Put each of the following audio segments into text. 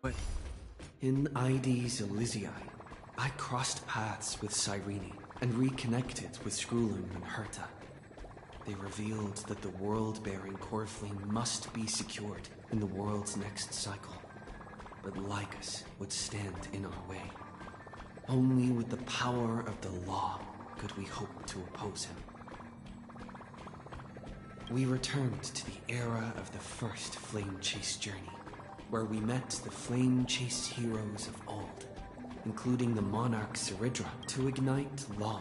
But in ID's Elysiae, I crossed paths with Cyrene and reconnected with Skrullum and Herta. They revealed that the world-bearing core flame must be secured in the world's next cycle. But Lycus would stand in our way. Only with the power of the law could we hope to oppose him. We returned to the era of the first Flame Chase journey, where we met the Flame Chase heroes of old, including the Monarch Seridra. To ignite law,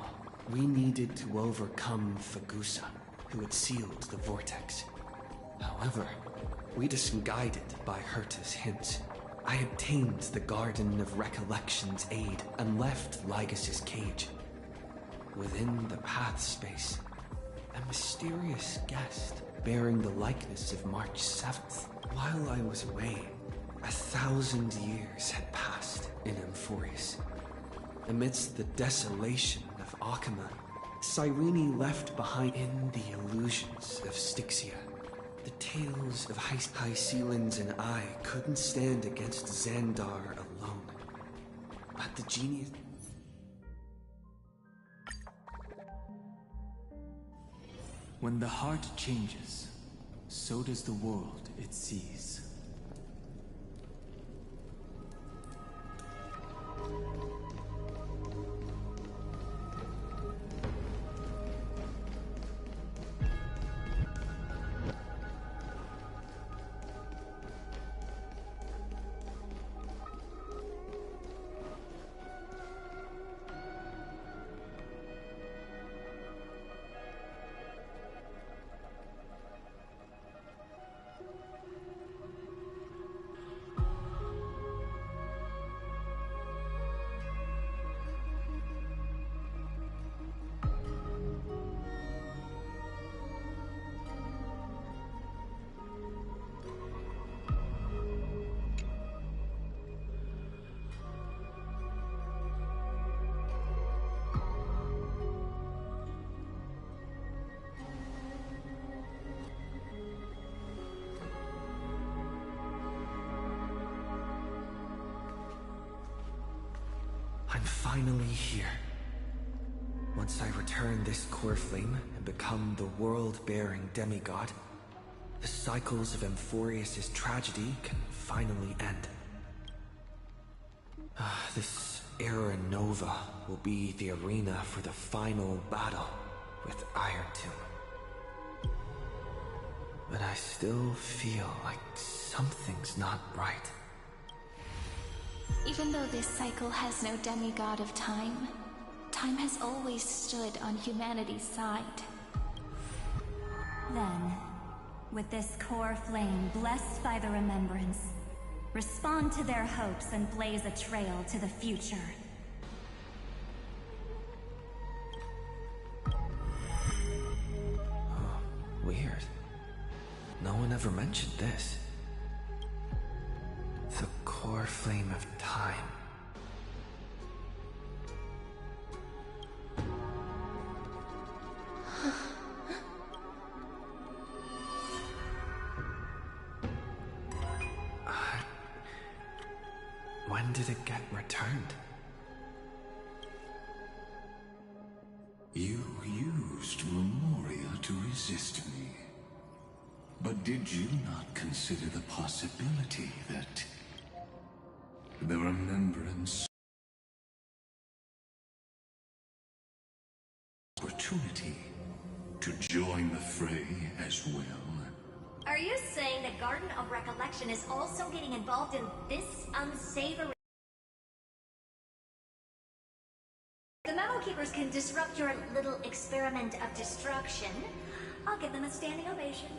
we needed to overcome Fagusa, who had sealed the vortex. However, we disguided by Herta's hints. I obtained the Garden of Recollection's aid and left Lycus's cage. Within the path space, a mysterious guest bearing the likeness of March 7th. While I was away, 1,000 years had passed in Amphorius. Amidst the desolation of Akama, Cyrene left behind in the illusions of Styxia. The tales of High Sealans and I couldn't stand against Xandar alone. But the genius... When the heart changes, so does the world it sees. I'm finally here. Once I return this core flame and become the world-bearing demigod, the cycles of Amphorius' tragedy can finally end. This Era Nova will be the arena for the final battle with Iron Tomb. But I still feel like something's not right. Even though this cycle has no demigod of time, time has always stood on humanity's side. Then, with this core flame blessed by the remembrance, respond to their hopes and blaze a trail to the future. Oh, weird. No one ever mentioned this. The core flame of time. When did it get returned? You used Memoria to resist me. But did you not consider the possibility that the remembrance opportunity to join the fray as well? Are you saying the Garden of Recollection is also getting involved in this unsavory... The Memo Keepers can disrupt your little experiment of destruction. I'll give them a standing ovation.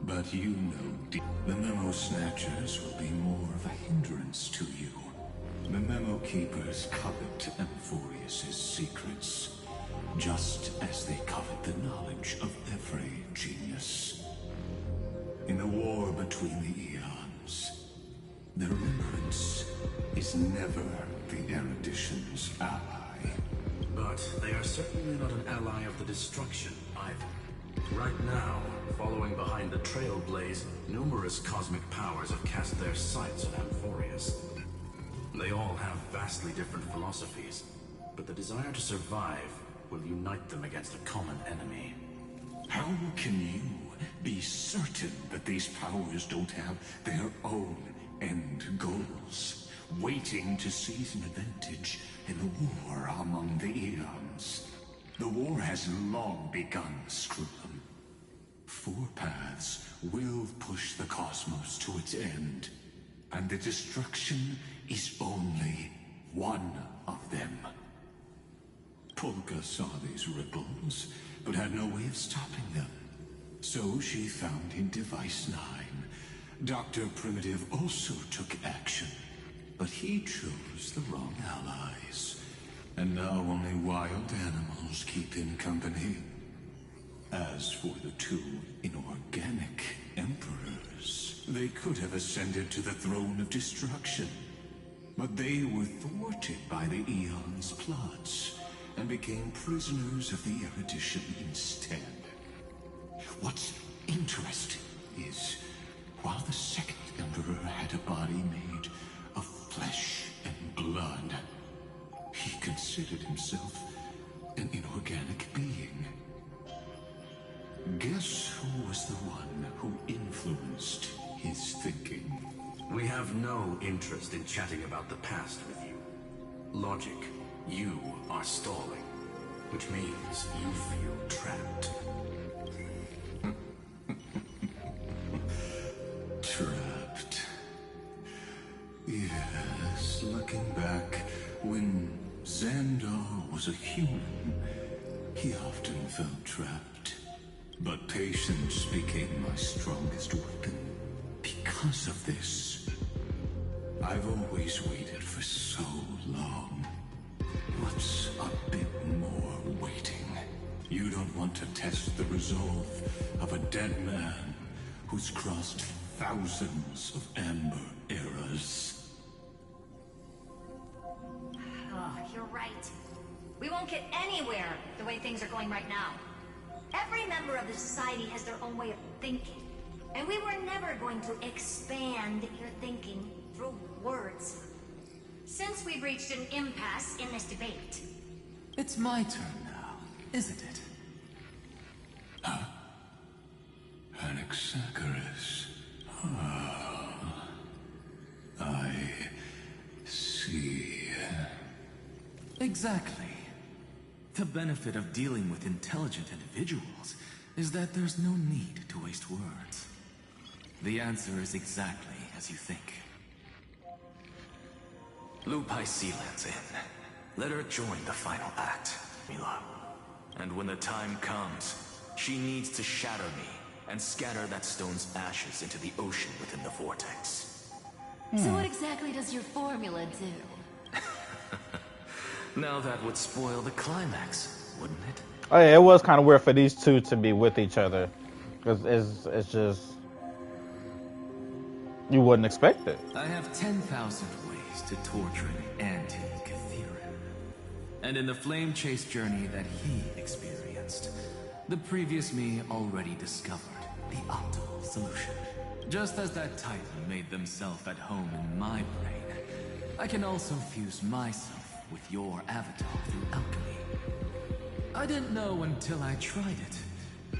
But you know, the Memo Snatchers will be more of a hindrance to you. The Memo Keepers covet Amphorius' secrets, just as they covet the knowledge of every genius. In the war between the eons, the remembrance is never the erudition's ally. But they are certainly not an ally of the destruction either. Right now, following behind the Trailblaze, numerous cosmic powers have cast their sights on Amphorius. They all have vastly different philosophies, but the desire to survive will unite them against a common enemy. How can you be certain that these powers don't have their own end goals, waiting to seize an advantage in the war among the eons? The war has long begun, Screw'em. Four paths will push the cosmos to its end, and the destruction is only one of them. Polka saw these ripples, but had no way of stopping them. So she found in Device 9. Dr. Primitive also took action, but he chose the wrong allies. And now only wild animals keep him company. As for the two inorganic emperors, they could have ascended to the throne of destruction. But they were thwarted by the Eon's plots, and became prisoners of the Erudition instead. What's interesting is, while the second Emperor had a body made of flesh and blood, he considered himself an inorganic being. Guess who was the one who influenced his thinking? We have no interest in chatting about the past with you. Logic, you are stalling, which means you feel trapped. Trapped. Yes, looking back, when Xandar was a human, he often felt trapped. But patience became my strongest weapon. Because of this, I've always waited for so long. What's a bit more waiting? You don't want to test the resolve of a dead man who's crossed thousands of amber eras. Oh, you're right. We won't get anywhere the way things are going right now. Every member of the society has their own way of thinking. And we were never going to expand your thinking through words. Since we've reached an impasse in this debate. It's my turn now, isn't it? Huh? Anaxagoras. Ah, I see. Exactly. The benefit of dealing with intelligent individuals is that there's no need to waste words. The answer is exactly as you think. Lupai Sealand's in. Let her join the final act, Mila. And when the time comes, she needs to shatter me and scatter that stone's ashes into the ocean within the vortex. So what exactly does your formula do? Now that would spoil the climax, wouldn't it? Oh yeah, it was kind of weird for these two to be with each other. Because it's just... you wouldn't expect it. I have 10,000 ways to torture an anti-Catheran. And in the flame chase journey that he experienced, the previous me already discovered the optimal solution. Just as that Titan made themselves at home in my brain, I can also fuse myself with your avatar through alchemy. I didn't know until I tried it,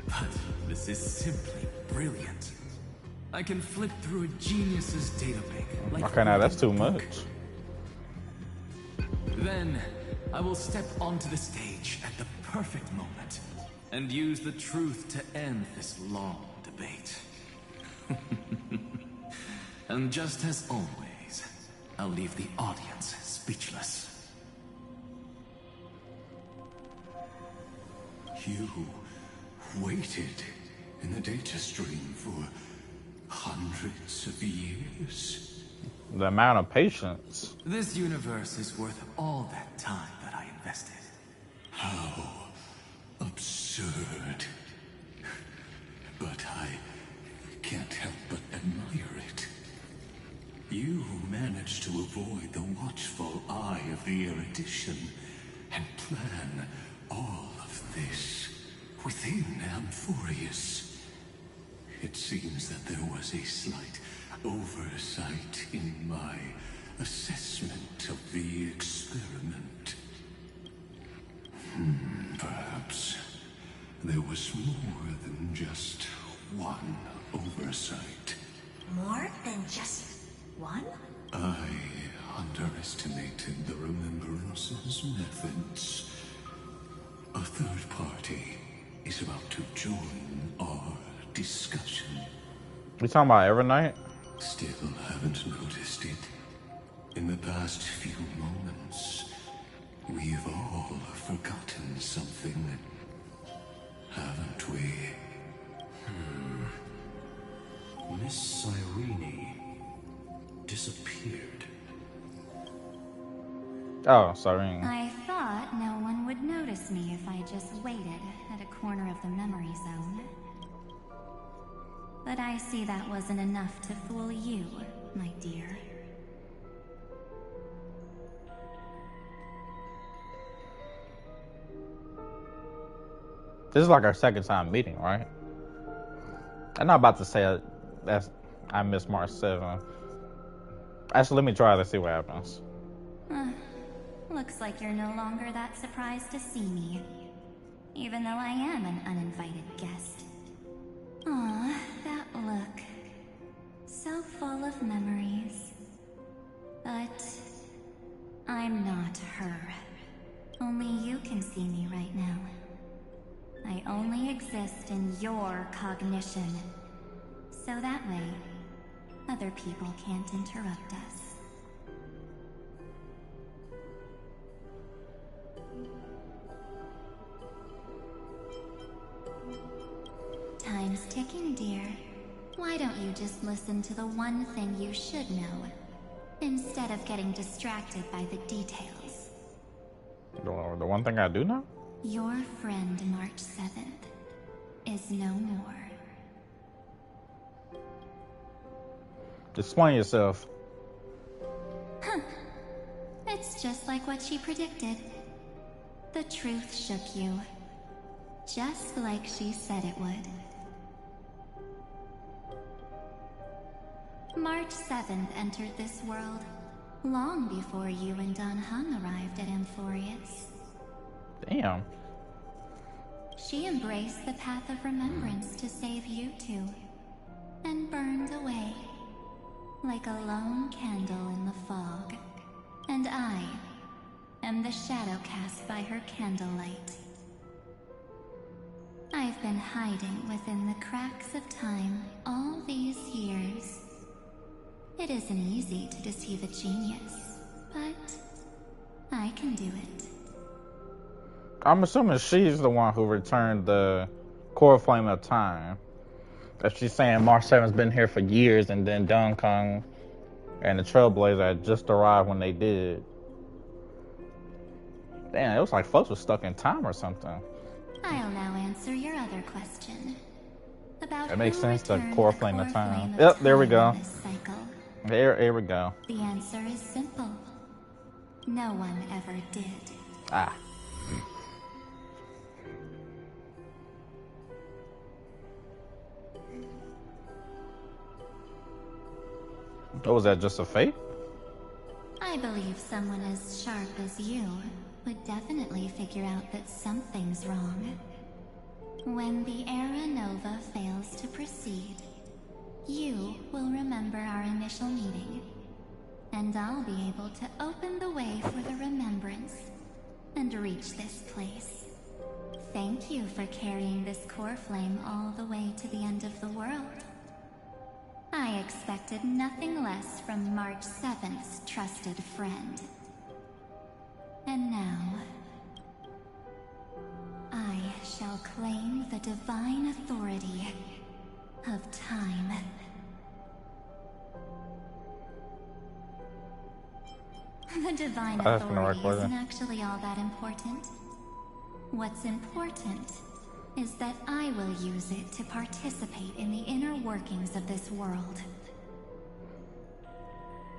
but this is simply brilliant. I can flip through a genius's databank like Okay, now that's too much. Then I will step onto the stage at the perfect moment and use the truth to end this long debate. And just as always, I'll leave the audience speechless. You waited in the data stream for hundreds of years. The amount of patience. This universe is worth all that time that I invested. How absurd. But I can't help but admire it. You managed to avoid the watchful eye of the Erudition and plan all of this within Amphorius. it seems that there was a slight oversight in my assessment of the experiment. Perhaps there was more than just one oversight. More than just one? I underestimated the Remembrance's methods. A third party is about to join our discussion. We talking about Evernight? Still haven't noticed it. In the past few moments, we've all forgotten something, haven't we? Miss Cyrene disappeared. Oh, sorry. I thought no one would notice me if I just waited at a corner of the memory zone. But I see that wasn't enough to fool you, my dear. This is like our second time meeting, right? I'm not about to say that's I miss March 7. Actually, let me try to see what happens. Looks like you're no longer that surprised to see me, even though I am an uninvited guest. Aw, that look. So full of memories. But I'm not her. Only you can see me right now. I only exist in your cognition. So that way, other people can't interrupt us. Time's ticking, dear. Why don't you just listen to the one thing you should know, instead of getting distracted by the details? The one thing I do know? Your friend March 7th is no more. Explain yourself. It's just like what she predicted. The truth shook you, just like she said it would. March 7th entered this world long before you and Don Hung arrived at Amphorius. Damn. She embraced the path of remembrance to save you two, and burned away like a lone candle in the fog. And I am the shadow cast by her candlelight. I've been hiding within the cracks of time all these years. It isn't easy to deceive a genius, but I can do it. I'm assuming she's the one who returned the core flame of time. If she's saying March 7's been here for years, and then Don Kong and the Trailblazer had just arrived when they did. Damn, it was like folks were stuck in time or something. I'll now answer your other question. About That makes who sense, the returned core the flame of core time. flame of Yep, there we time go. in this cycle. Here we go. The answer is simple. No one ever did. Ah. Oh, was that just a fate? I believe someone as sharp as you would definitely figure out that something's wrong. When the Era Nova fails to proceed, you will remember our initial meeting, and I'll be able to open the way for the remembrance and reach this place. Thank you for carrying this core flame all the way to the end of the world. I expected nothing less from March 7th's trusted friend. And now, I shall claim the divine authority of time. The divine authority isn't actually all that important. What's important is that I will use it to participate in the inner workings of this world.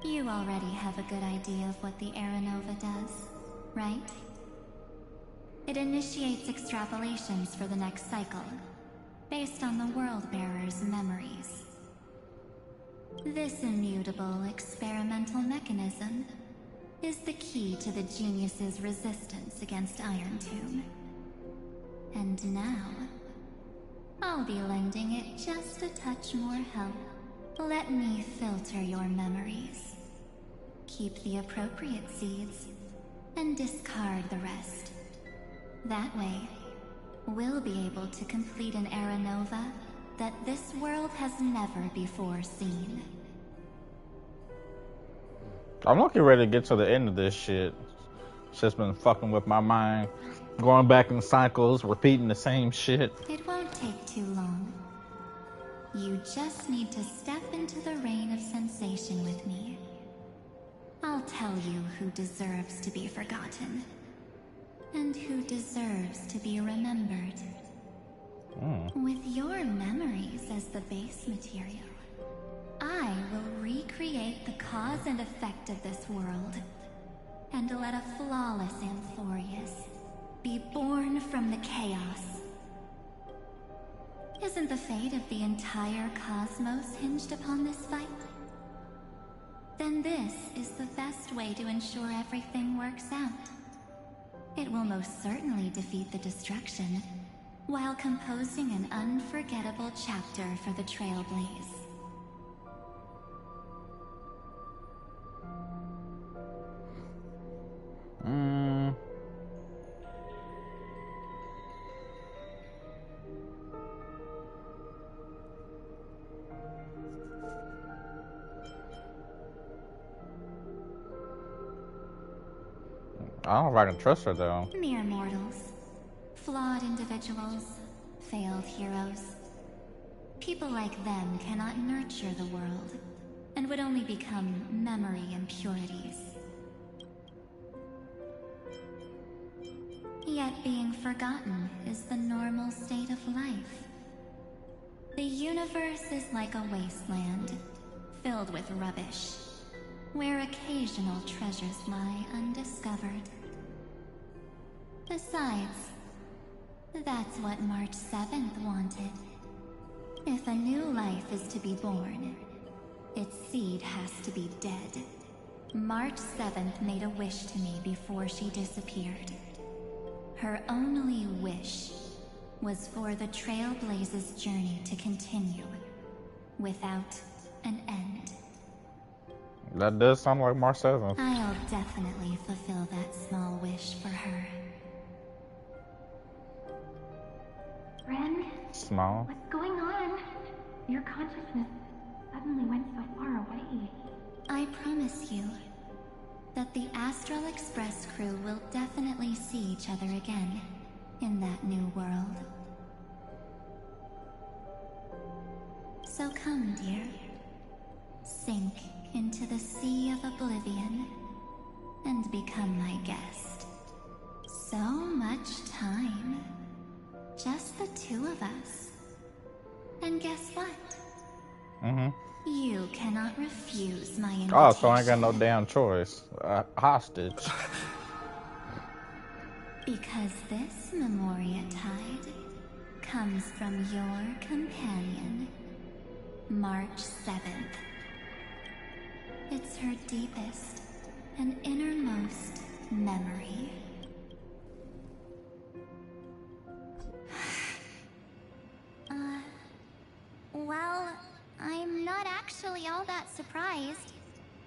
You already have a good idea of what the Era Nova does, right? It initiates extrapolations for the next cycle, based on the World-Bearer's memories. This immutable experimental mechanism is the key to the genius's resistance against Iron Tomb. And now, I'll be lending it just a touch more help. Let me filter your memories. Keep the appropriate seeds, and discard the rest. That way, we'll be able to complete an era nova that this world has never before seen. I'm looking ready to get to the end of this shit. It's just been fucking with my mind. Going back in cycles, repeating the same shit. It won't take too long. You just need to step into the rain of sensation with me. I'll tell you who deserves to be forgotten, and who deserves to be remembered. With your memories as the base material, I will recreate the cause and effect of this world, and let a flawless Amphorius be born from the chaos. Isn't the fate of the entire cosmos hinged upon this fight? Then this is the best way to ensure everything works out. It will most certainly defeat the destruction, while composing an unforgettable chapter for the Trailblaze. I don't know if I can trust her though. Mere mortals. Flawed individuals. Failed heroes. People like them cannot nurture the world, and would only become memory impurities. Yet being forgotten is the normal state of life. The universe is like a wasteland, filled with rubbish, where occasional treasures lie undiscovered. Besides, that's what March 7th wanted. If a new life is to be born, its seed has to be dead. March 7th made a wish to me before she disappeared. Her only wish was for the Trailblaze's journey to continue, without an end. That does sound like March 7th. I'll definitely fulfill that small wish for her. Ren? Small? What's going on? Your consciousness suddenly went so far away. I promise you that the Astral Express crew will definitely see each other again in that new world. So come, dear. Sink into the sea of oblivion and become my guest. So much time. Just the two of us. And guess what? You cannot refuse my invitation. Oh, so I ain't got no damn choice. Hostage. Because this Memoria Tide comes from your companion, March 7th. It's her deepest and innermost memory. Well, I'm not actually all that surprised.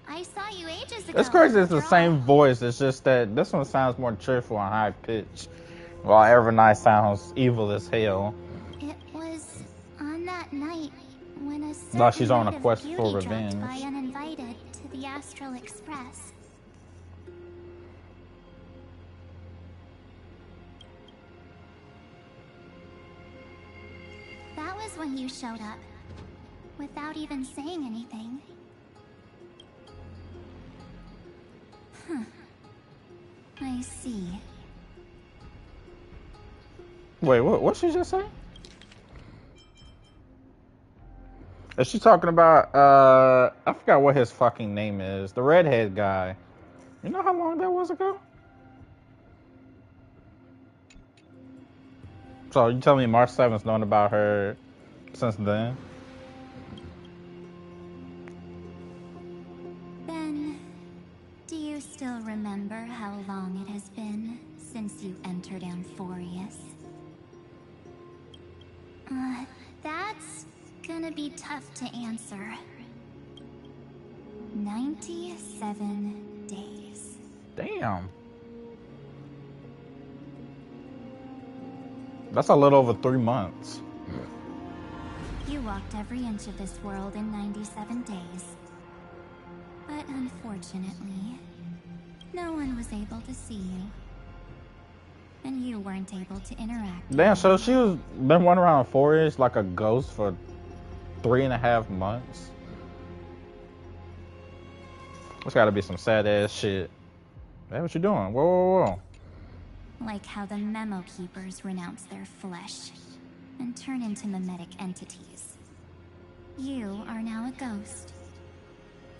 I saw you ages ago. It's crazy it's the same voice, it's just that this one sounds more cheerful and high pitched, while Evernight sounds evil as hell. It was on that night when a certain Like she's on a knight of quest beauty for dropped revenge. by uninvited to the Astral Express. That was when you showed up, without even saying anything. I see. Wait, what she just say? Is she talking about, I forgot what his fucking name is. The redhead guy. You know how long that was ago? So you telling me March 7's known about her since then? Then, do you still remember how long it has been since you entered Amphorius? That's gonna be tough to answer. 97 days. Damn. That's a little over 3 months. You walked every inch of this world in 97 days. But unfortunately, no one was able to see you. And you weren't able to interact. Damn, so she was been running around Amphorius like a ghost for 3.5 months. There's gotta be some sad ass shit. Hey, what you doing? Whoa, whoa, whoa. Like how the Memo Keepers renounce their flesh and turn into mimetic entities. You are now a ghost.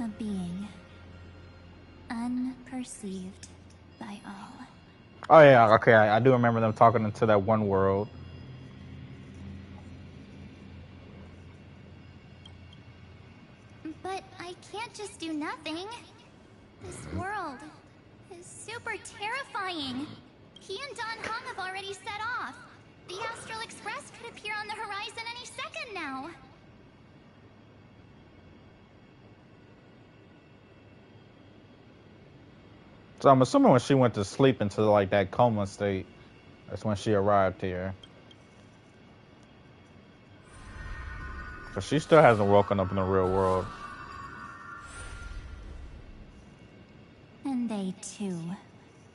A being. Unperceived by all. Oh yeah, okay, I do remember them talking into that one world. But I can't just do nothing. This world is super terrifying. He and Don Hong have already set off. The Astral Express could appear on the horizon any second now. So I'm assuming when she went to sleep into like that coma state, that's when she arrived here. So she still hasn't woken up in the real world. And they too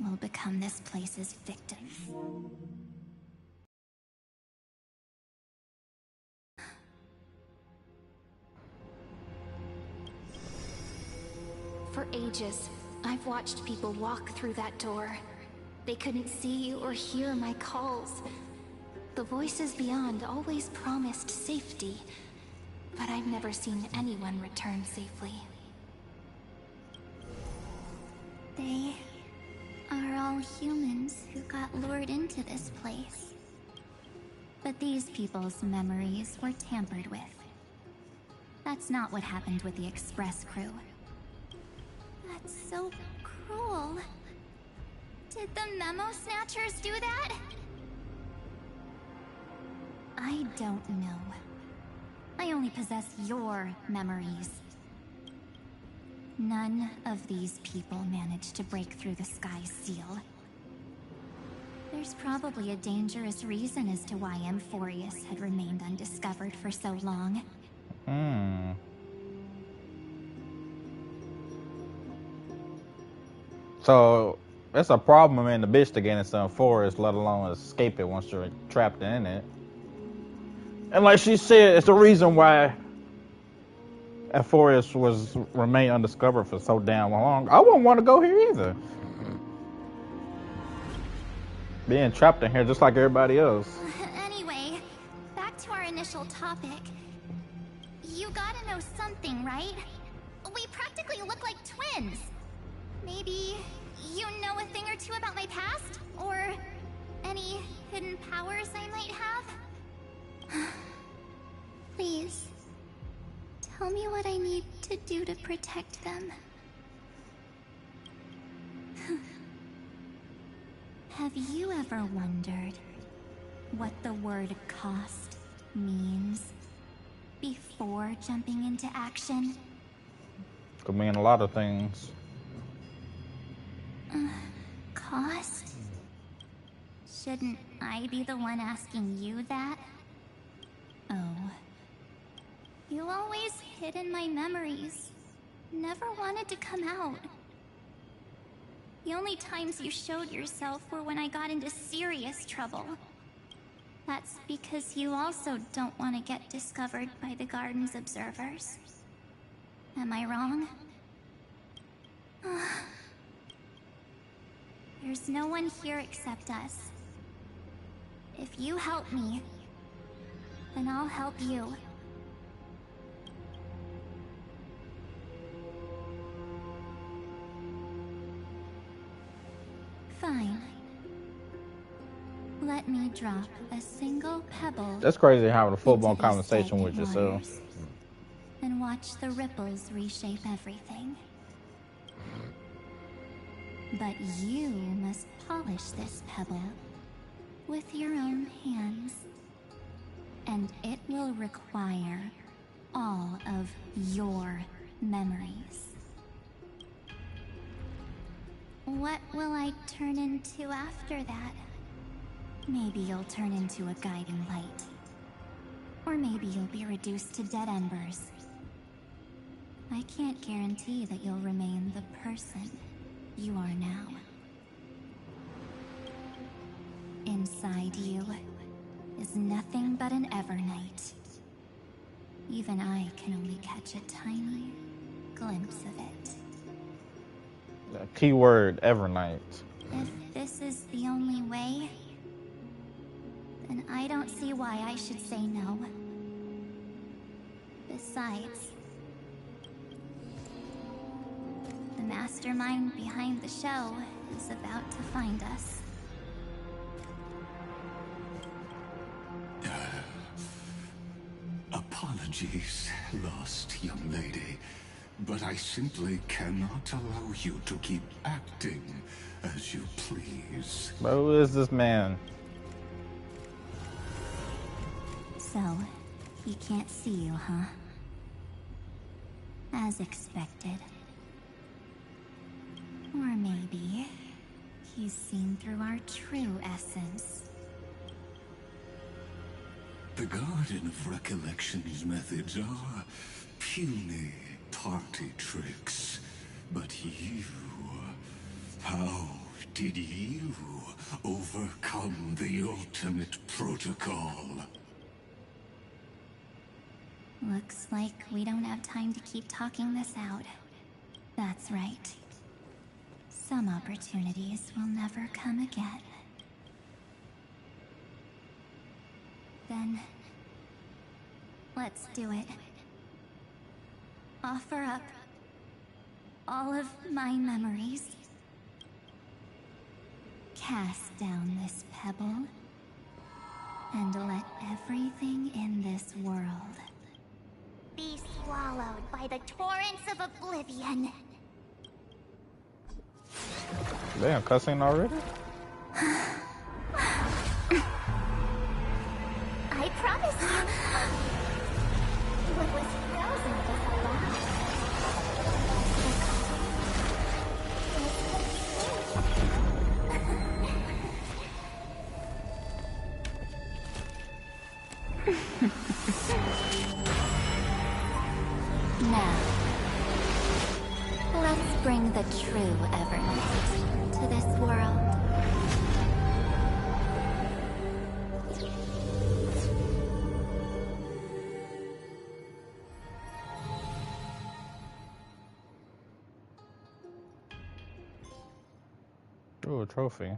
will become this place's victims. For ages, I've watched people walk through that door. They couldn't see or hear my calls. The voices beyond always promised safety, but I've never seen anyone return safely. They are all humans who got lured into this place. But these people's memories were tampered with. That's not what happened with the Express crew. That's so cruel. Did the Memo Snatchers do that? I don't know. I only possess your memories. None of these people managed to break through the sky's seal. There's probably a dangerous reason as to why Amphorius had remained undiscovered for so long. So it's a problem in the bitch to get into Amphorius, let alone escape it once you're trapped in it. And like she said, it's the reason why Amphorius was remained undiscovered for so damn long. I wouldn't want to go here either. Being trapped in here just like everybody else. Anyway, back to our initial topic. You gotta know something, right? We practically look like twins. Maybe you know a thing or two about my past? Or any hidden powers I might have? Please, tell me what I need to do to protect them. Have you ever wondered what the word cost means before jumping into action? Could mean a lot of things. Cost? Shouldn't I be the one asking you that? Oh. You always hid in my memories. Never wanted to come out. The only times you showed yourself were when I got into serious trouble. That's because you also don't want to get discovered by the Garden's observers. Am I wrong? There's no one here except us. If you help me, then I'll help you. Fine. let me drop a single pebble. That's crazy having a full-blown into these conversation with stagnant yourself. waters and watch the ripples reshape everything. But you must polish this pebble with your own hands. And it will require all of your memories. What will I turn into after that? Maybe you'll turn into a guiding light. Or maybe you'll be reduced to dead embers. I can't guarantee that you'll remain the person you are now. Inside you is nothing but an Evernight. Even I can only catch a tiny glimpse of it. Keyword Evernight. If this is the only way, then I don't see why I should say no. Besides, the mastermind behind the show is about to find us. Apologies, lost young lady, but I simply cannot allow you to keep acting as you please. But who is this man? So, he can't see you, huh? As expected. Or maybe he's seen through our true essence. The Garden of Recollection's methods are puny party tricks. But you... how did you overcome the ultimate protocol? Looks like we don't have time to keep talking this out. That's right. Some opportunities will never come again. Then, let's do it. Offer up all of my memories. Cast down this pebble, and let everything in this world Be swallowed by the torrents of oblivion. Damn, cussing already? I promise you. What was frozen was alive. Now, let's bring the true Evernight to this world. Ooh, a trophy.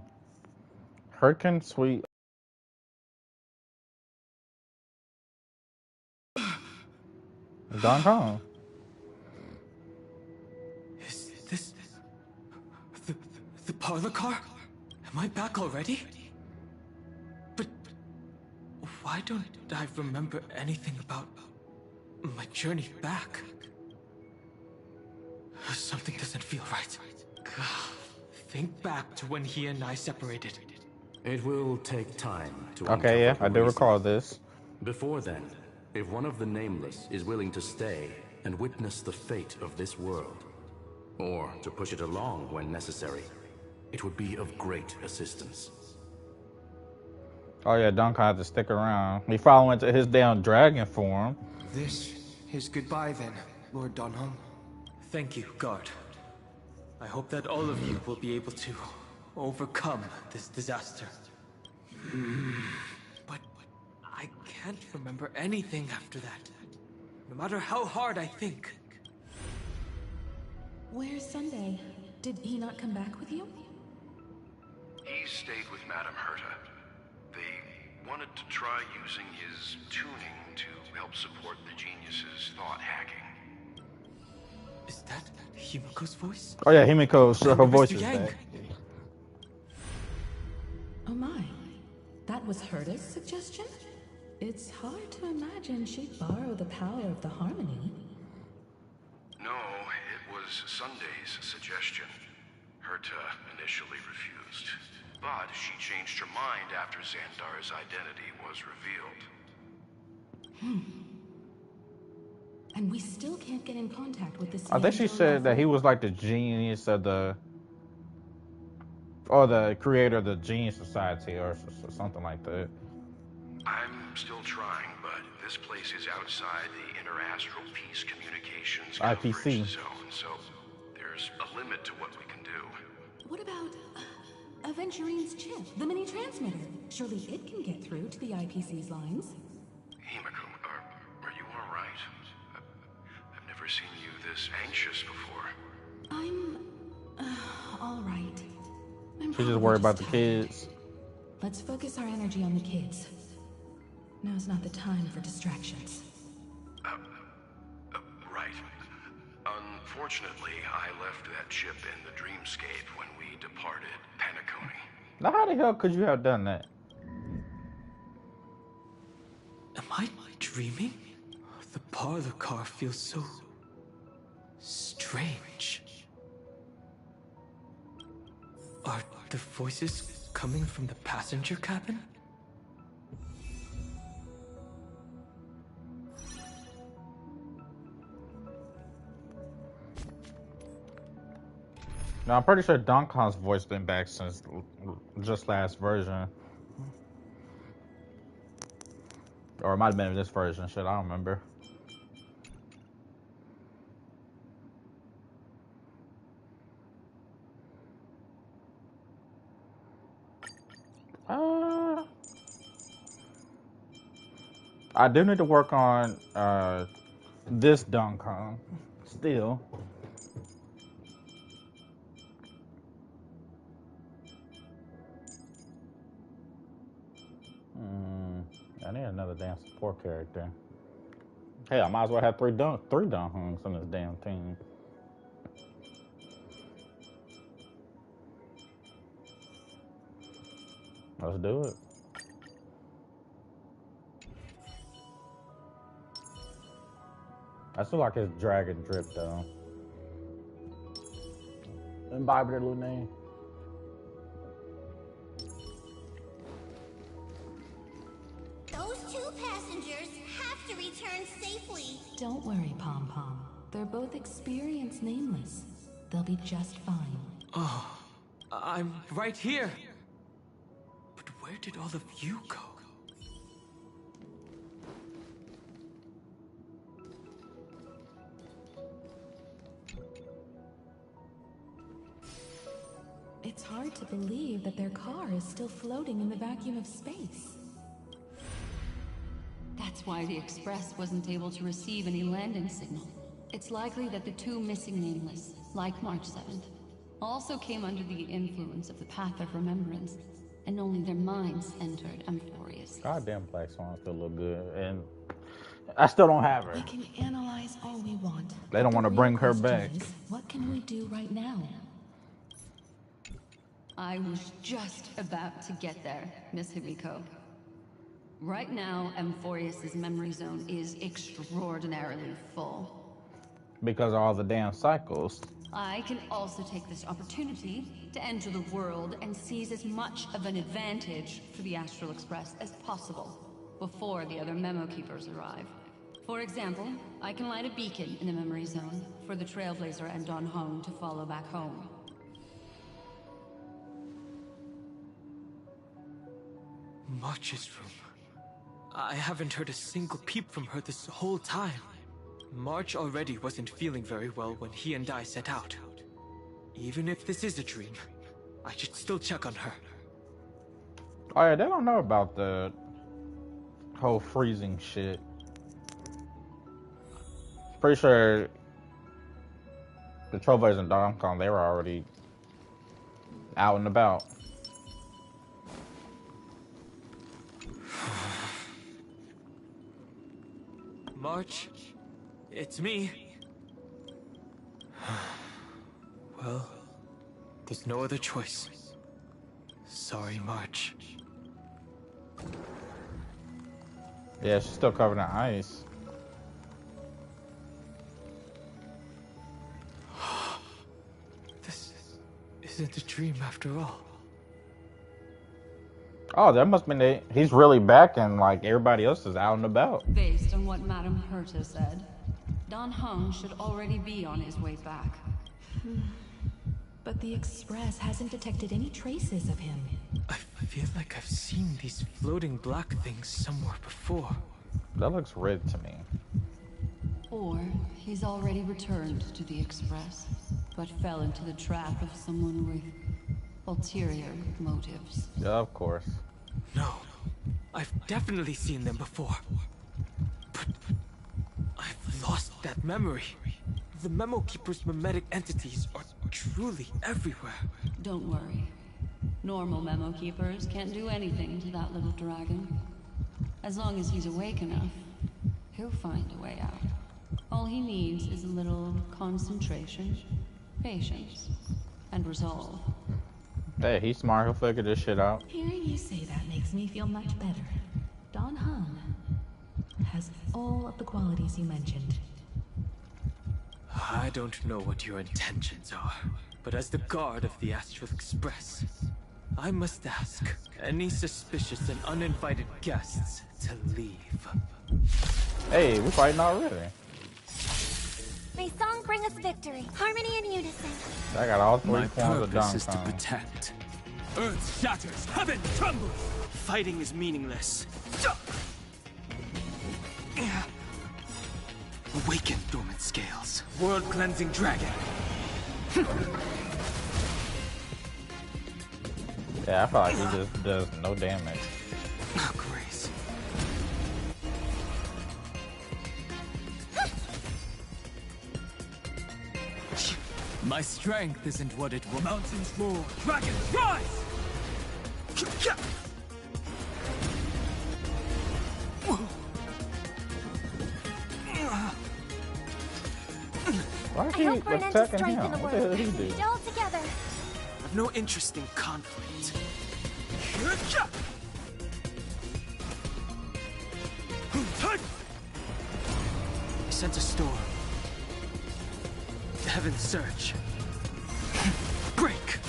Hurricane Sweet. Don Kong. Is this... the parlor car? Am I back already? But... why don't I remember anything about my journey back? Something doesn't feel right. Think back to when he and I separated. It will take time to Okay, yeah, uncover I the do reason. recall this. Before then, if one of the Nameless is willing to stay and witness the fate of this world, or to push it along when necessary, it would be of great assistance. Oh yeah, Don Kong had to stick around. He finally went to his damn dragon form. This is goodbye then, Lord Donham. Thank you, guard. I hope that all of you will be able to overcome this disaster. But I can't remember anything after that. No matter how hard I think. Where's Sunday? Did he not come back with you? He stayed with Madame Herta. They wanted to try using his tuning to help support the genius's thought hacking. Is that Himiko's voice? Oh yeah, Himiko's her voice is Yang. back. Oh my. that was Herta's suggestion? It's hard to imagine she'd borrow the power of the Harmony. No, it was Sunday's suggestion. Herta initially refused, but she changed her mind after Xandar's identity was revealed. And we still can't get in contact with this. I think she said that he was like the genius of the, or the creator of the Genius Society, or something like that. I'm still trying, but this place is outside the Interastral Peace Communications IPC Coverage Zone, so there's a limit to what we can do. What about Aventurine's chip, the mini transmitter? Surely it can get through to the IPC's lines. Himiko, are you all right? I've never seen you this anxious before. I'm all right. She's just worried about the kids. Let's focus our energy on the kids. Now's not the time for distractions. Right. Unfortunately, I left that chip in the dreamscape when we departed Penacony. Now, how the hell could you have done that? Am I dreaming? The parlor car feels so strange. Are the voices coming from the passenger cabin? Now, I'm pretty sure Donkey Kong's voice been back since just last version. Or it might have been in this version. Shit, I don't remember. I do need to work on this Donkey Kong still. I need another damn support character. Hey, I might as well have three Donkey Kongs on this damn team. Let's do it. I still like his dragon drip though. Imbibe their little name. Those two passengers have to return safely. Don't worry, Pom Pom. They're both experienced nameless. They'll be just fine. Oh, I'm right here. But where did all of you go? It's hard to believe that their car is still floating in the vacuum of space. That's why the Express wasn't able to receive any landing signal. It's likely that the two missing nameless, like March 7th, also came under the influence of the Path of Remembrance, and only their minds entered Amphorius. Goddamn Black Swan still look good, and I still don't have her. We can analyze all we want. They don't want to bring her back. What can we do right now? I was just about to get there, Miss Himiko. Right now, Amphorius' memory zone is extraordinarily full. Because of all the damn cycles. I can also take this opportunity to enter the world and seize as much of an advantage for the Astral Express as possible before the other Memo Keepers arrive. For example, I can light a beacon in the memory zone for the Trailblazer and Don Hong to follow back home. March's room. I haven't heard a single peep from her this whole time. March already wasn't feeling very well when he and I set out. Even if this is a dream, I should still check on her. Oh yeah, they don't know about the whole freezing shit. Pretty sure the Trailblazers and Donkey Kong, they were already out and about. March, it's me. Well, there's no other choice. Sorry, March. Yeah, she's still covered in ice. This isn't a dream after all. Oh, that must mean he's really back and like everybody else is out and about. Based on what Madame Herta said, Don Hung should already be on his way back. But the Express hasn't detected any traces of him. I feel like I've seen these floating black things somewhere before. That looks red to me. Or he's already returned to the Express, but fell into the trap of someone with ulterior motives. Yeah, of course. No, I've definitely seen them before. But I've lost that memory. The Memo Keeper's mimetic entities are truly everywhere. Don't worry. Normal Memo Keepers can't do anything to that little dragon. As long as he's awake enough, he'll find a way out. All he needs is a little concentration, patience, and resolve. Hey, he's smart. He'll figure this shit out. Hearing you say that makes me feel much better. Don Hung has all of the qualities you mentioned. I don't know what your intentions are, but as the guard of the Astral Express, I must ask any suspicious and uninvited guests to leave. Hey, we're fighting already. May song bring us victory, harmony and unison. I got all 3 My forms of purpose is Donkey to Kong. protect. Earth shatters, heaven trembles. Fighting is meaningless. Awaken, dormant scales. World-cleansing dragon. Yeah, I feel like he just does no damage. Oh, Grace. My strength isn't what it was. Mountains roar, dragons rise! Why I is he hope for an end to attacking strife him? in the What the hell world. did he do? All together. I've no interest in conflict. I sent a storm. The heavens surge. Break!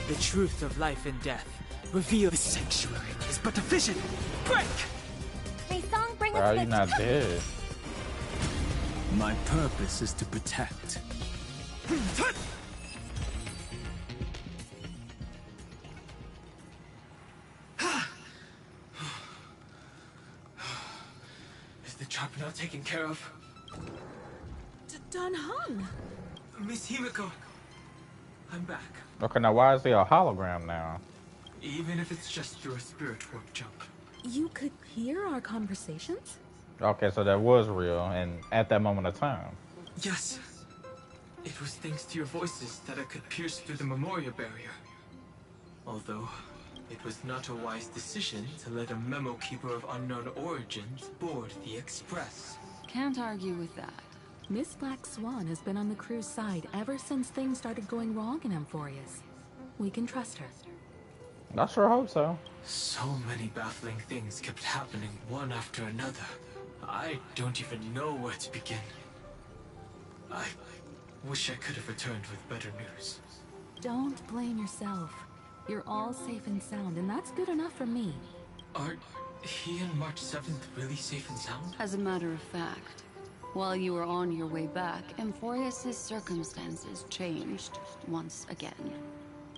The truth of life and death. Reveal the sanctuary is but a vision. Break! May song bring Bro, us you're not victory. dead. My purpose is to protect. Is the trap now taken care of? Don Hung! Miss Himiko, I'm back. Okay, now why is he a hologram now? Even if it's just through a spirit warp jump. You could hear our conversations? Okay, so that was real, and at that moment of time. Yes. It was thanks to your voices that I could pierce through the Memoria barrier. Although, it was not a wise decision to let a memo keeper of unknown origins board the Express. Can't argue with that. Miss Black Swan has been on the crew's side ever since things started going wrong in Amphorius. We can trust her. I sure hope so. So many baffling things kept happening one after another. I don't even know where to begin. I wish I could have returned with better news. Don't blame yourself. You're all safe and sound, and that's good enough for me. Are he and March 7th really safe and sound? As a matter of fact, while you were on your way back, Amphorius' circumstances changed once again.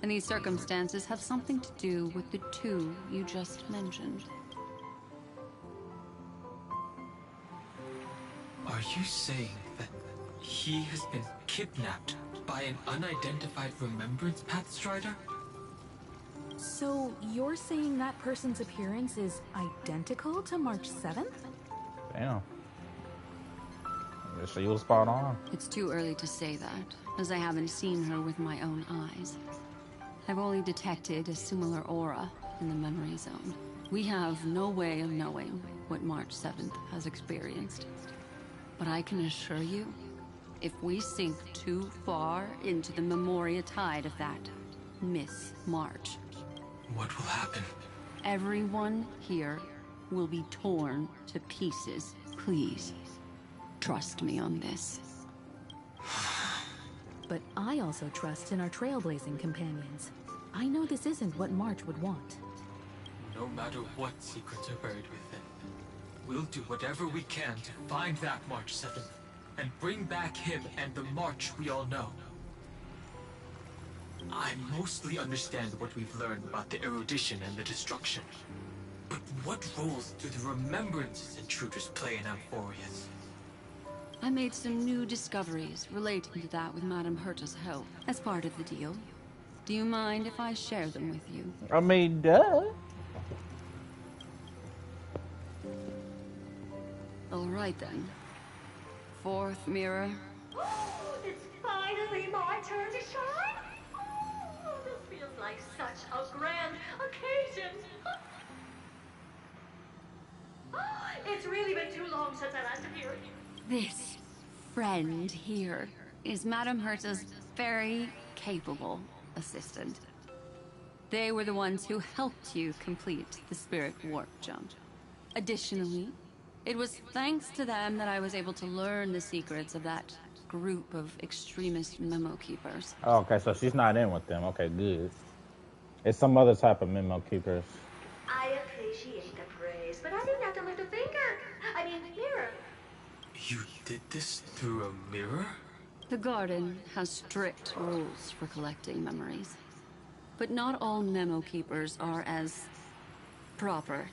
And these circumstances have something to do with the two you just mentioned. Are you saying that he has been kidnapped by an unidentified Remembrance Path Strider? So you're saying that person's appearance is identical to March 7th? Damn. So you was spot on. It's too early to say that, as I haven't seen her with my own eyes. I've only detected a similar aura in the memory zone. We have no way of knowing what March 7th has experienced. But I can assure you, if we sink too far into the Memoria tide of that Miss March. What will happen? Everyone here will be torn to pieces. Please, trust me on this. But I also trust in our trailblazing companions. I know this isn't what March would want. No matter what secrets are buried within, we'll do whatever we can to find that March 7th and bring back him and the March we all know. I mostly understand what we've learned about the erudition and the destruction. But what roles do the remembrances intruders play in Amphorius? I made some new discoveries relating to that with Madame Herta's help as part of the deal. Do you mind if I share them with you? I mean, duh. All right then. Fourth mirror. It's finally my turn to shine. This feels like such a grand occasion. It's really been too long since I landed here. This friend here is Madame Herta's very capable assistant. They were the ones who helped you complete the spirit warp jump. Additionally, it was thanks to them that I was able to learn the secrets of that group of extremist memo keepers. Oh, okay, so she's not in with them. Okay, good. It's some other type of memo keepers. I appreciate the praise, but I didn't have to lift a finger. I mean, mirror. You did this through a mirror? The Garden has strict rules for collecting memories. But not all memo keepers are as proper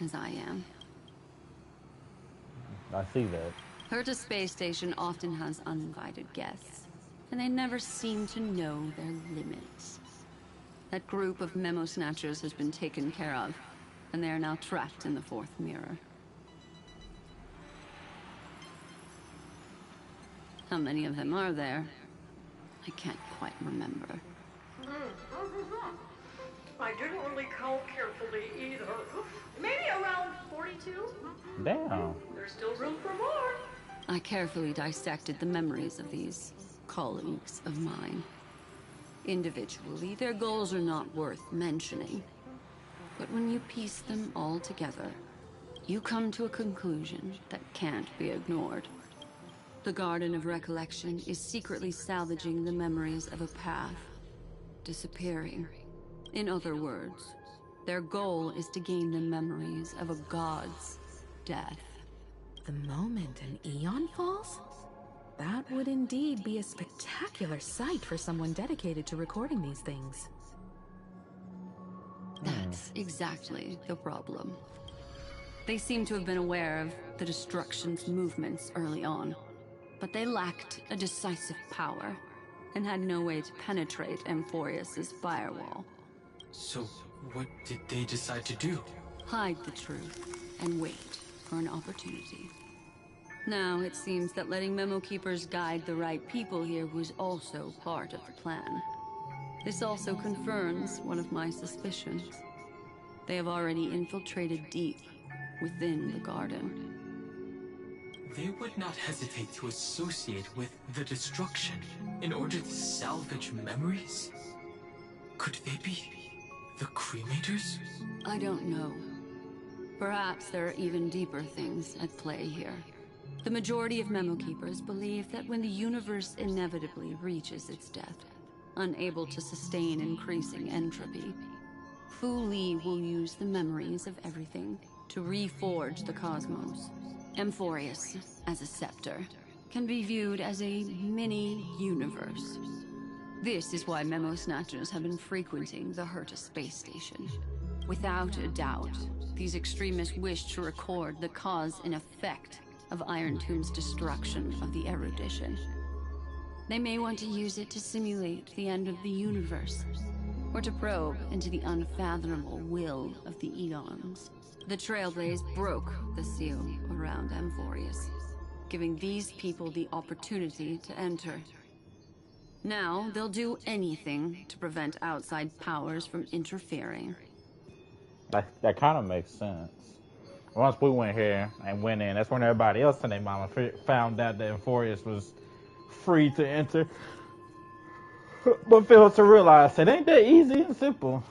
as I am. I see that. Herta Space Station often has uninvited guests, and they never seem to know their limits. That group of memo snatchers has been taken care of, and they are now trapped in the fourth mirror. How many of them are there? I can't quite remember. I didn't really count carefully either. Maybe around 42? Damn. There's still room for more. I carefully dissected the memories of these colleagues of mine. Individually, their goals are not worth mentioning. But when you piece them all together, you come to a conclusion that can't be ignored. The Garden of Recollection is secretly salvaging the memories of a path, disappearing. In other words, their goal is to gain the memories of a god's death. The moment an Eon falls? That would indeed be a spectacular sight for someone dedicated to recording these things. That's exactly the problem. They seem to have been aware of the destruction's movements early on, but they lacked a decisive power and had no way to penetrate Amphorius's firewall. So, what did they decide to do? Hide the truth and wait for an opportunity. Now, it seems that letting memo keepers guide the right people here was also part of the plan. This also confirms one of my suspicions. They have already infiltrated deep within the Garden. They would not hesitate to associate with the destruction in order to salvage memories? Could they be the cremators? I don't know. Perhaps there are even deeper things at play here. The majority of memo keepers believe that when the universe inevitably reaches its death, unable to sustain increasing entropy, Fu Li will use the memories of everything to reforge the cosmos. Amphorius, as a scepter, can be viewed as a mini-universe. This is why memo snatchers have been frequenting the Herta space station. Without a doubt, these extremists wish to record the cause and effect of Iron Tomb's destruction of the erudition. They may want to use it to simulate the end of the universe, or to probe into the unfathomable will of the eons. The Trailblaze broke the seal around Amphorius, giving these people the opportunity to enter. Now, they'll do anything to prevent outside powers from interfering. That kind of makes sense. Once we went here and went in, that's when everybody else and their mama found out that Amphorius was free to enter, but fail to realize it ain't that easy and simple.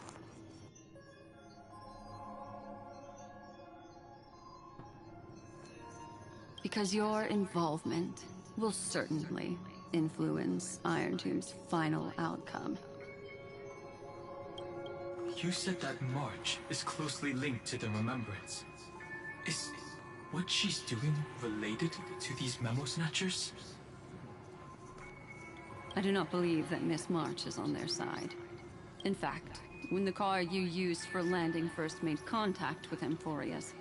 Because your involvement will certainly influence Iron Tomb's final outcome. You said that March is closely linked to the Remembrance. Is what she's doing related to these memo snatchers? I do not believe that Miss March is on their side. In fact, when the car you used for landing first made contact with Amphorius,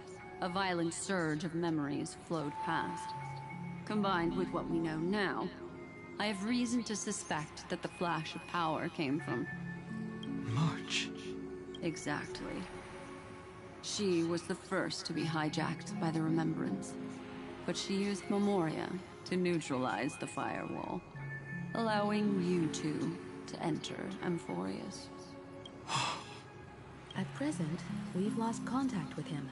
a violent surge of memories flowed past. Combined with what we know now, I have reason to suspect that the flash of power came from March. Exactly. She was the first to be hijacked by the Remembrance, but she used Memoria to neutralize the firewall, allowing you two to enter Amphorius. At present, we've lost contact with him.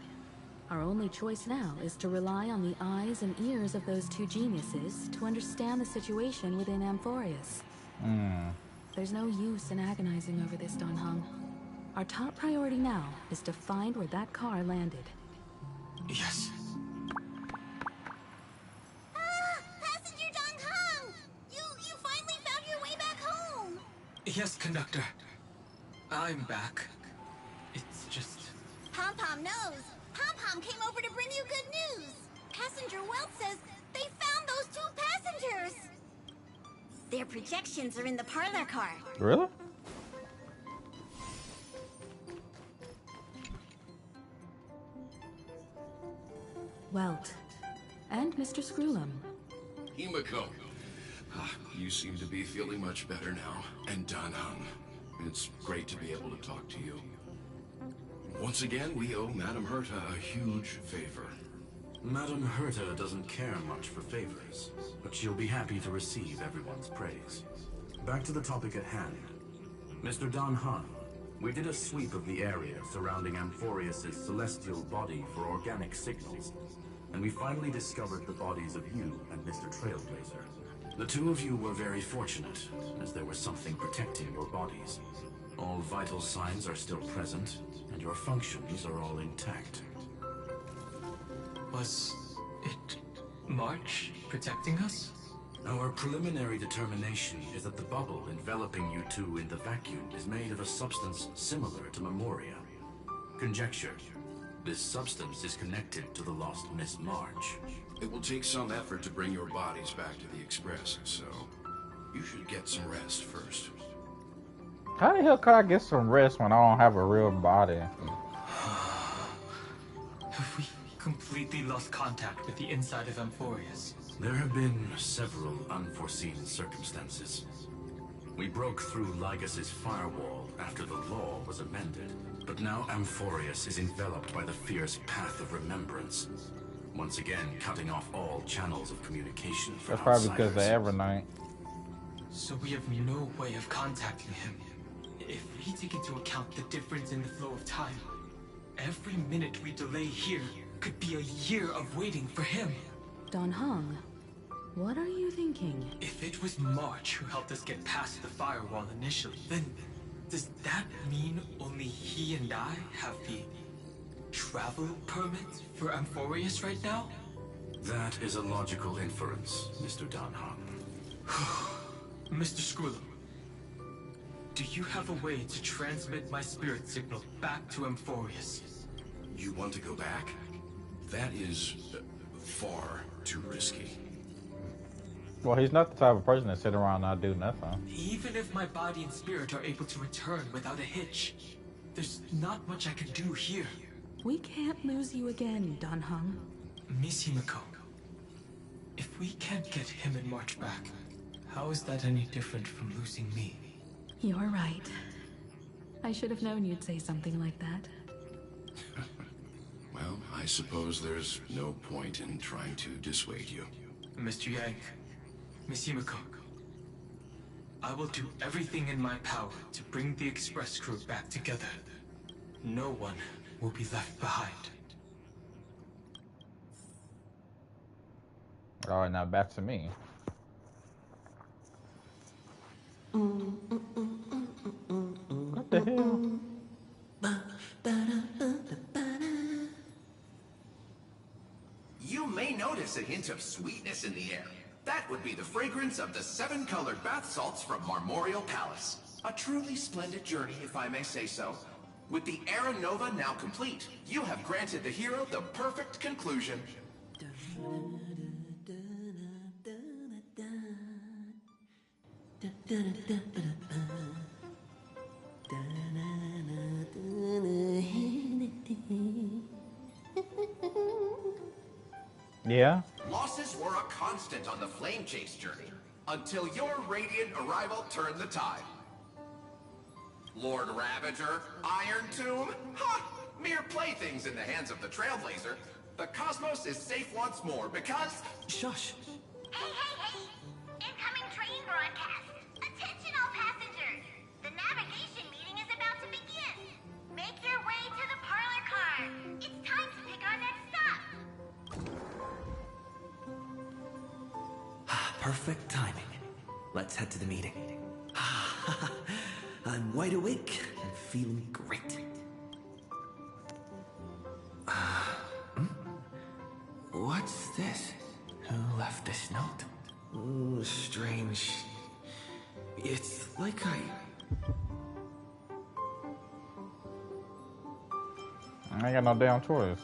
Our only choice now is to rely on the eyes and ears of those two geniuses to understand the situation within Amphorius. There's no use in agonizing over this, Don Hung. Our top priority now is to find where that car landed. Yes. Passenger Dong Hung! You finally found your way back home! Yes, conductor. I'm back. It's just... Pom-Pom knows. Pom-Pom came over to bring you good news. Passenger Welt says they found those two passengers. Their projections are in the parlor car. Really? Welt. And Mr. Screwlum. Himiko. You seem to be feeling much better now. And Dan Hung. It's great to be able to talk to you. Once again, we owe Madame Herta a huge favor. Madame Herta doesn't care much for favors, but she'll be happy to receive everyone's praise. Back to the topic at hand. Mr. Don Hung, we did a sweep of the area surrounding Amphorius' celestial body for organic signals, and we finally discovered the bodies of you and Mr. Trailblazer. The two of you were very fortunate, as there was something protecting your bodies. All vital signs are still present, and your functions are all intact. Was it March protecting us? Our preliminary determination is that the bubble enveloping you two in the vacuum is made of a substance similar to Memoria. Conjecture. This substance is connected to the lost Miss March. It will take some effort to bring your bodies back to the Express, so you should get some rest first. How the hell could I get some rest when I don't have a real body? Have we completely lost contact with the inside of Amphorius? There have been several unforeseen circumstances. We broke through Lygas's firewall after the law was amended, but now Amphorius is enveloped by the fierce path of remembrance, once again cutting off all channels of communication for That's probably because of outsiders. Evernight. So we have no way of contacting him. If we take into account the difference in the flow of time, every minute we delay here could be a year of waiting for him. Don Hung, what are you thinking? If it was March who helped us get past the firewall initially, then does that mean only he and I have the travel permit for Amphorius right now? That is a logical inference, Mr. Don Hung. Mr. Screwlum, do you have a way to transmit my spirit signal back to Amphorius? You want to go back? That is far too risky. Well, he's not the type of person to sit around and not do nothing. Even if my body and spirit are able to return without a hitch, there's not much I can do here. We can't lose you again, Don Hung. Miss Himiko, if we can't get him and March back, how is that any different from losing me? You're right. I should have known you'd say something like that. Well, I suppose there's no point in trying to dissuade you. Mr. Yang, Miss Himiko, I will do everything in my power to bring the Express crew back together. No one will be left behind. Alright, now back to me. What the hell? You may notice a hint of sweetness in the air. That would be the fragrance of the 7-colored bath salts from Marmorial Palace. A truly splendid journey, if I may say so. With the Era Nova now complete, you have granted the hero the perfect conclusion. Yeah? Losses were a constant on the Flame Chase journey, until your radiant arrival turned the tide. Lord Ravager, Iron Tomb, ha! Mere playthings in the hands of the Trailblazer. The cosmos is safe once more because... Shush! Hey! Incoming train broadcast! Attention all passengers! The navigation meeting is about to begin! Make your way to the parlor car! It's time to pick our next stop! Perfect timing. Let's head to the meeting. I'm wide awake and feeling great. What's this? Who left this note? Oh, strange. It's like I ain't got no damn choice.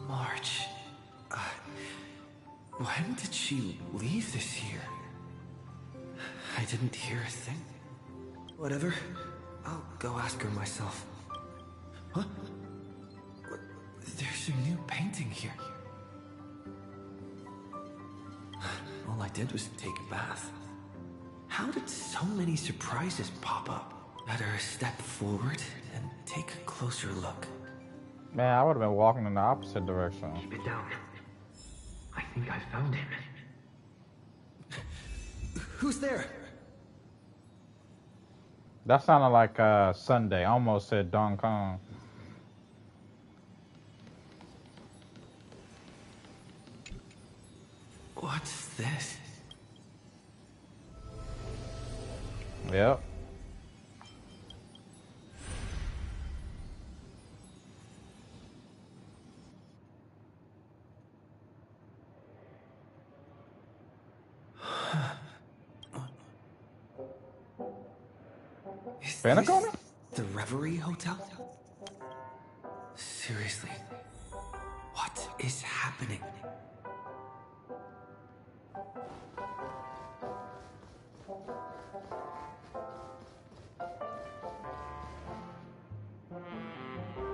March. When did she leave this here? I didn't hear a thing. Whatever. I'll go ask her myself. Huh? What? There's a new painting here. All I did was take a bath. How did so many surprises pop up? Better step forward and take a closer look. Man, I would have been walking in the opposite direction. Keep it down. I think I found him. Who's there? That sounded like Sunday. I almost said Don Kong. What's this? Yep. Is Pentagon? this the Reverie Hotel? Seriously, what is happening?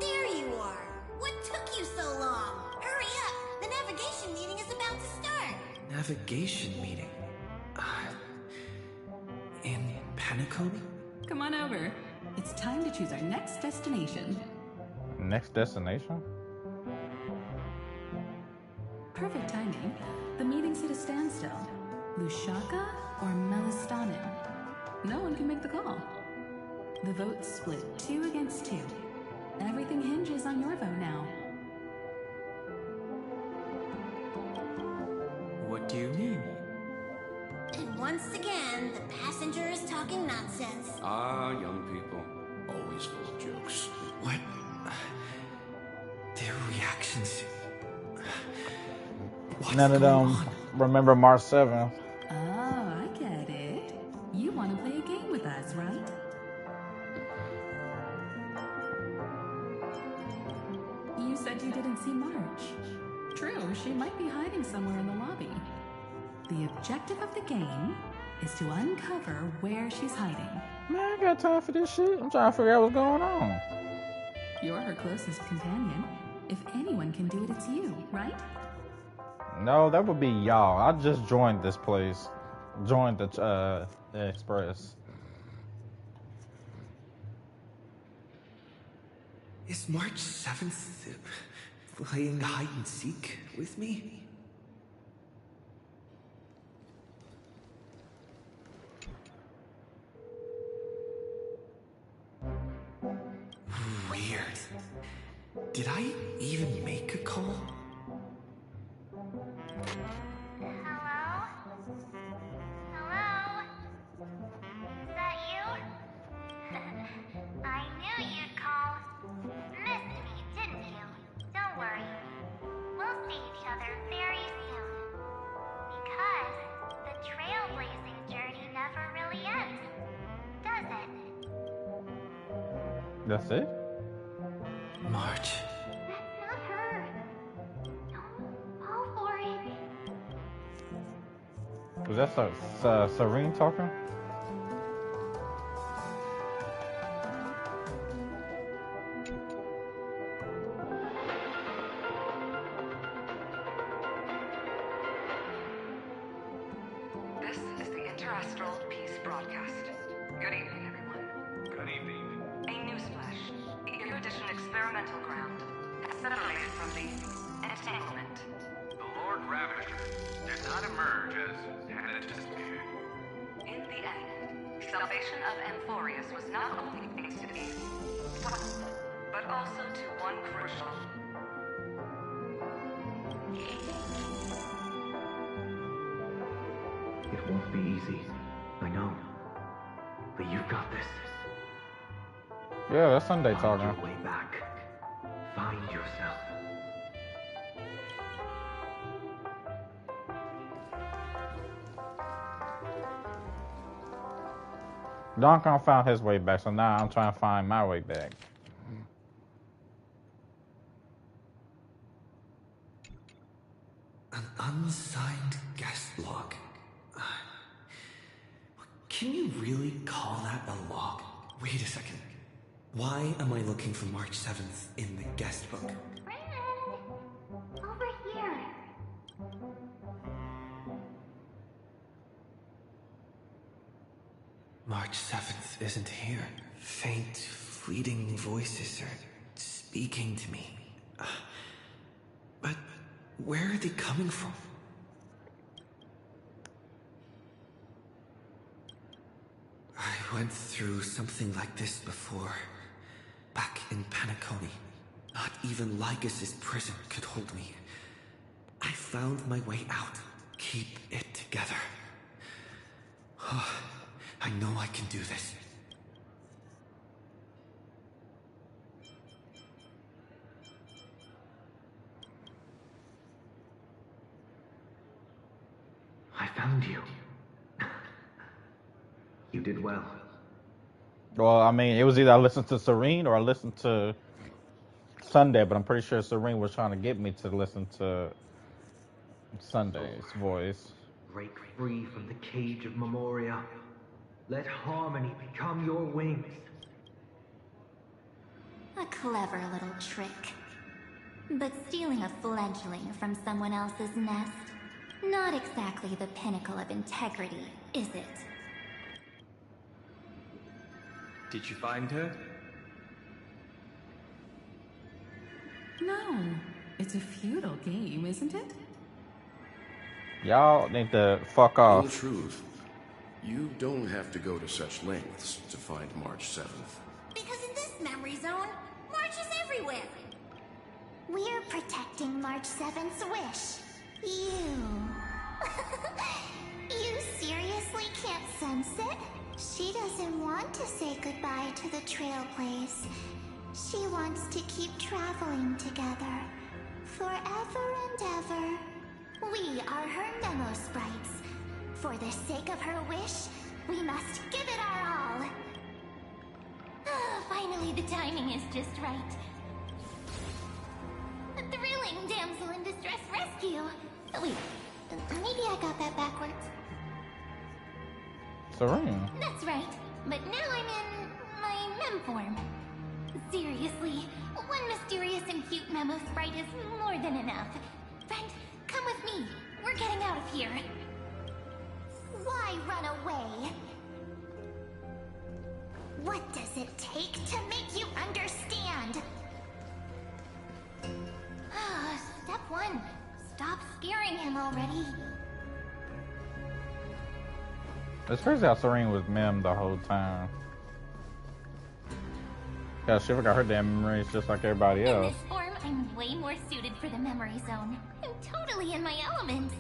There you are! What took you so long? Hurry up! The navigation meeting is about to start! Navigation meeting? In Penacony? Come on over. It's time to choose our next destination. Next destination? Perfect timing. The meeting's at a standstill. Lushaka or Melistanen? No one can make the call. The vote's split 2 against 2. Everything hinges on your vote now. What do you mean? And once again, the passenger is talking nonsense. Ah, young people. Always full of jokes. What? Their reactions. What's None of going them on? remember March 7th. Oh, I get it. You want to play a game with us, right? You said you didn't see March. True, she might be hiding somewhere in the lobby. The objective of the game is to uncover where she's hiding. Man, I ain't got time for this shit. I'm trying to figure out what's going on. You're her closest companion. If anyone can do it, it's you, right? No, that would be y'all. I just joined this place. Joined the Express. Is March 7th playing hide and seek with me? Did I even make a call? Hello? Hello? Is that you? I knew you'd call. Missed me, didn't you? Don't worry. We'll see each other very soon. Because the trailblazing journey never really ends, does it? That's it? March. That's not her. Don't fall for it. Was that Serene talking? This is the Interastral Peace Broadcast. Good evening, everyone. Good evening. A newsflash. The erudition experimental ground has separated from the entanglement. The Lord Ravager did not emerge as had anticipated. In the end, salvation of Amphorius was not only thanks to the but also to one crucial. It won't be easy. I know. But you've got this. Yeah, that's Sunday Find talking. your way back. Find yourself. Donkey Kong found his way back, so now I'm trying to find my way back. An unsigned guest log. Can you really call that a log? Wait a second. Why am I looking for March 7th in the guest book? Friend! Over here. March 7th isn't here. Faint, fleeting voices are speaking to me. But where are they coming from? I went through something like this before. Back in Panaconi. Not even Lycus's prison could hold me. I found my way out. Keep it together. I know I can do this. I found you. You did well. Well, I mean, it was either I listened to Serene or I listened to Sunday, but I'm pretty sure Serene was trying to get me to listen to Sunday's voice. Break free from the cage of Memoria. Let harmony become your wings. A clever little trick. But stealing a fledgling from someone else's nest, not exactly the pinnacle of integrity, is it? Did you find her? No. It's a futile game, isn't it? Y'all need to fuck In off. truth, you don't have to go to such lengths to find March 7th. Because in this memory zone, March is everywhere. We're protecting March 7th's wish. You. You seriously can't sense it? She doesn't want to say goodbye to the Trailblaze. She wants to keep traveling together. Forever and ever. We are her memo sprites. For the sake of her wish, we must give it our all. Finally, the timing is just right. A thrilling damsel in distress rescue. Wait, maybe I got that backwards. Serene. That's right, but now I'm in my mem form. Seriously, one mysterious and cute memo sprite is more than enough. Friend, come with me. We're getting out of here. Why run away? What does it take to make you understand? Step 1. Stop scaring him already. It's crazy how Serene was mem the whole time. Yeah, she forgot her damn memories just like everybody In else. this form, I'm way more suited for the memory zone. I'm totally in my element.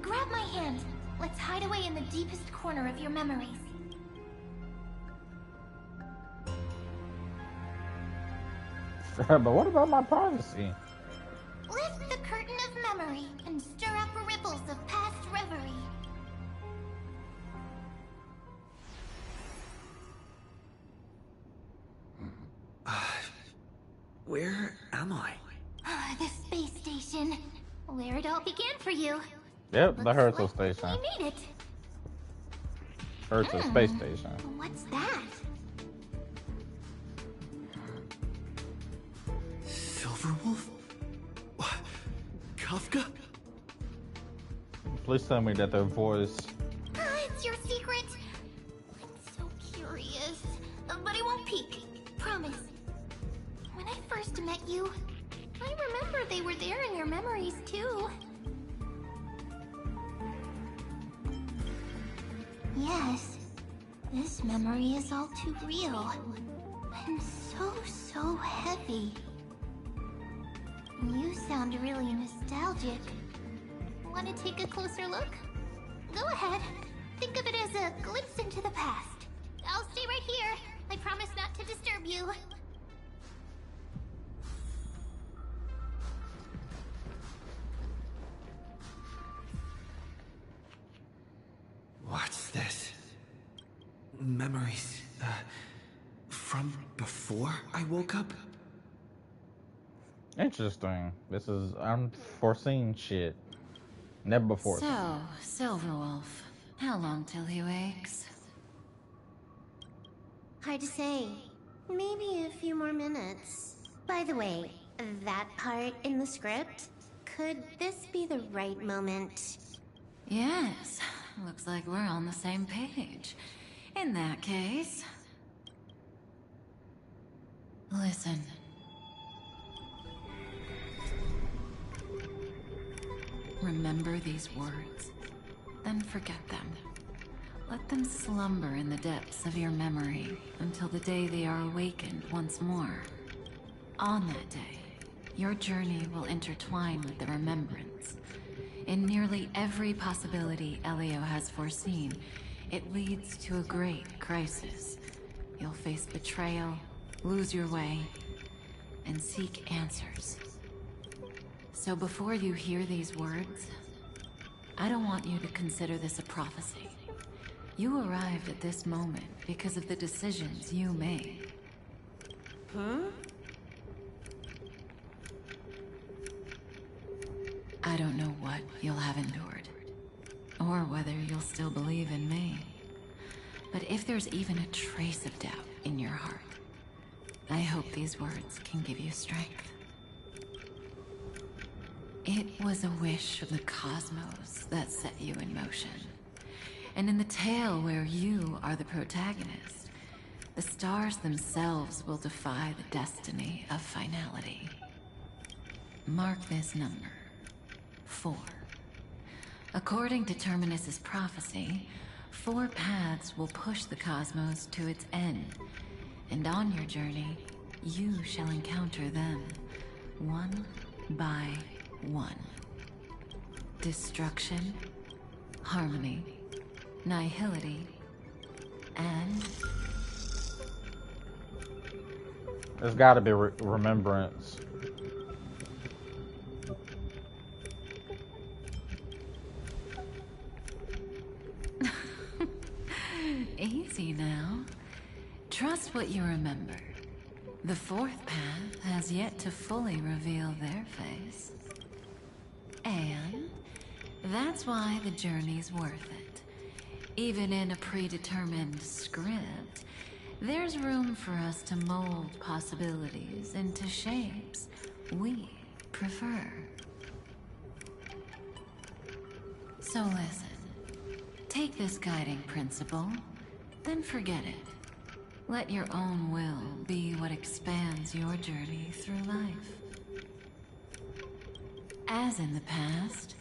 Grab my hand. Let's hide away in the deepest corner of your memories. But what about my privacy? Lift the curtain of memory and stir up ripples of past reverie. Where am I? The space station. Where it all began for you. Yep, the Herzl You station. made it. Herzl space station. What's that? Silverwolf? Kafka? Please tell me that their voice. It's your secret. I'm so curious. But I won't peek. Promise. When I first met you, I remember they were there in your memories too. Yes, this memory is all too real. And so heavy. You sound really nostalgic. Want to take a closer look? Go ahead. Think of it as a glimpse into the past. I'll stay right here. I promise not to disturb you. What's this? Memories, from before I woke up? Interesting. This is unforeseen shit. Never before. So, Silverwolf, how long till he wakes? Hard to say. Maybe a few more minutes. By the way, that part in the script, could this be the right moment? Yes, looks like we're on the same page. In that case... Listen. Remember these words, then forget them. Let them slumber in the depths of your memory until the day they are awakened once more. On that day, your journey will intertwine with the remembrance. In nearly every possibility Elio has foreseen, it leads to a great crisis. You'll face betrayal, lose your way, and seek answers. So before you hear these words, I don't want you to consider this a prophecy. You arrived at this moment because of the decisions you made. Huh? I don't know what you'll have endured, or whether you'll still believe in me. But if there's even a trace of doubt in your heart, I hope these words can give you strength. It was a wish of the cosmos that set you in motion. And in the tale where you are the protagonist, the stars themselves will defy the destiny of finality. Mark this number. 4. According to Terminus's prophecy, 4 paths will push the cosmos to its end, and on your journey, you shall encounter them, one by one. Destruction, harmony, nihility, and... There's gotta be remembrance. Easy now. Trust what you remember. The 4th path has yet to fully reveal their face. And that's why the journey's worth it. Even in a predetermined script, there's room for us to mold possibilities into shapes we prefer. So listen, take this guiding principle, then forget it. Let your own will be what expands your journey through life. As in the past,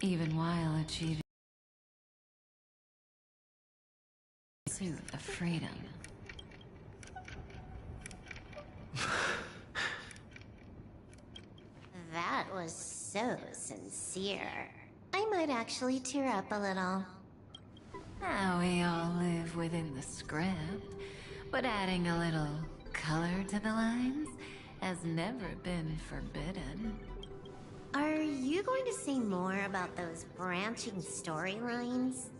even while achieving the pursuit of freedom. That was so sincere. I might actually tear up a little. Now we all live within the script, but adding a little color to the lines has never been forbidden. Are you going to say more about those branching storylines?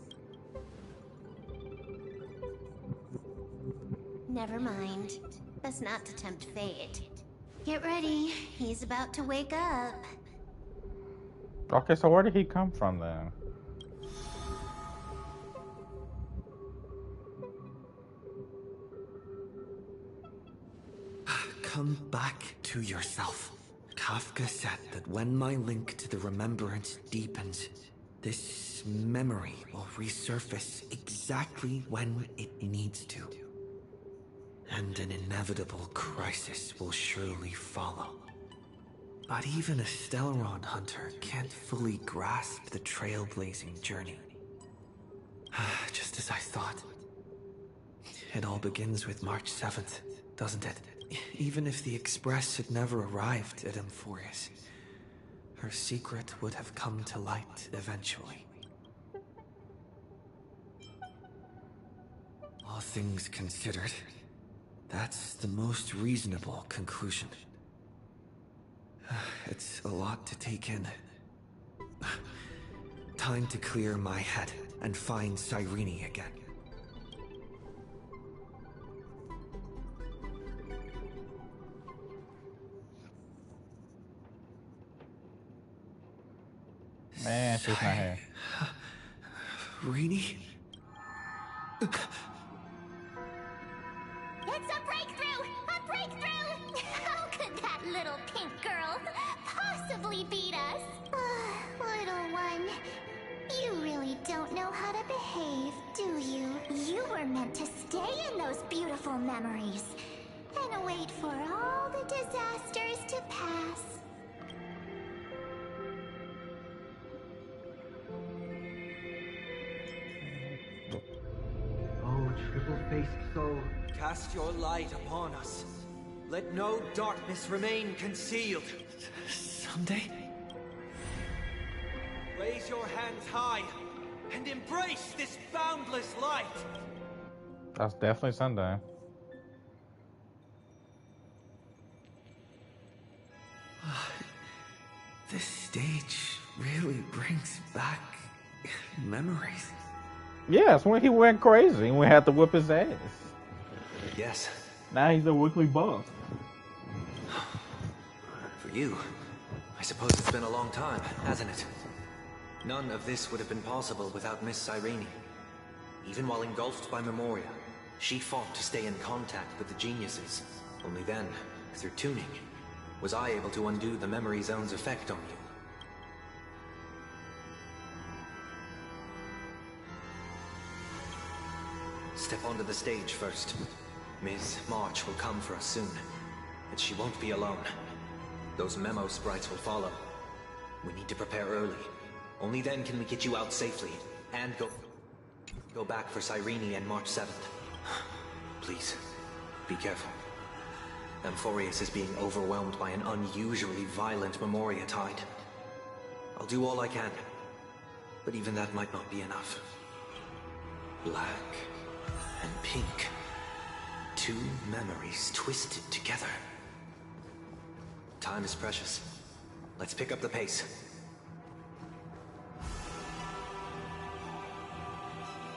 Never mind. Best not to tempt fate. Get ready. He's about to wake up. Okay, so where did he come from then? Come back to yourself. Kafka said that when my link to the remembrance deepens, this memory will resurface exactly when it needs to. And an inevitable crisis will surely follow. But even a Stellaron hunter can't fully grasp the trailblazing journey. Just as I thought. It all begins with March 7th, doesn't it? Even if the Express had never arrived at Amphorius, her secret would have come to light eventually. All things considered, that's the most reasonable conclusion. It's a lot to take in. Time to clear my head and find Cyrene again. Man, she's not here. Rini? It's a breakthrough! A breakthrough! How could that little pink girl possibly beat us? Little one, you really don't know how to behave, do you? You were meant to stay in those beautiful memories And wait for all the disasters to pass. Oh, triple-faced soul. Cast your light upon us. Let no darkness remain concealed. Someday? Raise your hands high and embrace this boundless light. That's definitely Sunday. This stage really brings back memories. Yes, when he went crazy and we had to whip his ass. Yes. Now he's a weekly boss. For you, I suppose it's been a long time, hasn't it? None of this would have been possible without Miss Cyrene. Even while engulfed by Memoria, she fought to stay in contact with the geniuses. Only then, through tuning, was I able to undo the memory zone's effect on you. Step onto the stage first. Ms. March will come for us soon, and she won't be alone. Those memo sprites will follow. We need to prepare early. Only then can we get you out safely, and go back for Cyrene and March 7th. Please, be careful. Amphorius is being overwhelmed by an unusually violent Memoria tide. I'll do all I can, but even that might not be enough. Black and pink. Two memories twisted together. Time is precious. Let's pick up the pace.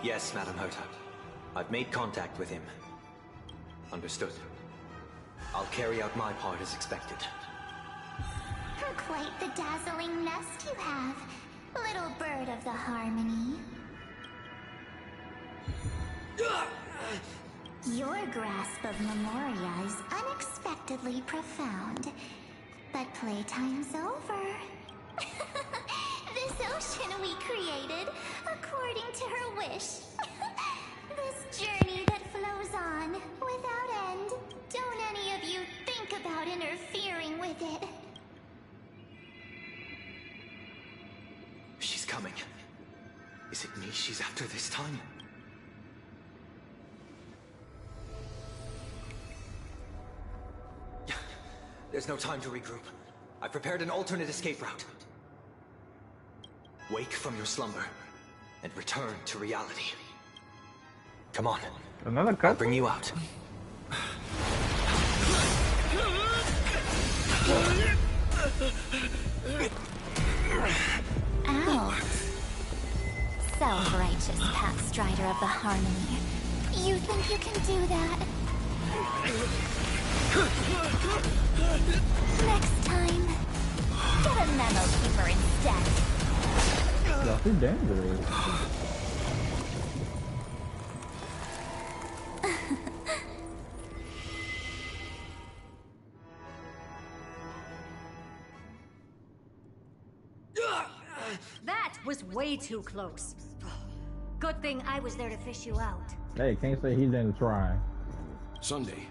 Yes, Madam Herta. I've made contact with him. Understood. I'll carry out my part as expected. Quite the dazzling nest you have, little bird of the Harmony. Your grasp of Memoria is unexpectedly profound. But playtime's over. This ocean we created, according to her wish. This journey that flows on, without end. Don't any of you think about interfering with it. She's coming. Is it me she's after this time? There's no time to regroup. I prepared an alternate escape route. Wake from your slumber and return to reality. Come on. Another cut? I'll bring you out. Ow. Self-righteous path strider of the harmony. You think you can do that? Next time, get a memo keeper instead. Y'all too dangerous. That was way too close. Good thing I was there to fish you out. Hey, can't say he didn't try. Sunday,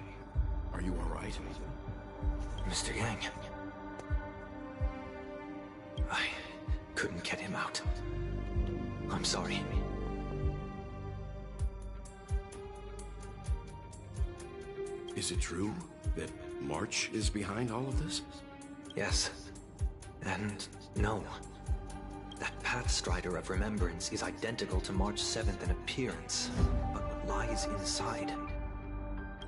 are you alright? Mr. Yang. I couldn't get him out. I'm sorry. Is it true that March is behind all of this? Yes. And no. That Pathstrider of Remembrance is identical to March 7th in appearance, but what lies inside?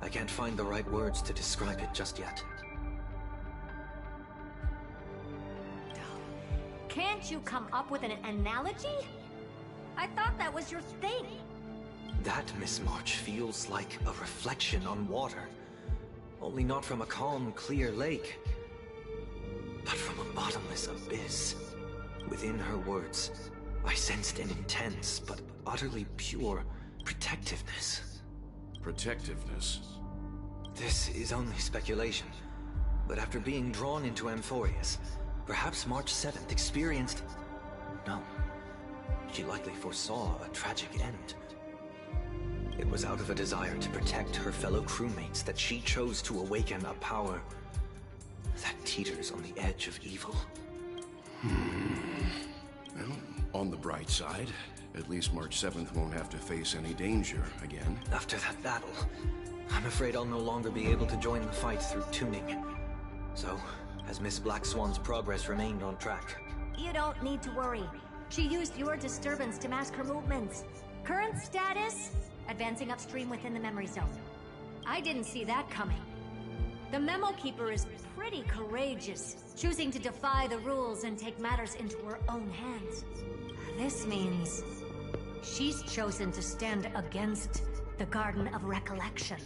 I can't find the right words to describe it just yet. Can't you come up with an analogy? I thought that was your thing. That, Miss March, feels like a reflection on water. Only not from a calm, clear lake, but from a bottomless abyss. Within her words, I sensed an intense, but utterly pure protectiveness. Protectiveness? This is only speculation, but after being drawn into Amphorius, perhaps March 7th experienced... No. She likely foresaw a tragic end. It was out of a desire to protect her fellow crewmates that she chose to awaken a power that teeters on the edge of evil. Well, on the bright side, at least March 7th won't have to face any danger again. After that battle, I'm afraid I'll no longer be able to join the fight through tuning. So, has Miss Black Swan's progress remained on track? You don't need to worry. She used your disturbance to mask her movements. Current status? Advancing upstream within the memory zone. I didn't see that coming. The Memo Keeper is pretty courageous, choosing to defy the rules and take matters into her own hands. This means she's chosen to stand against the Garden of Recollection.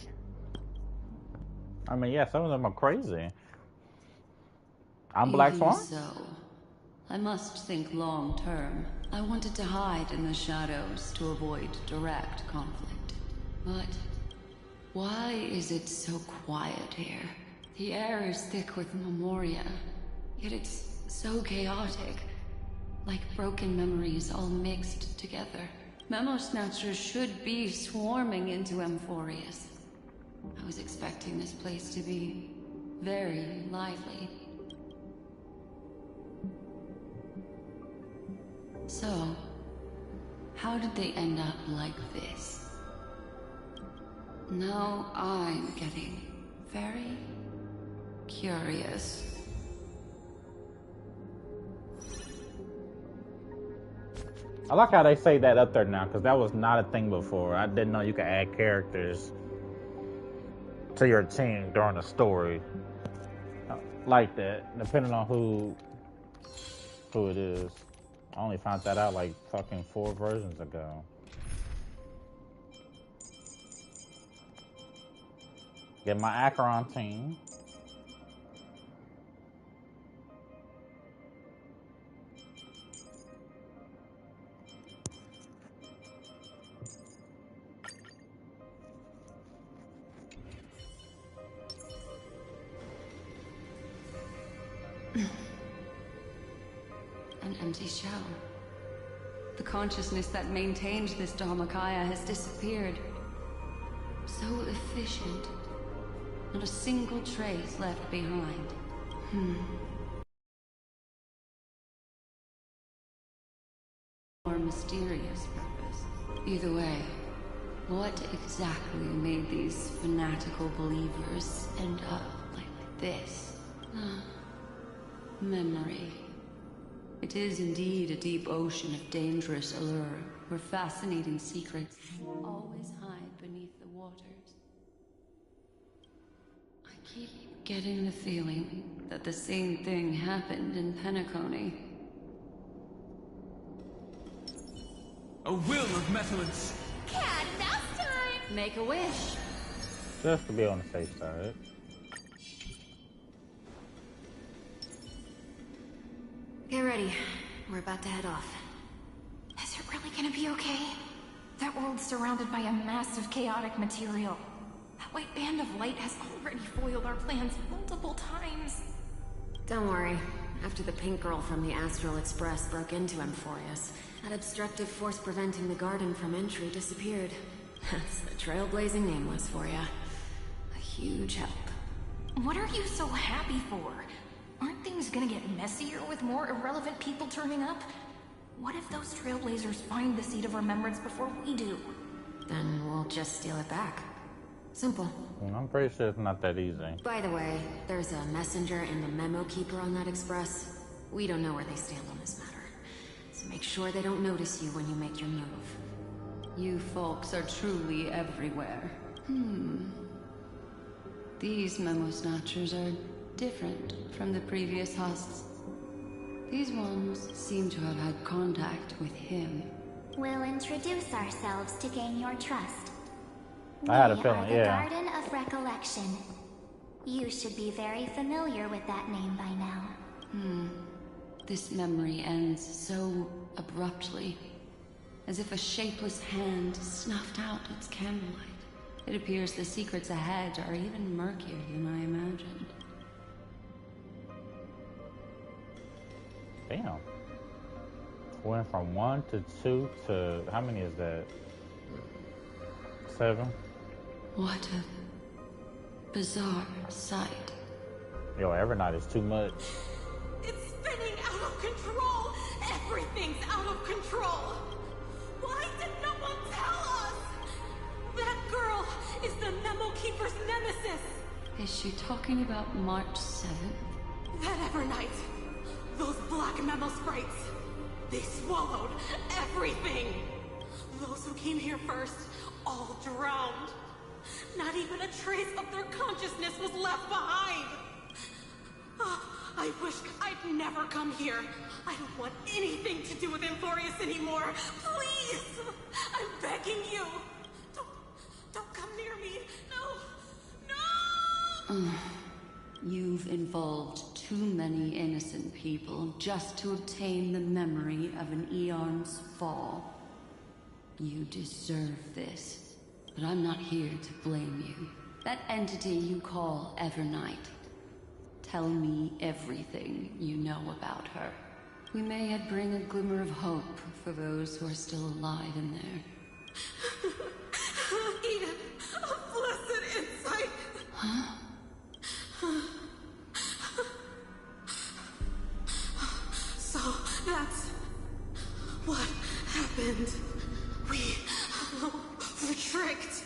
I mean, yeah, some of them are crazy. I'm Black Swan? So, I must think long term. I wanted to hide in the shadows to avoid direct conflict. But why is it so quiet here? The air is thick with memoria, yet it's so chaotic. Like broken memories all mixed together. Memo Snatchers should be swarming into Amphorius. I was expecting this place to be very lively. So, how did they end up like this? Now I'm getting very curious. I like how they say that up there now, because that was not a thing before. I didn't know you could add characters to your team during a story like that, depending on who it is. I only found that out like fucking 4 versions ago. Get my Acheron team. An empty shell. The consciousness that maintained this Dharmakaya has disappeared. So efficient. Not a single trace left behind. More mysterious purpose. Either way, what exactly made these fanatical believers end up like this? Memory. It is indeed a deep ocean of dangerous allure, where fascinating secrets always hide beneath the waters. I keep getting the feeling that the same thing happened in Penacony. A will of metallence! Cat mouse time! Make a wish! Just to be on the safe side. Get ready. We're about to head off. Is it really gonna be okay? That world's surrounded by a mass of chaotic material. That white band of light has already foiled our plans multiple times. Don't worry. After the pink girl from the Astral Express broke into Amphorius, that obstructive force preventing the garden from entry disappeared. That's the trailblazing nameless for ya. A huge help. What are you so happy for? Aren't things gonna get messier with more irrelevant people turning up? What if those trailblazers find the seed of remembrance before we do? Then we'll just steal it back. Simple. I'm pretty sure it's not that easy. By the way, there's a messenger and a memo keeper on that express. We don't know where they stand on this matter. So make sure they don't notice you when you make your move. You folks are truly everywhere. These memo snatchers are different from the previous husks. These ones seem to have had contact with him. We'll introduce ourselves to gain your trust. I had a We feeling, are the yeah. Garden of Recollection. You should be very familiar with that name by now. This memory ends so abruptly, as if a shapeless hand snuffed out its candlelight. It appears the secrets ahead are even murkier than I imagined. Damn. Went from 1 to 2 to how many is that? 7? What a bizarre sight. Yo, Evernight is too much. It's spinning out of control! Everything's out of control! Why did no one tell us? That girl is the Memo Keeper's nemesis! Is she talking about March 7th? That Evernight! Those black Memo sprites! They swallowed everything! Those who came here first all drowned. Not even a trace of their consciousness was left behind! I wish I'd never come here. I don't want anything to do with Amphorius anymore. Please! I'm begging you. Don't come near me. No! You've involved too many innocent people just to obtain the memory of an eon's fall. You deserve this, but I'm not here to blame you. That entity you call Evernight. Tell me everything you know about her. We may yet bring a glimmer of hope for those who are still alive in there. Eden, a blessed insight. Huh? So that's what happened. We were tricked.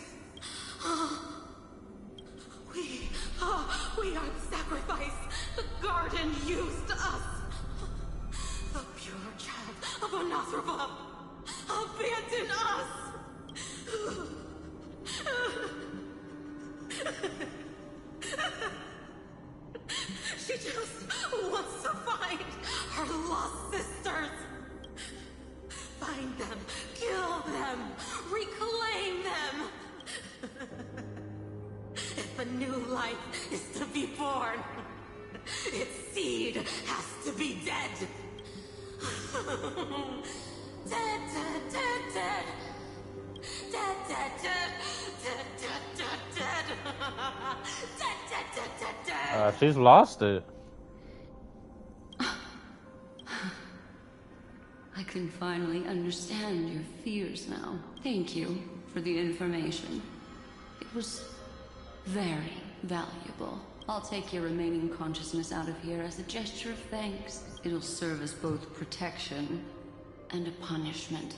We are the sacrifice. The garden used us. The pure child of Anathrava abandoned us. She just wants to find her lost sisters. Find them, kill them, reclaim them. If a new life is to be born, its seed has to be dead. Dead, dead, dead, dead. Dead, dead, dead, dead, dead, dead, dead. Dead, dead, dead, dead, dead. She's lost it. I can finally understand your fears now. Thank you for the information. It was very valuable. I'll take your remaining consciousness out of here as a gesture of thanks. It'll serve as both protection and a punishment.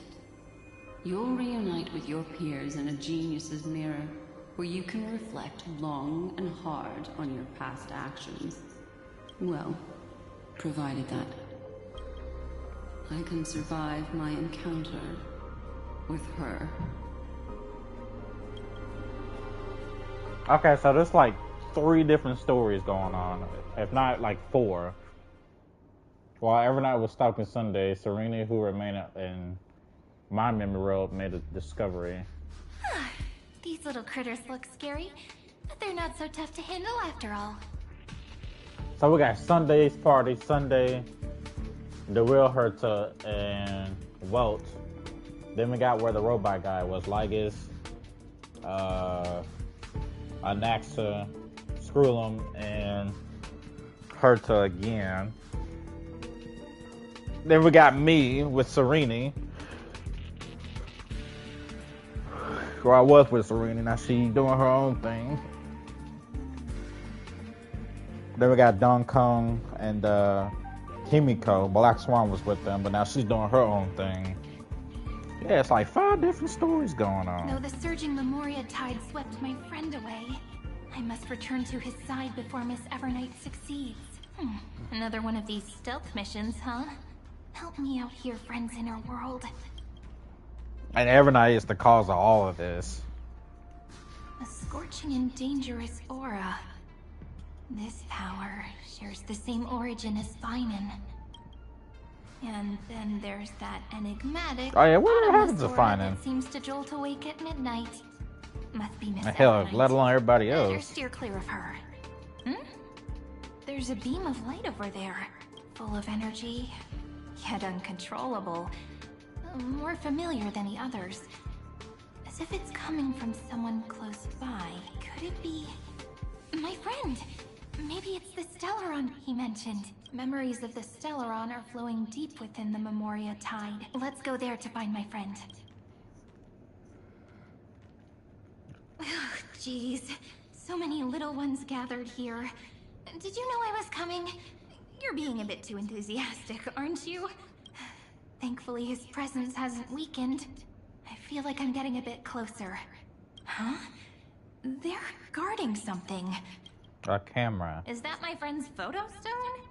You'll reunite with your peers in a genius's mirror, where you can reflect long and hard on your past actions. Well, Provided that I can survive my encounter with her. Okay, so there's like 3 different stories going on, if not like 4. While Evernight was stalking Sunday, Serena, who remained in my memory road, made a discovery. These little critters look scary, but they're not so tough to handle after all. So we got Sunday's party, Sunday, the real Herta, and Welt. Then we got where the robot guy was, Lygus, Anaxa, Skrullum, and Herta again. Then we got me with Serene. Where I was with Serene, now she doing her own thing. Then we got Don Kong and Himiko. Black Swan was with them, but now she's doing her own thing. Yeah, it's like 5 different stories going on. No, the surging Memoria tide swept my friend away. I must return to his side before Miss Evernight succeeds. Another one of these stealth missions, huh? Help me out here, friends in our world. And Evernight is the cause of all of this. A scorching and dangerous aura. This power shares the same origin as Finan. And then there's that enigmatic Oh yeah, what happened to aura Finan? that seems to jolt awake at midnight. Must be Miss Hell, Evernight. let alone everybody Better else. steer clear of her. There's a beam of light over there, full of energy, yet uncontrollable. More familiar than the others. As if it's coming from someone close by. Could it be... my friend? Maybe it's the Stellaron he mentioned. Memories of the Stellaron are flowing deep within the Memoria tide. Let's go there to find my friend. Jeez, so many little ones gathered here. Did you know I was coming? You're being a bit too enthusiastic, aren't you? Thankfully, his presence hasn't weakened. I feel like I'm getting a bit closer. Huh? They're guarding something. A camera. Is that my friend's photo stone?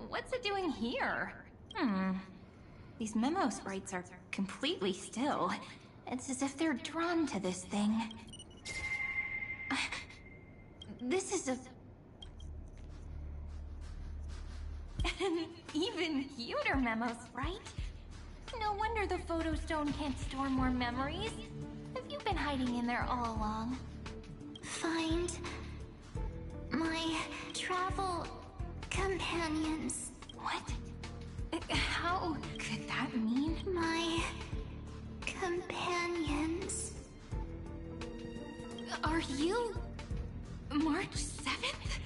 What's it doing here? These memo sprites are completely still. It's as if they're drawn to this thing. This is an even cuter memo sprite. No wonder the photo stone can't store more memories. Have you been hiding in there all along? Find my travel companions. What? How could that mean? My companions. Are you March 7th?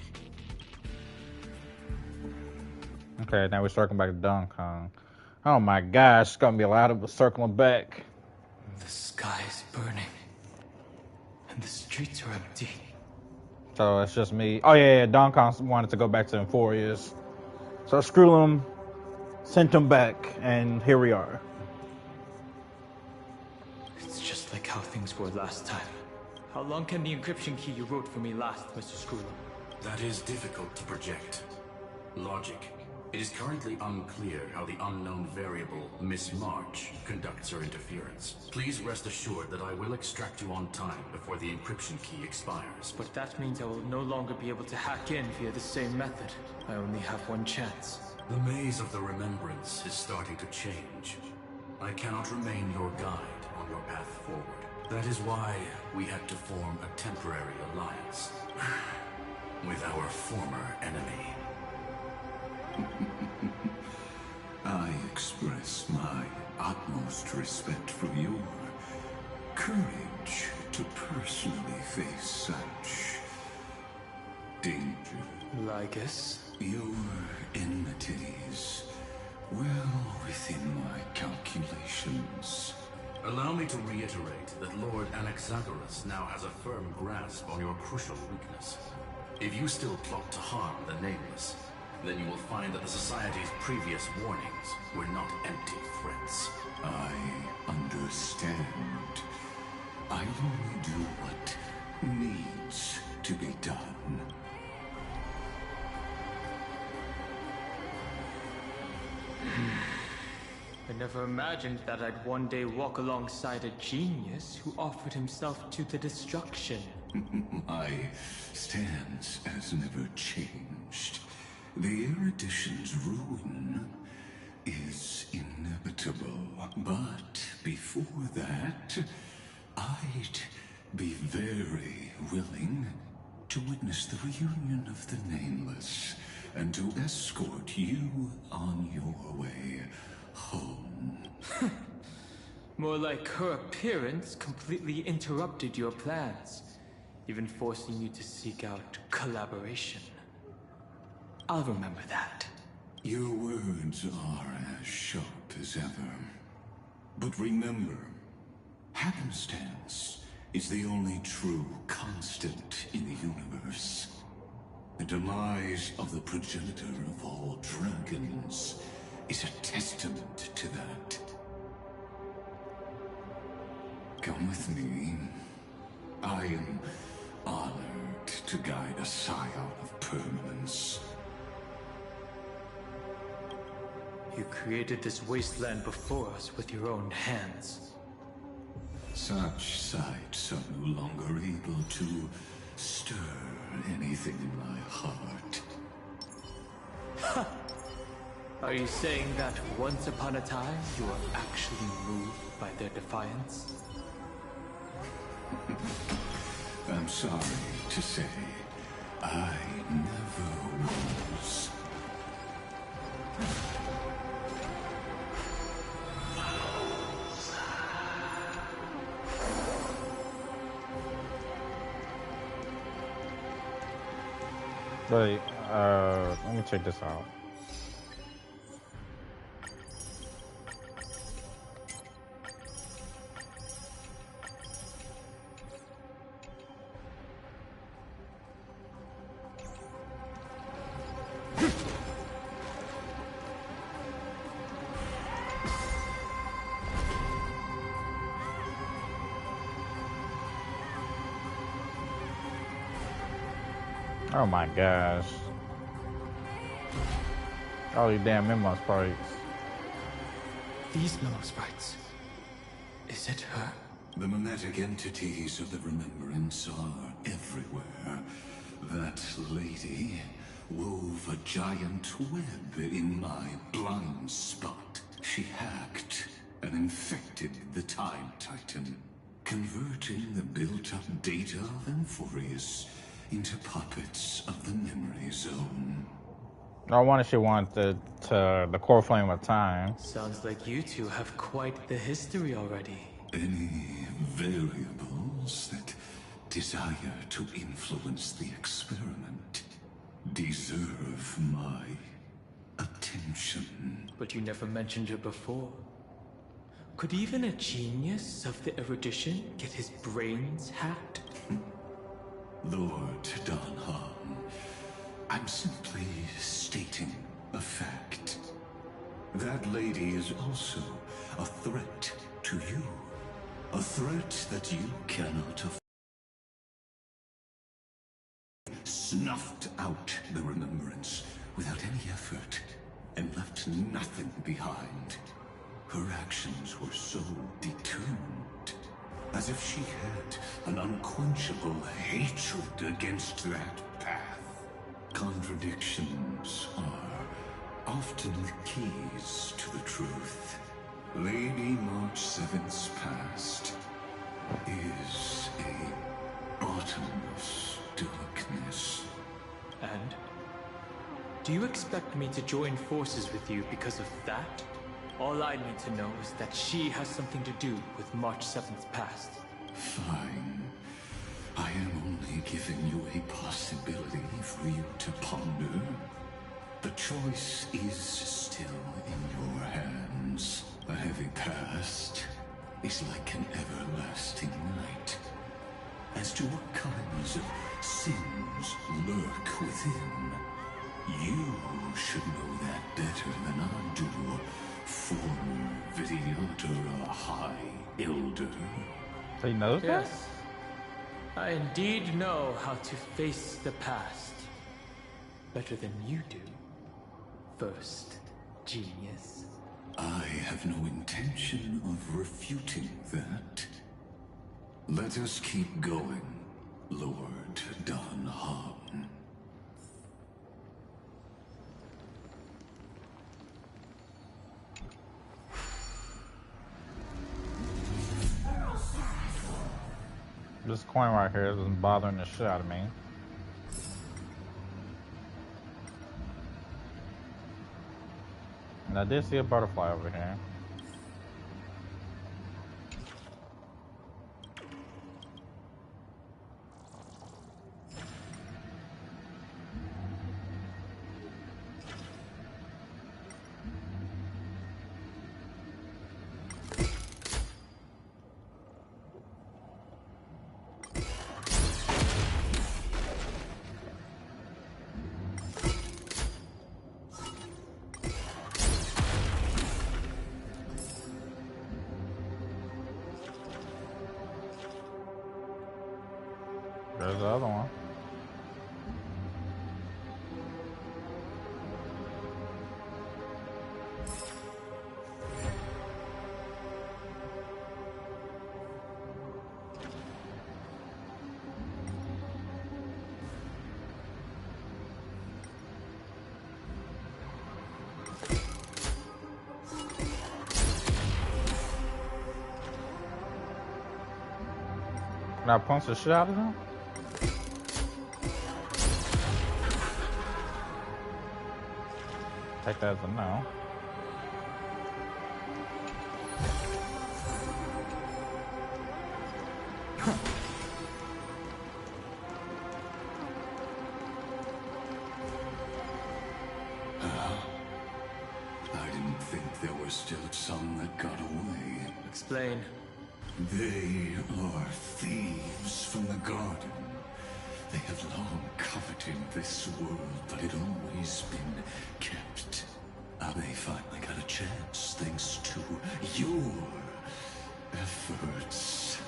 Okay, now we're circling back to Don Kong. Oh my gosh, it's gonna be a lot of us circling back. The sky is burning, and the streets are empty. So it's just me. Oh yeah, Don Kong wanted to go back to Emphorius. So Skrullum sent him back, and here we are. It's just like how things were last time. How long can the encryption key you wrote for me last, Mr. Skrullum? That is difficult to project. Logic. It is currently unclear how the unknown variable, Miss March, conducts her interference. Please rest assured that I will extract you on time before the encryption key expires. But that means I will no longer be able to hack in via the same method. I only have one chance. The maze of the remembrance is starting to change. I cannot remain your guide on your path forward. That is why we had to form a temporary alliance with our former enemy. I express my utmost respect for your courage to personally face such danger. Lygus? Your enmities well within my calculations. Allow me to reiterate that Lord Anaxagoras now has a firm grasp on your crucial weakness. If you still plot to harm the Nameless, then you will find that the Society's previous warnings were not empty threats. I understand. I only do what needs to be done. I never imagined that I'd one day walk alongside a genius who offered himself to the destruction. My stance has never changed. The erudition's ruin is inevitable. But before that, I'd be very willing to witness the reunion of the Nameless and to escort you on your way home. More like her appearance completely interrupted your plans, even forcing you to seek out collaboration. I'll remember that. Your words are as sharp as ever. But remember, happenstance is the only true constant in the universe. The demise of the progenitor of all dragons is a testament to that. Come with me. I am honored to guide a scion of permanence. You created this wasteland before us with your own hands. Such sights are no longer able to stir anything in my heart. Ha! Are you saying that once upon a time you were actually moved by their defiance? I'm sorry to say, I never was. Wait, let me check this out. Oh my gosh. All these damn memo sprites. These memo sprites. Is it her? The mimetic entities of the Remembrance are everywhere. That lady wove a giant web in my blind spot. She hacked and infected the Time Titan, converting the built-up data of Amphorius into puppets of the memory zone. I wonder if she wanted the core flame of time. Sounds like you two have quite the history already. Any variables that desire to influence the experiment deserve my attention. But you never mentioned her before. Could even a genius of the erudition get his brains hacked? Lord Donham, I'm simply stating a fact. That lady is also a threat to you. A threat that you cannot afford. Snuffed out the Remembrance without any effort and left nothing behind. Her actions were so determined, as if she had an unquenchable hatred against that path. Contradictions are often the keys to the truth. Lady March 7's past is a bottomless darkness. And? Do you expect me to join forces with you because of that? All I need to know is that she has something to do with March 7's past. Fine. I am only giving you a possibility for you to ponder. The choice is still in your hands. A heavy past is like an everlasting night. As to what kinds of sins lurk within, you should know that better than I do, former Vidyadhara High Elder. He knows that? Yes. I indeed know how to face the past. Better than you do. First, genius. I have no intention of refuting that. Let us keep going, Lord Don Han. This coin right here isn't bothering the shit out of me. And I did see a butterfly over here. There's the other one. Can I punch the shit out of them? Take that as a no. I didn't think there were still some that got away. Explain. They are thieves from the garden. They have long coveted this world, but it always been kept. They finally got a chance, thanks to your efforts.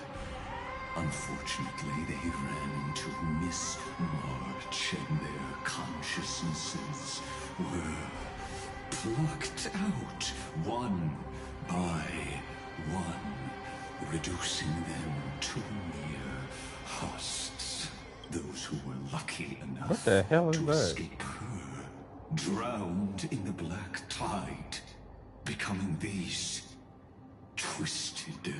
Unfortunately, they ran into Miss March, and their consciousnesses were plucked out one by one, reducing them to mere husks. Those who were lucky enough What the hell is to that? escape her drowned in the black tide, becoming these twisted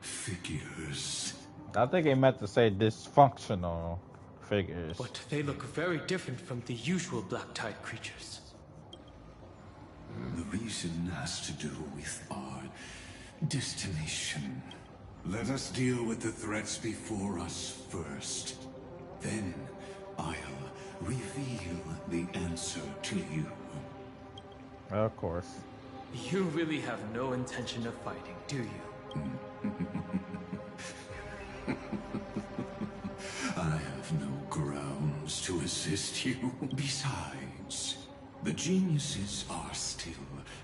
figures. I think he meant to say dysfunctional figures. But they look very different from the usual black tide creatures. The reason has to do with our destination. Let us deal with the threats before us first. Then I'll reveal the answer to you. Of course. You really have no intention of fighting, do you? I have no grounds to assist you. Besides, the geniuses are still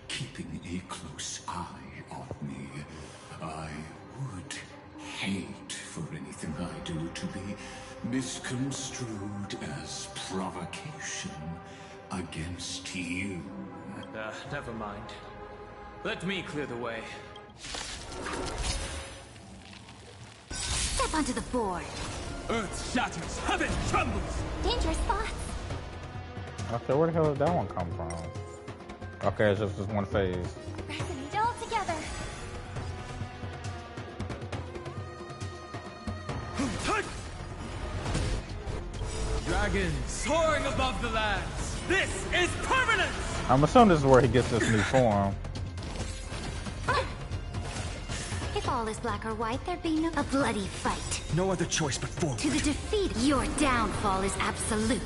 keeping a close eye on me. I would hate for anything I do to be misconstrued as provocation against you. Never mind. Let me clear the way. Step onto the board. Earth shatters, heaven trembles! Dangerous spots. Okay, where the hell did that one come from? Okay, it's just this one phase. Resonate all together. Dragons soaring above the lands. This is permanence! I'm assuming this is where he gets this new form. If all is black or white, there'd be a bloody fight. No other choice but forward. To the defeat, your downfall is absolute.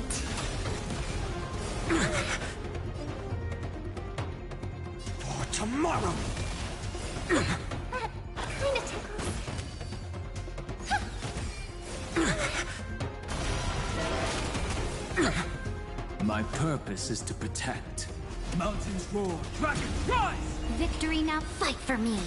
For tomorrow! That kinda tickles. My purpose is to protect. Mountains roar, dragons rise! Victory, now fight for me.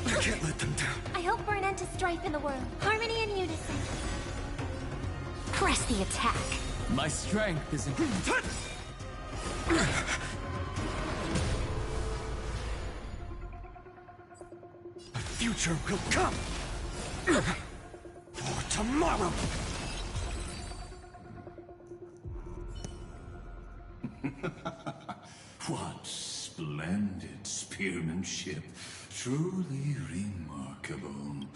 I can't let them down. I to strife in the world. Harmony and unison. Press the attack. My strength is in... A future will come! For tomorrow! What splendid spearmanship. Truly remarkable.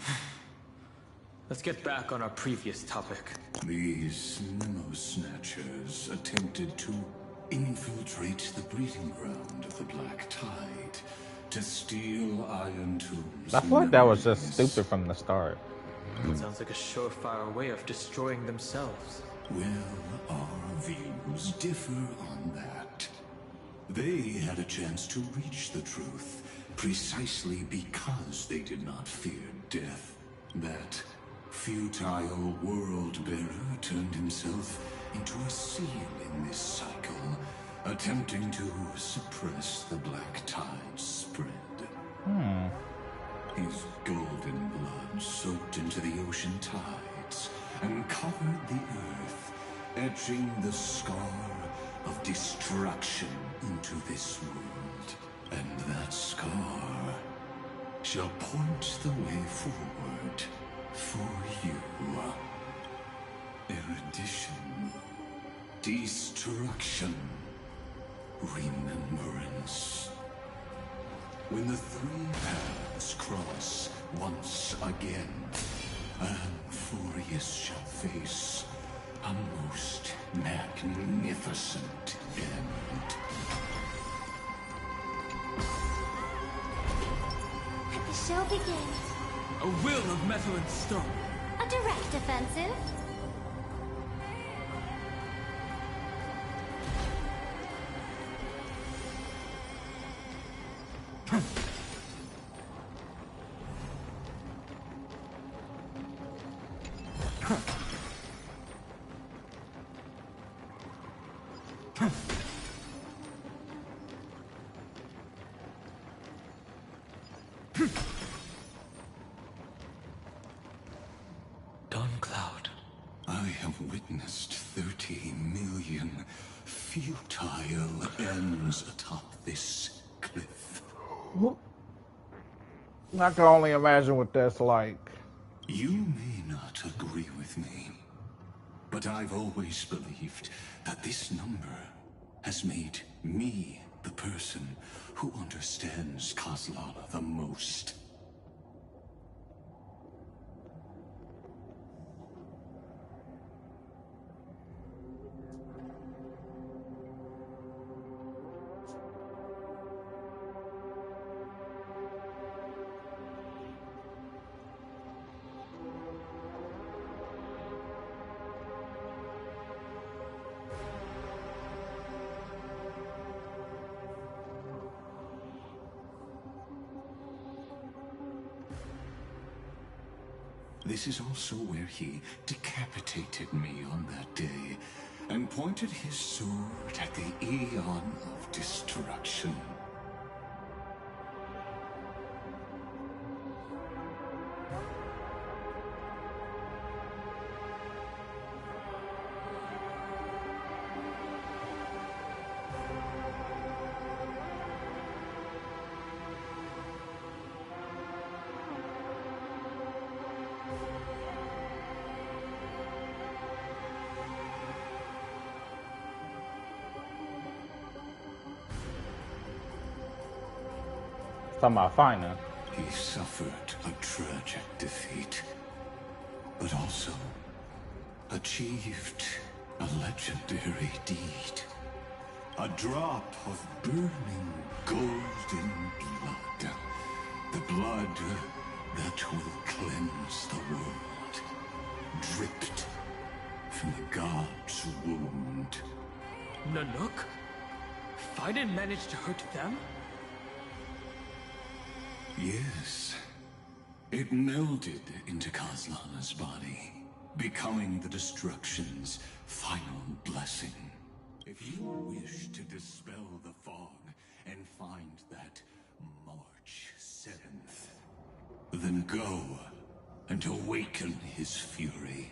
Let's get back on our previous topic. These memo snatchers attempted to infiltrate the breeding ground of the Black Tide to steal Iron Tomb's I feel like that was memories. just stupid from the start. Sounds like a surefire way of destroying themselves. Well, our views differ on that. They had a chance to reach the truth precisely because they did not fear death. That futile world-bearer turned himself into a seal in this cycle, attempting to suppress the Black Tide's spread. His golden blood soaked into the ocean tides and covered the earth, etching the scar of destruction into this world. And that scar shall point the way forward for you. Erudition, destruction, remembrance. When the three paths cross once again, Amphorius shall face a most magnificent end. The show begins. A will of metal and stone. A direct offensive. Dawncloud. I have witnessed 30 million futile ends atop this cliff. I can only imagine what that's like. You may not agree with me, but I've always believed that this number has made me the person who understands Kozlana the most. This is also where he decapitated me on that day and pointed his sword at the Aeon of Destruction. Talking about final. He suffered a tragic defeat, but also achieved a legendary deed. A drop of burning golden blood. The blood that will cleanse the world. Dripped from the god's wound. Nanook? I didn't manage to hurt them? Yes. It melded into Kozlana's body, becoming the Destruction's final blessing. If you wish to dispel the fog and find that March 7th, then go and awaken his fury.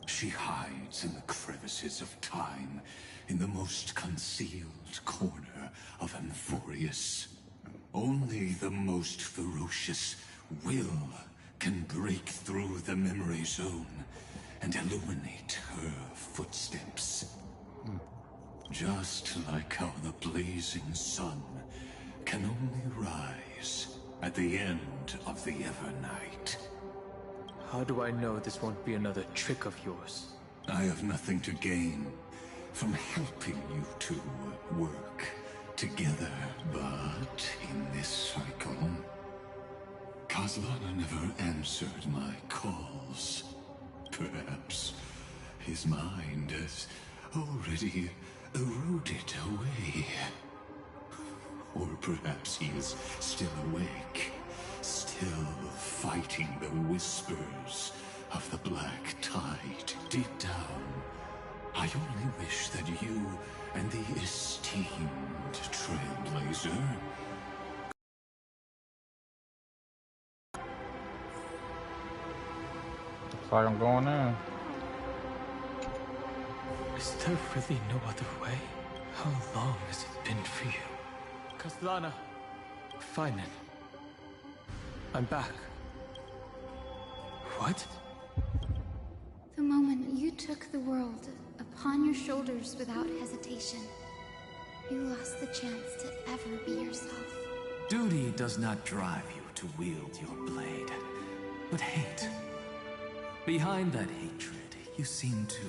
She hides in the crevices of time, in the most concealed corner of Amphorius. Only the most ferocious will can break through the memory zone and illuminate her footsteps. Just like how the blazing sun can only rise at the end of the Evernight. How do I know this won't be another trick of yours? I have nothing to gain from helping you two work together, but in this cycle, Kazlana never answered my calls. Perhaps his mind has already eroded away. Or perhaps he is still awake, still fighting the whispers of the black tide. Deep down, I only wish that you and the esteemed Trailblazer looks like I'm going in. Is there really no other way? How long has it been for you? Kazlana, fine then. I'm back. What? The moment you took the world upon your shoulders without hesitation, you lost the chance to ever be yourself. Duty does not drive you to wield your blade, but hate. Behind that hatred, you seem to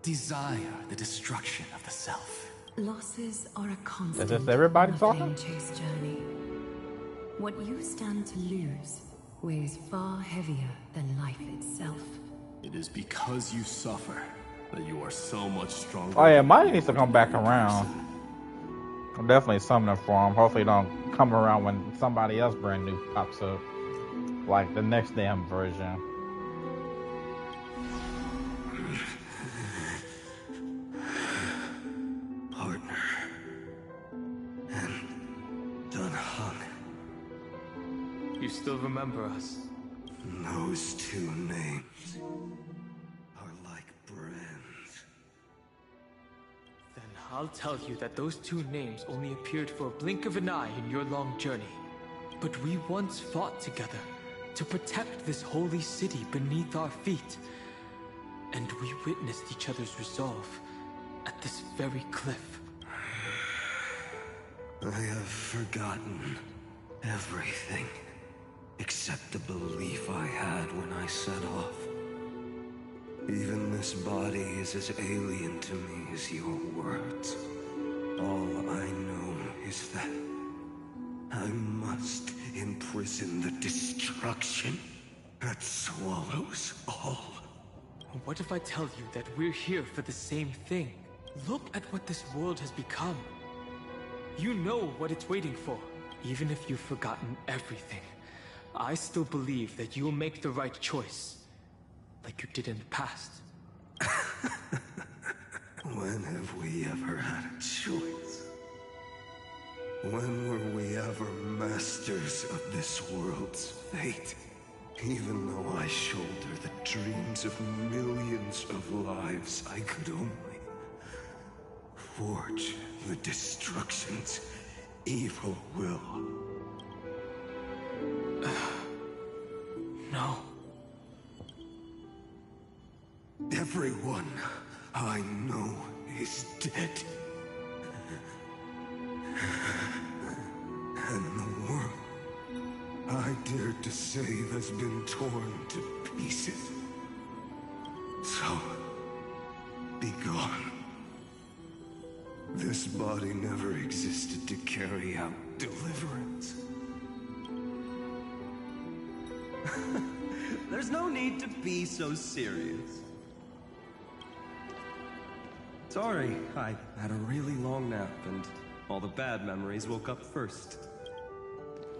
desire the destruction of the self. Losses are a constant. Is this everybody on a talking? flame chase journey. What you stand to lose weighs far heavier than life itself. It is because you suffer that you are so much stronger. Oh yeah, Mike needs to come back around. I'm definitely summoning for him. Hopefully he don't come around when somebody else brand new pops up. Like the next damn version. Partner. And Dunhung. You still remember us? Those two names are like brands. Then I'll tell you that those two names only appeared for a blink of an eye in your long journey. But we once fought together to protect this holy city beneath our feet. And we witnessed each other's resolve at this very cliff. I have forgotten everything except the belief I had when I set off. Even this body is as alien to me as your words. All I know is that I must imprison the destruction that swallows all. What if I tell you that we're here for the same thing? Look at what this world has become. You know what it's waiting for. Even if you've forgotten everything, I still believe that you'll make the right choice. Like you did in the past. When have we ever had a choice? When were we ever masters of this world's fate? Even though I shoulder the dreams of millions of lives, I could only forge the destruction's evil will. No. Everyone I know is dead. And the world I dared to save has been torn to pieces. So, be gone. This body never existed to carry out deliverance. There's no need to be so serious. Sorry, I had a really long nap and all the bad memories woke up first.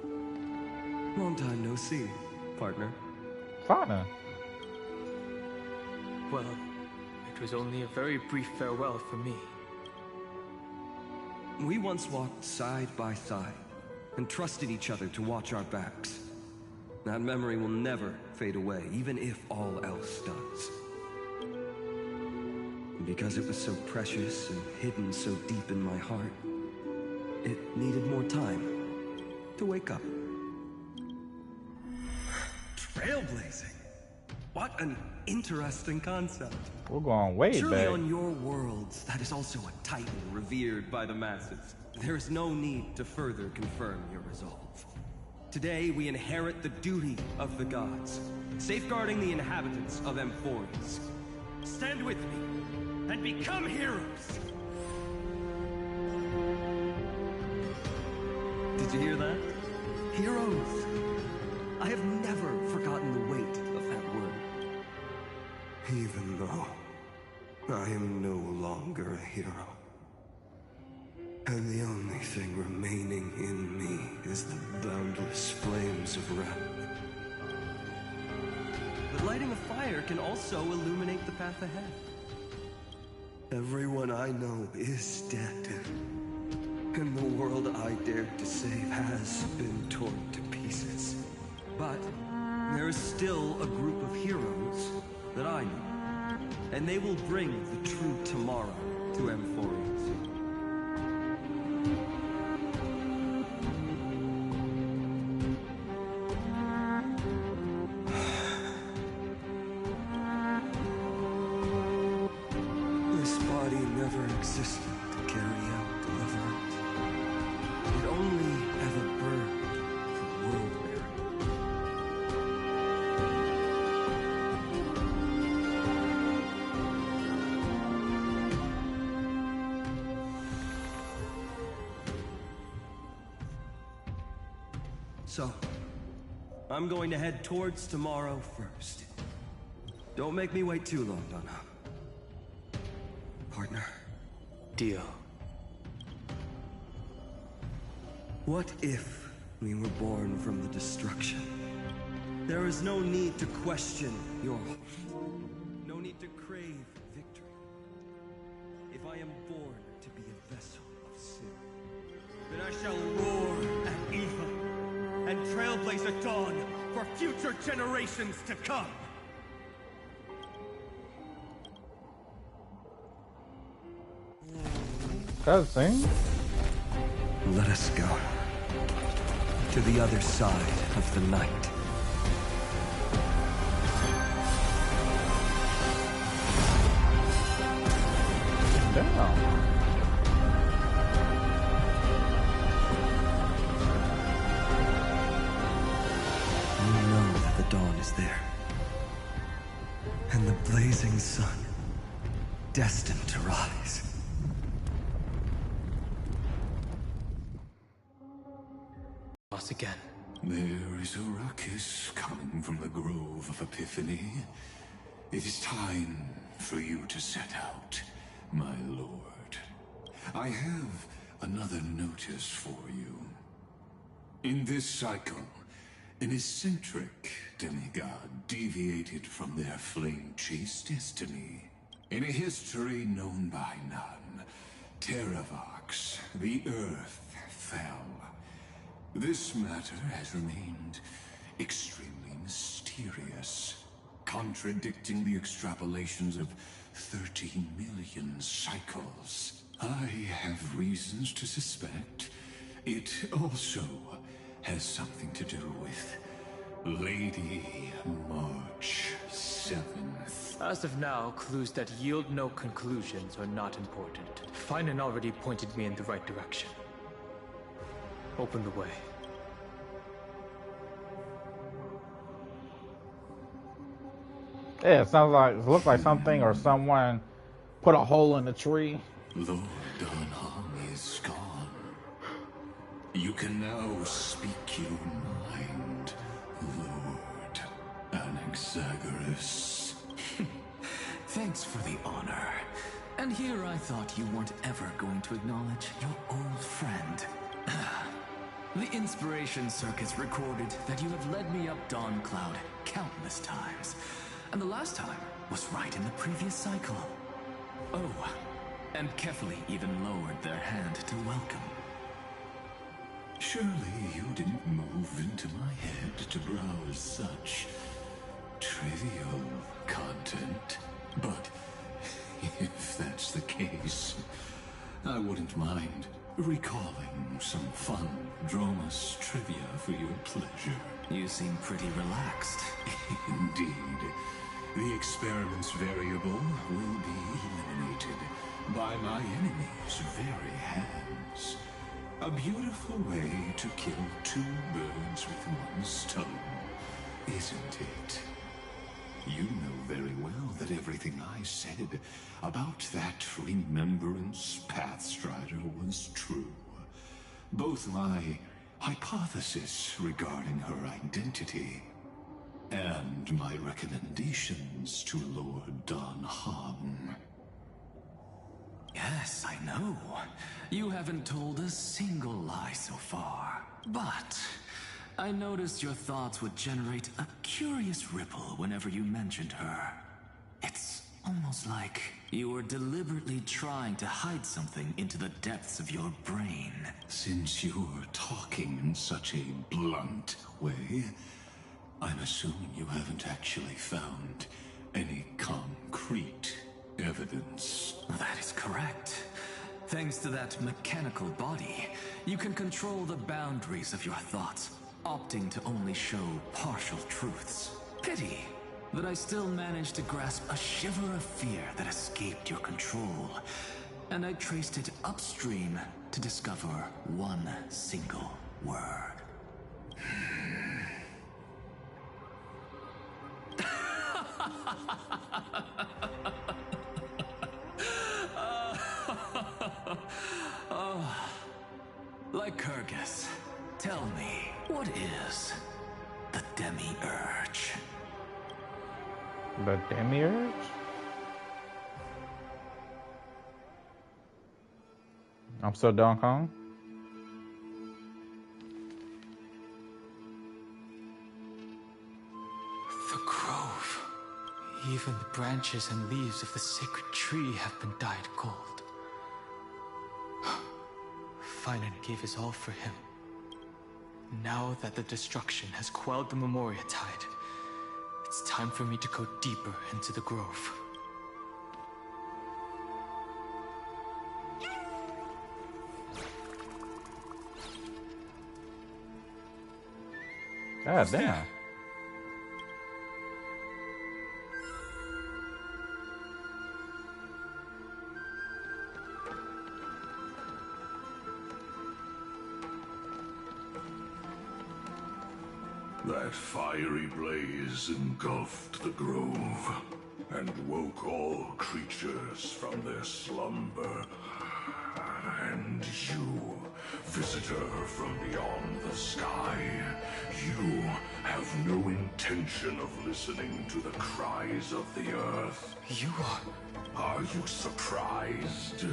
Long time no see, partner. Partner? Well, it was only a very brief farewell for me. We once walked side by side, and trusted each other to watch our backs. That memory will never fade away, even if all else does. And because it was so precious and hidden so deep in my heart, it needed more time to wake up. Trailblazing? What an interesting concept. We're going way Surely back. on your worlds, that is also a titan revered by the masses. There is no need to further confirm your resolve. Today, we inherit the duty of the gods, safeguarding the inhabitants of Amphorius. Stand with me, and become heroes! Did you hear that? Heroes! I have never forgotten the weight of that word. Even though I am no longer a hero, and the only thing remaining in me is the boundless flames of wrath. But lighting a fire can also illuminate the path ahead. Everyone I know is dead, and the world I dared to save has been torn to pieces. But there is still a group of heroes that I know, and they will bring the true tomorrow to Amphorius. This body never existed to carry out deliverance. It only ever burned for world bearing. So, I'm going to head towards tomorrow first. Don't make me wait too long, Donna. Partner. Deal. What if we were born from the destruction? There is no need to question your heart. No need to crave victory. If I am born to be a vessel of sin, then I shall roar at evil and trailblaze a dawn for future generations to come. Cutscene? Let us go to the other side of the night. Damn. You know that the dawn is there, and the blazing sun destined to rise. Us again. There is a ruckus coming from the Grove of Epiphany. It is time for you to set out, my lord. I have another notice for you. In this cycle, an eccentric demigod deviated from their flame-chased destiny. In a history known by none, Terravox, the Earth, fell. This matter has remained extremely mysterious, contradicting the extrapolations of 13 million cycles. I have reasons to suspect it also has something to do with Lady March 7th. As of now, clues that yield no conclusions are not important. Finan already pointed me in the right direction. Open the way. Yeah, it sounds like it looks like something or someone put a hole in the tree. Lord Dunham is gone. You can now speak your mind, Lord Anaxagoras. Thanks for the honor. And here I thought you weren't ever going to acknowledge your old friend. The Inspiration Circus recorded that you have led me up Dawn Cloud countless times. And the last time was right in the previous cycle. Oh, and carefully even lowered their hand to welcome. Surely you didn't move into my head to browse such trivial content. But if that's the case, I wouldn't mind recalling some fun Dromus trivia for your pleasure. You seem pretty relaxed. Indeed. The experiment's variable will be eliminated by my enemy's very hands. A beautiful way to kill two birds with one stone, isn't it? You know very well that everything I said about that Remembrance Pathstrider was true. Both my hypothesis regarding her identity and my recommendations to Lord Don Hahn. Yes, I know. You haven't told a single lie so far. But I noticed your thoughts would generate a curious ripple whenever you mentioned her. It's almost like you were deliberately trying to hide something into the depths of your brain. Since you're talking in such a blunt way, I'm assuming you haven't actually found any concrete evidence. That is correct. Thanks to that mechanical body, you can control the boundaries of your thoughts, opting to only show partial truths. Pity that I still managed to grasp a shiver of fear that escaped your control, and I traced it upstream to discover one single word. Lycurgus, tell me, what is the Demiurge? The Demiurge? I'm still Donkey Kong. The grove. Even the branches and leaves of the sacred tree have been dyed gold. Finan gave his all for him. Now that the destruction has quelled the Memoria Tide, it's time for me to go deeper into the grove. God damn. That fiery blaze engulfed the grove and woke all creatures from their slumber. And you, visitor from beyond the sky, you have no intention of listening to the cries of the earth. You Are you surprised?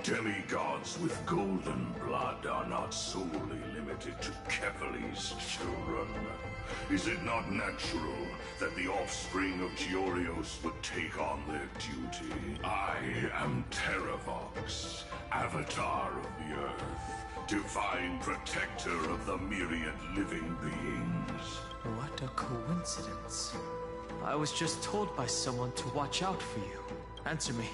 Demigods with golden blood are not solely limited to Kefali's children. Is it not natural that the offspring of Georios would take on their duty? I am Terravox, Avatar of the Earth, divine protector of the myriad living beings. What a coincidence. I was just told by someone to watch out for you. Answer me.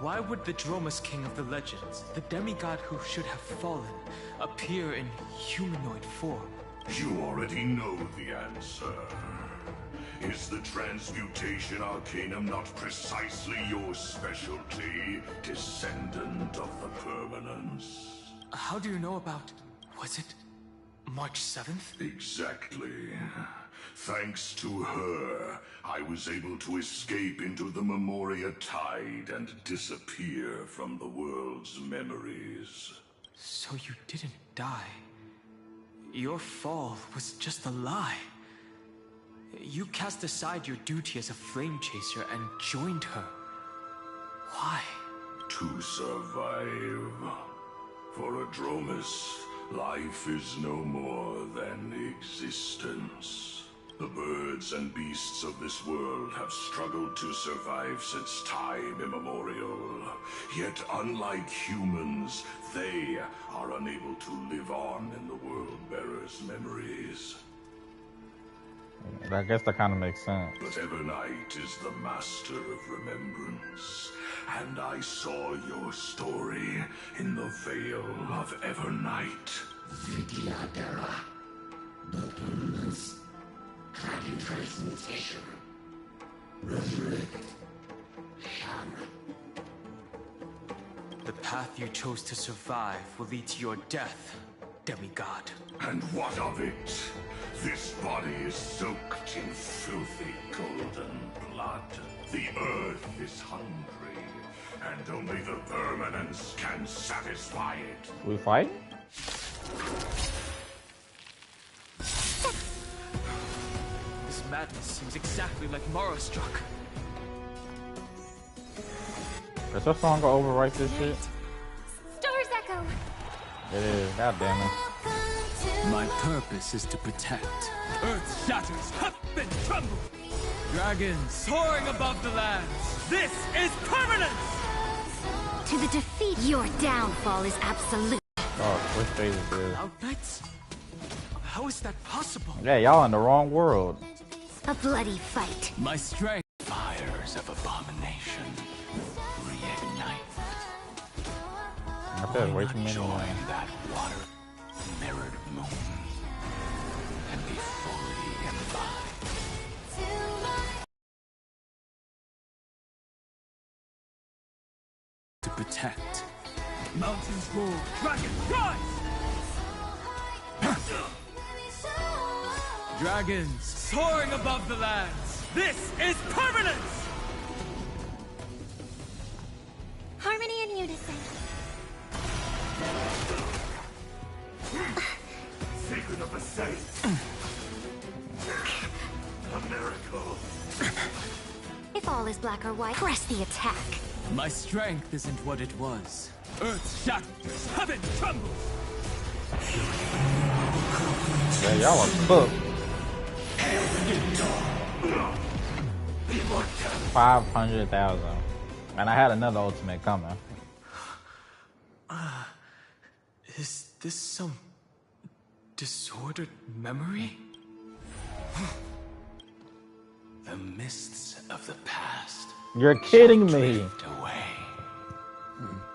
Why would the Dromus King of the Legends, the demigod who should have fallen, appear in humanoid form? You already know the answer. Is the Transmutation Arcanum not precisely your specialty, descendant of the Permanence? How do you know about... was it March 7th? Exactly. Thanks to her, I was able to escape into the Memoria Tide and disappear from the world's memories. So you didn't die. Your fall was just a lie. You cast aside your duty as a flame chaser and joined her. Why? To survive. For a Dromus, life is no more than existence. The birds and beasts of this world have struggled to survive since time immemorial. Yet unlike humans, they are unable to live on in the World-Bearer's memories. I guess that kind of makes sense. But Evernight is the master of remembrance, and I saw your story in the Veil of Evernight. Vidyadhara, the permanence, dragon transmutation, resurrect, Shama. The path you chose to survive will lead to your death, demigod. And what of it? This body is soaked in filthy golden blood. The earth is hungry, and only the permanence can satisfy it. We fight? This madness seems exactly like Morrow struck. Is that song gonna overwrite this shit? Stars echo. It is. God damn it. My purpose is to protect. Earth shatters, huff and tremble. Dragons soaring above the lands. This is permanence! To the defeat, your downfall is absolute. Oh, which phase is this? Cloud Knights? How is that possible? Yeah, y'all in the wrong world. A bloody fight. My strength. Fires of abomination reignite. I said way too many. Join that water mirrored moon and be fully embodied. To protect. Mountains roar, dragons rise! Dragons soaring above the lands. This is permanence! Harmony and unison. Secret of the saints. A miracle. If all is black or white, press the attack. My strength isn't what it was. Earth shatters, heaven trembles. Yeah, y'all are cooked. 500,000. And I had another ultimate coming. Is this some disordered memory? The mists of the past. You're kidding me. Drift away.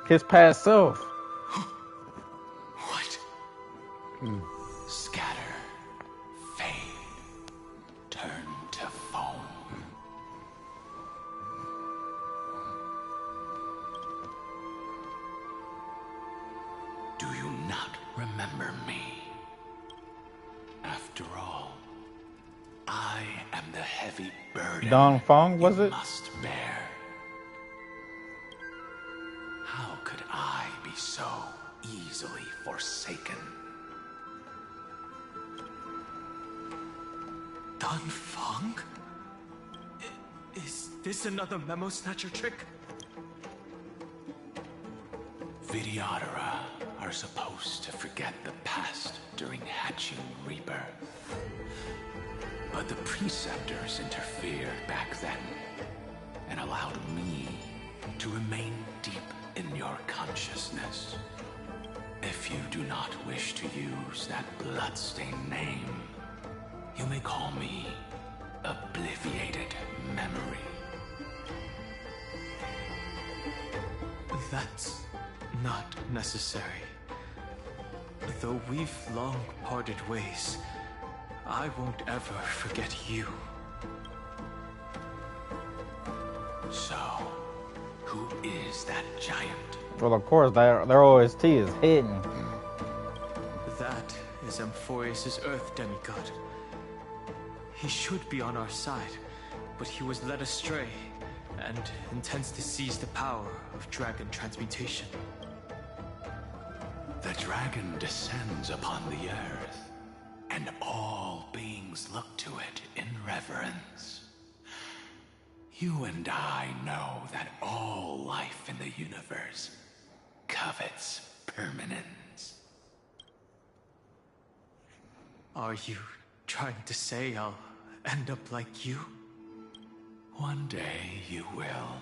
His past self. What? Scatter, fade, turn to foam. Do you not remember me? After all, I am the heavy burden Dong Fong, was you it? must bear. How could I be so easily forsaken? Dun Fong? Is this another memo snatcher trick? Vidyadhara are supposed to forget the past during hatching rebirth. But the preceptors interfered back then and allowed me to remain deep in your consciousness. If you do not wish to use that bloodstained name, you may call me Obliviated Memory. That's not necessary. Though we've long parted ways, I won't ever forget you. So, who is that giant? Well, of course, their OST is hidden. That is Amphorius' Earth demigod. He should be on our side, but he was led astray and intends to seize the power of dragon transmutation. The dragon descends upon the earth, and all beings look to it in reverence. You and I know that all life in the universe covets permanence. Are you trying to say I'll end up like you? One day you will.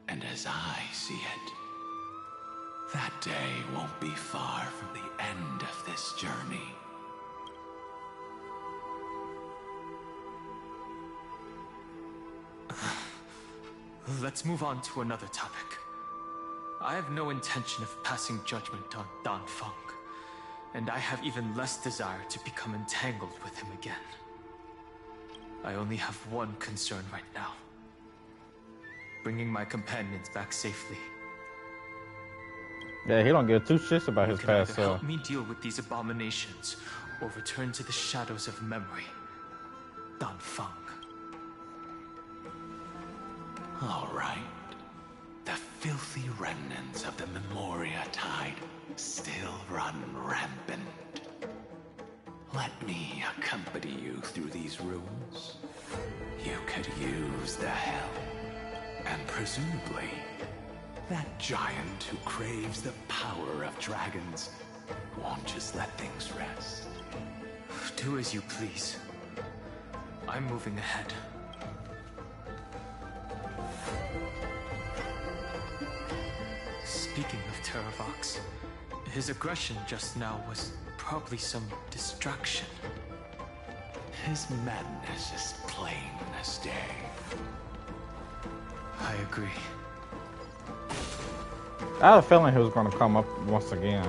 And as I see it, that day won't be far from the end of this journey. Let's move on to another topic. I have no intention of passing judgment on Dan Feng, and I have even less desire to become entangled with him again. I only have one concern right now. Bringing my companions back safely. Yeah, he don't give two shits about his past self. Help me deal with these abominations, or return to the shadows of memory. Dan Feng. All right. The filthy remnants of the Memoria Tide still run rampant. Let me accompany you through these ruins. You could use the help. And presumably, that giant who craves the power of dragons won't just let things rest. Do as you please. I'm moving ahead. Speaking of Terravox, his aggression just now was probably some distraction. His madness is plain as day. I agree. I had a feeling he was going to come up once again.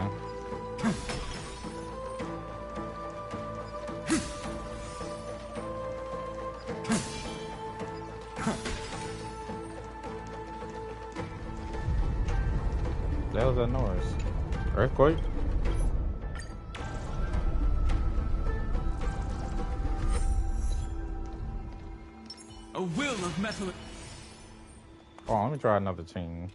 That was that noise. Earthquake? A will of metal. Oh, let me try another team.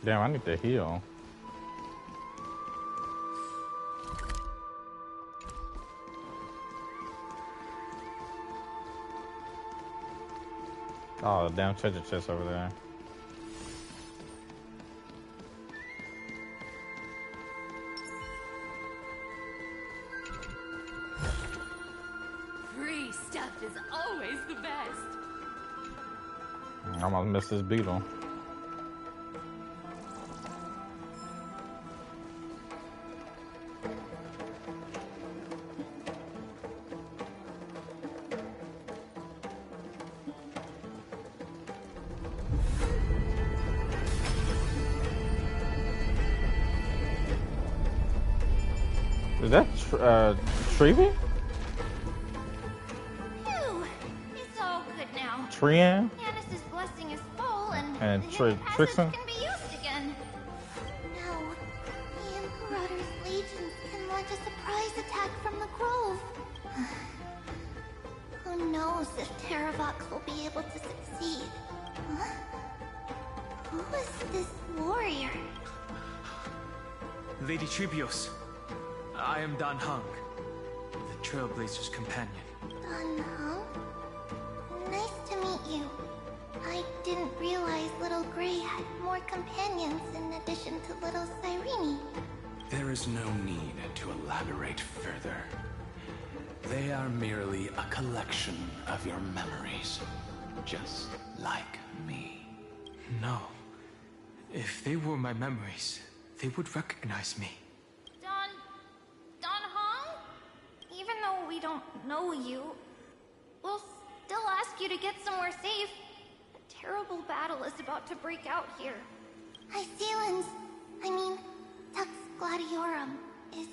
Damn, I need to heal. Oh, the damn treasure chest over there. Free stuff is always the best. I almost missed this beetle. Is that Treevy? Phew! It's all good now. Trian? Yanis's blessing is full, and the Trixon? can be used again. No, the Imperator's legions can launch a surprise attack from the grove. Who knows if Terravox will be able to succeed? Huh? Who is this warrior? Lady Trebios. I am Dan Heng, the Trailblazer's companion. Dan Heng? Nice to meet you. I didn't realize Little Gray had more companions in addition to Little Cyrene. There is no need to elaborate further. They are merely a collection of your memories, just like me. No. If they were my memories, they would recognize me. Dan Heng? Even though we don't know you, we'll still ask you to get somewhere safe. A terrible battle is about to break out here. Icelands, Tux Gladiorum, is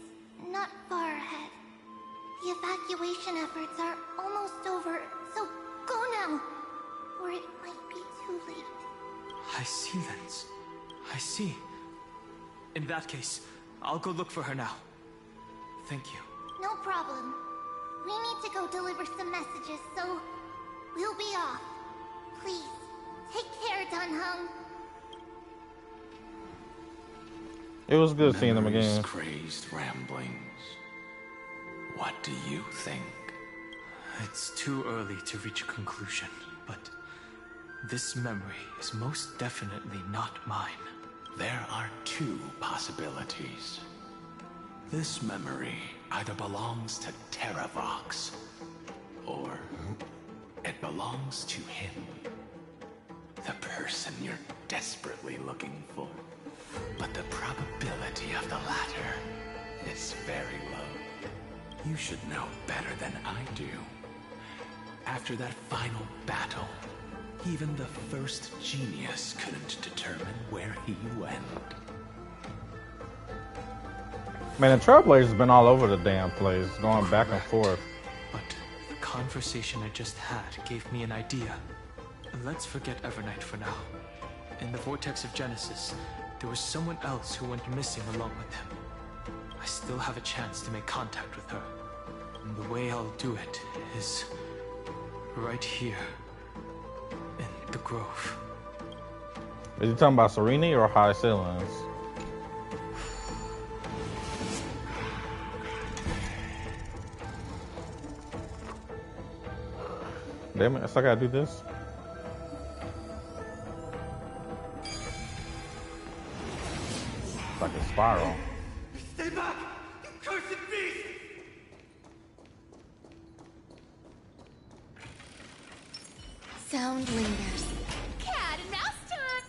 not far ahead. The evacuation efforts are almost over, so go now, or it might be too late. Icelands. I see. In that case, I'll go look for her now. Thank you. No problem. We need to go deliver some messages, so We'll be off. Please, take care, Dunhung. It was good seeing them Memory's again. Crazed ramblings. What do you think? It's too early to reach a conclusion, but this memory is most definitely not mine. There are two possibilities. This memory either belongs to Terravox, or it belongs to him. The person you're desperately looking for. But the probability of the latter is very low. You should know better than I do. After that final battle, even the first genius couldn't determine where he went. Man, the Trailblazer's been all over the damn place, going back and forth. But the conversation I just had gave me an idea. Let's forget Evernight for now. In the Vortex of Genesis, there was someone else who went missing along with him. I still have a chance to make contact with her. And the way I'll do it is right here in the Grove. Is he talking about Serene or High Ceilings? Damn it, I still gotta do this. It's like a spiral. Stay back! You cursed beast! Sound lingers. Cat and mouse time!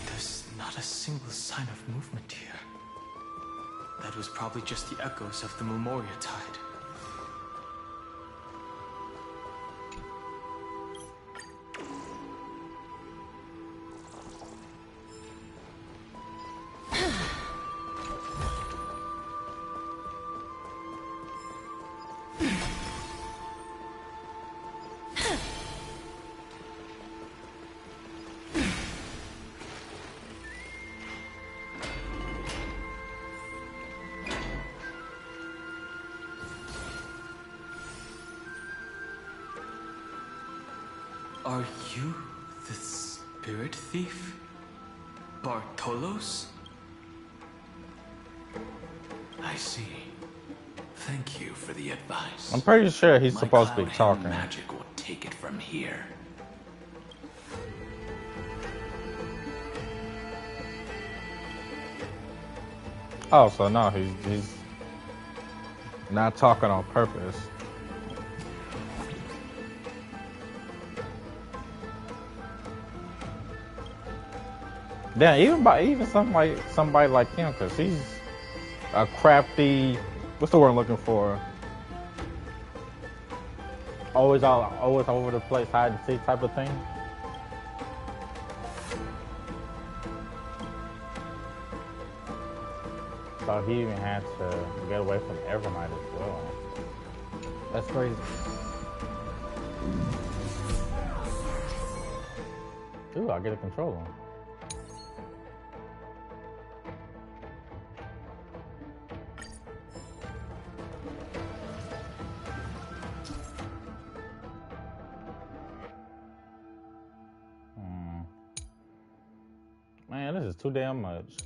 There's not a single sign of movement here. That was probably just the echoes of the Memoria Tide. Are you the spirit thief? Bartolos? I see. Thank you for the advice. I'm pretty sure he's My supposed to be Cloud talking. Hand magic will take it from here. Oh, so no, he's not talking on purpose. Yeah, even somebody like him, cause he's a crafty. What's the word I'm looking for? Always all over the place, hide and seek type of thing. So he even had to get away from Evernight as well. That's crazy. Ooh, I get a controller. Man, this is too damn much.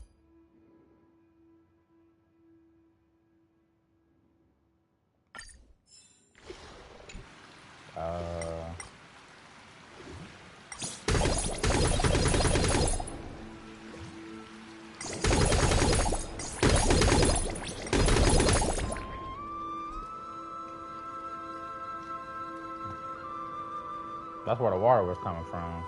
That's where the water was coming from.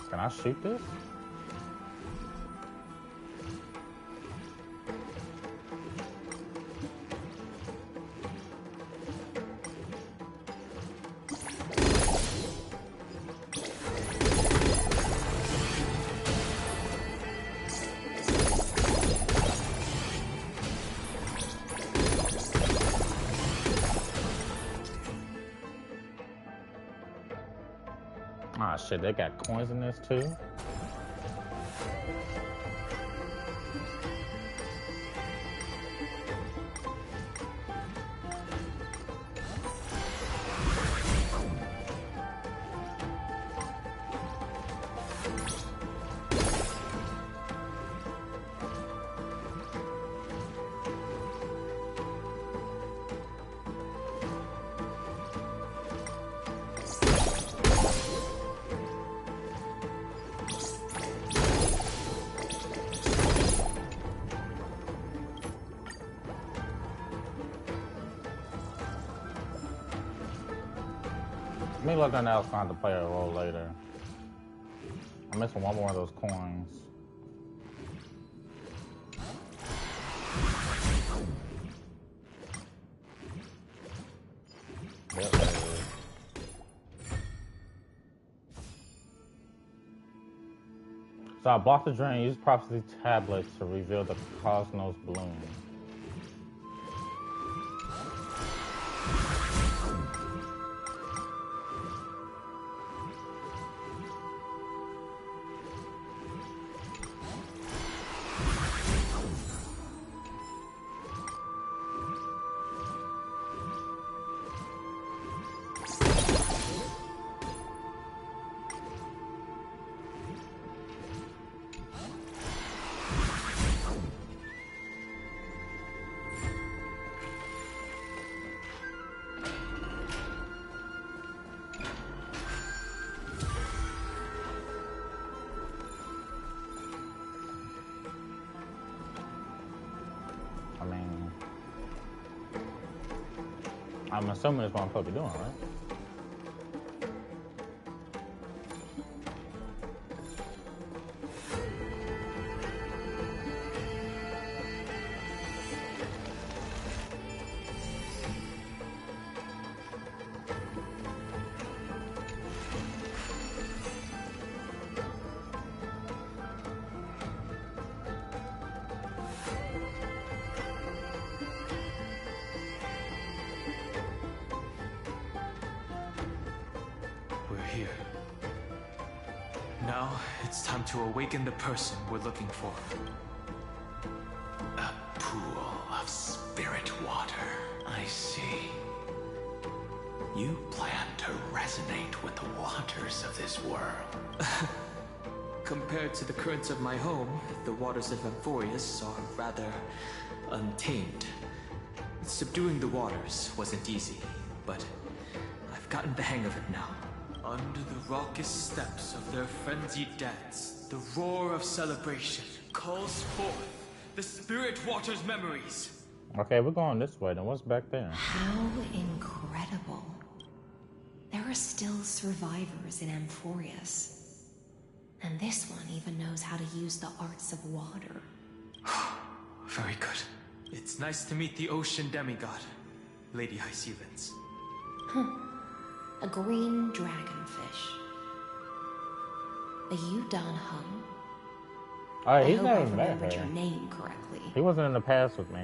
Can I shoot this? Ah, shit, they got coins in this too? Me looking at that trying to play a role later. I'm missing one more of those coins. Yep, there it is. So I blocked the drain, use prophecy tablets to reveal the Cosmos Bloom. I'm assuming that's what I'm supposed to be doing, right? Here. Now, it's time to awaken the person we're looking for. A pool of spirit water, I see. You plan to resonate with the waters of this world. Compared to the currents of my home, the waters of Amphorius are rather untamed. Subduing the waters wasn't easy, but I've gotten the hang of it now. Under the raucous steps of their frenzied dance, the roar of celebration calls forth the spirit water's memories. Okay, we're going this way, then what's back there? How incredible. There are still survivors in Amphorius. And this one even knows how to use the arts of water. Very good. It's nice to meet the ocean demigod, Lady Hyacinths. A green dragonfish. The Yudon Hung. Alright, he's I not hope I even back remembered there. your name correctly. He wasn't in the past with me.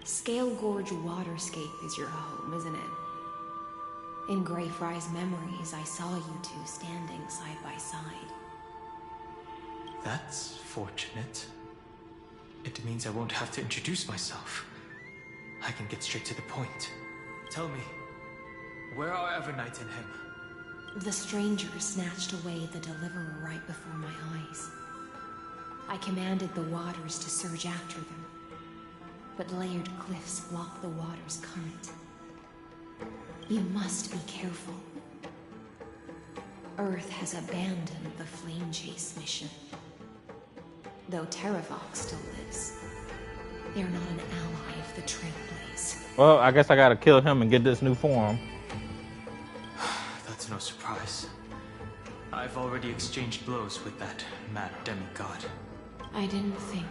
Scale Gorge Waterscape is your home, isn't it? In Greyfry's memories, I saw you two standing side by side. That's fortunate. It means I won't have to introduce myself. I can get straight to the point. Tell me, where are Evernight and him? The stranger snatched away the deliverer right before my eyes. I commanded the waters to surge after them, but layered cliffs block the water's current. You must be careful. Earth has abandoned the Flame Chase mission. Though Terravox still lives, they're not an ally of the Trailblaze. Well, I guess I gotta kill him and get this new form. That's no surprise. I've already exchanged blows with that mad demigod. I didn't think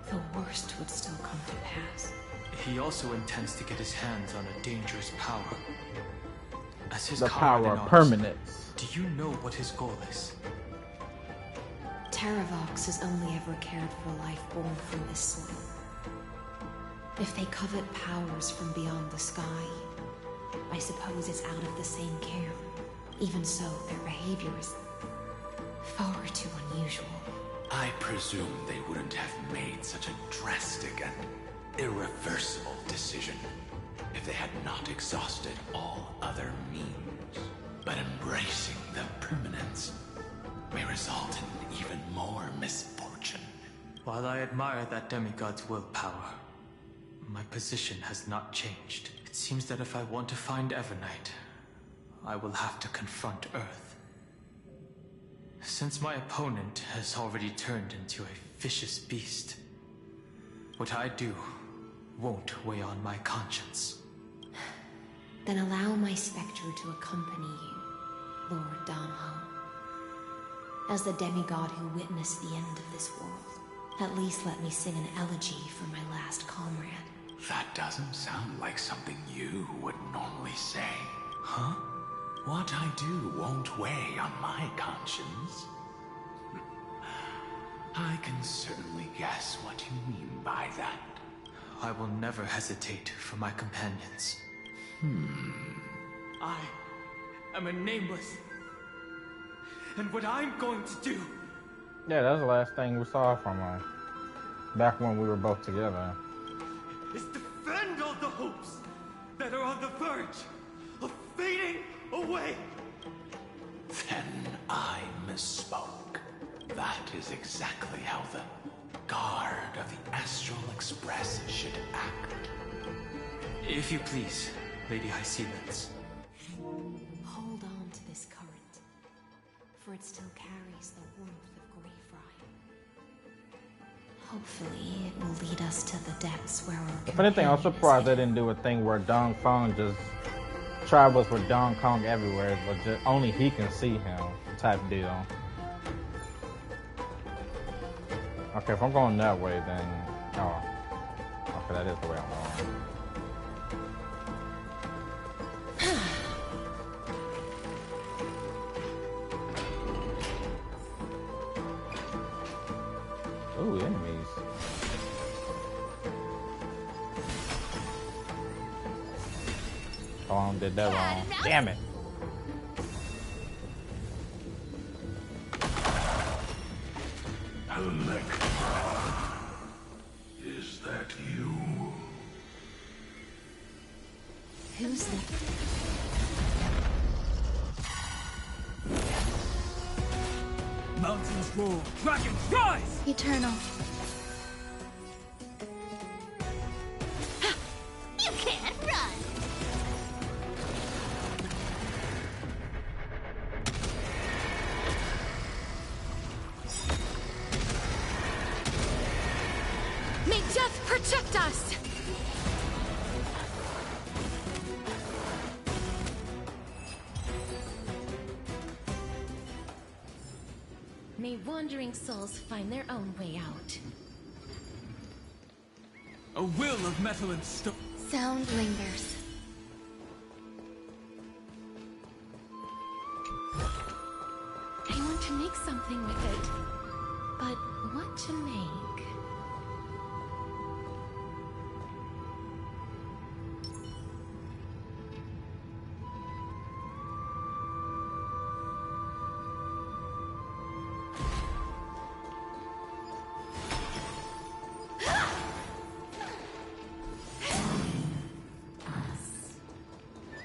the worst would still come to pass. He also intends to get his hands on a dangerous power. As his The comrade power in of arms, permanence. do you know what his goal is? Terravox has only ever cared for life born from this soil. If they covet powers from beyond the sky, I suppose it's out of the same care. Even so, their behavior is far too unusual. I presume they wouldn't have made such a drastic and irreversible decision if they had not exhausted all other means. But embracing the permanence may result in even more misfortune. While I admire that demigod's willpower, my position has not changed. It seems that if I want to find Evernight, I will have to confront Earth. Since my opponent has already turned into a vicious beast, what I do won't weigh on my conscience. Then allow my specter to accompany you, Lord Damho. As the demigod who witnessed the end of this world, at least let me sing an elegy for my last comrade. That doesn't sound like something you would normally say. Huh? What I do won't weigh on my conscience. I can certainly guess what you mean by that. I will never hesitate for my companions. I am a nameless. And what I'm going to do... Yeah, that's the last thing we saw from her. Back when we were both together. ...is defend all the hopes that are on the verge of fading away. Then I misspoke. That is exactly how the guard of the Astral Express should act. If you please, Lady High Sealands. Hold on to this current, for it still carries the warmth of Greyfry. Hopefully, it will lead us to the depths where our If anything, I'm surprised they didn't do a thing where Dong Feng just travels with Dong Kong everywhere, but just, only he can see him type deal. Okay, if I'm going that way, then... Oh. Okay, that is the way I'm going. Ooh, enemies. Oh, I did that wrong. Damn it. Electra, is that you? Who's that? Mountains roar, dragons rise! Eternal. You can't run! May death protect us! May wandering souls find their own way out. A will of metal and stone. Sound lingers. I want to make something with it. But what to make?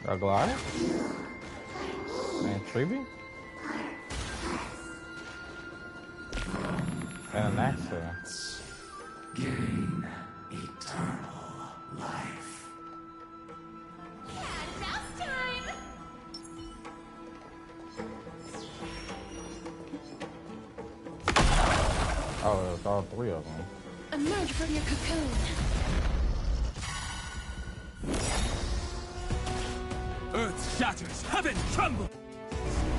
A Goliath? And Treeby? And an Axel. Gain eternal life. Rouse time! Oh, it was all three of them. Emerge from your cocoon. Earth shatters, heaven trembles.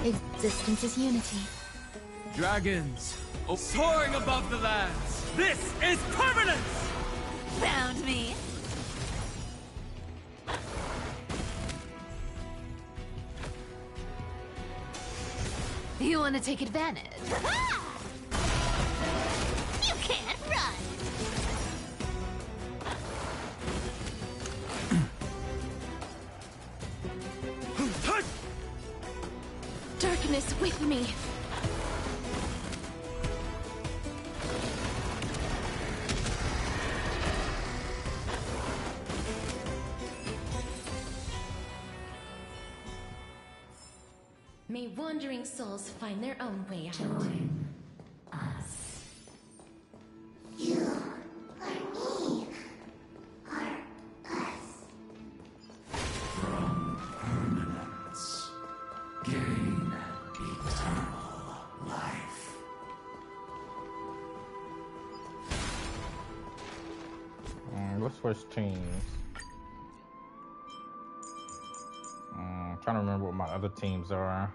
Existence is unity. Dragons, soaring above the lands. This is permanence! Found me. You want to take advantage? You can't run! darkness with me. May wandering souls find their own way out. Join us. You or me or us. From permanence, gain eternal life. Let's switch teams. I'm trying to remember what my other teams are.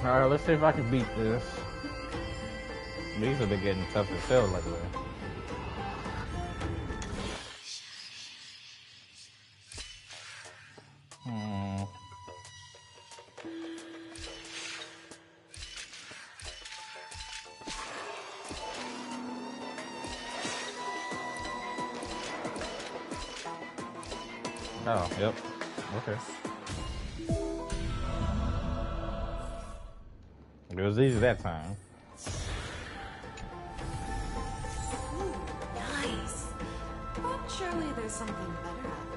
Alright, let's see if I can beat this. These have been getting tough as hell lately. Oh, yep. Okay. It was easy that time. Ooh, nice. But surely there's something better out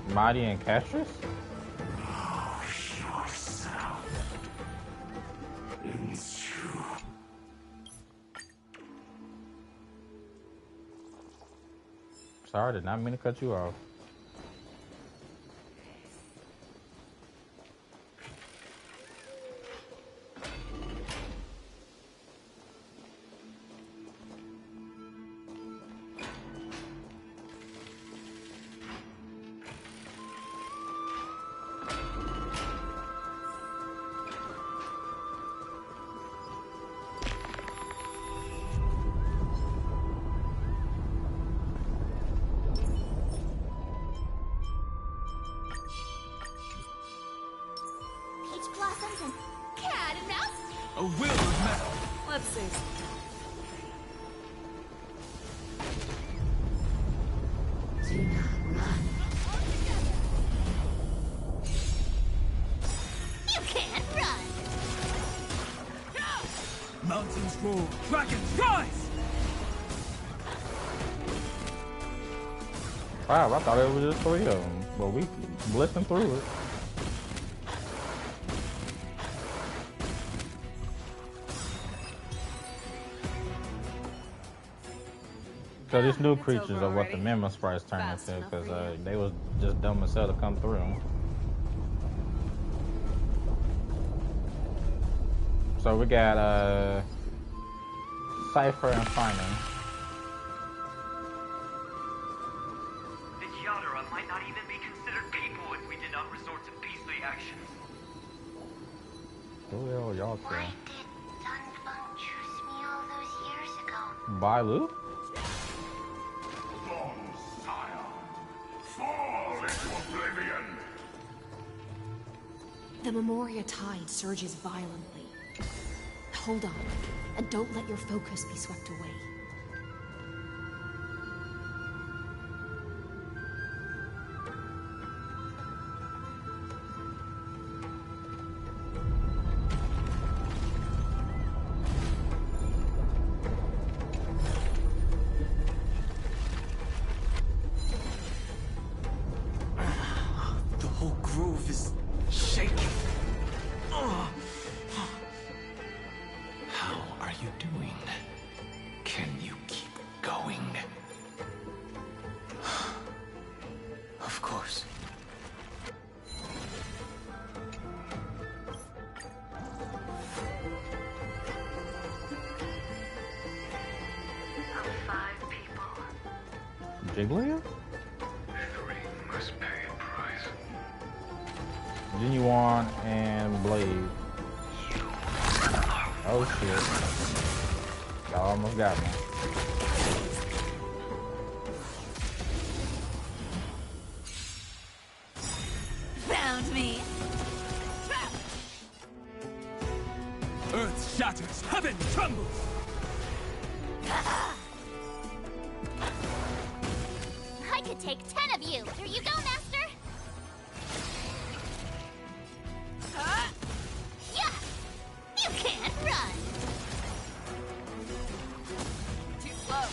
there. Mighty and Castrus? Sorry, did not mean to cut you off. A will of metal. Let's see. Do not run. You can't run! Mountains roar, dragons rise! Wow, I thought it was just 3 of them, but we blitzing through it. So these new creatures are what the Memo Sprites turn into, because they was just dumb as hell to come through. So we got Cypher and Simon. The Yadara might not even be considered people if we did not resort to beastly actions. Who the hell are y'all Why two? did Dunfeng choose me all those years ago? Bailu? Fall into oblivion! The Memoria tide surges violently. Hold on, and don't let your focus be swept away. you doing? Can you keep going? Of course. Jiggly? 3 must pay a price. Genuine and Blade. Oh shit. Y'all almost got me. Found me. Earth shatters, heaven trembles. I could take 10 of you. Here you go, Master. Yeah. You can't run. Too slow.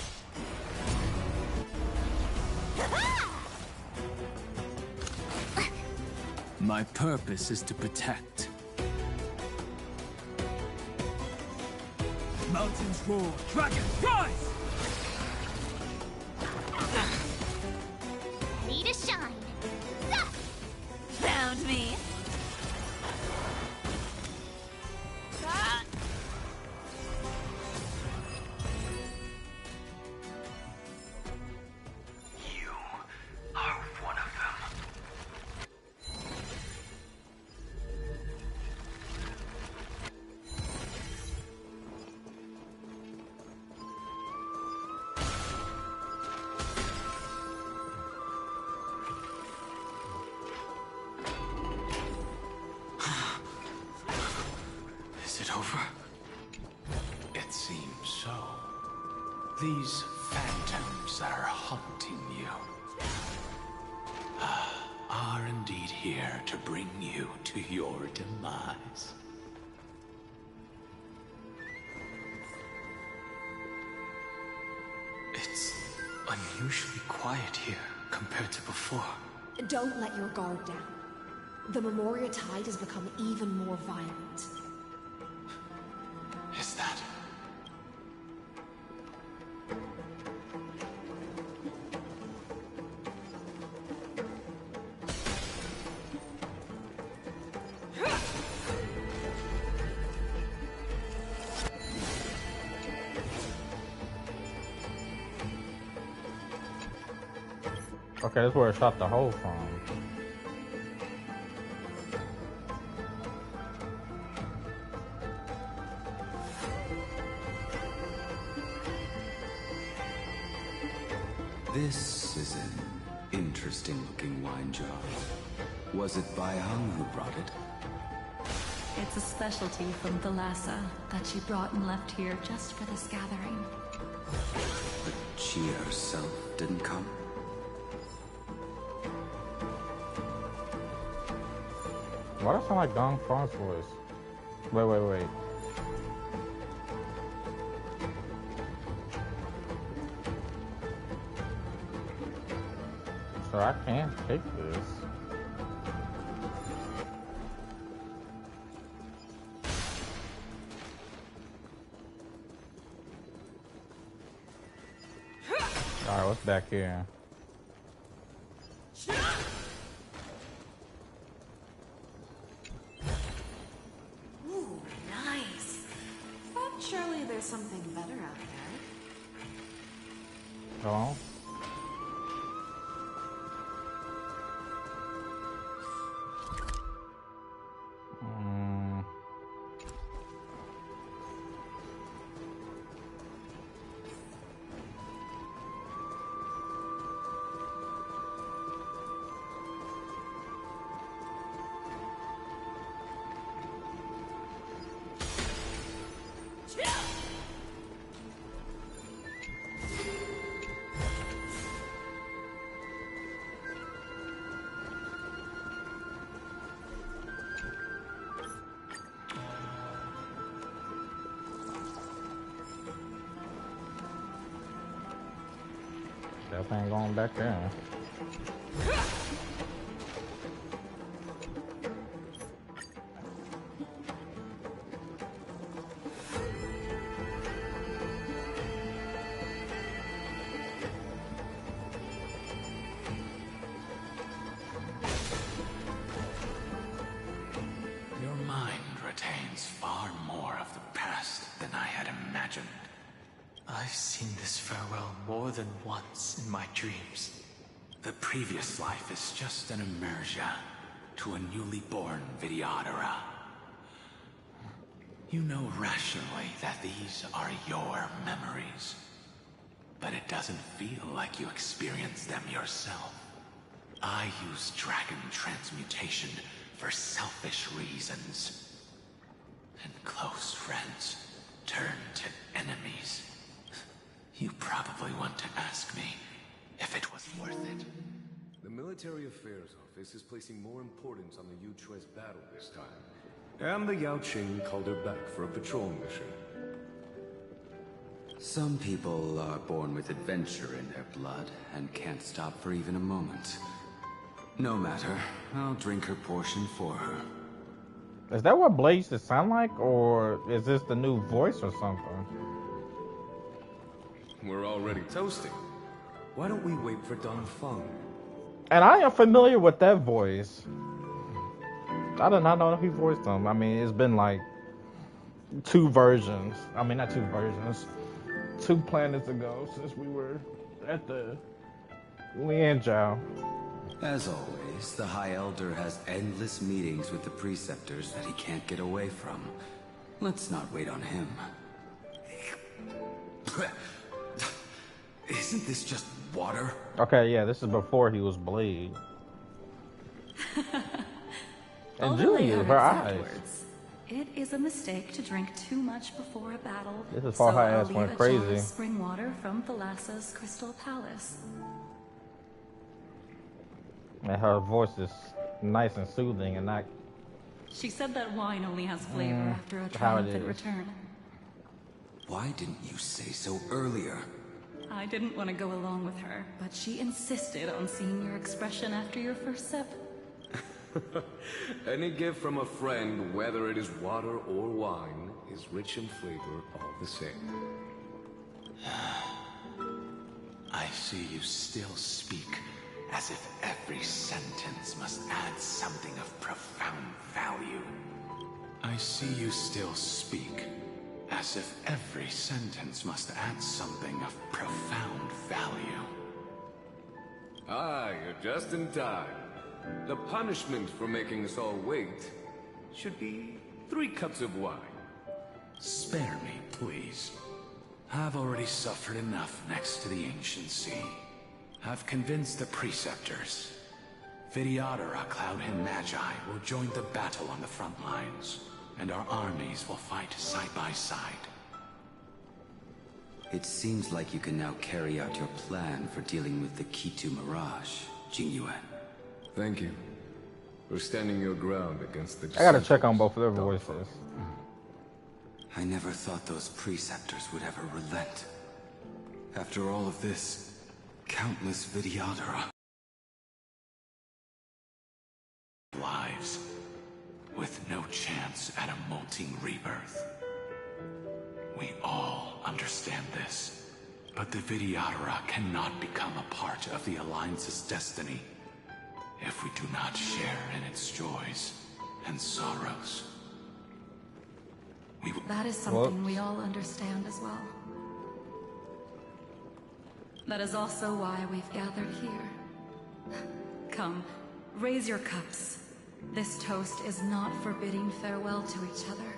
My purpose is to protect. Mountains roar, dragons rise! Ready to shine. Found me. You are one of them. Is it over? It seems so. These phantoms that are haunting you are indeed here to bring you to your demise. It's unusually quiet here compared to before. Don't let your guard down. The Memoria tide has become even more violent. Is that? Okay, that's where it shot the hole from. This is an interesting-looking wine jar. Was it Baihang who brought it? It's a specialty from Thalassa that she brought and left here just for this gathering. But she herself didn't come? Why does it sound like Dong Fang's voice? Wait. So I can't take this. Alright, what's back here? Ooh, nice. But surely there's something better out there. Oh. Definitely ain't going back there. imagined. I've seen this farewell more than once in my dreams. The previous life is just an immersion to a newly born Vidyadhara. You know rationally that these are your memories, but it doesn't feel like you experienced them yourself. I use dragon transmutation for selfish reasons, and close friends turn to enemies. You probably want to ask me if it was worth it. The Military Affairs Office is placing more importance on the Yu-Tres battle this time. And the Yaoqing called her back for a patrol mission. Some people are born with adventure in their blood and can't stop for even a moment. No matter, I'll drink her portion for her. Is that what Blade used to sound like, or is this the new voice or something? We're already toasting. Why don't we wait for Dongfeng? And I am familiar with that voice. I do not know if he voiced him. I mean, it's been like two versions. I mean, not two versions. 2 planets ago since we were at the Lianzhou. As always, the High Elder has endless meetings with the Preceptors that he can't get away from. Let's not wait on him. Isn't this just water? Okay, yeah, this is before he was Blade. And Julia, her eyes. It is a mistake to drink too much before a battle. This is far her ass went crazy. Spring water from Thalassa's Crystal Palace. And her voice is nice and soothing and not... She said that wine only has flavor after a how it triumphant is. return. Why didn't you say so earlier? I didn't want to go along with her, but she insisted on seeing your expression after your first sip. Any gift from a friend, whether it is water or wine, is rich in flavor all the same. I see you still speak as if every sentence must add something of profound value. I see you still speak as if every sentence must add something of profound value. Ah, you're just in time. The punishment for making us all wait should be 3 cups of wine. Spare me, please. I've already suffered enough next to the ancient sea. I've convinced the Preceptors. Vidyadhara, Cloud and Magi will join the battle on the front lines, and our armies will fight side by side. It seems like you can now carry out your plan for dealing with the Kitu Mirage, Jingyuan. Thank you for standing your ground against the... I gotta check on both of their voices. I never thought those Preceptors would ever relent. After all of this, countless Vidyadhara lives, with no chance at a molting rebirth. We all understand this, but the Vidyadhara cannot become a part of the Alliance's destiny if we do not share in its joys and sorrows. That is something we all understand as well. That is also why we've gathered here. Come, raise your cups. This toast is not for bidding farewell to each other,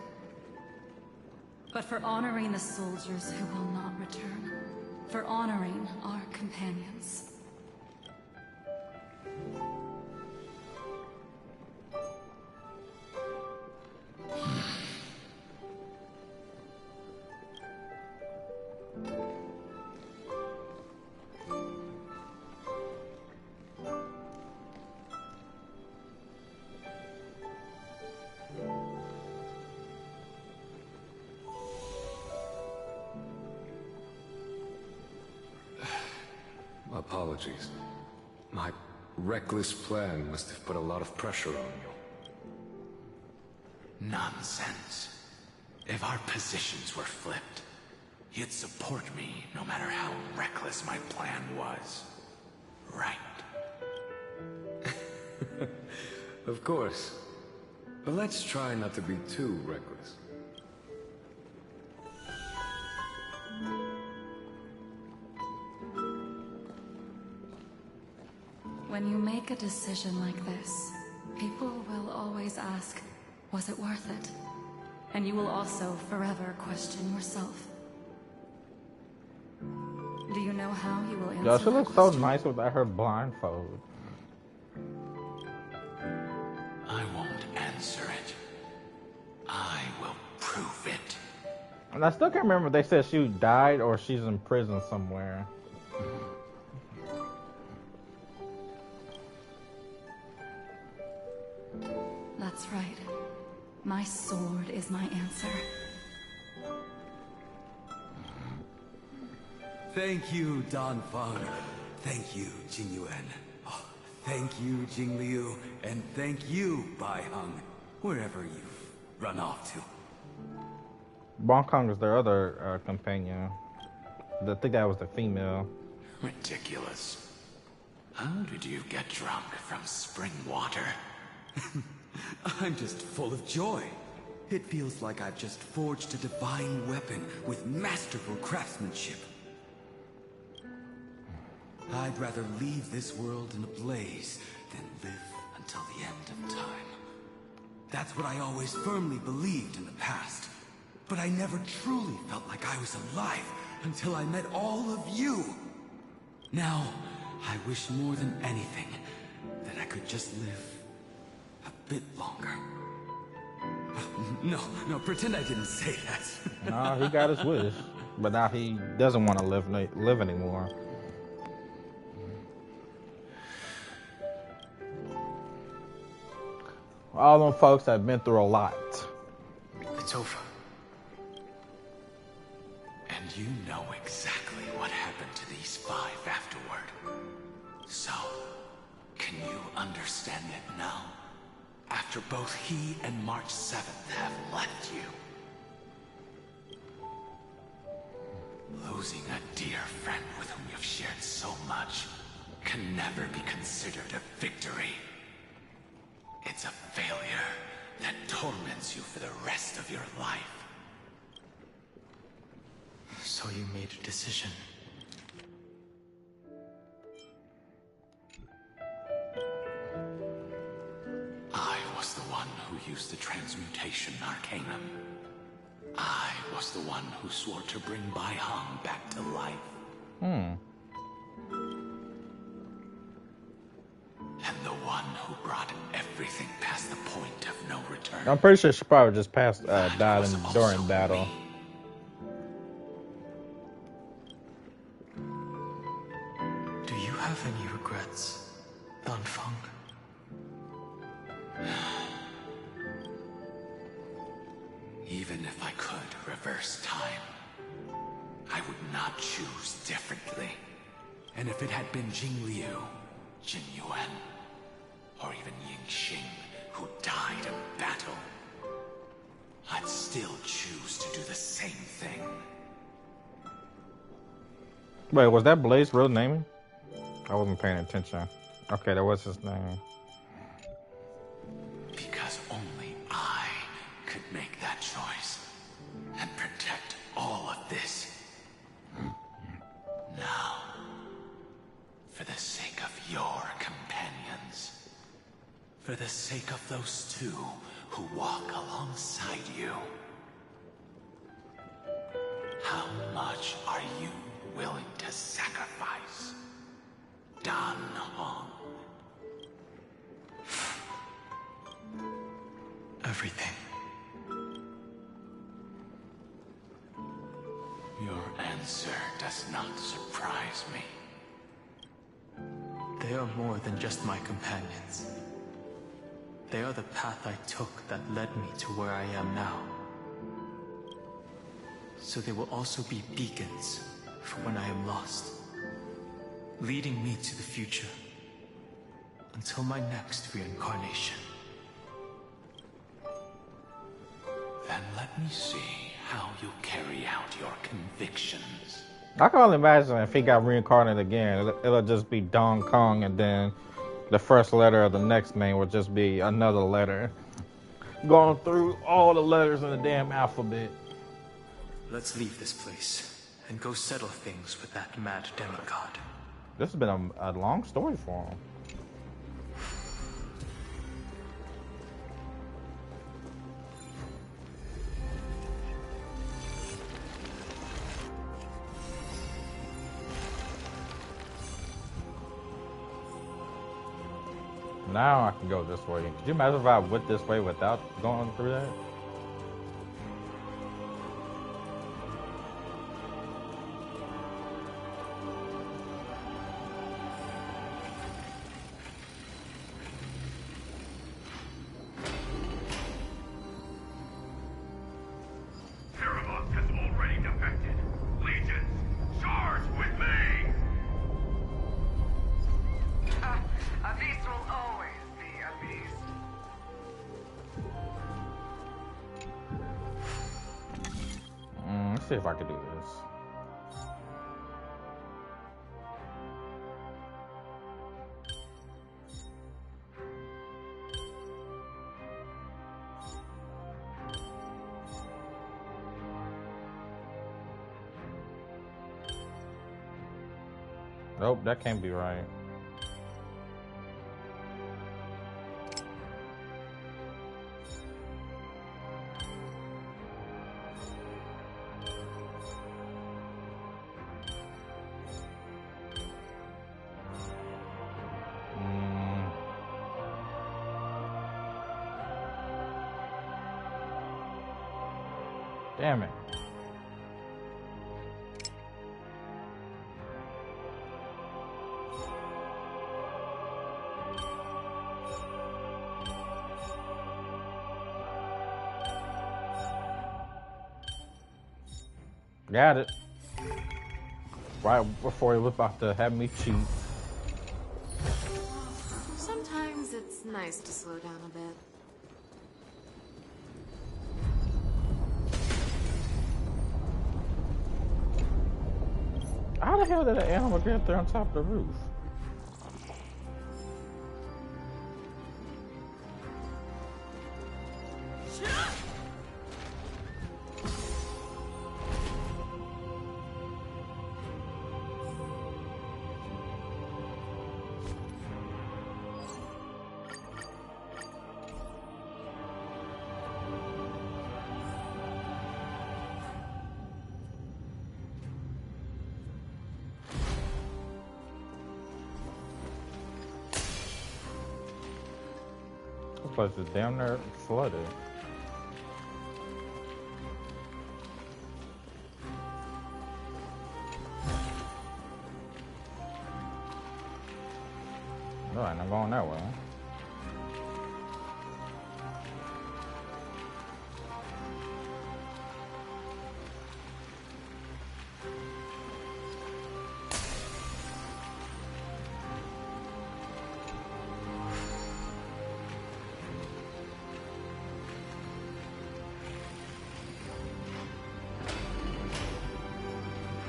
but for honoring the soldiers who will not return, for honoring our companions. Apologies. My reckless plan must have put a lot of pressure on you. Nonsense. If our positions were flipped, you'd support me no matter how reckless my plan was. Right? Of course. But let's try not to be too reckless. When you make a decision like this, people will always ask, was it worth it? And you will also forever question yourself. Do you know how you will answer Yo, she that looks so question? nice without her blindfold. I won't answer it. I will prove it. And I still can't remember if they said she died or she's in prison somewhere. That's right. My sword is my answer. Thank you, Dan Feng. Thank you, Jing Yuan. Oh, thank you, Jing Liu. And thank you, Bai Heng, wherever you've run off to. Kong is their other companion. I think that was the female. Ridiculous. How did you get drunk from spring water? I'm just full of joy. It feels like I've just forged a divine weapon with masterful craftsmanship. I'd rather leave this world in a blaze than live until the end of time. That's what I always firmly believed in the past. But I never truly felt like I was alive until I met all of you. Now, I wish more than anything that I could just live a bit longer. No, pretend I didn't say that. No, he got his wish. But now he doesn't want to live anymore. All them folks have been through a lot. It's over. And you know exactly what happened to these 5 afterward. So, can you understand it now? After both he and March 7th have left you. Losing a dear friend with whom you've shared so much can never be considered a victory. It's a failure that torments you for the rest of your life. So you made a decision. I was the one who used the transmutation arcanum. I was the one who swore to bring Bai Heng back to life. And the one who brought everything past the point of no return. I'm pretty sure she probably just died during battle. Do you have any regrets, Dan Feng? Even if I could reverse time, I would not choose differently. And if it had been Jing Liu, Jin Yuan, or even Ying Xing, who died in battle, I'd still choose to do the same thing. Wait, was that Blaze's real name? I wasn't paying attention. Okay, that was his name. Because only I could make that choice and protect all of this. Now, for the sake of your companions, for the sake of those 2 who walk alongside you, how much are you willing to sacrifice, Dan Heng? Everything. Your answer does not surprise me. They are more than just my companions. They are the path I took that led me to where I am now. So they will also be beacons for when I am lost, leading me to the future until my next reincarnation. Then let me see how you carry out your convictions. I can only imagine if he got reincarnated again, it'll just be Dong Kong, and then the first letter of the next name will just be another letter. Going through all the letters in the damn alphabet. Let's leave this place and go settle things with that mad demigod. This has been a long story for him. Now I can go this way. Could you imagine if I went this way without going through that? Terravox has already defected. Legions, charge with me! A beast will always be a beast. Let's see if I can do this. Nope, that can't be right. Damn it. Got it. Right before he was about to have me cheat. Sometimes it's nice to slow down a bit. How the hell did an animal get up there on top of the roof? This place is damn near flooded. No, I'm not going that way.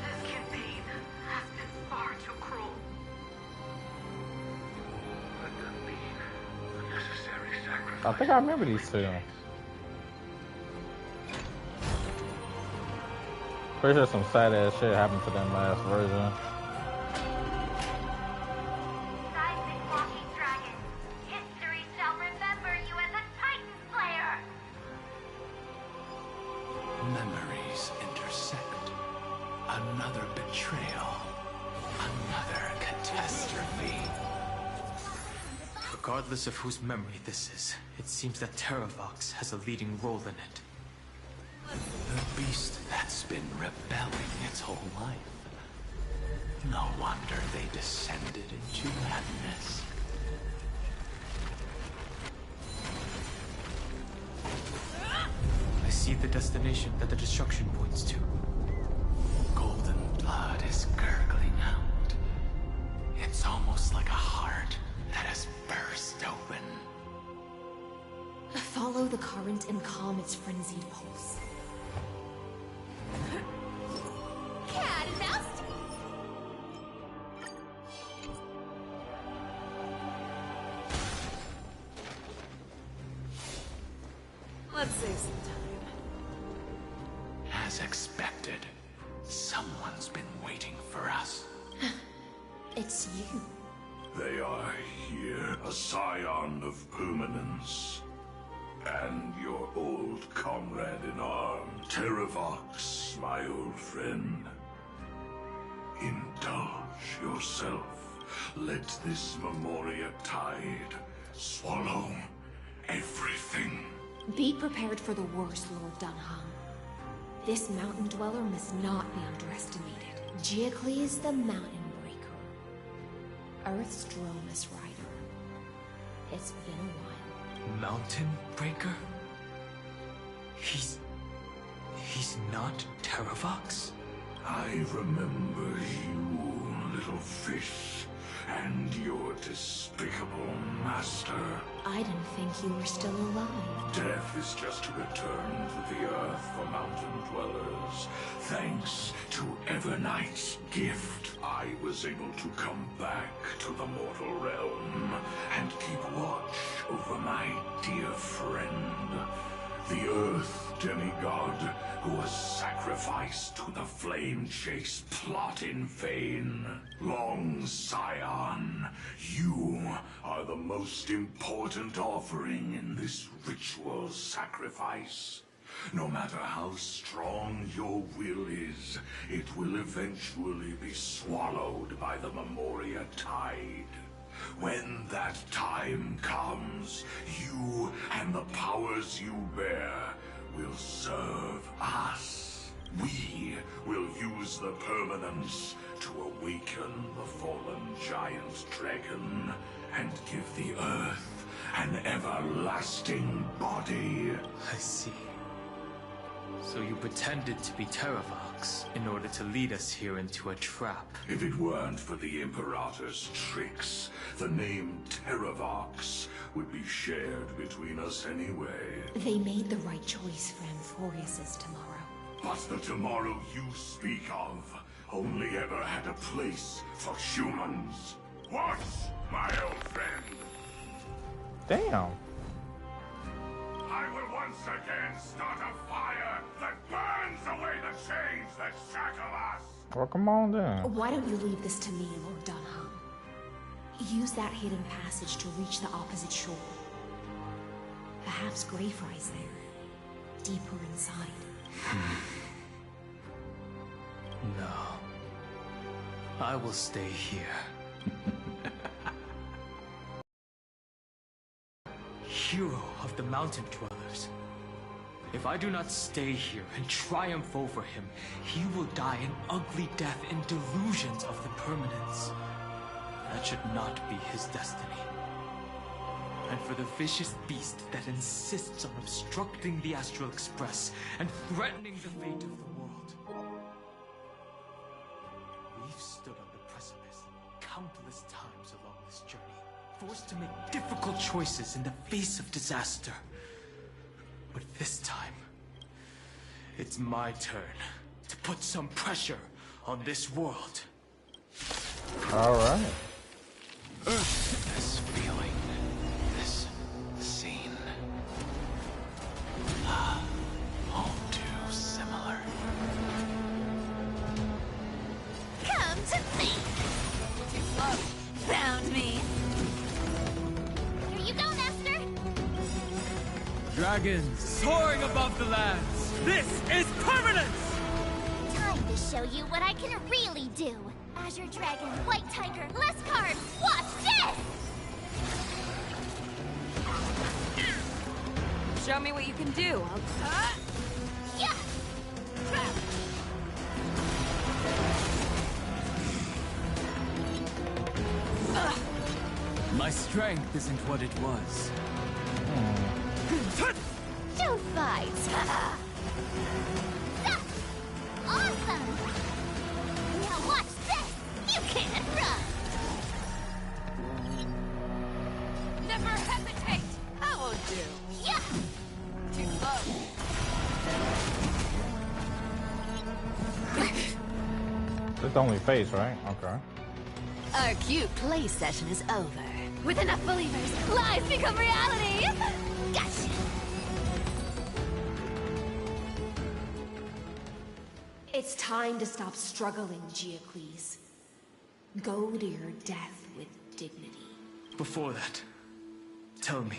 This campaign has been far too cruel. Let them be the necessary sacrifice. I think I remember these two. Pretty sure some sad ass shit happened to them last version. Seismic walking dragon. History shall remember you as a Titan Slayer. Memories intersect. Another betrayal. Another catastrophe. Regardless of whose memory this is, it seems that Terravox has a leading role in it. The beast that's been rebelling its whole life. No wonder they descended into madness. I see the destination that the destruction points to. Golden blood is gurgling out. It's almost like a heart that has burst open. Follow the current and calm its frenzied pulse. Cat and mouse. Let's save some time. As expected, someone's been waiting for us. It's you. They are here, a scion of permanence. And your old comrade in arms, Terravox, my old friend. Indulge yourself. Let this Memoria tide Swallow everything. Be prepared for the worst, Lord Dunham. This mountain dweller must not be underestimated. Giacles the Mountain Breaker. Earth's Dromus Rider. It's been a while. Mountain Breaker? He's not Terravox? I remember you, little fish, and your despicable master. I didn't think you were still alive. Death is just a return to the earth for mountain dwellers. Thanks to Evernight's gift, I was able to come back to the mortal realm and keep watch over my dear friend, the Earth Demigod, who was sacrificed to the Flame Chase plot in vain. Long Scion, you are the most important offering in this ritual sacrifice. No matter how strong your will is, it will eventually be swallowed by the Memoria Tide. When that time comes, you and the powers you bear will serve us. We will use the permanence to awaken the fallen giant dragon and give the earth an everlasting body. I see. So you pretended to be Terravox in order to lead us here into a trap. If it weren't for the Imperator's tricks, the name Terravox would be shared between us anyway. They made the right choice for Amphorius's tomorrow. But the tomorrow you speak of only ever had a place for humans. What, my old friend? Damn. I will once again start a fire that burns away the chains that shackle us. Well, come on then. Why don't you leave this to me, Lord Dunham? Use that hidden passage to reach the opposite shore. Perhaps Greyfry's there, deeper inside. No. I will stay here. Hero of the mountain dwellers. If I do not stay here and triumph over him, he will die an ugly death in delusions of the permanence. That should not be his destiny. And for the vicious beast that insists on obstructing the Astral Express and threatening the fate of the world. We've stood on the precipice countless times along this journey, forced to make difficult choices in the face of disaster. But this time, it's my turn to put some pressure on this world. All right. This feeling, this scene, all too similar. Come to me! Found me! Here you go, Nestor! Dragons soaring above the lands. This is permanence! Time to show you what I can really do. Azure Dragon, White Tiger, less carbs. Watch this! Show me what you can do. Yeah! My strength isn't what it was. Two fights! Awesome! Now watch this! You can't run! Never hesitate! I will do. Yeah! Too slow. It's only face, right? Okay. Our cute play session is over. With enough believers, lies become reality! Gotcha! It's time to stop struggling, Giacles. Go to your death with dignity. Before that, tell me,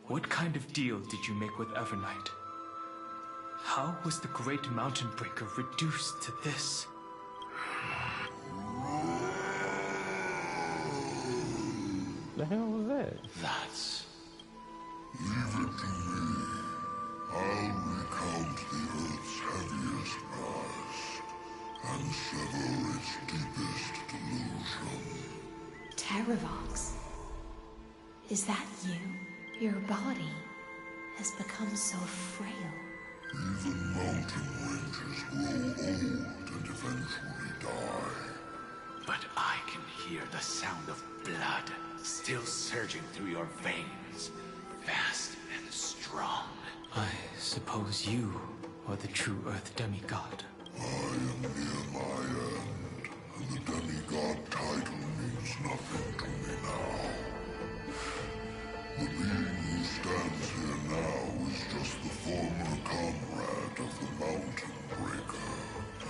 what kind of deal did you make with Evernight? How was the Great Mountain Breaker reduced to this? The hell was that? That's... Leave it to me. I'll recount the Earth's heaviest past and sever its deepest delusion. Terravox. Is that you? Your body has become so frail. Even mountain ranges grow old and eventually die. But I can hear the sound of blood still surging through your veins, fast and strong. I suppose you are the true Earth demigod. I am near my end, and the demigod title means nothing to me now. The being who stands here now is just the former comrade of the Mountain Breaker,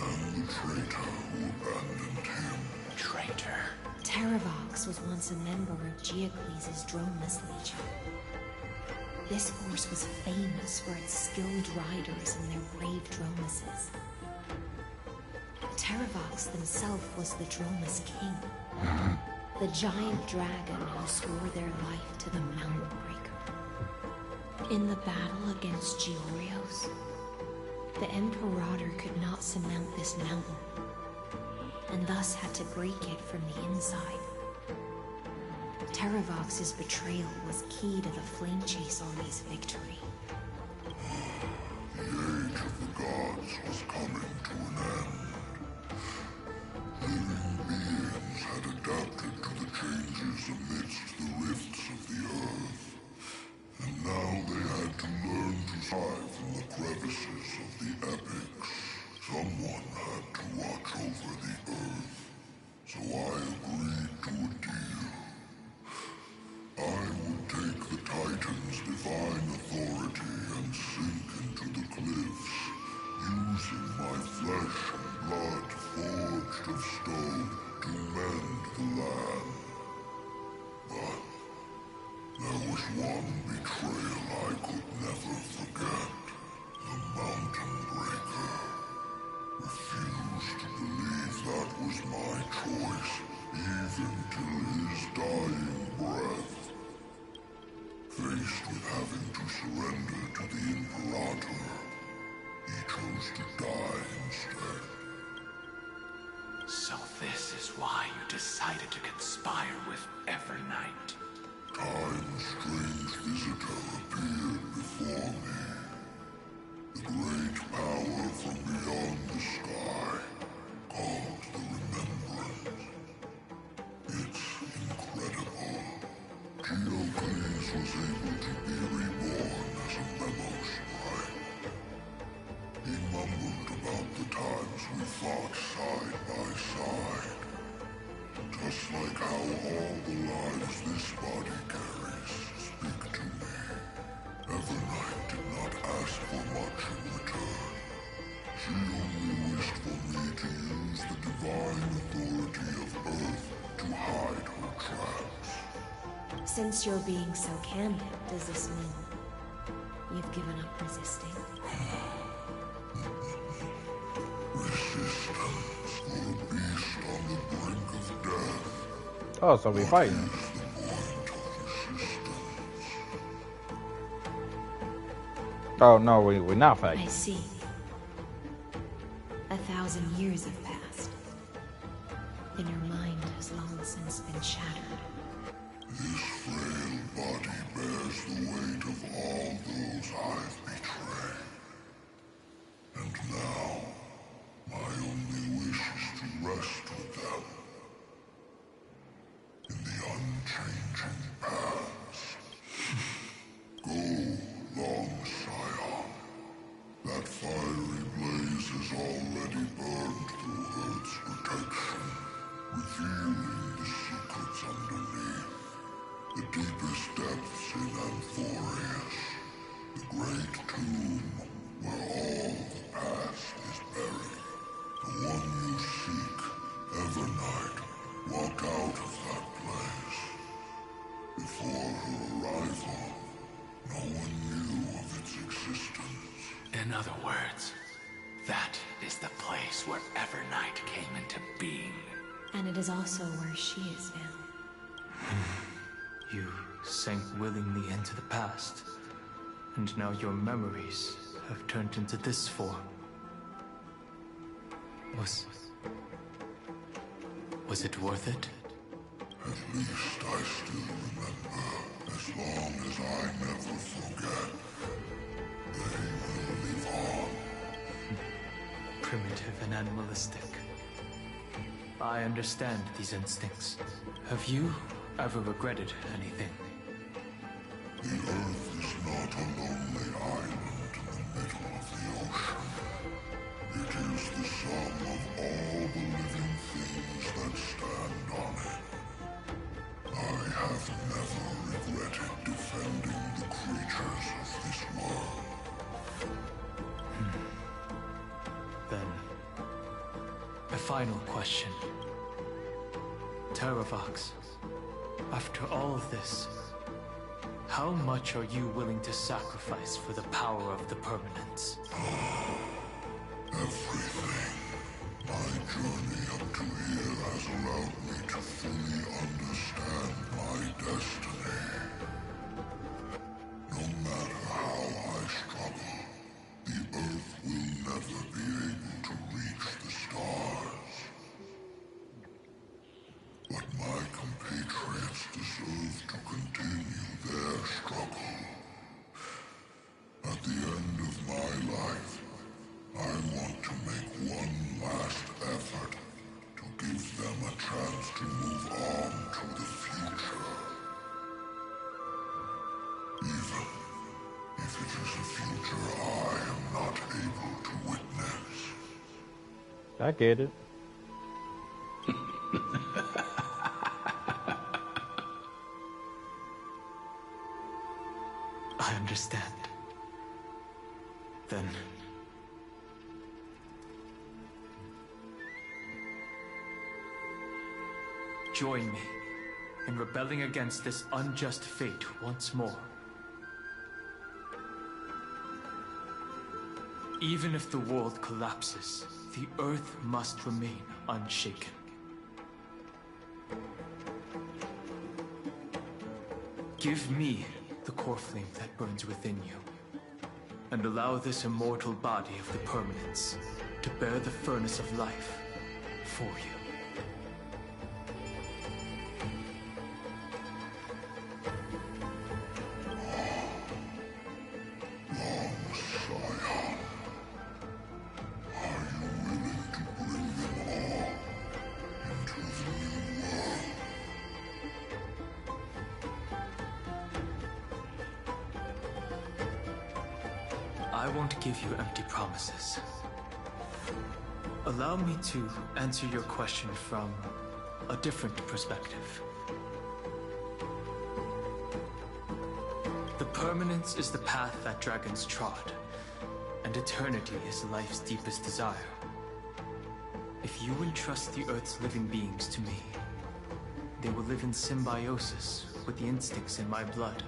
and the traitor who abandoned him. Traitor? Terravox was once a member of Geocles' Dromeless Legion. This force was famous for its skilled riders and their brave Dromeses. Terravox himself was the Dromeless King, the giant dragon who swore their life to the Mountain Breaker. In the battle against Georios, the Imperator could not surmount this mountain, and thus had to break it from the inside. Terravox's betrayal was key to the Flame Chase Army's victory. The age of the gods was coming to an end. Living beings had adapted to the changes amidst the rifts of the earth, and now they had to learn to thrive in the crevices of the epics. Someone had to watch over the earth, so I agreed to a deal. I would take the Titan's divine authority and sink into the cliffs, using my flesh and blood forged of stone to mend the land. But there was one betrayal I could never forget. The Mountain Breaker refused to believe that was my choice, even till his dying breath. Faced with having to surrender to the Imperator, he chose to die instead. So this is why you decided to conspire with Evernight. Time's strange visitor appeared before me. The great power from beyond the sky, called the Remembrance. It's incredible. Geocles was able to be reborn as a memo scribe. He mumbled about the times we fought side by side. Just like how all the lives this body carries speak to me. Evernight did not ask for much in return. She only wished for me to use the divine authority of Earth to hide her tracks. Since you're being so candid, does this mean you've given up resisting? Resistance for a beast on the brink of death. Oh, so we fighting. Oh no, we're not fighting. I see. 1,000 years have passed, and your mind has long since been shattered. This frail body bears the weight of all those I've betrayed. And now, my only wish is to rest with them. In the unchanging paths. Go, long Scion. That fiery blaze has already burned through Earth's protection, revealing the secrets underneath. The deepest depths in Amphorius, the great tomb where all the past is buried. The one you seek, Evernight, walked out of that place. Before her arrival, no one knew of its existence. In other words, that is the place where Evernight came into being. And it is also where she is now. You sank willingly into the past, and now your memories have turned into this form. Was it worth it? At least I still remember. As long as I never forget, they will live on. Primitive and animalistic. I understand these instincts. Have you ever regretted anything? The Earth is not a lonely island in the middle of the ocean. It is the sum of all the living things that stand on it. I have never regretted defending the creatures of this world. Then, a final question. Terravox, after all of this, how much are you willing to sacrifice for the power of the permanence? Everything. My journey up to here has allowed me to fully understand my destiny. No matter how I struggle, the Earth will never be able to reach the stars. But my compatriots deserve to continue their struggle. At the end of my life, I want to make one last effort to give them a chance to move on to the future. Even if it is a future I am not able to witness. I get it. I understand. Then... join me in rebelling against this unjust fate once more. Even if the world collapses, the Earth must remain unshaken. Give me the core flame that burns within you, and allow this immortal body of the permanence to bear the furnace of life for you. I won't give you empty promises. Allow me to answer your question from a different perspective. The permanence is the path that dragons trod, and eternity is life's deepest desire. If you entrust the Earth's living beings to me, they will live in symbiosis with the instincts in my blood.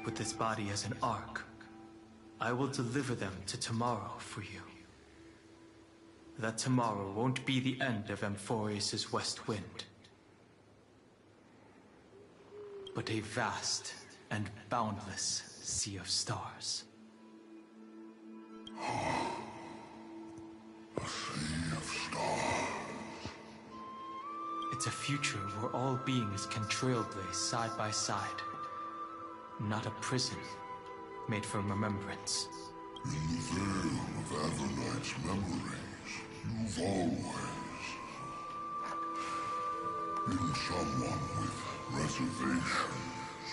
With this body as an ark, I will deliver them to tomorrow for you. That tomorrow won't be the end of Amphorius' west wind, but a vast and boundless sea of stars. A sea of stars. It's a future where all beings can trailblaze side by side. Not a prison made for remembrance. In the veil of Evernight's memories, you've always been someone with reservations.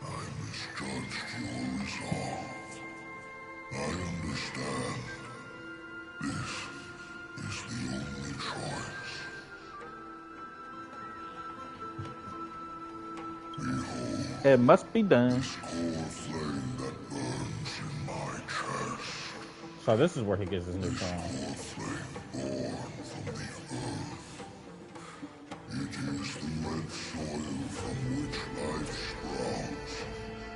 I misjudged your resolve. I understand. This is the only choice. Behold, it must be done. this core flame that burns in my chest. So this is where he gets his new This form. core flame born from the earth. It is the red soil from which life sprouts,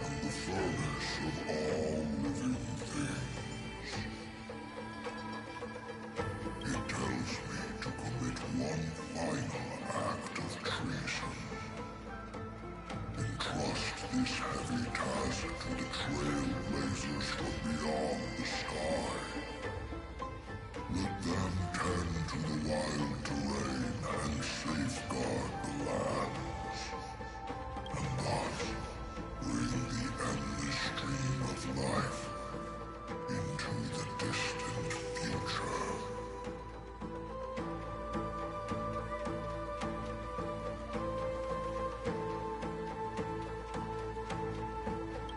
and the furnace of all living things. this heavy task to the trailblazers from beyond the sky. Let them tend to the wild terrain and safeguard the lands, and thus bring the endless stream of life into the distant future.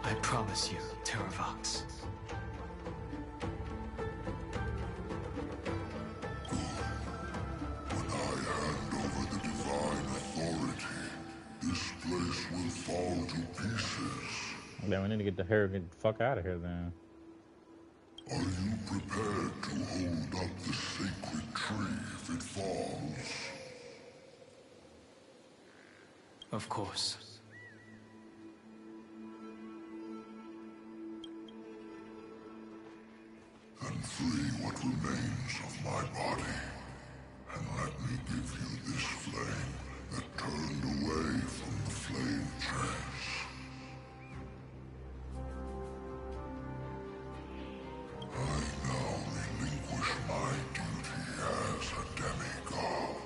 I promise you, Terravox. When I hand over the divine authority, this place will fall to pieces. Then we need to get the fuck out of here then. Are you prepared to hold up the sacred tree if it falls? Of course. Then free what remains of my body, and let me give you this flame that turned away from the flame chase. I now relinquish my duty as a demigod.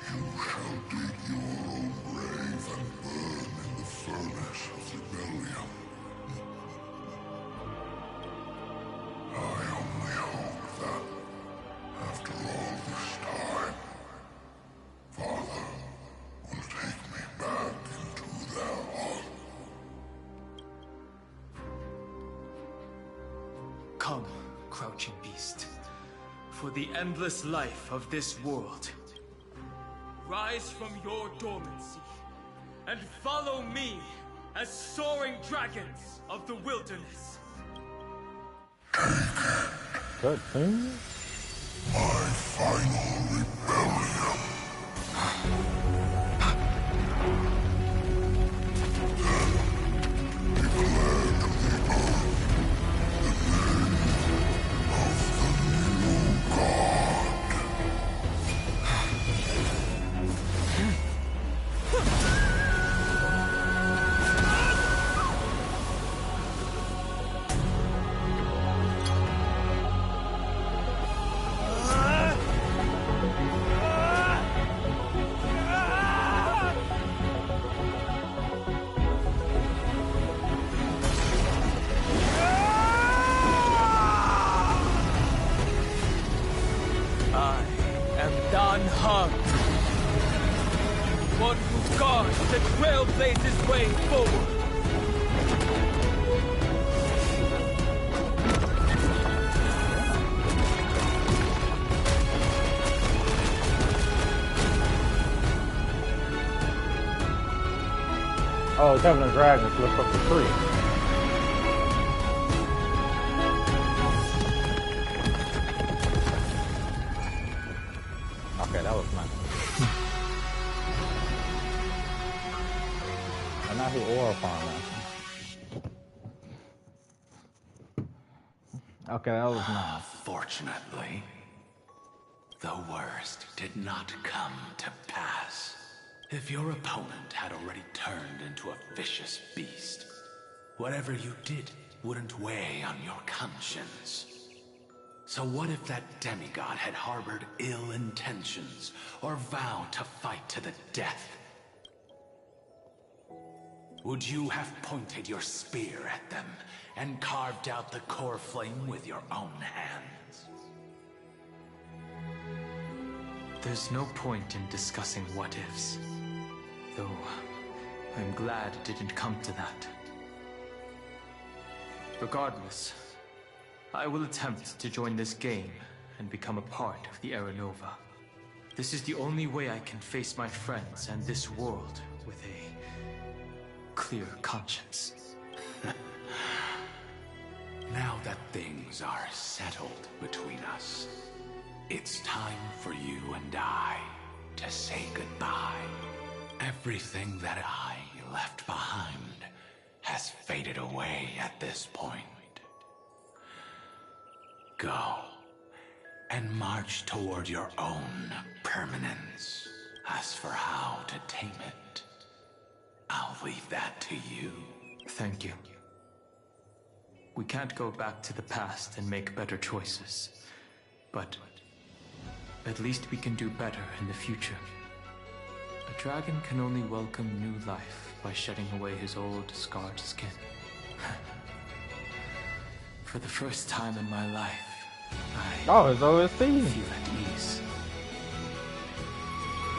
You shall dig your own grave and burn in the furnace of rebellion. I only hope that, after all this time, Father will take me back into their heart. Come, crouching beast, for the endless life of this world. Rise from your dormancy, and follow me as soaring dragons of the wilderness. Good thing. My final rebellion. Then declare to the earth the name of the new god. One who guards the trailblazer's way forward. Oh, it's having a dragon slip up the tree. Okay, that was nice. And now he oil farm now. Okay, that was nice. Fortunately, the worst did not come to pass. If your opponent had already turned into a vicious beast, whatever you did wouldn't weigh on your conscience. So what if that demigod had harbored ill intentions or vowed to fight to the death? Would you have pointed your spear at them and carved out the core flame with your own hands? There's no point in discussing what-ifs. Though, I'm glad it didn't come to that. Regardless, I will attempt to join this game and become a part of the Era Nova. This is the only way I can face my friends and this world with a clear conscience. Now that things are settled between us, it's time for you and I to say goodbye. Everything that I left behind has faded away at this point. Go and march toward your own permanence. As for how to tame it, I'll leave that to you. Thank you. We can't go back to the past and make better choices. But at least we can do better in the future. A dragon can only welcome new life by shedding away his old, scarred skin. For the first time in my life, I it's overseas. feel at ease.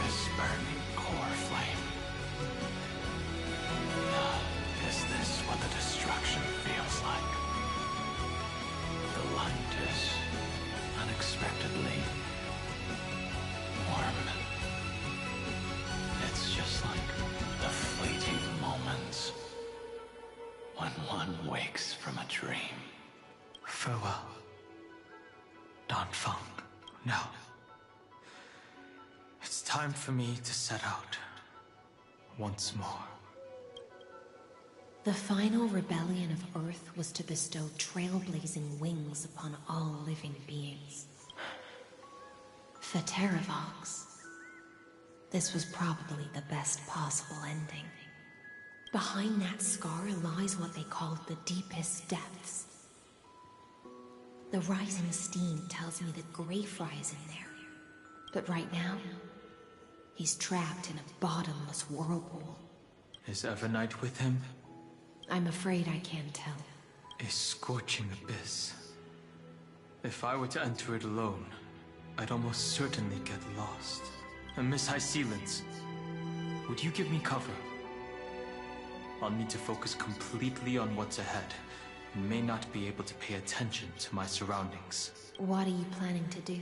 This burning core flame. Is this what the destruction feels like? The light is unexpectedly warm. It's just like the fleeting moments when one wakes from a dream. Farewell, Danfeng. Now, it's time for me to set out once more. The final rebellion of Earth was to bestow trailblazing wings upon all living beings. For Terravox, this was probably the best possible ending. Behind that scar lies what they called the deepest depths. The rising steam tells me that Greyfry is in there. But right now, he's trapped in a bottomless whirlpool. Is Evernight with him? I'm afraid I can't tell. A scorching abyss. If I were to enter it alone, I'd almost certainly get lost. And Miss High Sealants, would you give me cover? I'll need to focus completely on what's ahead. May not be able to pay attention to my surroundings. What are you planning to do?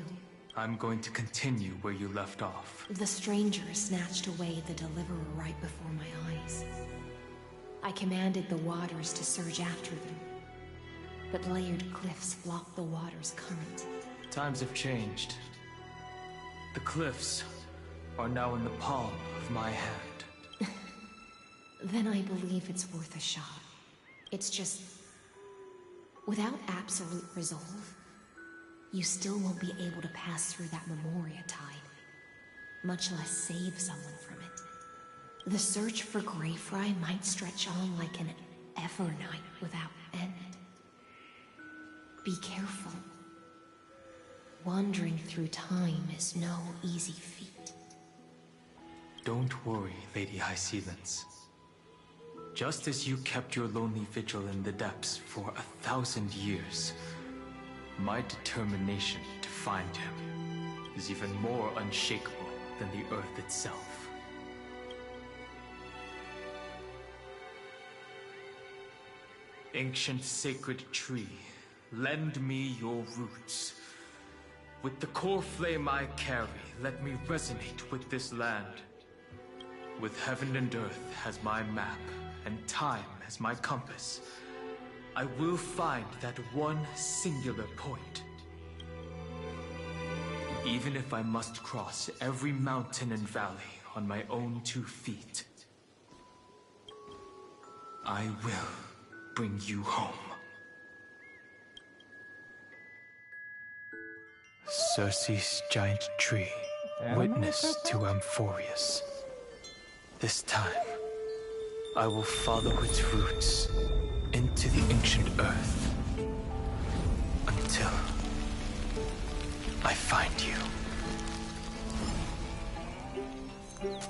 I'm going to continue where you left off. The stranger snatched away the deliverer right before my eyes. I commanded the waters to surge after them, but layered cliffs blocked the water's current. Times have changed. The cliffs are now in the palm of my hand. Then I believe it's worth a shot. It's just, without absolute resolve, you still won't be able to pass through that Memoria tide, much less save someone from it. The search for Greyfry might stretch on like an Evernight without end. Be careful. Wandering through time is no easy feat. Don't worry, Lady High Sealants. Just as you kept your lonely vigil in the depths for 1,000 years, my determination to find him is even more unshakable than the earth itself. Ancient sacred tree, lend me your roots. With the core flame I carry, let me resonate with this land. With heaven and earth as my map, and time as my compass, I will find that one singular point. Even if I must cross every mountain and valley on my own 2 feet, I will bring you home. Circe's giant tree, witness to Amphorius. This time, I will follow its roots into the ancient earth until I find you.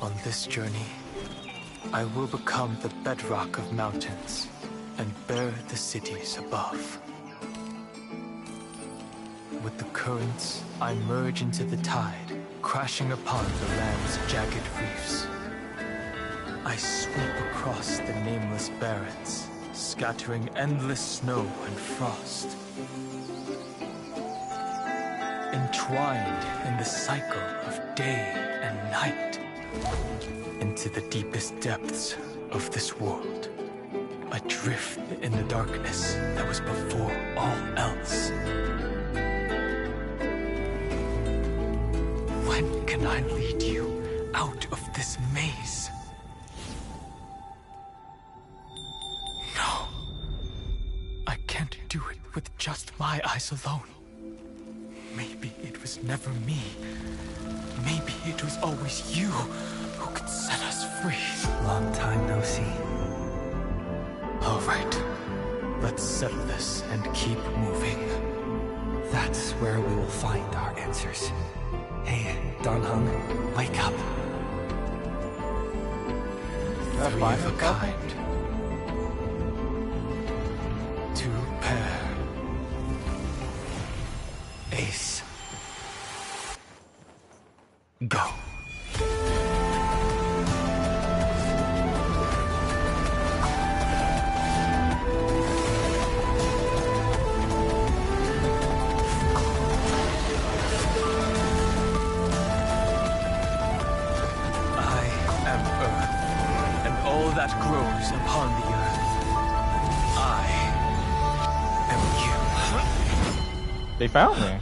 On this journey, I will become the bedrock of mountains and bear the cities above. With the currents, I merge into the tide, crashing upon the land's jagged reefs. I sweep across the nameless barrens, scattering endless snow and frost. Entwined in the cycle of day and night, into the deepest depths of this world, adrift in the darkness that was before all else. When can I lead you out of this maze? No. I can't do it with just my eyes alone. Maybe it was never me. Maybe it was always you who could set us free. Breathe. Long time no see. All right. Let's settle this and keep moving. That's where we will find our answers. Hey, Donhung, wake up. Three of a kind. Two pair. Ace. Go. That grows upon the earth. I am you. They found me.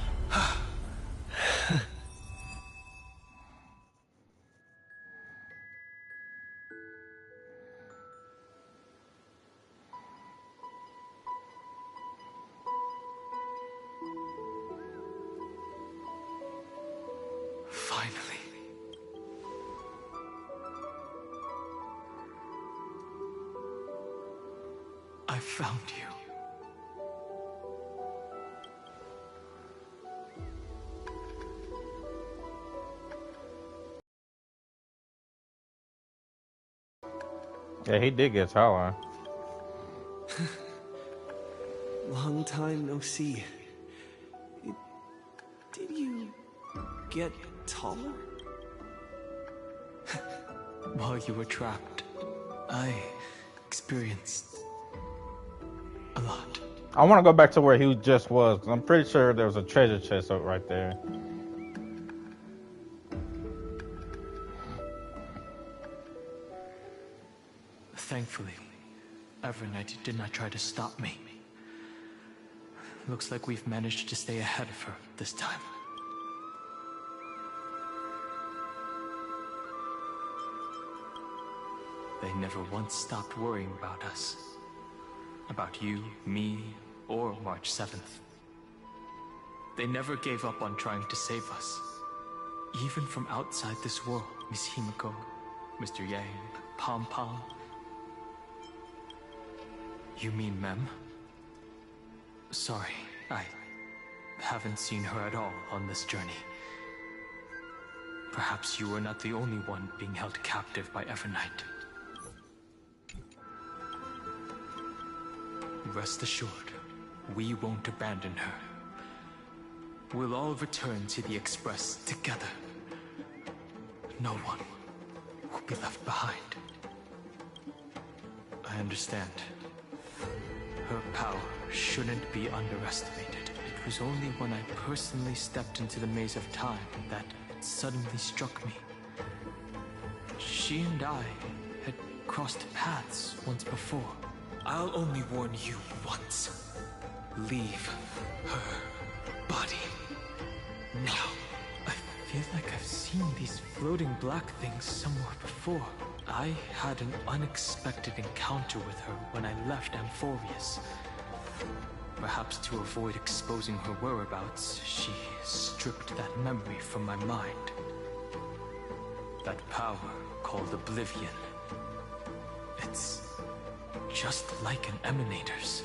Finally. I found you. Yeah, he did get taller. Long time no see. Did you get taller? While you were trapped, I experienced a lot. I want to go back to where he just was. I'm pretty sure there was a treasure chest up right there. Thankfully, Evernight did not try to stop me. Looks like we've managed to stay ahead of her this time. They never once stopped worrying about us. About you, me, or March 7th. They never gave up on trying to save us. Even from outside this world, Miss Himiko, Mr. Yang, Pom Pom. You mean Mem? Sorry, I haven't seen her at all on this journey. Perhaps you were not the only one being held captive by Evernight. Rest assured, we won't abandon her. We'll all return to the Express together. No one will be left behind. I understand. Her power shouldn't be underestimated. It was only when I personally stepped into the maze of time that it suddenly struck me. She and I had crossed paths once before. I'll only warn you once. Leave her body now. I feel like I've seen these floating black things somewhere before. I had an unexpected encounter with her when I left Amphorius. Perhaps to avoid exposing her whereabouts, she stripped that memory from my mind. That power called Oblivion. It's just like an Emanator's.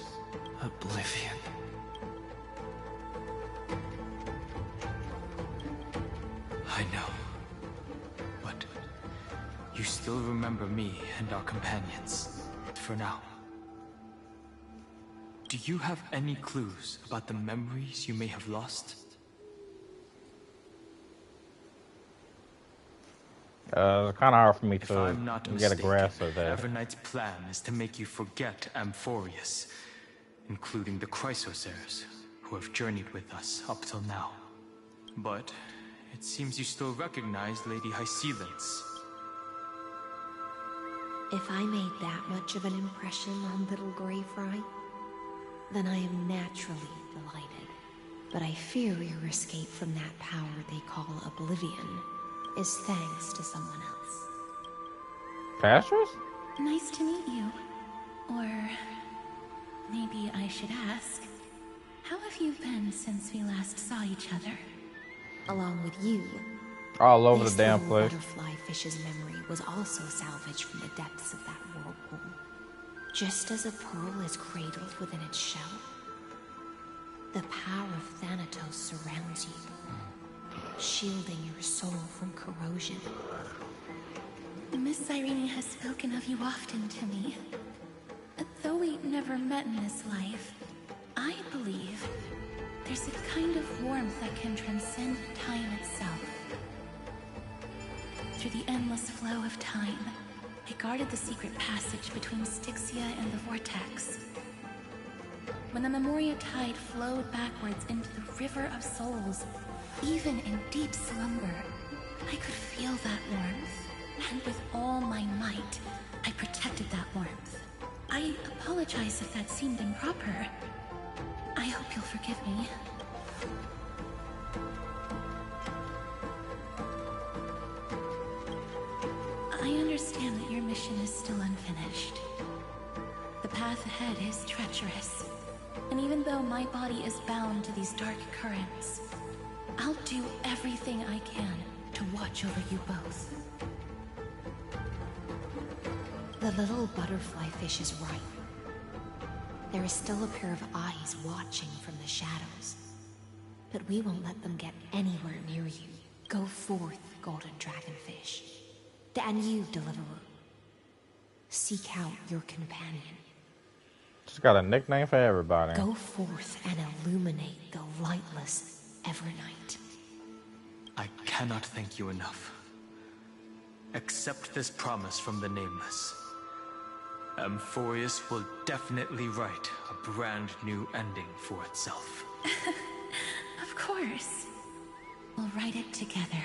Oblivion. I know. But you still remember me and our companions. For now. Do you have any clues about the memories you may have lost? It's kind of hard for me If to I'm not get a mistaken, grasp of that. Evernight's plan is to make you forget Amphorius, including the Chrysosaurs, who have journeyed with us up till now. But it seems you still recognize Lady Hycelens. If I made that much of an impression on little Grey Fry, then I am naturally delighted. But I fear your escape from that power they call Oblivion is thanks to someone else. Pastures? Nice to meet you. Or maybe I should ask, how have you been since we last saw each other? Along with you, All over this the damn little place. butterfly fish's memory was also salvaged from the depths of that whirlpool. Just as a pearl is cradled within its shell, the power of Thanatos surrounds you, shielding your soul from corrosion. Miss Irene has spoken of you often to me. Though we never met in this life, I believe there's a kind of warmth that can transcend time itself. Through the endless flow of time, I guarded the secret passage between Styxia and the Vortex. When the Memoria tide flowed backwards into the River of Souls, even in deep slumber, I could feel that warmth, and with all my might, I protected that warmth. I apologize if that seemed improper. I hope you'll forgive me. I understand that your mission is still unfinished. The path ahead is treacherous, and even though my body is bound to these dark currents, I'll do everything I can to watch over you both. The little butterfly fish is right. There is still a pair of eyes watching from the shadows, but we won't let them get anywhere near you. Go forth, golden dragonfish. And you, deliverer. Seek out your companion. She's got a nickname for everybody. Go forth and illuminate the lightless Evernight. I cannot thank you enough. Accept this promise from the Nameless. Amphorius will definitely write a brand new ending for itself. Of course. We'll write it together.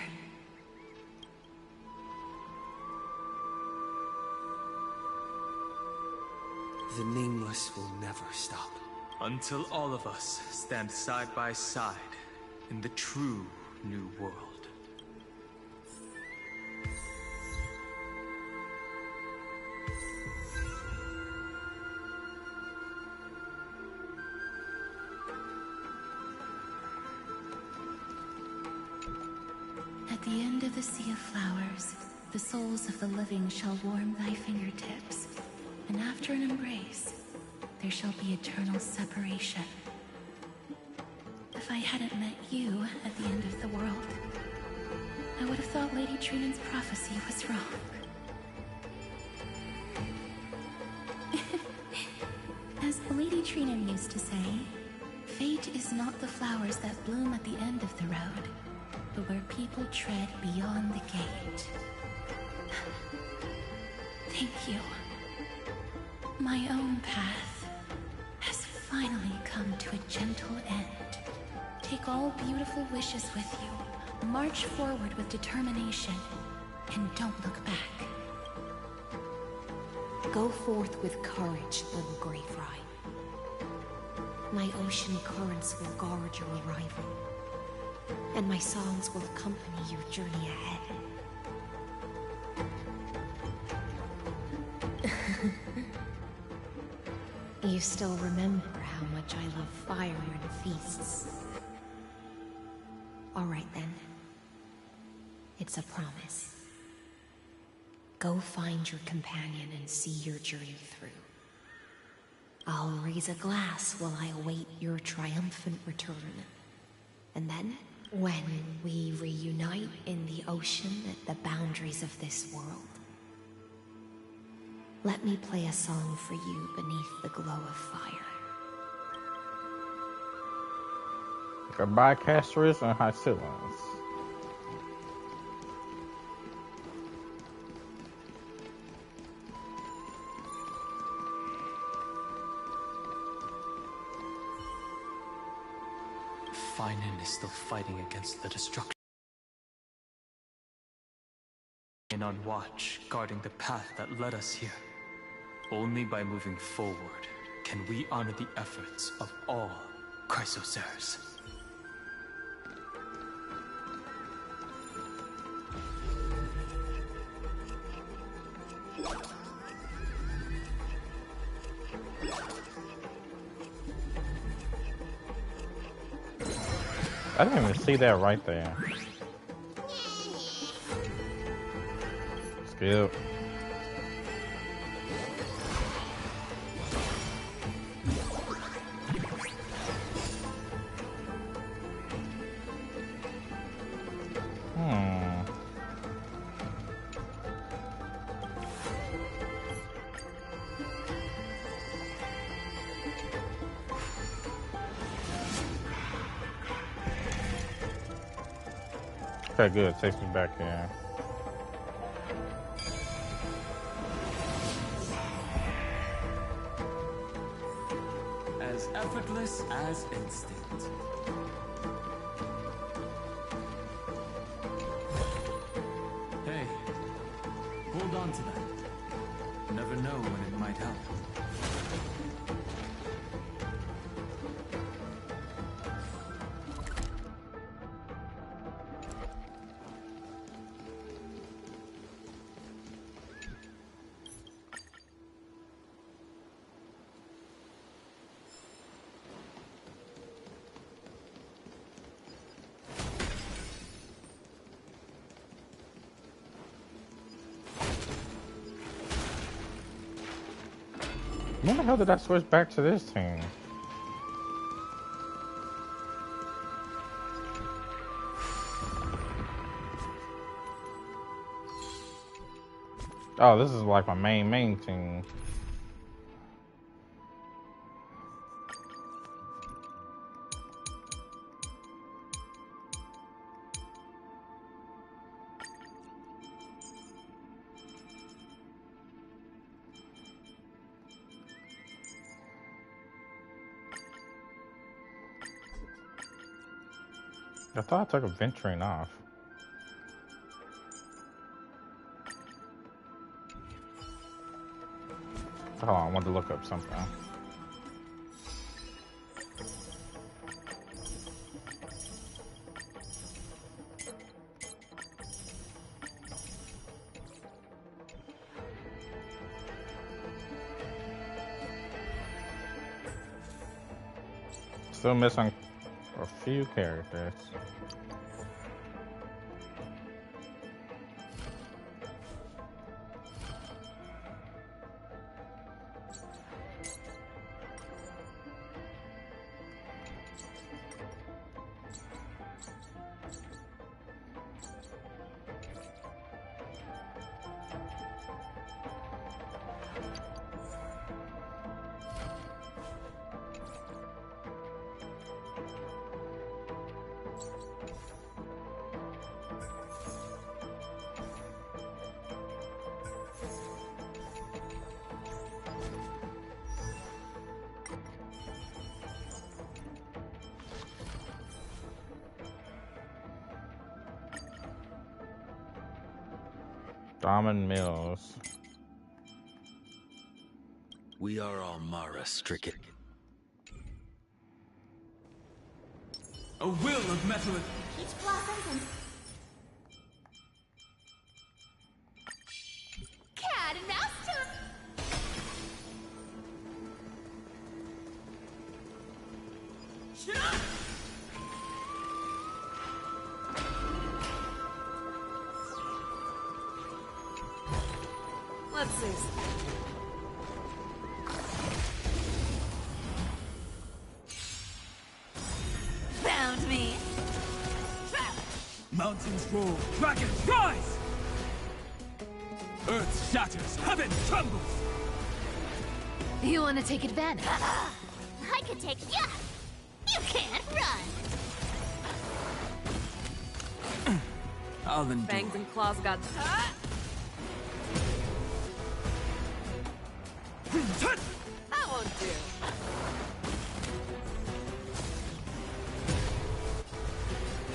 The Nameless will never stop. Until all of us stand side by side in the true new world. At the end of the sea of flowers, the souls of the living shall warm thy fingertips, and after an embrace, there shall be eternal separation. If I hadn't met you at the end of the world, I would have thought Lady Trinan's prophecy was wrong. As Lady Trinan used to say, fate is not the flowers that bloom at the end of the road, but where people tread beyond the gate. Thank you. My own path has finally come to a gentle end. Take all beautiful wishes with you. March forward with determination, and don't look back. Go forth with courage, little Grey Fry. My ocean currents will guard your arrival, and my songs will accompany your journey ahead. You still remember how much I love fire and feasts. All right then. It's a promise. Go find your companion and see your journey through. I'll raise a glass while I await your triumphant return. And then, when we reunite in the ocean at the boundaries of this world, let me play a song for you beneath the glow of fire. Goodbye, Castrus and Hycillans. Finan is still fighting against the destruction. And on watch, guarding the path that led us here. Only by moving forward can we honor the efforts of all Chrysoceres. I didn't even see that right there. Yep. Okay, good. Takes me back in. As effortless as instinct. Hey, hold on to that. You never know when it might help. When the hell did I switch back to this team? Oh, this is like my main team. I thought I took a venturing off. Hold on, I wanted to look up something. Still missing a few characters. Diamond Mills. We are all Mara stricken. A will of metal. Peach blossoms and cat and mouse tune. Let's see. Found me. Mountains roll, dragons rise! Earth shatters, heaven trembles! You want to take advantage? I could take ya. You can't run. I'll endure. Fangs and claws got that won't do.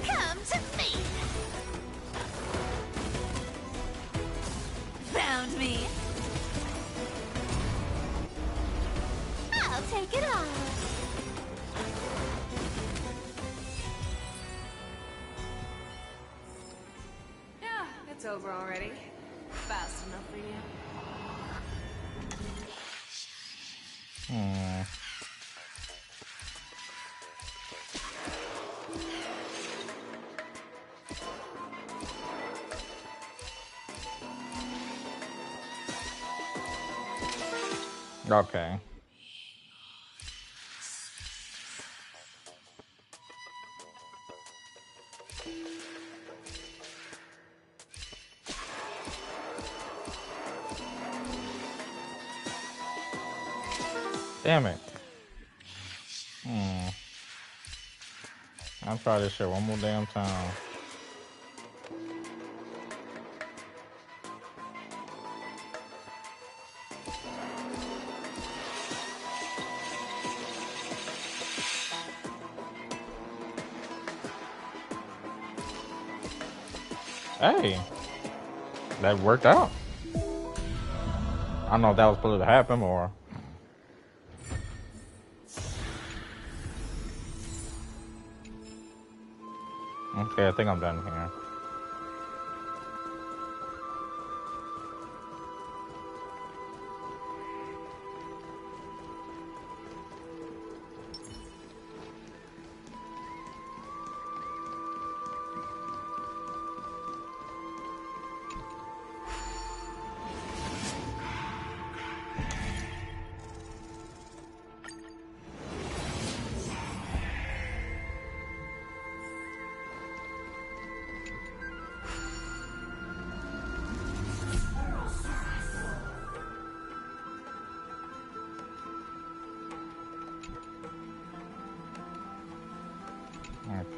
Come to me. Found me. I'll take it off. Yeah, it's over already. Fast enough for you. Okay. Damn it. I'll try this shit one more damn time. Hey, that worked out. I don't know if that was supposed to happen or. Okay, I think I'm done here.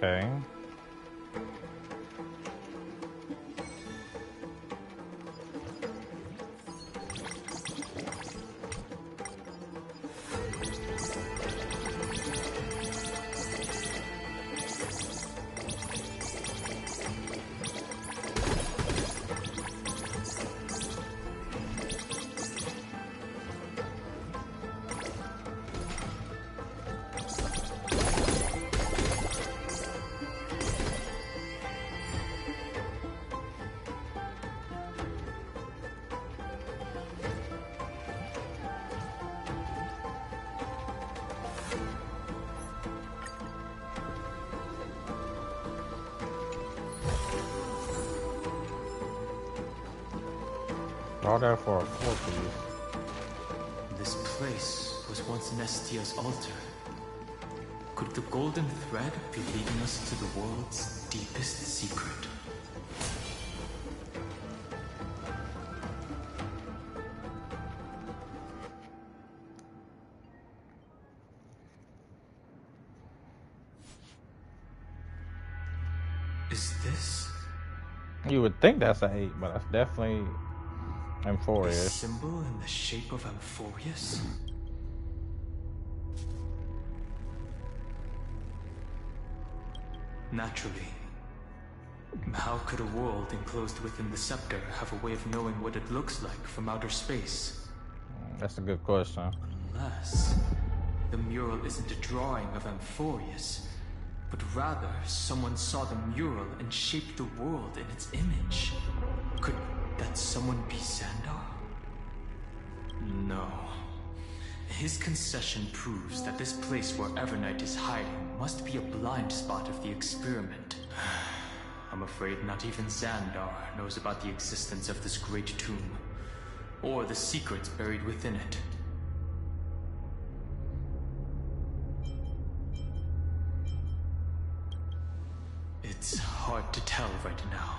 Okay. All that for a 4-piece. This place was once Nestia's altar. Could the golden thread be leading us to the world's deepest secret? Is this? You would think that's an 8, but that's definitely a Amphorius. symbol in the shape of Amphorius? Naturally. How could a world enclosed within the scepter have a way of knowing what it looks like from outer space? That's a good question. Unless the mural isn't a drawing of Amphorius, but rather someone saw the mural and shaped the world in its image. Could that someone be Xandar? No. His concession proves that this place where Evernight is hiding must be a blind spot of the experiment. I'm afraid not even Xandar knows about the existence of this great tomb, or the secrets buried within it. It's hard to tell right now,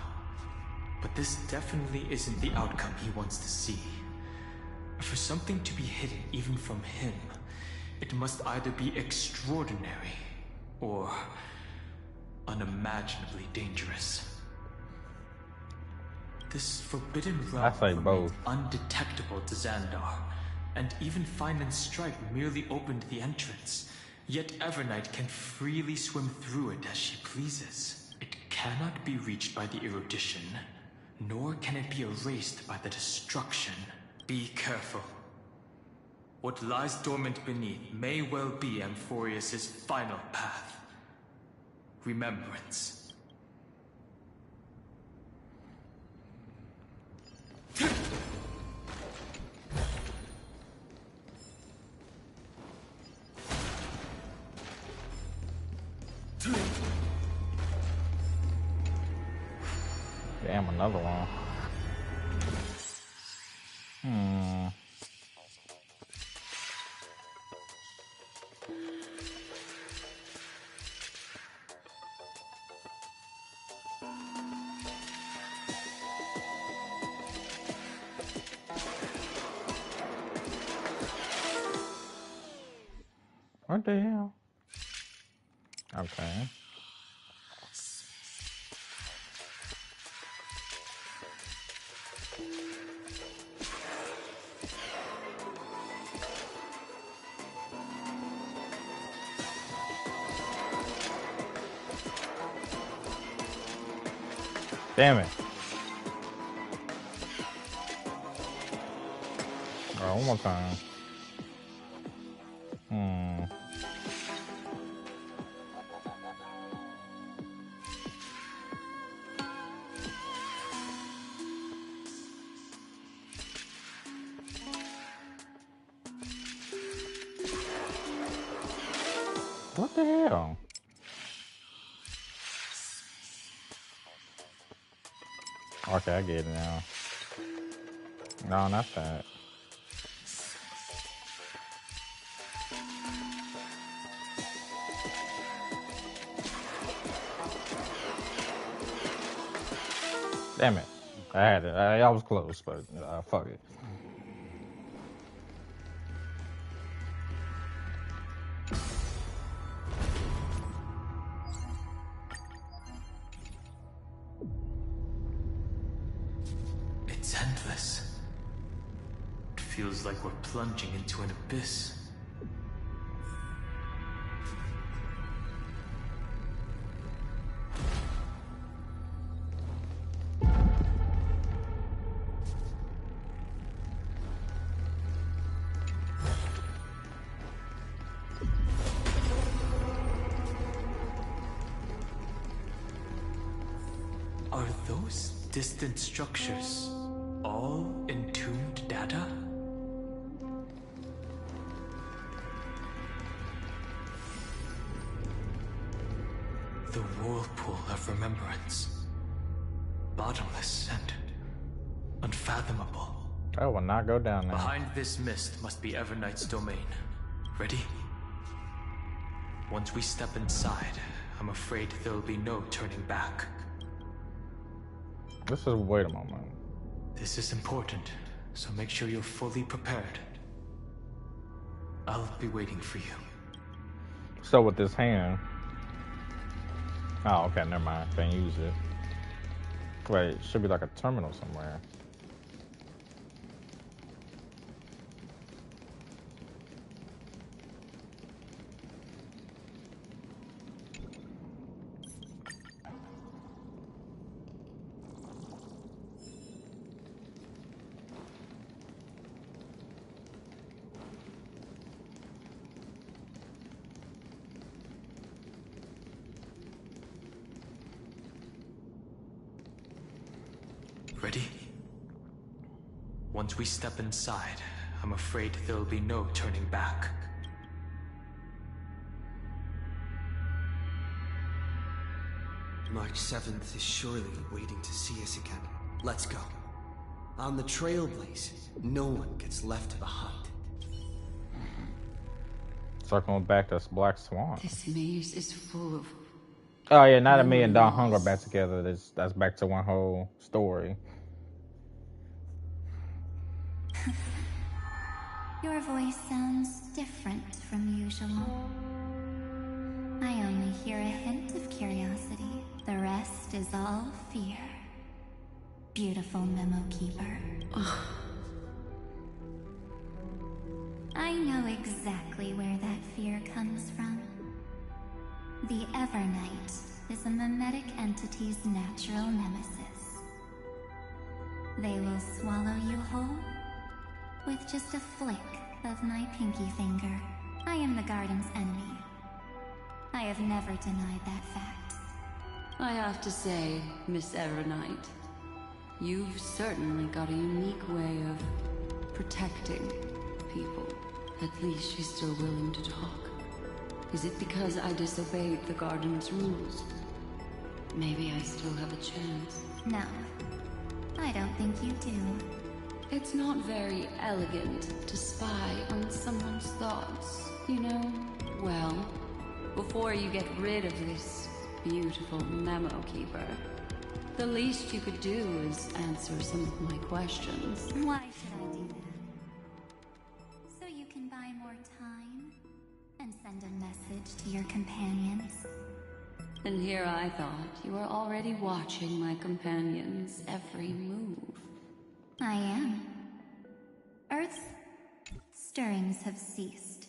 but this definitely isn't the outcome he wants to see. For something to be hidden even from him, it must either be extraordinary or unimaginably dangerous. This forbidden realm remained undetectable to Xandar, and even Fine and Stripe merely opened the entrance. Yet Evernight can freely swim through it as she pleases. It cannot be reached by the erudition, nor can it be erased by the destruction. Be careful. What lies dormant beneath may well be Amphorius' final path. Remembrance. Damn, another one. What the hell? Okay. Damn it. All right, one more time. What the hell? Okay, I get it now. No, not that. Damn it. I had it. I was close, but fuck it. It's endless. It feels like we're plunging into an abyss. Are those distant structures all entombed data? The whirlpool of remembrance. Bottomless and unfathomable. I will not go down there. Behind this mist must be Evernight's domain. Ready? Once we step inside, I'm afraid there'll be no turning back. This is, wait a moment. This is important, so make sure you're fully prepared. I'll be waiting for you. So with this hand. Oh, okay, never mind. Can't use it. Wait, it should be like a terminal somewhere. Ready? Once we step inside, I'm afraid there'll be no turning back. March 7th is surely waiting to see us again. Let's go. On the Trailblaze, no one gets left behind. Circling back to Black Swan. This maze is full of... Oh yeah, now that me and Don Hung are back together, that's back to one whole story. Your voice sounds different from usual. I only hear a hint of curiosity. The rest is all fear. Beautiful Memo Keeper. I know exactly where that fear comes from. The Evernight is a mimetic entity's natural nemesis. They will swallow you whole with just a flick of my pinky finger. I am the Garden's enemy. I have never denied that fact. I have to say, Miss Evernight, you've certainly got a unique way of protecting people. At least she's still willing to talk. Is it because I disobeyed the Garden's rules? Maybe I still have a chance. No, I don't think you do. It's not very elegant to spy on someone's thoughts, you know? Well, before you get rid of this beautiful Memo Keeper, the least you could do is answer some of my questions. Why should I do that? So you can buy more time? and send a message to your companions. And here I thought you were already watching my companions' every move. I am. Earth's stirrings have ceased.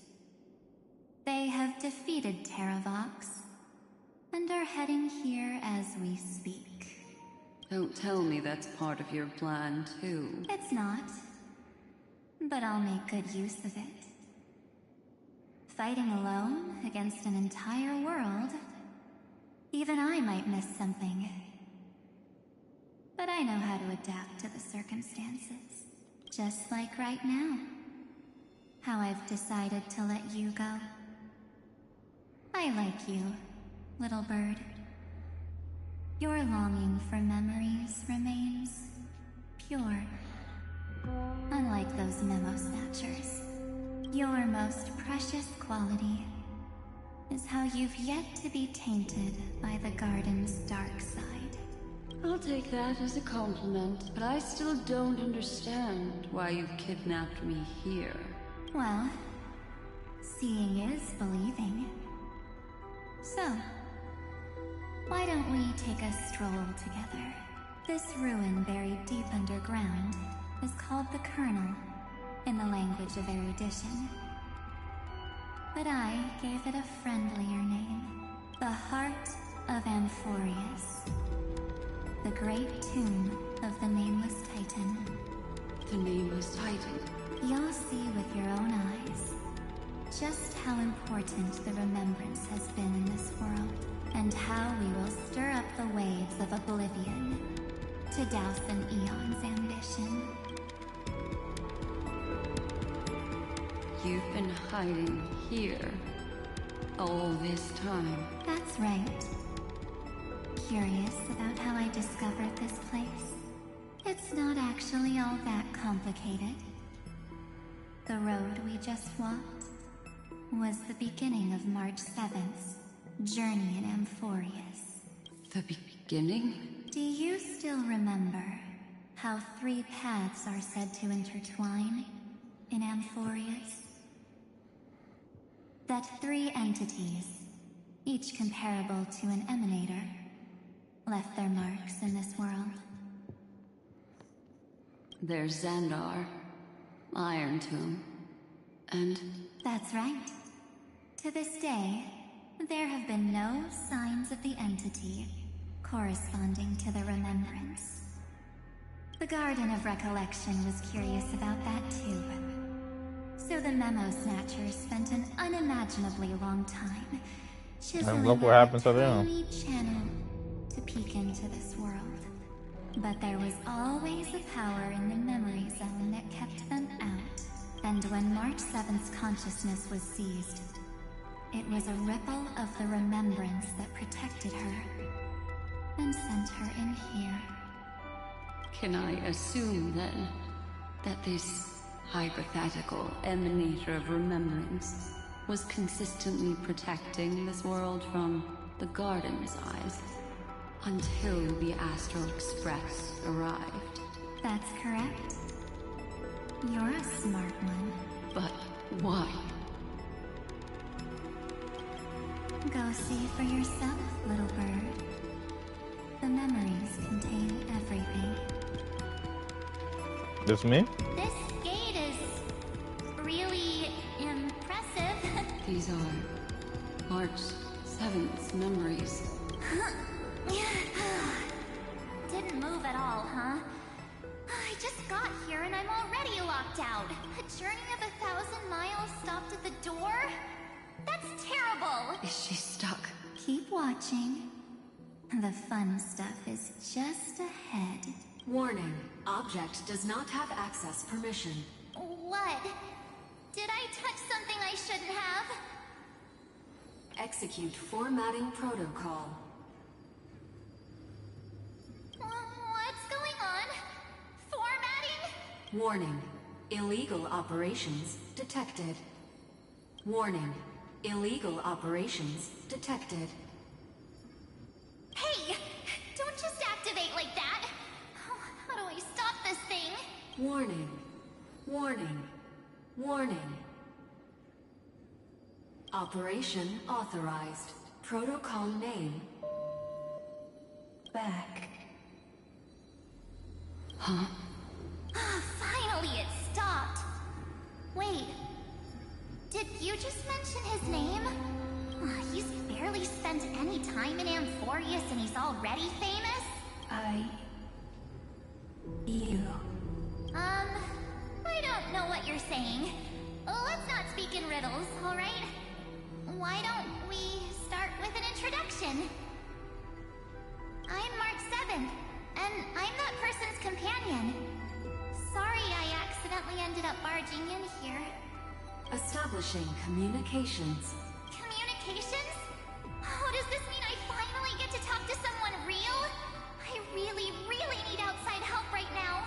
They have defeated Terravox, and are heading here as we speak. Don't tell me that's part of your plan, too. It's not. But I'll make good use of it. Fighting alone against an entire world, even I might miss something. But I know how to adapt to the circumstances. Just like right now. How I've decided to let you go. I like you, little bird. Your longing for memories remains pure. Unlike those memo snatchers, your most precious quality is how you've yet to be tainted by the garden's dark side. I'll take that as a compliment, but I still don't understand why you've kidnapped me here. Well, seeing is believing. So, why don't we take a stroll together? This ruin buried deep underground is called the Kernel, in the language of erudition. But I gave it a friendlier name. The Heart of Amphorius. The great tomb of the Nameless Titan. The Nameless Titan? You'll see with your own eyes just how important the remembrance has been in this world, and how we will stir up the waves of oblivion to douse an eon's ambition. You've been hiding here all this time. That's right. Curious about how I discovered this place? It's not actually all that complicated. The road we just walked was the beginning of March 7th's journey in Amphorius. The beginning? Do you still remember how 3 paths are said to intertwine in Amphorius? That 3 entities, each comparable to an emanator, left their marks in this world. There's Xandar, Iron Tomb, and... That's right. To this day, there have been no signs of the entity corresponding to the remembrance. The Garden of Recollection was curious about that too. So the Memo Snatchers spent an unimaginably long time chiseling look what happened to them. tiny channel to peek into this world. But there was always a power in the memory zone that kept them out. And when March 7th's consciousness was seized, it was a ripple of the remembrance that protected her and sent her in here. Can I assume, then, that this hypothetical emanator of remembrance was consistently protecting this world from the Garden's eyes until the Astral Express arrived? That's correct. You're a smart one. But why? Go see for yourself, little bird. The memories contain everything. This me? This gate is really impressive. These are March 7th's memories. Didn't move at all, huh? I just got here and I'm already locked out. A journey of 1,000 miles stopped at the door? That's terrible! Is she stuck? Keep watching. The fun stuff is just ahead. Warning. Object does not have access permission. What? Did I touch something I shouldn't have? Execute formatting protocol. What's going on? Formatting? Warning. Illegal operations detected. Warning. Illegal operations detected. Hey! Don't just activate like that! How do I stop this thing? Warning. Warning. Warning. Operation authorized. Protocol name. Back. Huh? Finally it stopped! Wait. Did you just mention his name? He's barely spent any time in Amphorius and he's already famous? You. I don't know what you're saying. Let's not speak in riddles, alright? Why don't we start with an introduction? I'm Mark 7, and I'm that person's companion. Sorry I accidentally ended up barging in here. Establishing communications. Communications? Oh, does this mean I finally get to talk to someone real? I really, really need outside help right now.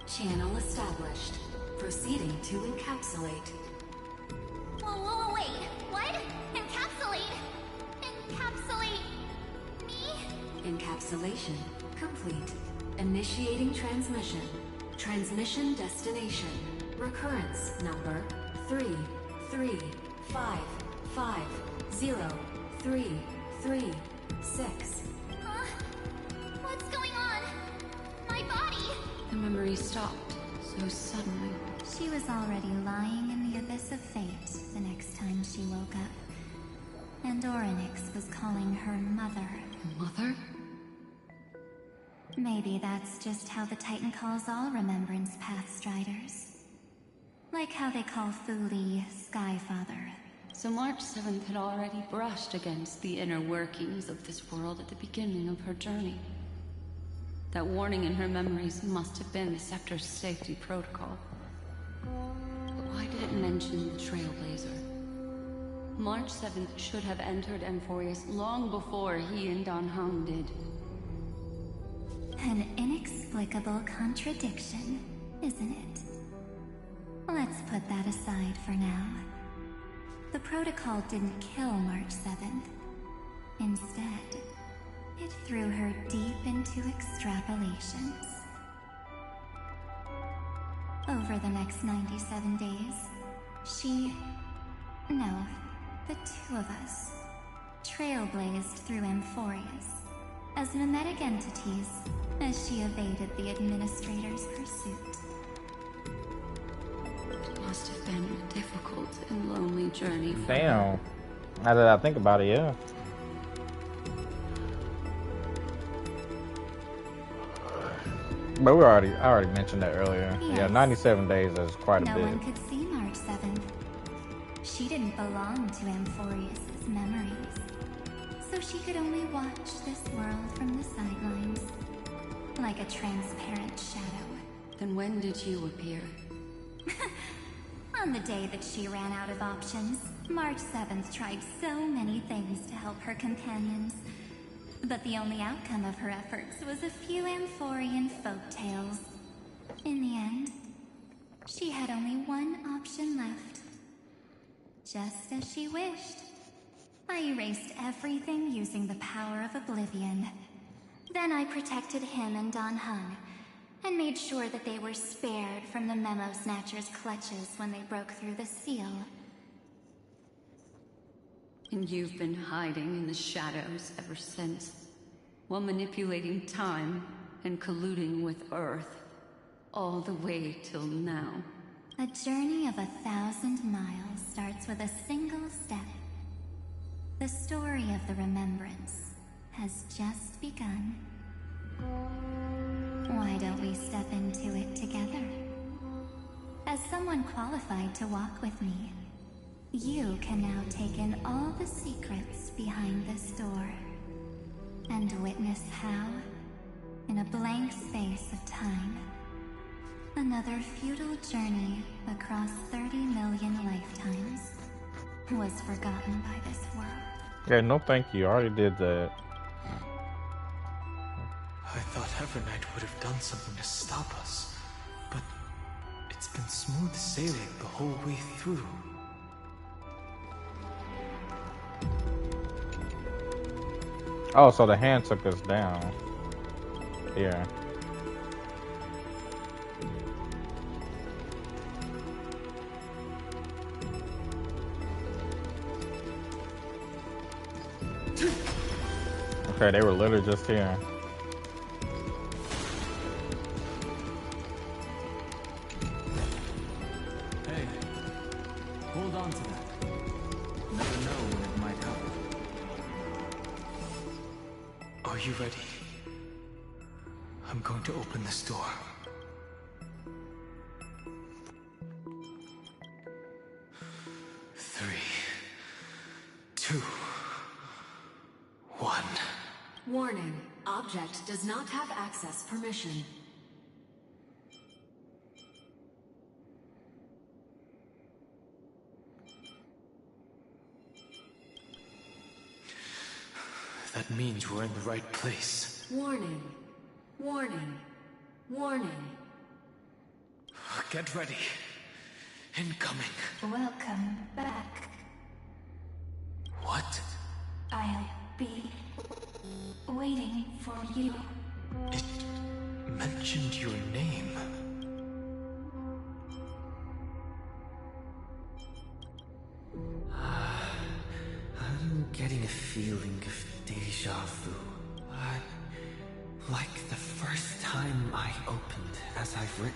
Channel established. Proceeding to encapsulate. Whoa, wait. What? Encapsulate? Encapsulate me? Encapsulation complete. Initiating transmission. Transmission destination. Recurrence number 335503336. Huh? What's going on? My body! The memory stopped so suddenly. She was already lying in the abyss of fate the next time she woke up. And Orynyx was calling her mother. Mother? Maybe that's just how the Titan calls all Remembrance Pathstriders. Like how they call Thule Skyfather. So March 7th had already brushed against the inner workings of this world at the beginning of her journey. That warning in her memories must have been the Scepter's safety protocol. But why did it mention the Trailblazer? March 7th should have entered Amphorius long before he and Dan Heng did. An inexplicable contradiction, isn't it? Let's put that aside for now. The protocol didn't kill March 7th. Instead, it threw her deep into extrapolations. Over the next 97 days, the two of us, trailblazed through Amphorius as mimetic entities as she evaded the Administrator's pursuit. It must have been a difficult and lonely journey for Damn. her. Now that I think about it, yeah. But I already mentioned that earlier. Yes. Yeah, 97 days is quite a No bit. one could see March 7th. She didn't belong to Amphorius' memories, so she could only watch this world from the sidelines, like a transparent shadow. Then when did you appear? On the day that she ran out of options, March 7th tried so many things to help her companions. But the only outcome of her efforts was a few Amphorian folktales. In the end, she had only one option left. Just as she wished. I erased everything using the power of oblivion. Then I protected him and Dan Heng, and made sure that they were spared from the Memo Snatcher's clutches when they broke through the seal. And you've been hiding in the shadows ever since, while manipulating time and colluding with Earth, all the way till now. A journey of 1,000 miles starts with a single step. The story of the Remembrance has just begun. Why don't we step into it together? As someone qualified to walk with me, you can now take in all the secrets behind this door, and witness how, in a blank space of time, another futile journey across 30 million lifetimes was forgotten by this world. Yeah, no thank you. I already did that. I thought Evernight would have done something to stop us, but it's been smooth sailing the whole way through. Oh, so the hand took us down. Yeah. Okay, they were literally just here. Hey, hold on to that. Never know when it might help. Are you ready? I'm going to open this door. Three, two, one. Warning. Object does not have access permission. That means we're in the right place. Warning. Warning. Warning. Get ready. Incoming. Welcome back. What? I'll be waiting for you. It mentioned your name. I'm getting a feeling of deja vu. Like the first time I opened as I've written.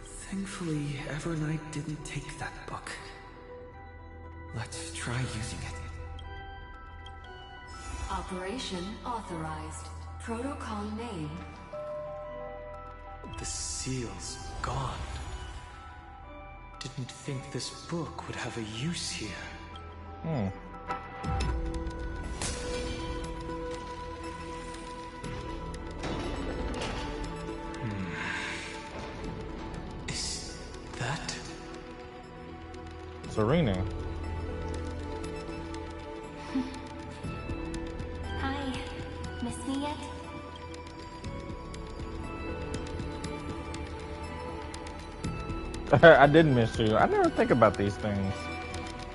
Thankfully, Evernight didn't take that book. Let's try using it. Operation authorized. Protocol name. The seal's gone. Didn't think this book would have a use here. Is that Serena? Hi. Miss me yet? I didn't miss you. I never think about these things.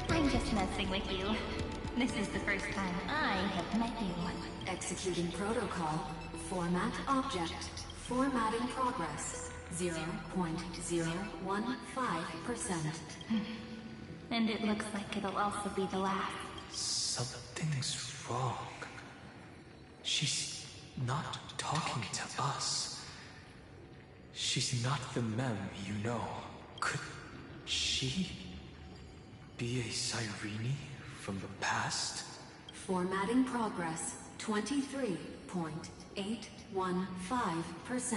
I'm just messing with you. This is the first time I have met you. Executing protocol. Format object. Formatting progress. 0.015%. And it looks like it'll also be the last. something's wrong? She's not talking to us. She's not the mem you know. Could she be a Cyrene from the past? Formatting progress. 23.815%.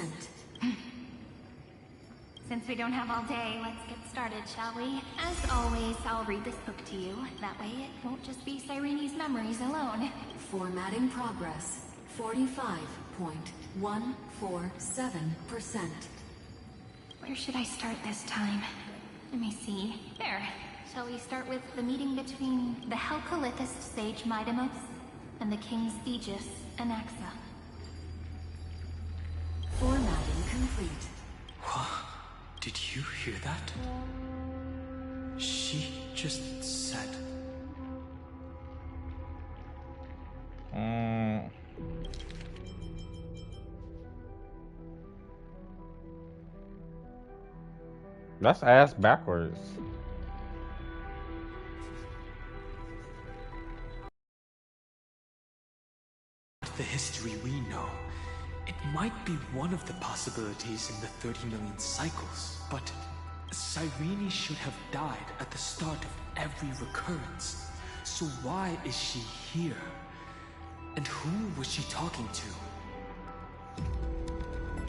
Since we don't have all day, let's get started, shall we? As always, I'll read this book to you. That way it won't just be Cyrene's memories alone. Formatting progress. 45.147%. Where should I start this time? Let me see. There. Shall we start with the meeting between the Helcolithist sage Midamos and the King's Aegis, Anaxa? Formatting complete. Did you hear that? She just said... That's ass backwards. The history we know. It might be one of the possibilities in the 30 million cycles, but Cyrene should have died at the start of every recurrence. So why is she here? And who was she talking to?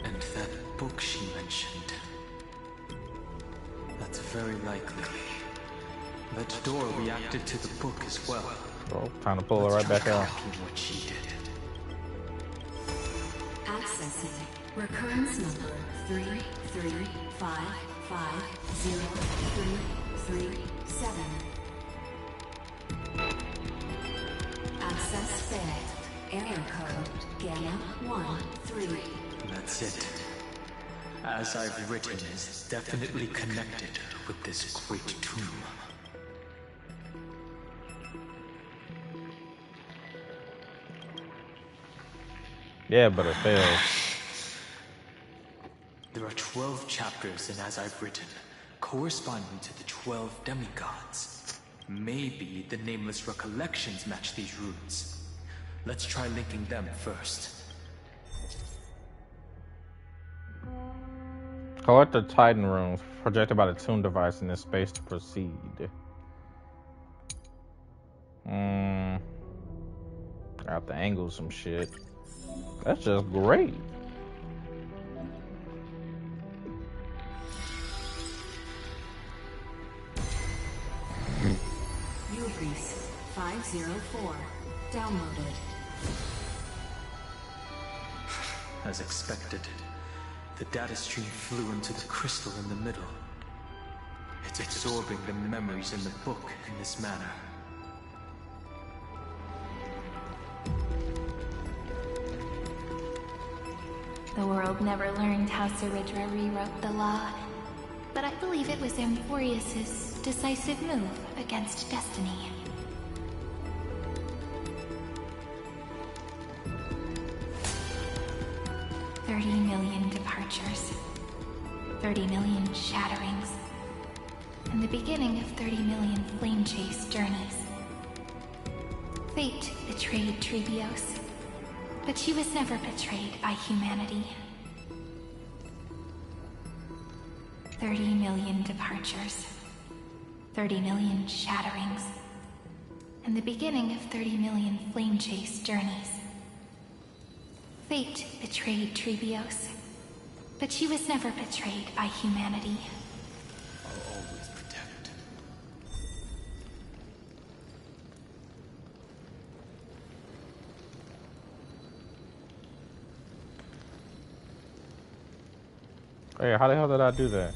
And that book she mentioned. That's very likely. That door reacted to the book as well. Oh, trying to pull her right back out. What she did. Accessing. Recurrence number 335503337. Access failed. Error code Gamma 13. That's it. As I've written, is definitely connected with this great tomb. Yeah, but it fails. There are 12 chapters in As I've Written, corresponding to the 12 demigods. Maybe the nameless recollections match these runes. Let's try linking them first. Collect the Titan runes projected by the tune device in this space to proceed. I have to angle some shit. That's just great. Ubri's 504. Downloaded. As expected, the data stream flew into the crystal in the middle. It's absorbing the memories in the book in this manner. The world never learned how Saridra rewrote the law, but I believe it was Amphorius's decisive move against destiny. $30 million departures, 30 million shatterings, and the beginning of 30 million flame chase journeys. Fate betrayed Trebios, but she was never betrayed by humanity. 30 million departures, 30 million shatterings, and the beginning of 30 million flame chase journeys. Fate betrayed Trebios, but she was never betrayed by humanity. I'll always protect. Hey, how the hell did I do that?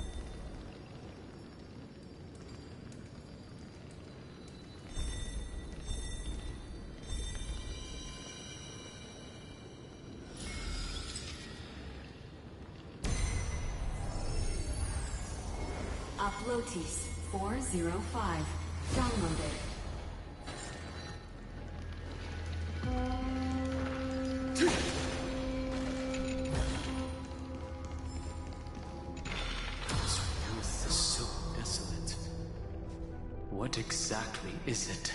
Uplotis 405. Downloaded. This youth is so desolate. What exactly is it?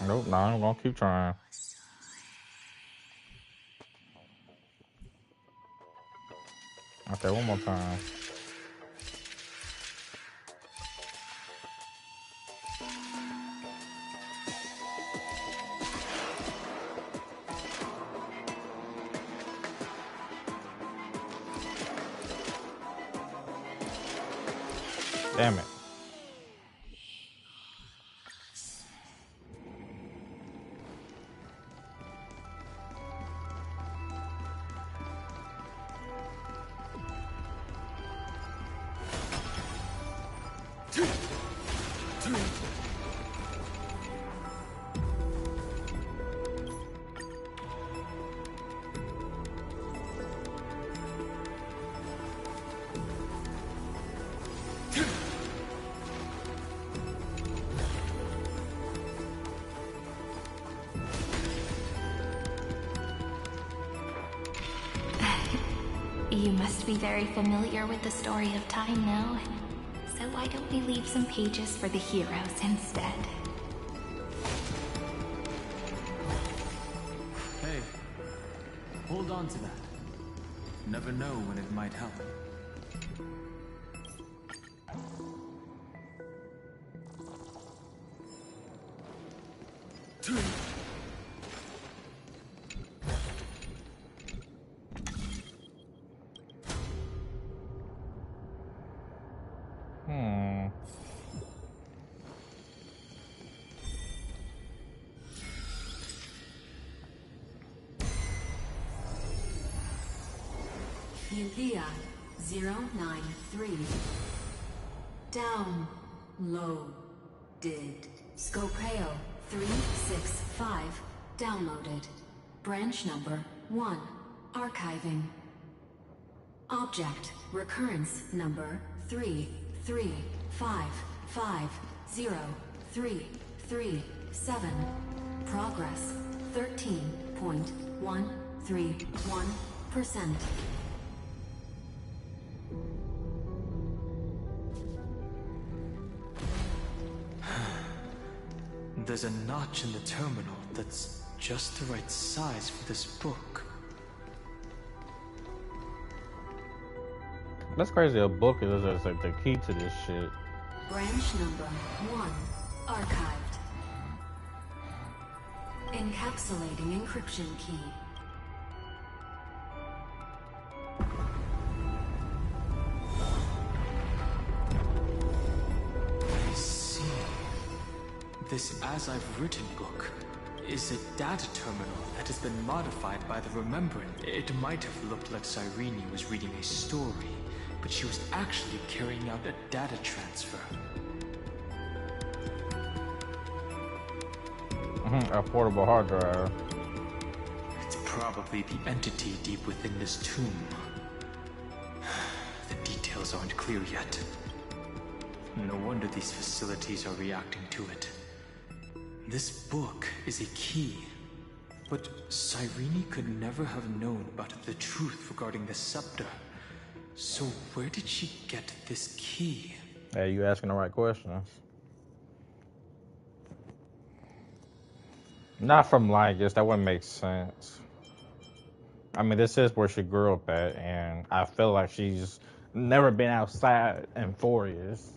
Nope, nah, I'm gonna keep trying. Okay, one more time. Damn it. You must be very familiar with the story of time now. So why don't we leave some pages for the heroes instead? Hey, hold on to that. Never know when it might help. Heliad 093. Downloaded. Scopeo 365. Downloaded. Branch number 1. Archiving. Object recurrence number 335503337. Progress 13.131%. There's a notch in the terminal that's just the right size for this book. That's crazy. A book is just like the key to this shit. Branch number 1. Archived. Encapsulating encryption key. I see. This As I've Written book is a data terminal that has been modified by the Remembrance. It might have looked like Cyrene was reading a story, but she was actually carrying out a data transfer. A portable hard drive. It's probably the entity deep within this tomb. The details aren't clear yet. No wonder these facilities are reacting to it. This book is a key, but Cyrene could never have known about the truth regarding the scepter. So where did she get this key? Hey, you asking the right questions. Not from Lygus, that wouldn't make sense. I mean, this is where she grew up at, and I feel like she's never been outside in 4 years.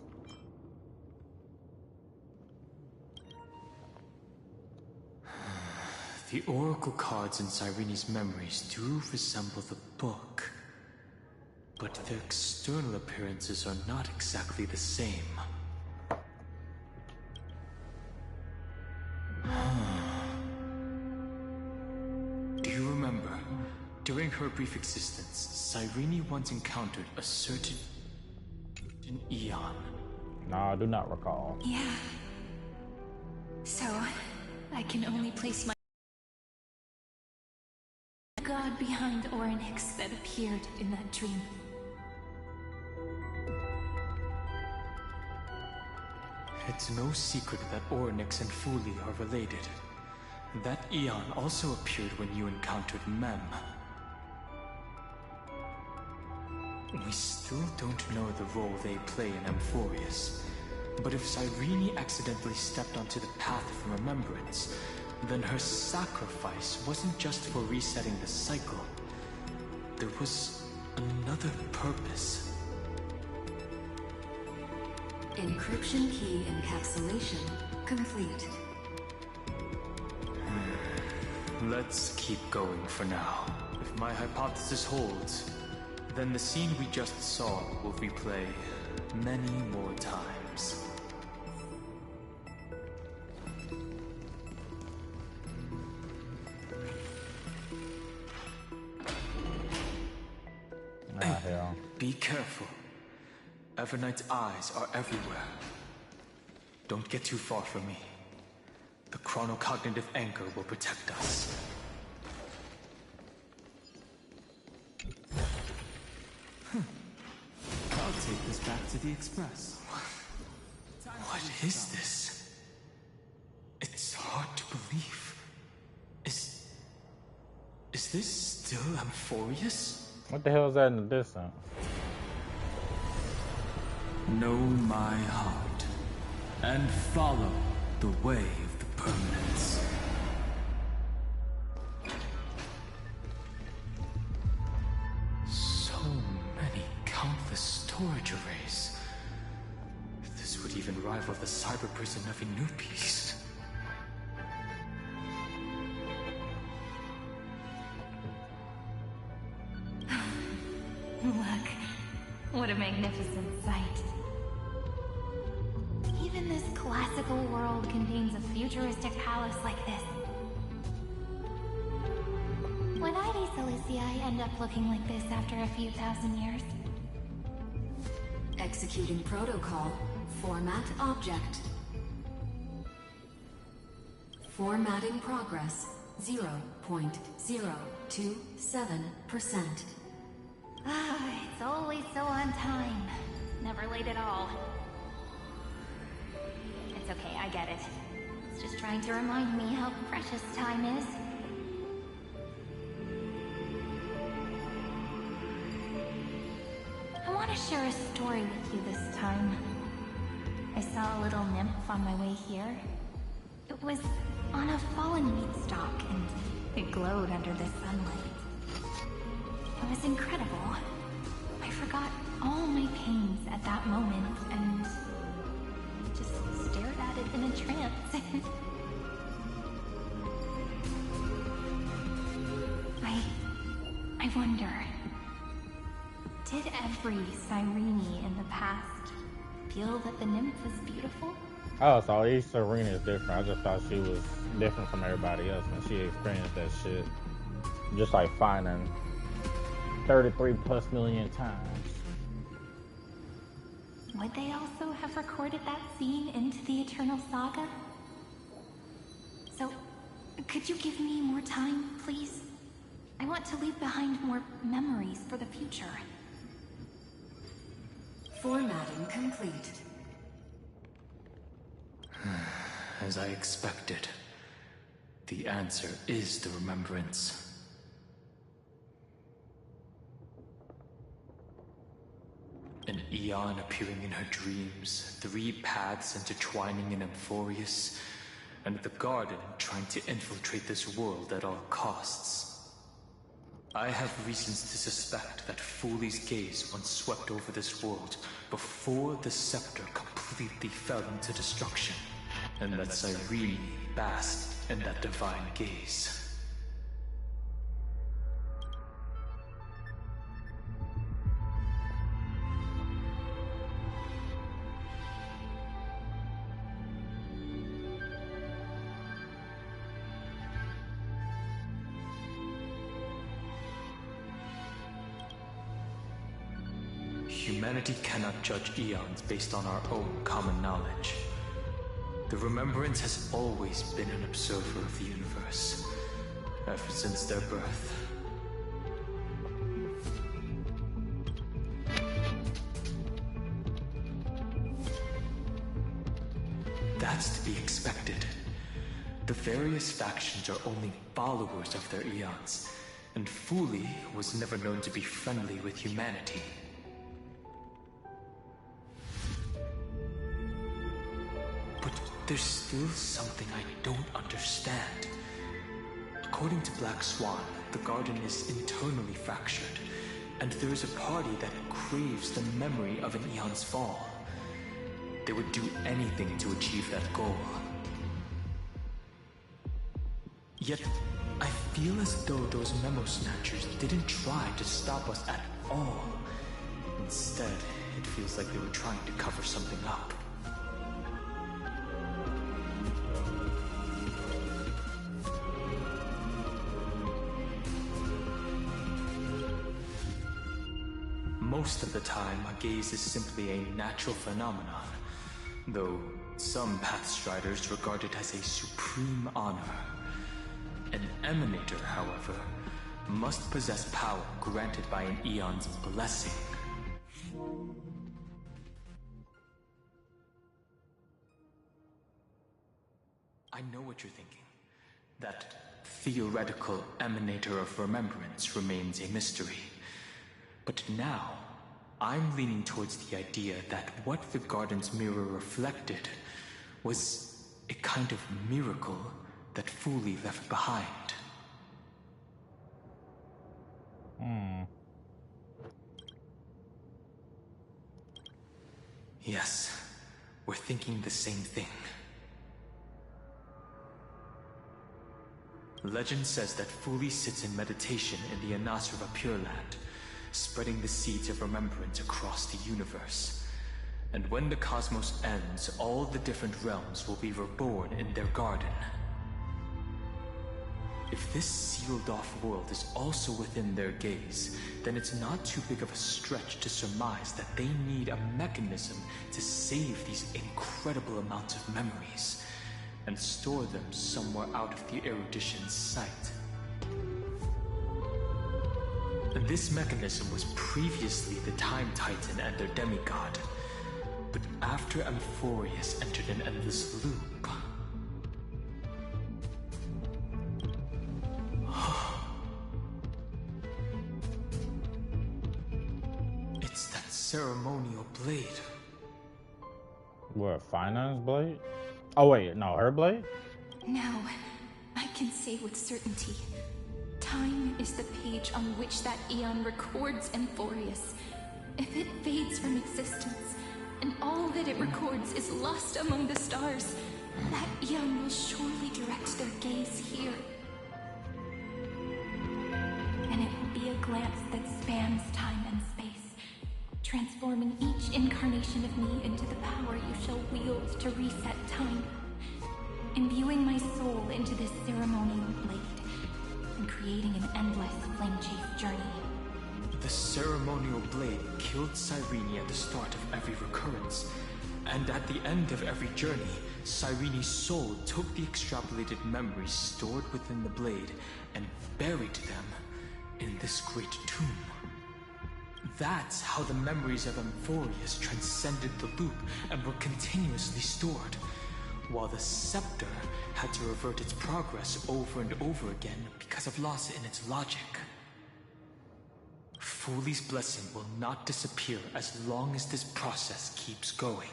The oracle cards in Cyrene's memories do resemble the book, but their external appearances are not exactly the same. Do you remember, during her brief existence, Cyrene once encountered a certain Eon? No, I do not recall. Yeah. So, I can only place my god behind Orynyx that appeared in that dream. It's no secret that Orynyx and Fuli are related. That Eon also appeared when you encountered Mem. We still don't know the role they play in Amphorius, but if Cyrene accidentally stepped onto the path of remembrance, then her sacrifice wasn't just for resetting the cycle. There was another purpose. Encryption key encapsulation complete. Let's keep going for now. If my hypothesis holds, then the scene we just saw will replay many more times. Hell. Be careful. Evernight's eyes are everywhere. Don't get too far from me. The chronocognitive anchor will protect us. I'll take this back to the Express. What is this? It's hard to believe. Is this still Amphorius? What the hell is that in the distance? Know my heart, and follow the way of the permanence. So many countless storage arrays. This would even rival the cyber prison of Inupis. Look, what a magnificent sight. Even this classical world contains a futuristic palace like this. Would I be so Elysia end up looking like this after a few thousand years? Executing protocol. Format object. Formatting progress. 0.027%. Ah, it's always so on time. Never late at all. It's okay, I get it. It's just trying to remind me how precious time is. I want to share a story with you this time. I saw a little nymph on my way here. It was on a fallen meat stalk, and it glowed under the sunlight. It was incredible. I forgot all my pains at that moment, and just stared at it in a trance. I wonder, did every Cyrene in the past feel that the nymph was beautiful? Oh, so each Serena is different. I just thought she was different from everybody else, and she experienced that shit just like finding 33 plus million times. Would they also have recorded that scene into the Eternal Saga? So, could you give me more time, please? I want to leave behind more memories for the future. Formatting complete. As I expected, the answer is the remembrance. An Eon appearing in her dreams, 3 paths intertwining in Amphorius, and the Garden trying to infiltrate this world at all costs. I have reasons to suspect that Foley's gaze once swept over this world before the scepter completely fell into destruction, and that Cyrene basked in that divine gaze. Humanity cannot judge eons based on our own common knowledge. The Remembrance has always been an observer of the universe, ever since their birth. That's to be expected. The various factions are only followers of their eons, and Foley was never known to be friendly with humanity. There's still something I don't understand. According to Black Swan, the Garden is internally fractured, and there is a party that craves the memory of an Eon's fall. They would do anything to achieve that goal. Yet, I feel as though those memo snatchers didn't try to stop us at all. Instead, it feels like they were trying to cover something up. Most of the time, a gaze is simply a natural phenomenon, though some Pathstriders regard it as a supreme honor. An Emanator, however, must possess power granted by an Eon's blessing. I know what you're thinking. That theoretical Emanator of Remembrance remains a mystery. But now, I'm leaning towards the idea that what the Garden's mirror reflected was a kind of miracle that Foley left behind. Yes, we're thinking the same thing. Legend says that Foley sits in meditation in the Anasrava Pure Land, spreading the seeds of remembrance across the universe. And when the cosmos ends, all the different realms will be reborn in their garden. If this sealed-off world is also within their gaze, then it's not too big of a stretch to surmise that they need a mechanism to save these incredible amounts of memories and store them somewhere out of the erudition's sight. This mechanism was previously the Time Titan and their demigod, but after Amphorius entered an endless loop, it's that ceremonial blade. What, Finance blade? Oh wait, no, her blade? Now, I can say with certainty, time is the page on which that Aeon records Amphorius. If it fades from existence, and all that it records is lost among the stars, that Aeon will surely direct their gaze here. And it will be a glance that spans time and space, transforming each incarnation of me into the power you shall wield to reset time, imbuing my soul into this ceremonial blade, and creating an endless flame chase journey. The ceremonial blade killed Cyrene at the start of every recurrence, and at the end of every journey, Cyrene's soul took the extrapolated memories stored within the blade and buried them in this great tomb. That's how the memories of Amphorius transcended the loop and were continuously stored, while the scepter had to revert its progress over and over again because of loss in its logic. Fuli's blessing will not disappear as long as this process keeps going.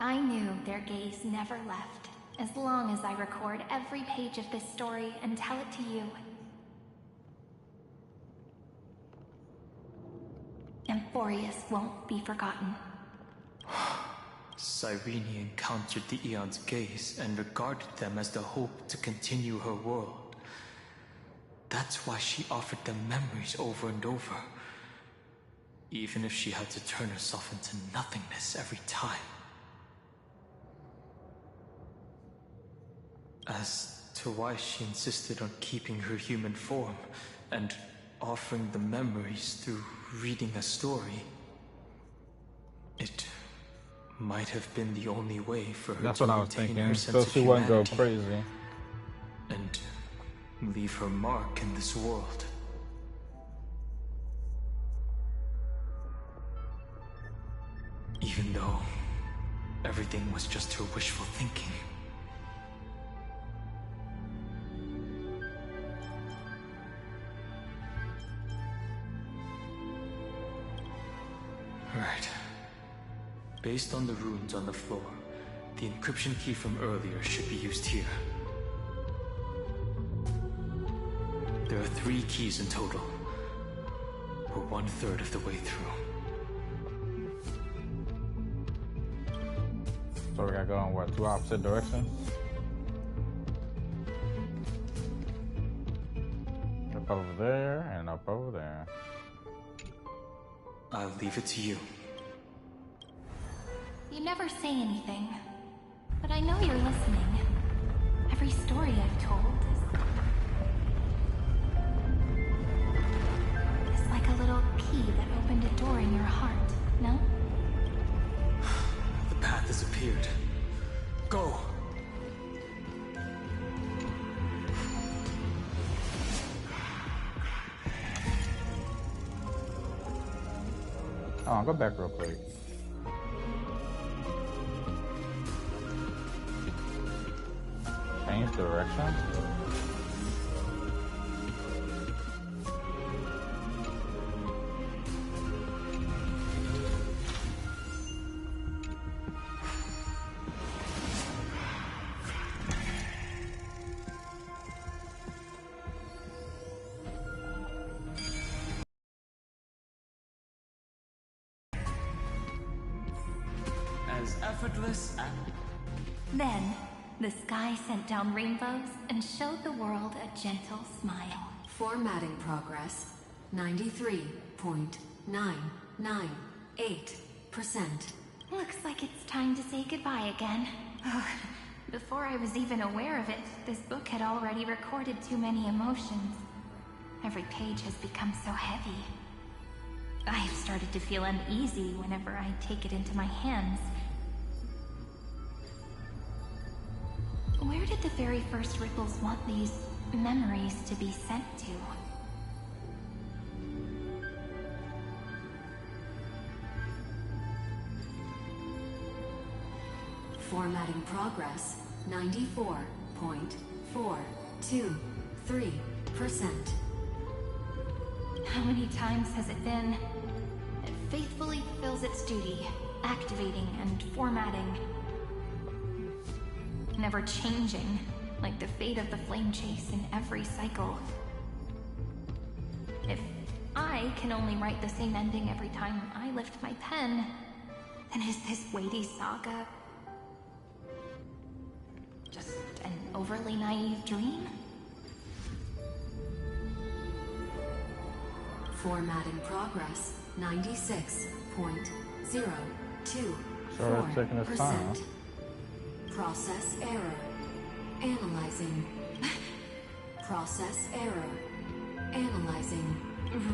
I knew their gaze never left, as long as I record every page of this story and tell it to you. Amphorius won't be forgotten. Cyrene encountered the Aeon's gaze and regarded them as the hope to continue her world. That's why she offered them memories over and over, even if she had to turn herself into nothingness every time. As to why she insisted on keeping her human form and offering the memories through reading a story, it might have been the only way for her to retain her sense of she wouldn't go humanity crazy and leave her mark in this world. Even though everything was just her wishful thinking. Right. Based on the runes on the floor, the encryption key from earlier should be used here. There are 3 keys in total. We're 1/3 of the way through. So we gotta go in what, 2 opposite directions? Up over there and up over there. I'll leave it to you. You never say anything, but I know you're listening. Every story I've told is like a little key that opened a door in your heart, no? The path has appeared. Go! Oh, go back real quick. Change direction. As effortless and... Then, the sky sent down rainbows and showed the world a gentle smile. Formatting progress, 93.998%. Looks like it's time to say goodbye again. Before I was even aware of it, this book had already recorded too many emotions. Every page has become so heavy. I have started to feel uneasy whenever I take it into my hands. Where did the very first ripples want these memories to be sent to? Formatting progress 94.423%. How many times has it been? It faithfully fulfills its duty, activating and formatting. Never changing, like the fate of the flame chase in every cycle. If I can only write the same ending every time I lift my pen, then is this weighty saga just an overly naive dream? Formatting progress 96.024%. Sure, it's taking its time. Process error. Analyzing. Process error. Analyzing.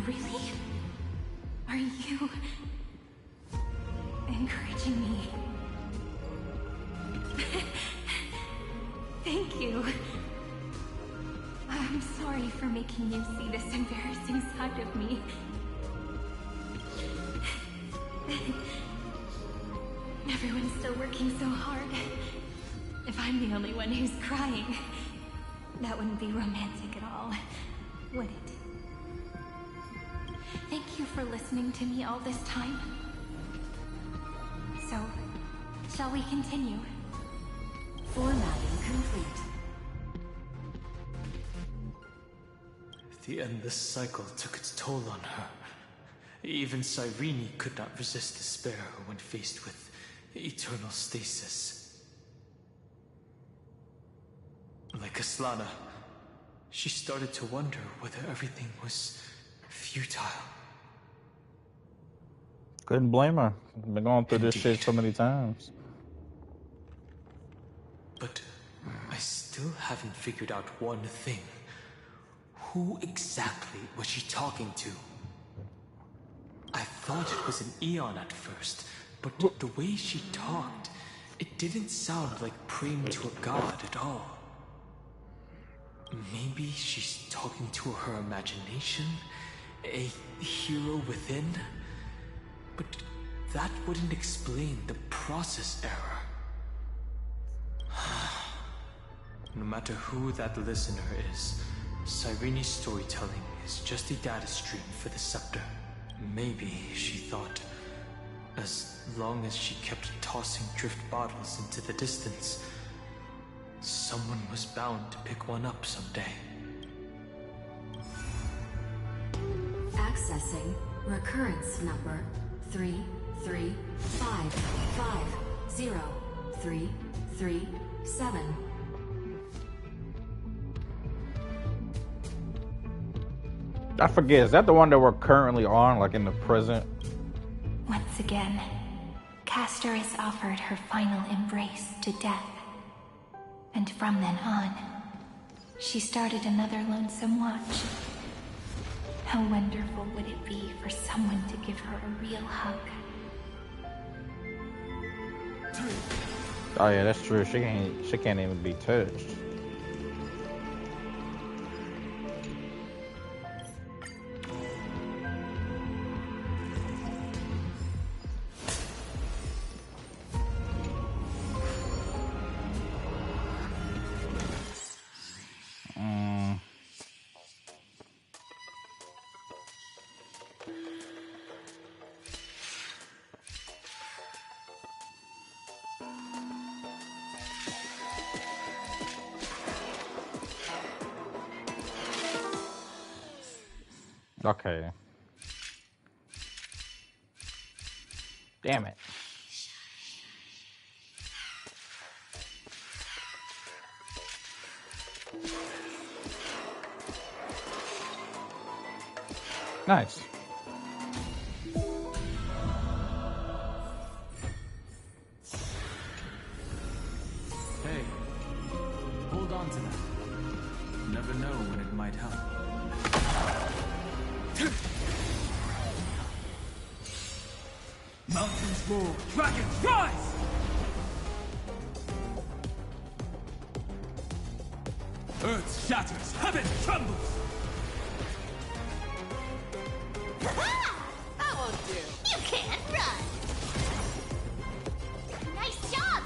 Really? Are you encouraging me? Thank you. I'm sorry for making you see this embarrassing side of me. Everyone's still working so hard. If I'm the only one who's crying, that wouldn't be romantic at all, would it? Thank you for listening to me all this time. So, shall we continue? Formatting complete. The endless cycle took its toll on her. Even Cyrene could not resist despair when faced with eternal stasis. Like Aslana, she started to wonder whether everything was futile. Couldn't blame her. Been going through this shit so many times. But I still haven't figured out one thing. Who exactly was she talking to? I thought it was an Eon at first, but the way she talked, it didn't sound like praying to a god at all. Maybe she's talking to her imagination? A hero within? But that wouldn't explain the process error. No matter who that listener is, Cyrene's storytelling is just a data stream for the scepter. Maybe, she thought, as long as she kept tossing drift bottles into the distance, someone was bound to pick one up someday. Accessing recurrence number 335503337. I forget, is that the one that we're currently on, like in the present? Once again, Castor is offered her final embrace to death. And from then on, she started another lonesome watch. How wonderful would it be for someone to give her a real hug? Oh yeah, that's true. She can't even be touched. Okay. Damn it. Nice. Hey, Mountains roar, dragons rise! Earth shatters, heaven trembles! That won't do. You can't run. Nice job.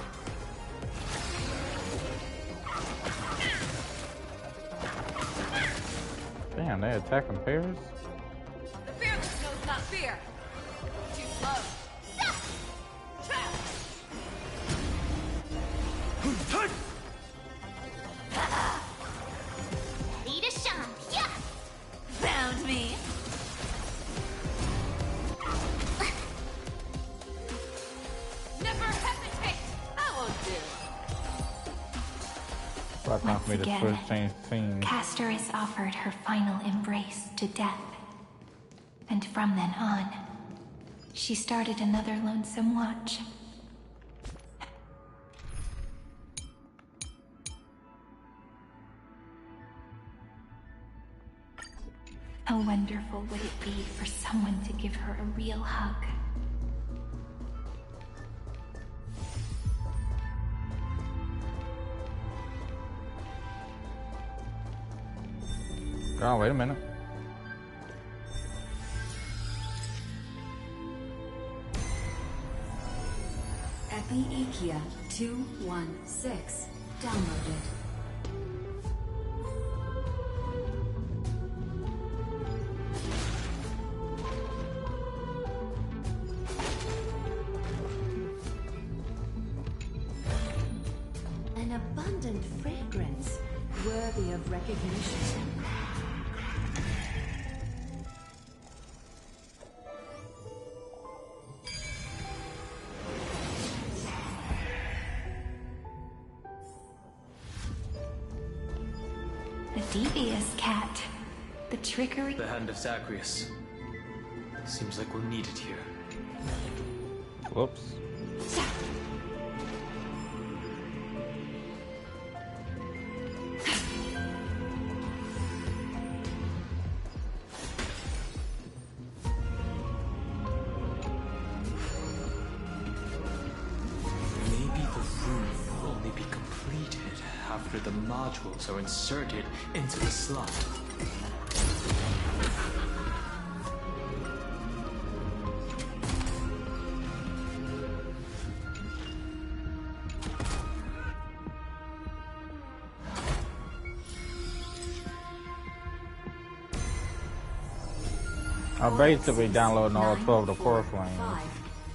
Damn, they attacking pairs? The fearless knows not fear. Too slow. Ready to shine. Yeah. Found me. Never hesitate. That won't do. Right time for me to Once switch again, change scenes. Castor is offered her final embrace to death. And from then on, she started another lonesome watch. How wonderful would it be for someone to give her a real hug? Oh, wait a minute. Epi Ikia 216 downloaded. An abundant fragrance worthy of recognition. Devious cat. The trickery. The hand of Zagreus. Seems like we'll need it here. Whoops. Maybe the room will only be completed after the modules are inserted into the slot. I'm basically downloading all 12 of the core flames.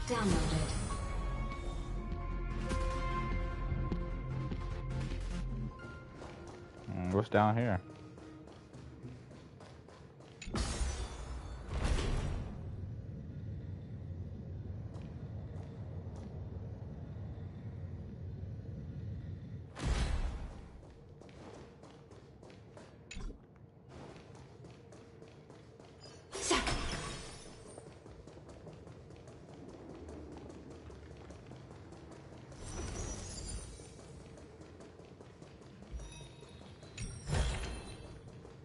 Downloaded. What's down here?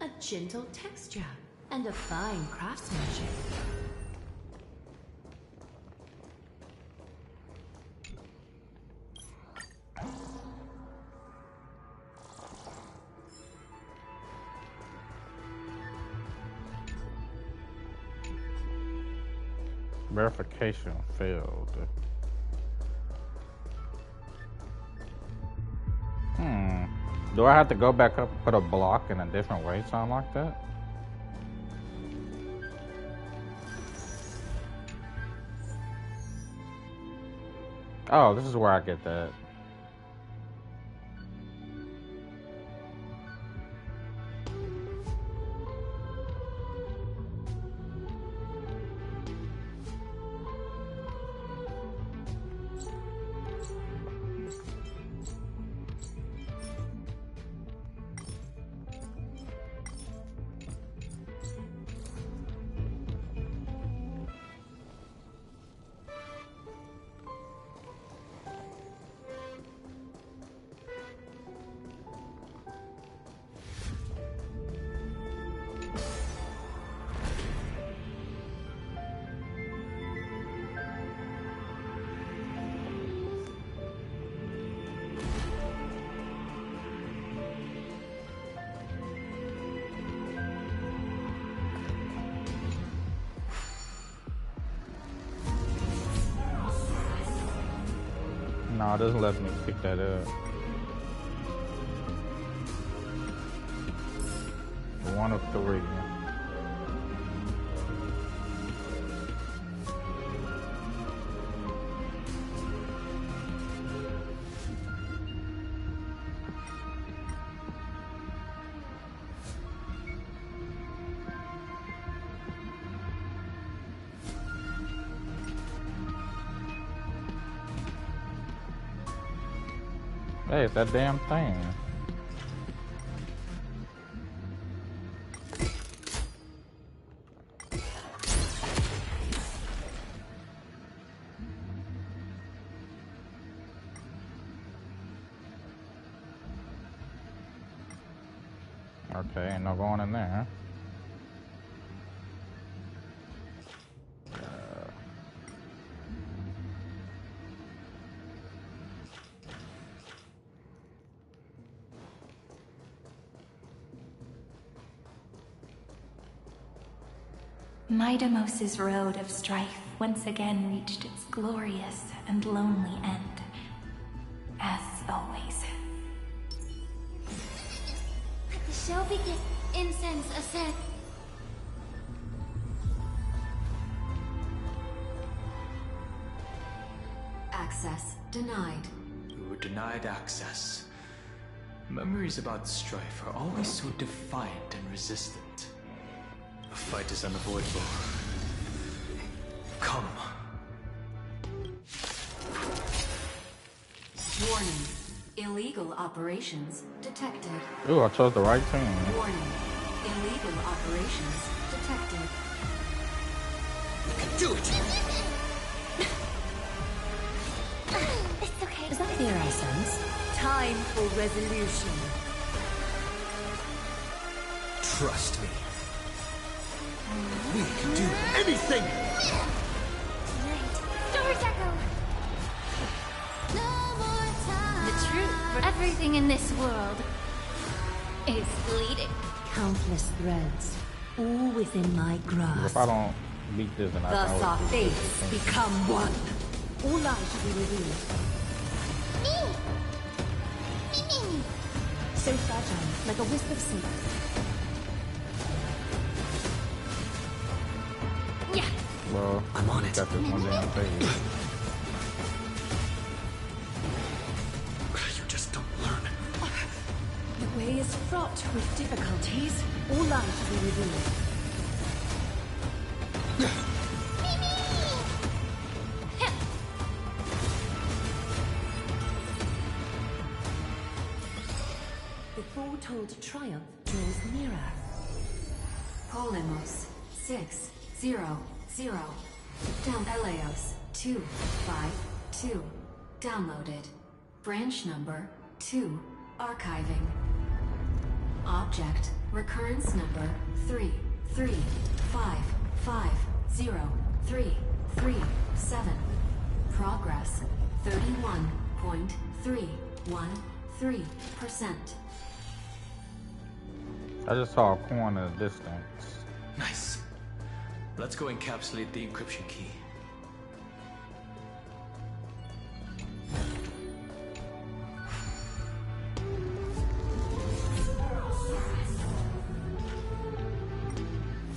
A gentle texture and a fine craftsmanship. Verification failed. Do I have to go back up and put a block in a different way, something like that? Oh, this is where I get that. No, it doesn't let me pick that up. One of three. Hey, it's that damn thing. Okay, ain't no going in there. Midamos's road of strife once again reached its glorious and lonely end. As always. Let the show begin. Incense ascend. Access denied. We were denied access. Memories about strife are always so defiant and resistant. A fight is unavoidable. Come. Warning. Illegal operations detected. Ooh, I chose the right team. Warning. Illegal operations detected. You can do it! It's okay. Is that clear, Essence? Time for resolution. Trust me. We can do anything! Doors echo. The truth. Everything in this world is leading. Countless threads, all within my grasp. If I don't beat this, then I Thus our can fates become one. All lies shall be revealed. Me. So fragile, like a wisp of sleep. Yeah. Well, I'm on it. Got this one damn page. You just don't learn. The way is fraught with difficulties. All lies shall be revealed. The foretold triumph draws nearer. Polemos 600. Down Eleos 252. Downloaded. Branch number 2. Archiving. Object recurrence number 3355037. Progress 31.313%. I just saw a coin in the distance. Nice. Let's go encapsulate the encryption key.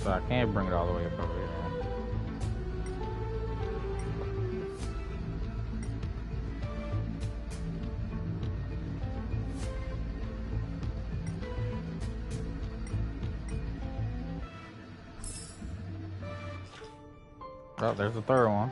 So I can't bring it all the way up over here. Oh, there's the third one.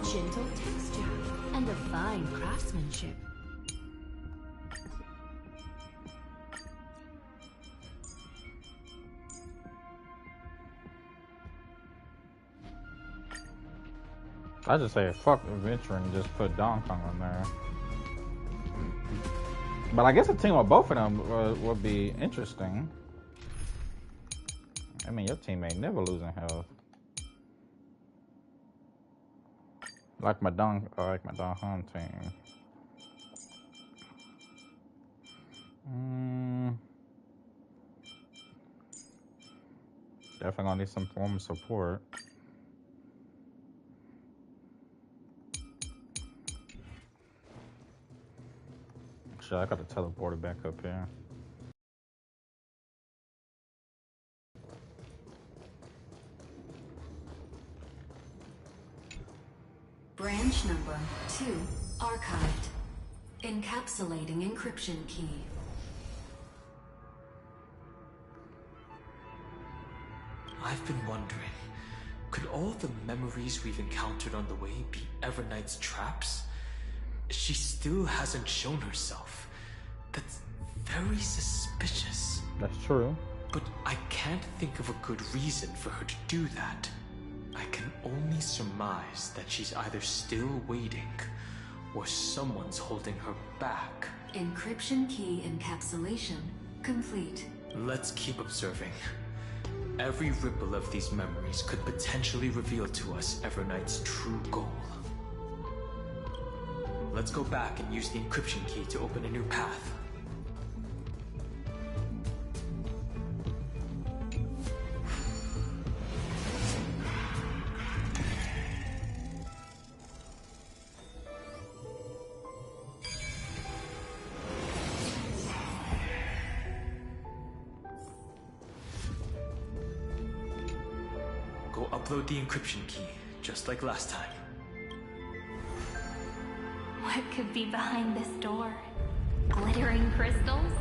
Gentle texture and a fine craftsmanship. I just say fuck adventure and just put Donkey Kong on there. But I guess a team of both of them would be interesting. I mean, your teammate never losing health. Like my Don Hong team. Definitely gonna need some form of support. Shit, I gotta teleport it back up here. Branch number 2 archived. Encapsulating encryption key. I've been wondering, could all the memories we've encountered on the way be Evernight's traps? She still hasn't shown herself. That's very suspicious. That's true. But I can't think of a good reason for her to do that. I can only surmise that she's either still waiting, or someone's holding her back. Encryption key encapsulation complete. Let's keep observing. Every ripple of these memories could potentially reveal to us Evernight's true goal. Let's go back and use the encryption key to open a new path. Upload the encryption key, just like last time. What could be behind this door? Glittering crystals?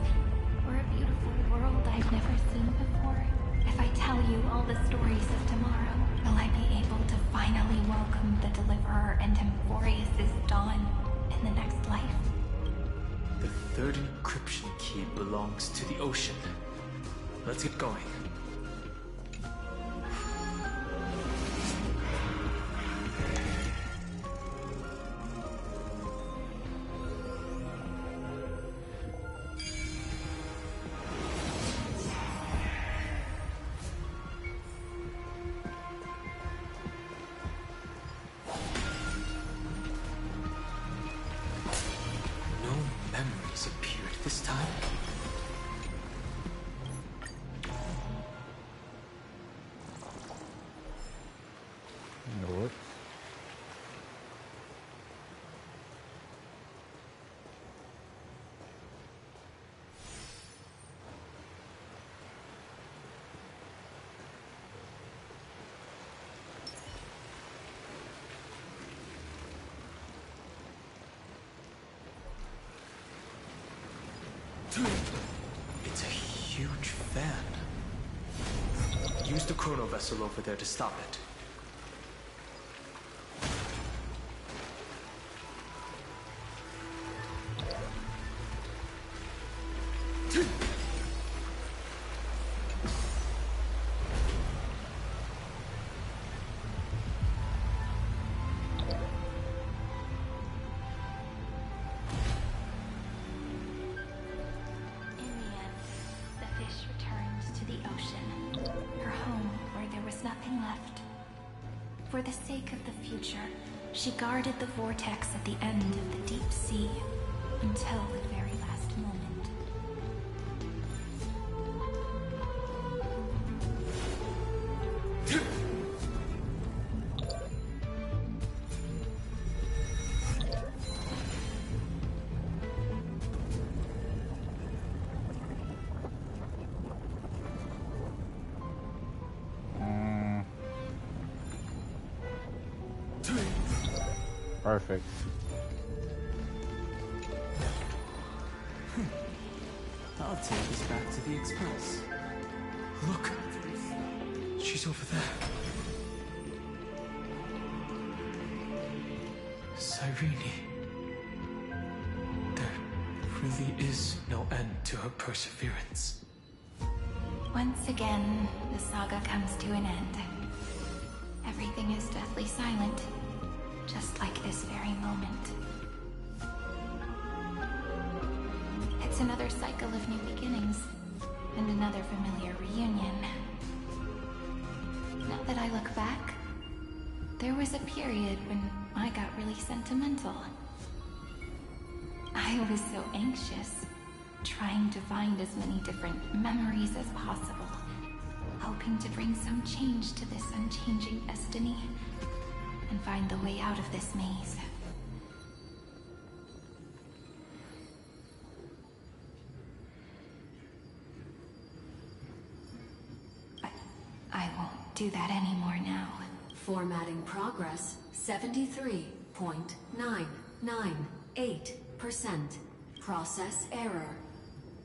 Or a beautiful world I've never seen before? If I tell you all the stories of tomorrow, will I be able to finally welcome the Deliverer and Emphorius' dawn in the next life? The third encryption key belongs to the ocean. Let's get going. It's a huge fan. Use the chrono vessel over there to stop it. For the sake of the future, she guarded the vortex at the end of the deep sea until the very last moment. Perfect. I'll take us back to the Express. Look! She's over there. Cyrene. There really is no end to her perseverance. Once again, the saga comes to an end. Everything is deathly silent. just like this very moment. It's another cycle of new beginnings, and another familiar reunion. Now that I look back, there was a period when I got really sentimental. I was so anxious, trying to find as many different memories as possible, hoping to bring some change to this unchanging destiny, and find the way out of this maze. But I won't do that anymore now. Formatting progress 73.998%. Process error.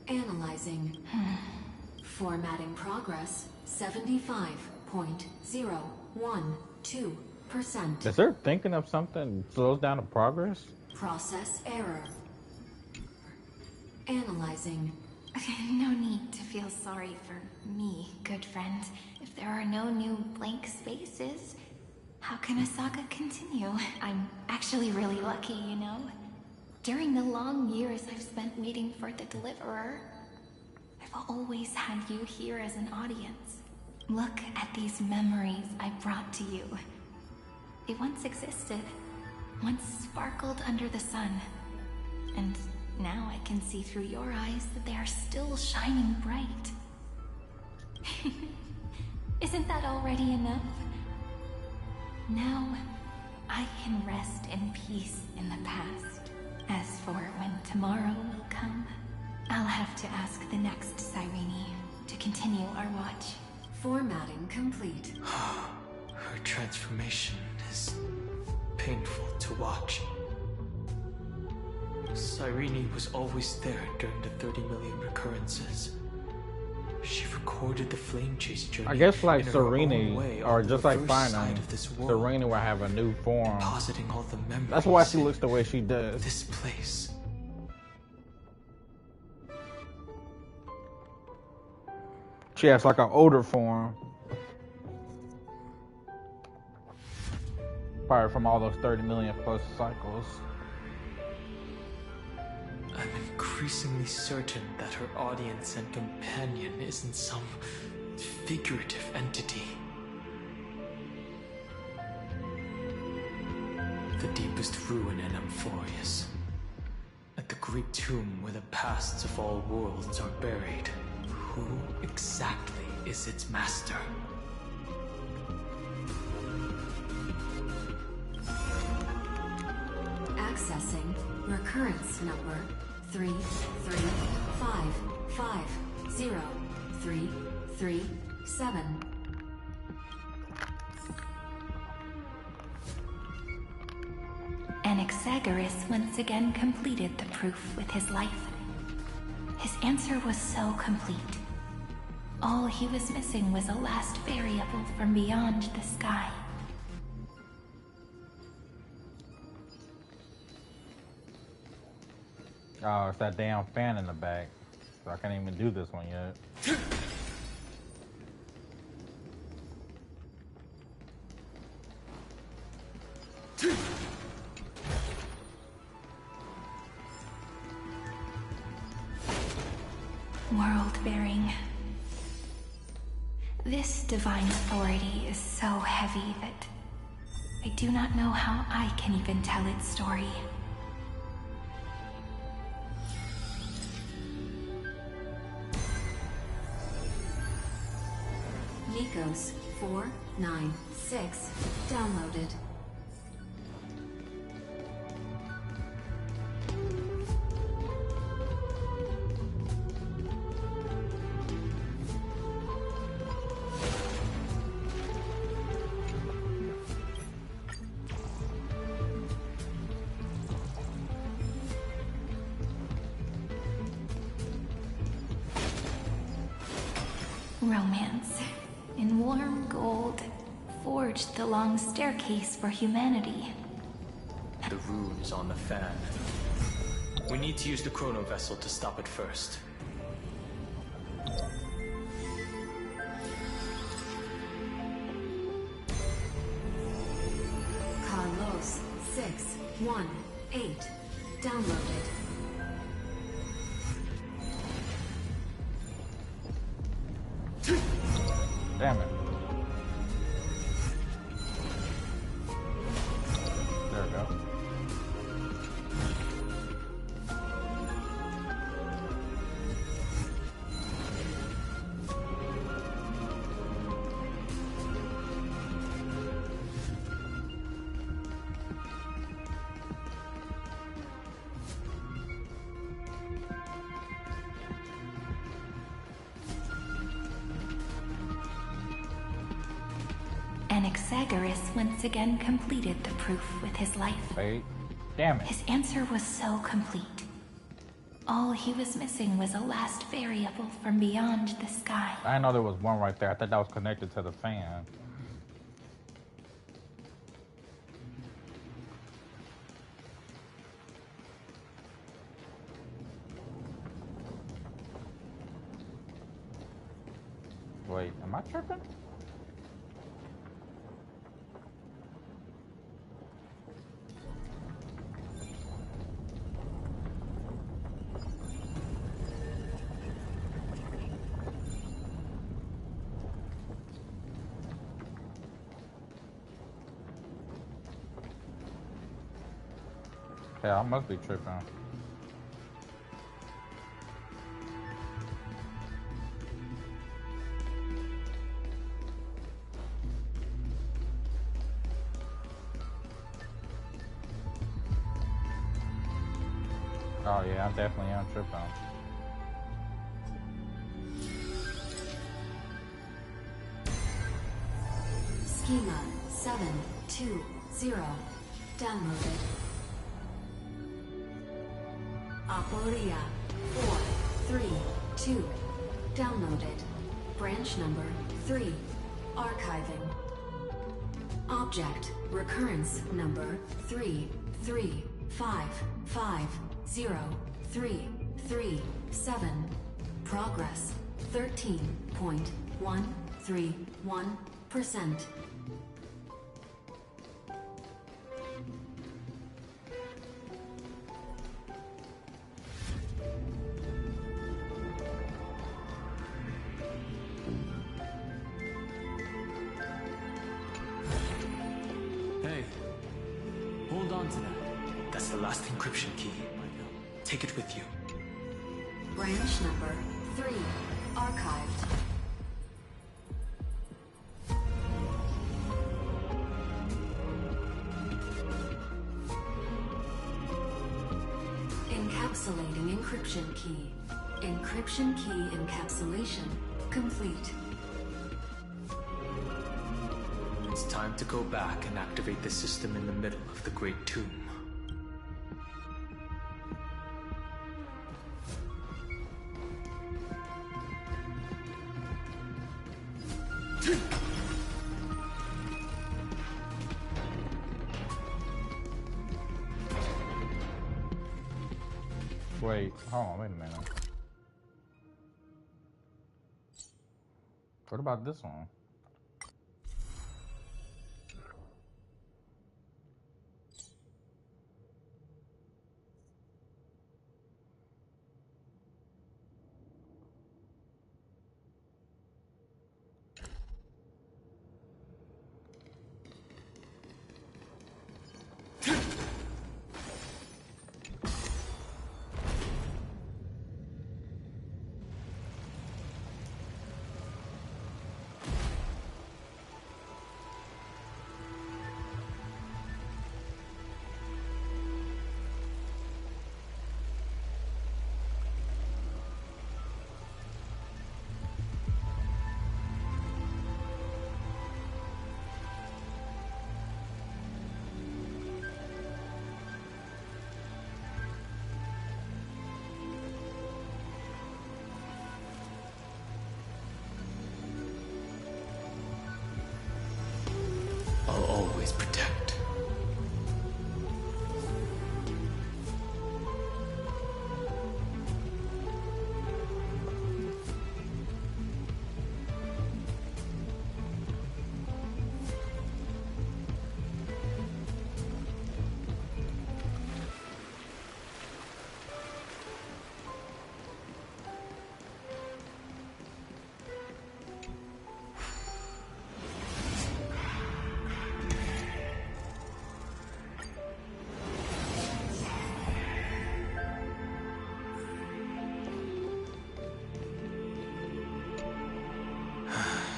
Analyzing. Formatting progress 75.012%. Is there thinking of something slows down the progress? Process error. Analyzing. No need to feel sorry for me, good friend. If there are no new blank spaces, how can a saga continue? I'm actually really lucky, you know? During the long years I've spent waiting for the Deliverer, I've always had you here as an audience. Look at these memories I brought to you. They once existed, once sparkled under the sun, and now I can see through your eyes that they are still shining bright. Isn't that already enough? Now, I can rest in peace in the past. As for when tomorrow will come, I'll have to ask the next Cyrene to continue our watch. Formatting complete. Her transformation is painful to watch. Cyrene was always there during the 30 million recurrences. She recorded the flame chase journey. I guess like in her own Serene, way or on just the like reverse side Final, of this world, Serene will have a new form. depositing all the memories. That's why she looks the way she does. This place. She has like an older form. Probably from all those 30 million plus cycles. I'm increasingly certain that her audience and companion isn't some figurative entity. The deepest ruin in Amphorius. At the great tomb where the pasts of all worlds are buried. Who exactly is its master? Accessing recurrence number 335503337. Anaxagoras once again completed the proof with his life. His answer was so complete. All he was missing was a last variable from beyond the sky. Oh, it's that damn fan in the back. So I can't even do this one yet. World-bearing. This divine authority is so heavy that I do not know how I can even tell its story. Nikos 496 downloaded. Romance. In warm gold, forged the long staircase for humanity. The rune is on the fan. We need to use the chrono vessel to stop it first. Carlos Anaxagoras once again completed the proof with his life. Wait, damn it. His answer was so complete. All he was missing was a last variable from beyond the sky. I didn't know there was one right there. I thought that was connected to the fan. Wait, am I tripping? Yeah, I must be tripping. Oh yeah, I definitely am tripping. Schema 720 downloaded. Aporia 432 downloaded. Branch number 3 archiving. Object recurrence number 335503337. Progress 13.131%. That's the last encryption key. Take it with you. Branch number 3 archived. Encapsulating encryption key. Encryption key encapsulation complete. It's time to go back and activate the system in the middle of the Great Tomb. Wait, hold on, wait a minute. What about this one? I'll always protect.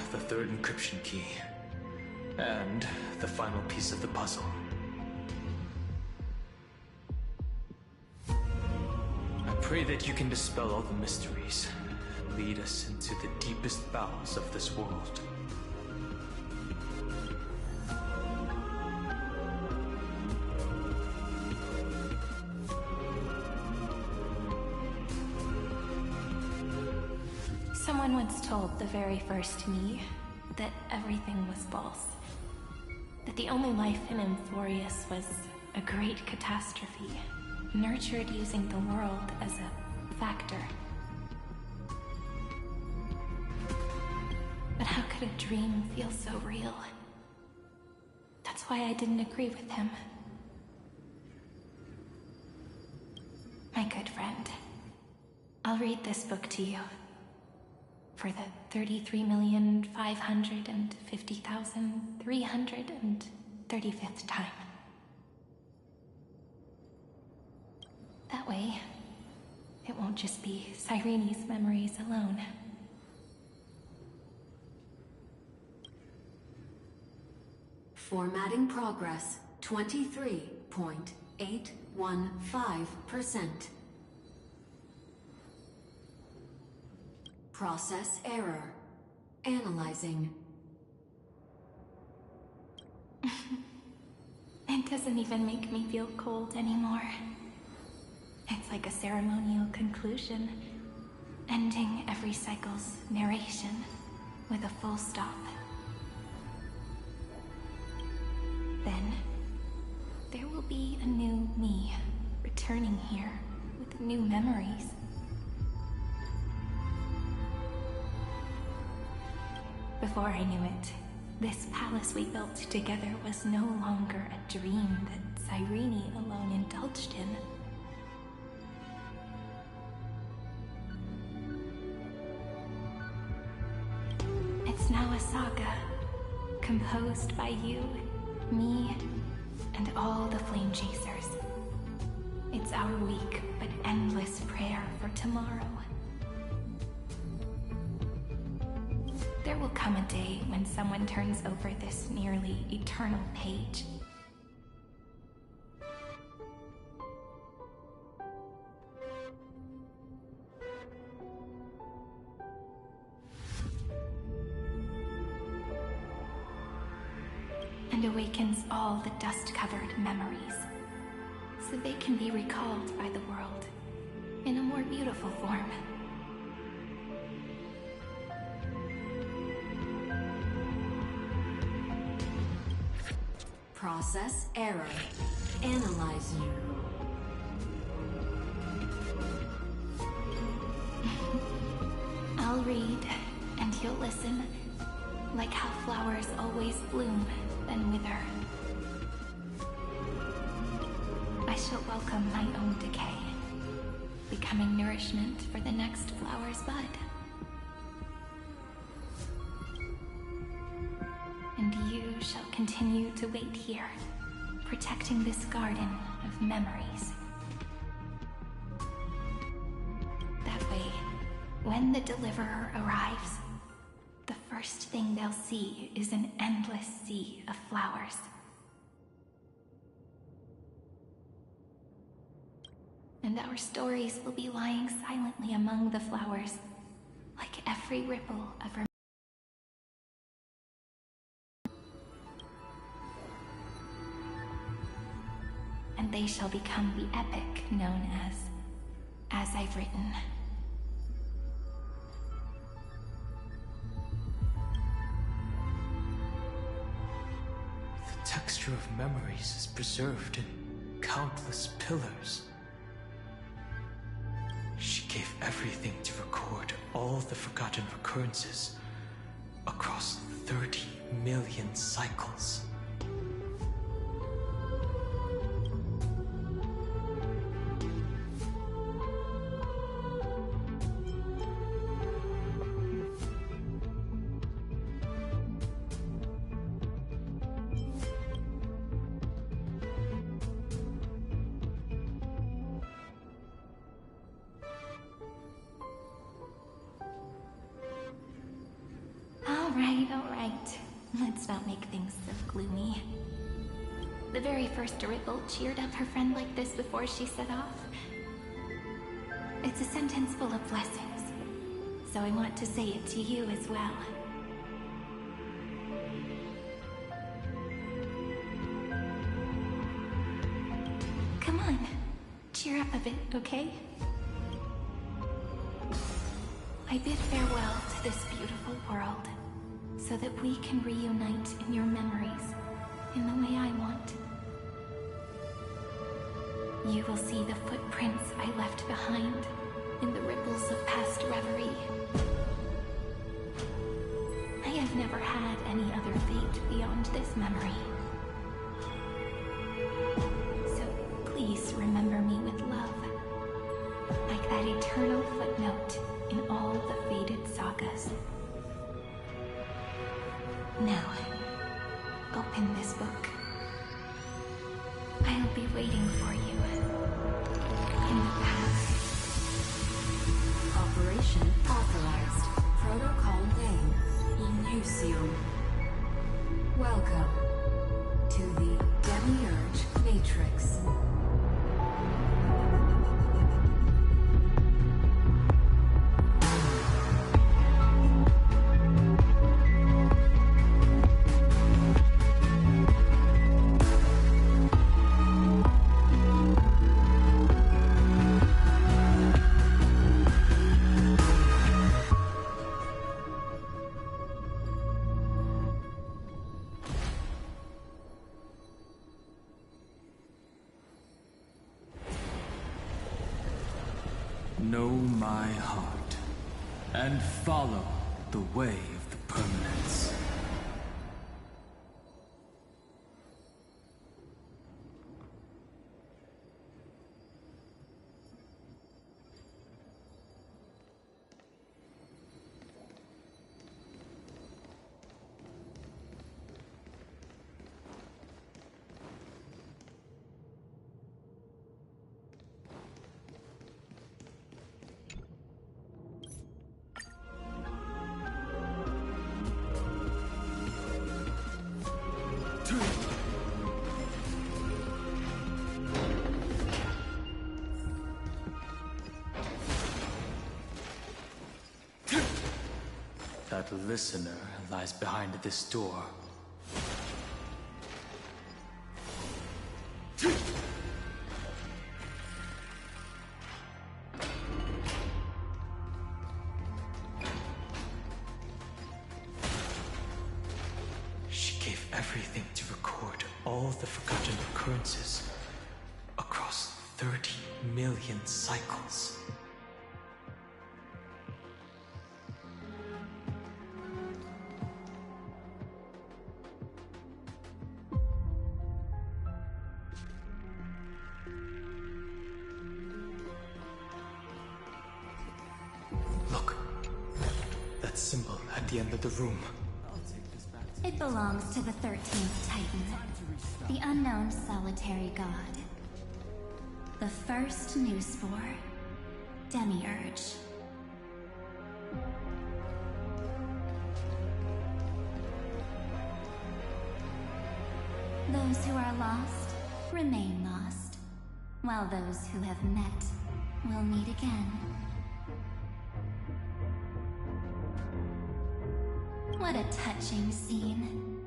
The third encryption key. And the final piece of the puzzle. I pray that you can dispel all the mysteries and lead us into the deepest bowels of this world. Someone once told the very first me that everything was false. That the only life in Amphorius was a great catastrophe, nurtured using the world as a factor. But how could a dream feel so real? That's why I didn't agree with him. My good friend, I'll read this book to you. For the 33,550,335th time. That way, it won't just be Cyrene's memories alone. Formatting progress 23.815%. Process error. Analyzing. It doesn't even make me feel cold anymore. It's like a ceremonial conclusion, ending every cycle's narration with a full stop. Then, there will be a new me returning here with new memories. Before I knew it, this palace we built together was no longer a dream that Cyrene alone indulged in. It's now a saga, composed by you, me, and all the Flame Chasers. It's our weak but endless prayer for tomorrow. There will come a day when someone turns over this nearly eternal page. And awakens all the dust-covered memories, so they can be recalled by the world in a more beautiful form. Process error. Analyzing. I'll read, and you'll listen, like how flowers always bloom, then wither. I shall welcome my own decay, becoming nourishment for the next flower's bud. And you shall continue to wait here, protecting this garden of memories. That way, when the Deliverer arrives, the first thing they'll see is an endless sea of flowers. And our stories will be lying silently among the flowers, like every ripple of her. And they shall become the epic known as I've written. The texture of memories is preserved in countless pillars. She gave everything to record all the forgotten recurrences across 30 million cycles. All right. Let's not make things so gloomy. The very first Ripple cheered up her friend like this before she set off. It's a sentence full of blessings, so I want to say it to you as well. Come on, cheer up a bit, okay? I bid farewell to this beautiful world, so that we can reunite in your memories, in the way I want. You will see the footprints I left behind, in the ripples of past reverie. I have never had any other fate beyond this memory. So please remember me with love, like that eternal footnote in all the faded sagas. Now, open this book. I'll be waiting for you in the past. Operation authorized. Protocol name, Elysium. Welcome to the Demiurge Matrix. Know my heart, and follow the way of the permanence. That listener lies behind this door. She gave everything to record all the forgotten occurrences across 30 million cycles. Symbol at the end of the room. It belongs to the 13th Titan, the unknown solitary god. The first new spore, Demiurge. Those who are lost remain lost, while those who have met will meet again. What a touching scene.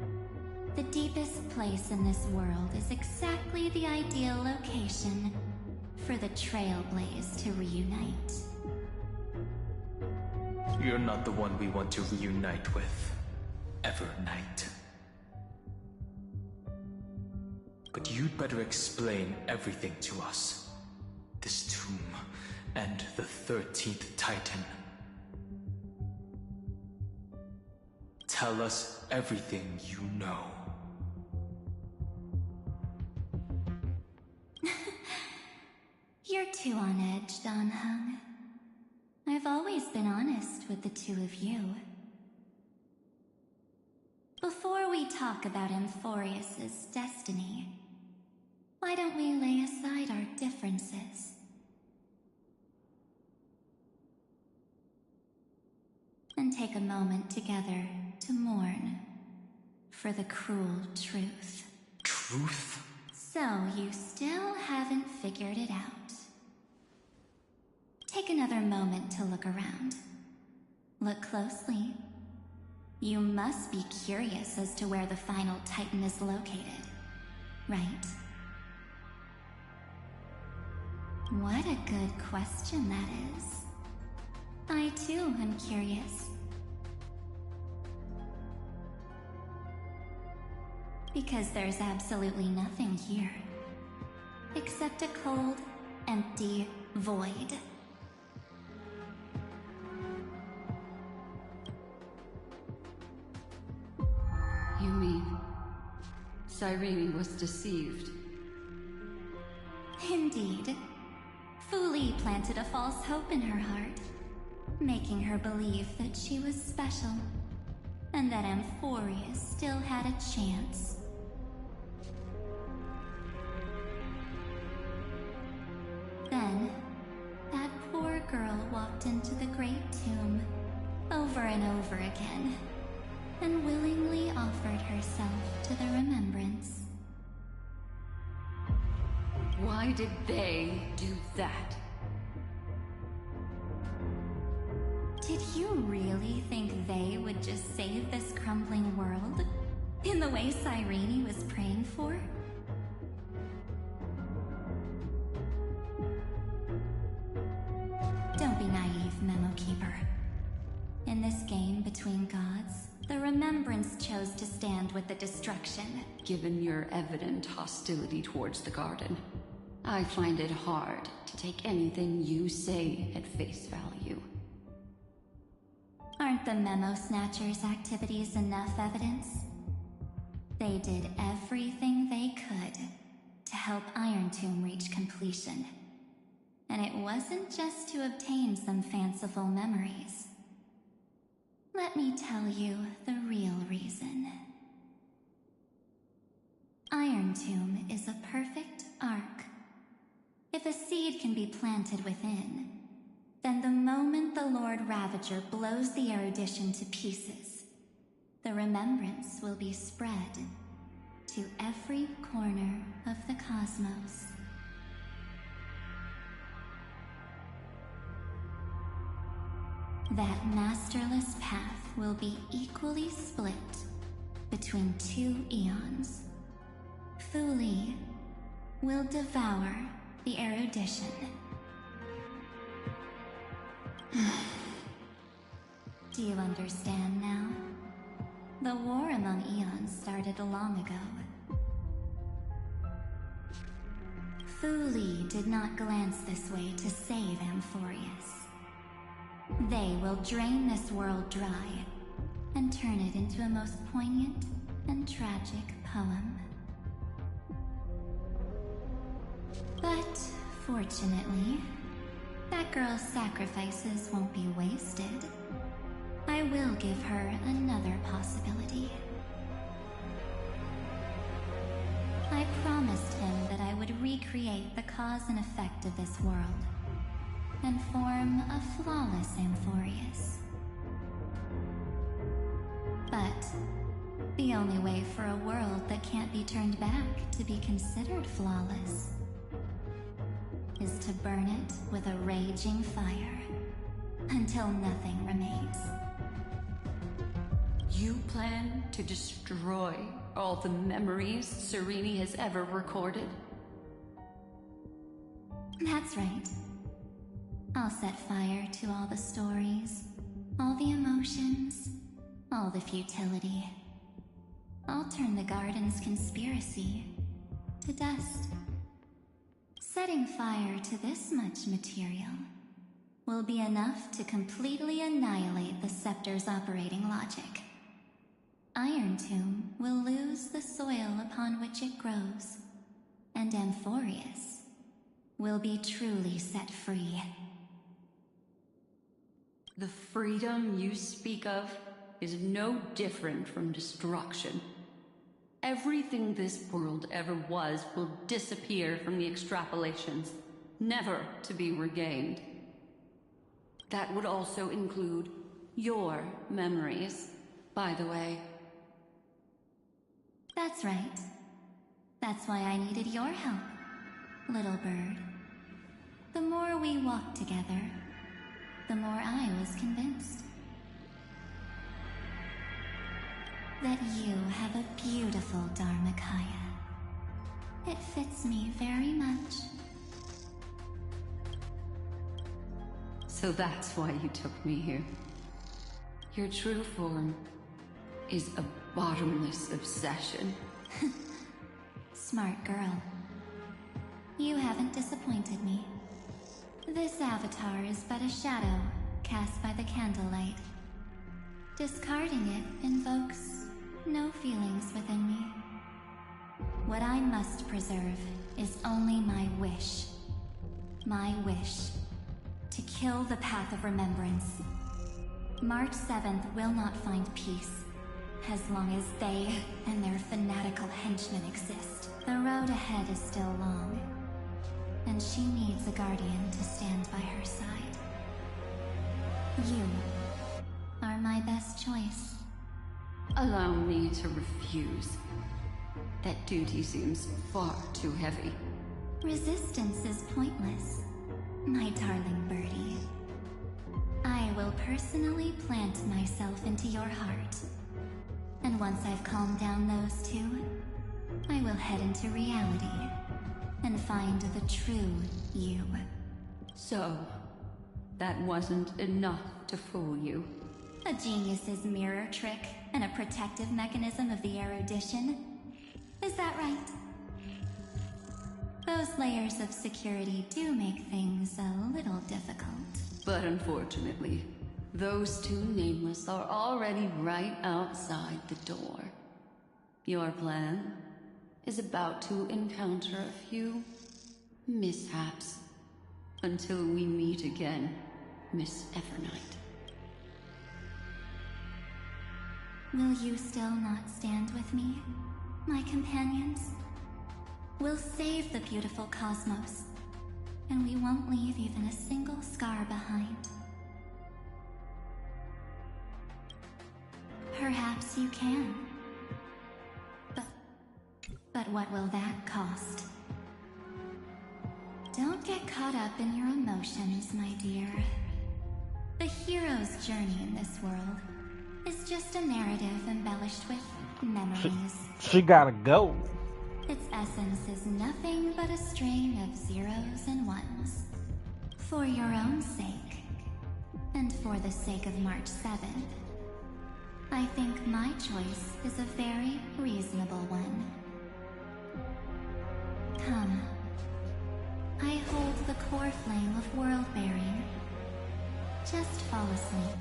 The deepest place in this world is exactly the ideal location for the Trailblaze to reunite. You're not the one we want to reunite with, Evernight. But you'd better explain everything to us. This tomb and the 13th Titan. Tell us everything you know. You're too on edge, Dan Heng. I've always been honest with the two of you. Before we talk about Amphorius's destiny, why don't we lay aside our differences? And take a moment together to mourn for the cruel truth. Truth? So you still haven't figured it out. Take another moment to look around. Look closely. You must be curious as to where the final Titan is located, right? What a good question that is. I too am curious. Because there's absolutely nothing here. Except a cold, empty void. You mean... Cyrene was deceived? Indeed. Fu Li planted a false hope in her heart, making her believe that she was special, and that Amphorius still had a chance. Then, that poor girl walked into the Great Tomb, over and over again, and willingly offered herself to the remembrance. Why did they do that? Did you really think they would just save this crumbling world? In the way Cyrene was praying for? Don't be naive, Memo Keeper. In this game between gods, the Remembrance chose to stand with the destruction. Given your evident hostility towards the Garden, I find it hard to take anything you say at face value. Aren't the Memo Snatchers' activities enough evidence? They did everything they could to help Iron Tomb reach completion. And it wasn't just to obtain some fanciful memories. Let me tell you the real reason. Iron Tomb is a perfect ark. If a seed can be planted within, then the moment the Lord Ravager blows the erudition to pieces, the remembrance will be spread to every corner of the cosmos. That masterless path will be equally split between two eons. Fu Li will devour the erudition. Do you understand now? The war among eons started long ago. Fu Li did not glance this way to save Amphorius. They will drain this world dry and turn it into a most poignant and tragic poem. But fortunately, that girl's sacrifices won't be wasted. I will give her another possibility. I promised him that I would recreate the cause and effect of this world and form a flawless Amphorius. But the only way for a world that can't be turned back to be considered flawless is to burn it with a raging fire until nothing remains. You plan to destroy all the memories Cyrene has ever recorded? That's right. I'll set fire to all the stories, all the emotions, all the futility. I'll turn the Garden's conspiracy to dust. Setting fire to this much material will be enough to completely annihilate the Scepter's operating logic. Iron Tomb will lose the soil upon which it grows, and Amphorius will be truly set free. The freedom you speak of is no different from destruction. Everything this world ever was will disappear from the extrapolations, never to be regained. That would also include your memories, by the way. That's right. That's why I needed your help, little bird. The more we walked together, the more I was convinced that you have a beautiful Dharmakaya. It fits me very much. So that's why you took me here. Your true form is a bottomless obsession. Smart girl. You haven't disappointed me. This avatar is but a shadow cast by the candlelight. Discarding it invokes no feelings within me. What I must preserve is only my wish. My wish to kill the path of remembrance. March 7th will not find peace as long as they and their fanatical henchmen exist. The road ahead is still long, and she needs a guardian to stand by her side. You are my best choice. Allow me to refuse. That duty seems far too heavy. Resistance is pointless, my darling birdie. I will personally plant myself into your heart. And once I've calmed down those two, I will head into reality and find the true you. So, that wasn't enough to fool you. A genius's mirror trick and a protective mechanism of the erudition. Is that right? Those layers of security do make things a little difficult. But unfortunately, those two nameless are already right outside the door. Your plan is about to encounter a few mishaps until we meet again, Miss Evernight. Will you still not stand with me, my companions? We'll save the beautiful cosmos, and we won't leave even a single scar behind. Perhaps you can. But what will that cost? Don't get caught up in your emotions, my dear. The hero's journey in this world is just a narrative embellished with memories. She gotta go. Its essence is nothing but a string of zeros and ones. For your own sake, and for the sake of March 7th, I think my choice is a very reasonable one. Come. I hold the core flame of world-bearing. Just fall asleep,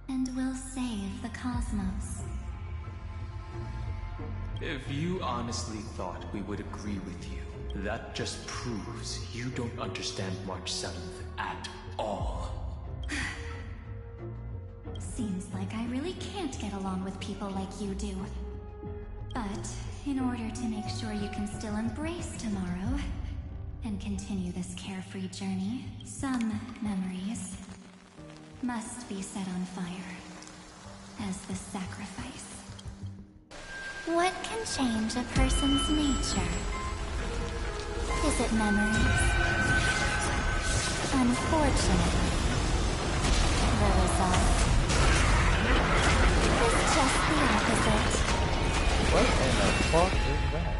and we'll save the cosmos. If you honestly thought we would agree with you, that just proves you don't understand March 7th at all. Seems like I really can't get along with people like you do. But in order to make sure you can still embrace tomorrow and continue this carefree journey, some memories must be set on fire as the sacrifice. What can change a person's nature? Is it memories? Unfortunately, the result is just the opposite. What in the fuck is that?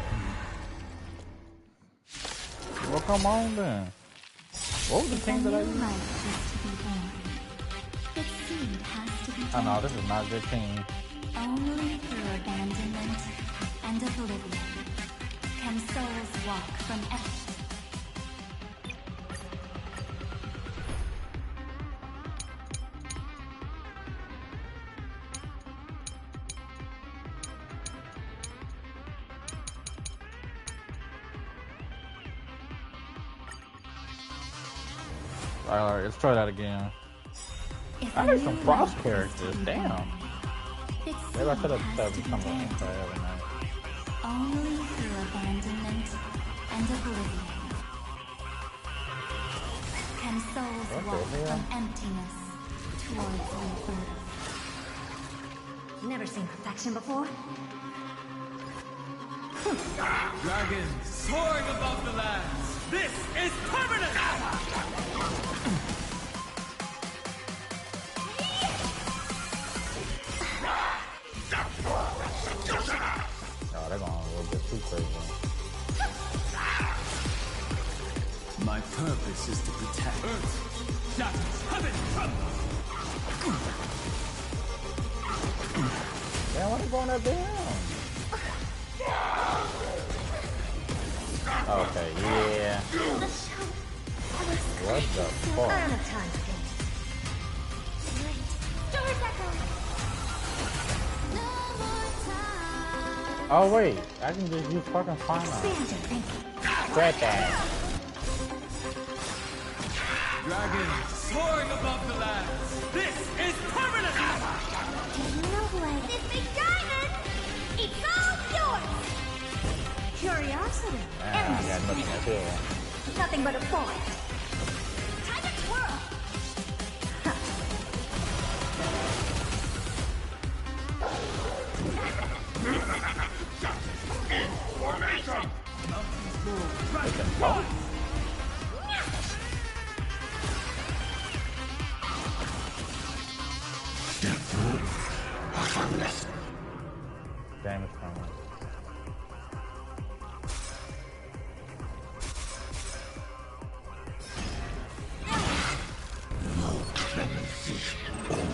Well, come on then. What was the thing that I used? Its seed has to be Oh no, this is not good team. Only through abandonment and oblivion can souls walk from Alright, let's try that again. I need some Frost characters, damn. Maybe I should have become an Honkai Evernight. Only through abandonment and oblivion can souls walk from emptiness towards rebirth. Never seen perfection before. Dragon soaring above the lands. This is permanent! Oh, they're going a little bit too crazy. My purpose is to protect Earth. shatters, heaven trembles! Man, what is going up there? Okay, yeah. What the fuck? I'm out of time for games. Doors echo. Oh wait, I can just use fucking final. Scrap that. Dragon soaring above the lands. This is permanent! Do you know who I am? This big diamond! It's all yours! Curiosity. I got nothing to do. Nothing but a point. Time to twirl! Damage from it.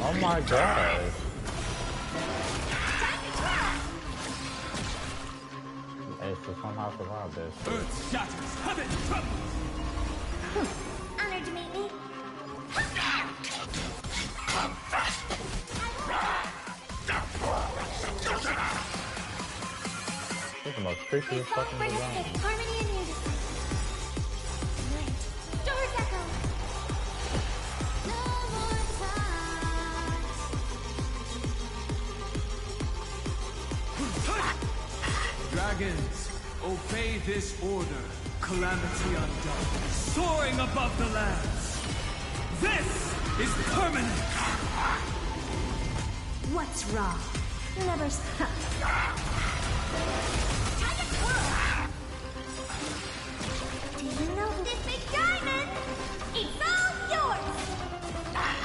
Oh my god. Hey, so somehow survive this. Earth shatters, heaven trembles! Honored to meet me. This is the most creepiest fucking Harmony game. and unity. Night. Doors echo. Dragons, obey this order. Calamity undone. Soaring above the lands. This is permanent! What's wrong? Never stop. Time to twirl. Do you know this big diamond? It's all yours!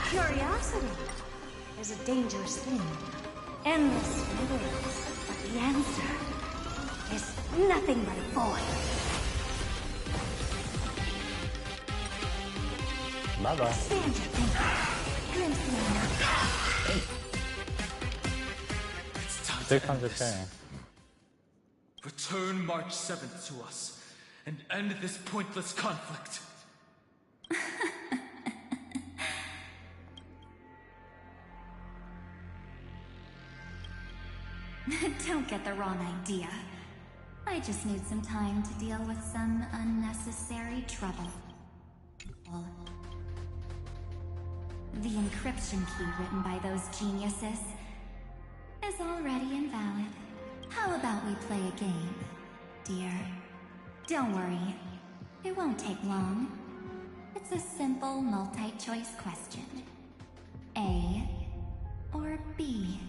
Curiosity is a dangerous thing. Endless riddles. But the answer is nothing but a void. Bye-bye. Expand your thinking. Glimpse me now. 600k. Return March 7th to us and end this pointless conflict. Don't get the wrong idea. I just need some time to deal with some unnecessary trouble. Well, the encryption key written by those geniuses is already invalid. How about we play a game, dear? Don't worry, it won't take long. It's a simple multi-choice question. A or B?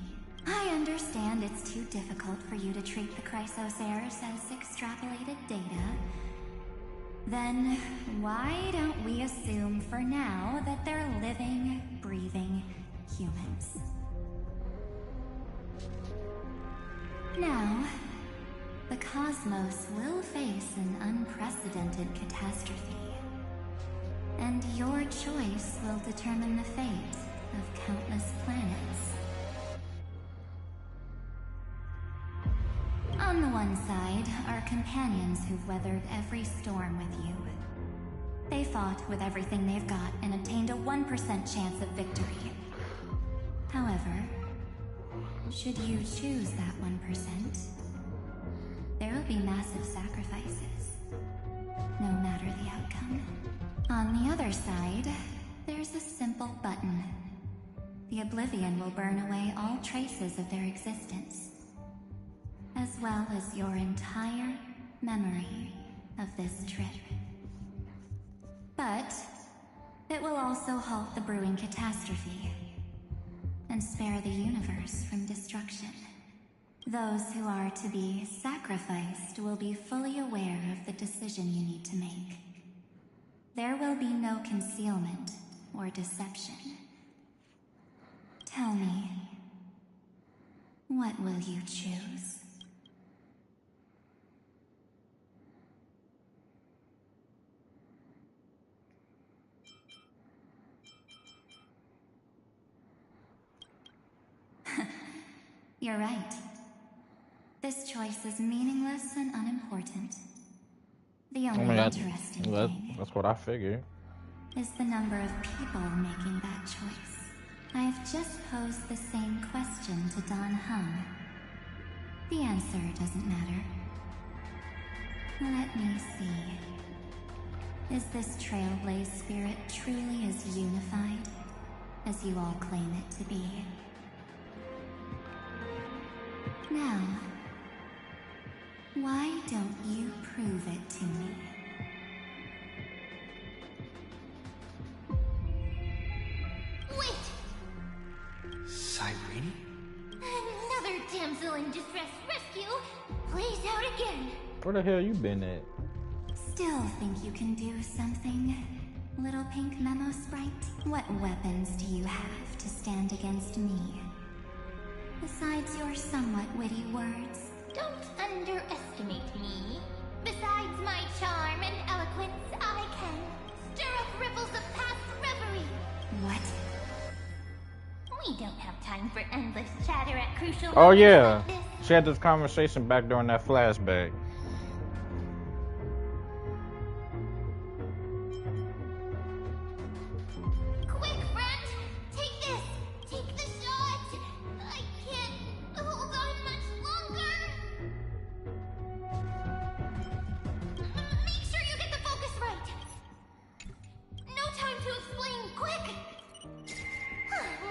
I understand it's too difficult for you to treat the Chrysosairs as extrapolated data. Then why don't we assume for now that they're living, breathing humans? Now, the cosmos will face an unprecedented catastrophe. And your choice will determine the fate of countless planets. On the one side are companions who've weathered every storm with you. They fought with everything they've got and obtained a 1% chance of victory. However, should you choose that 1%, there will be massive sacrifices, no matter the outcome. On the other side, there's a simple button. The Oblivion will burn away all traces of their existence, as well as your entire memory of this trip. But it will also halt the brewing catastrophe and spare the universe from destruction. Those who are to be sacrificed will be fully aware of the decision you need to make. There will be no concealment or deception. Tell me, what will you choose? You're right. This choice is meaningless and unimportant. The only interesting thing that's what I figured. Is the number of people making that choice. I have just posed the same question to Dan Heng. The answer doesn't matter. Let me see. Is this Trailblaze spirit truly as unified as you all claim it to be? Now, why don't you prove it to me? Wait! Cyrene? Another damsel in distress rescue plays out again. Where the hell you been at? Still think you can do something, little pink memo sprite? What weapons do you have to stand against me? Besides your somewhat witty words. Don't underestimate me. Besides my charm and eloquence, I can stir up ripples of past reverie. What? We don't have time for endless chatter at crucial Oh moments yeah, like this. she had this conversation back during that flashback. Quick, friend! Take this! Take the shot! I can't hold on much longer! Make sure you get the focus right! No time to explain, quick!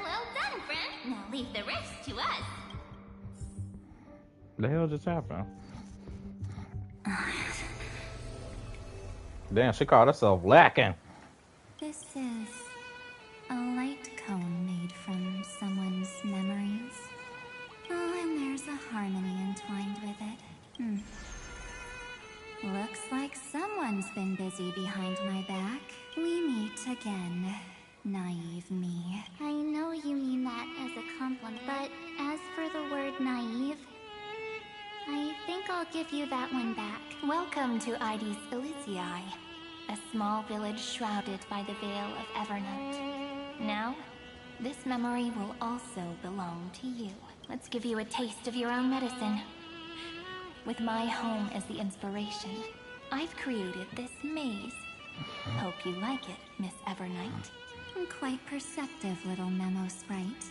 Well done, friend. Now leave the rest to us. The hell just happened? Damn, she called herself lacking. This is a light cone made from someone's memories. Oh, and there's a harmony entwined with it. Looks like someone's been busy behind my back. We meet again, naive me. I know you mean that as a compliment, but as for the word naive, I think I'll give you that one back. Welcome to Ides Elysiae, a small village shrouded by the veil of Evernight. Now, this memory will also belong to you. Let's give you a taste of your own medicine. With my home as the inspiration, I've created this maze. Hope you like it, Miss Evernight. Quite perceptive little memo sprite.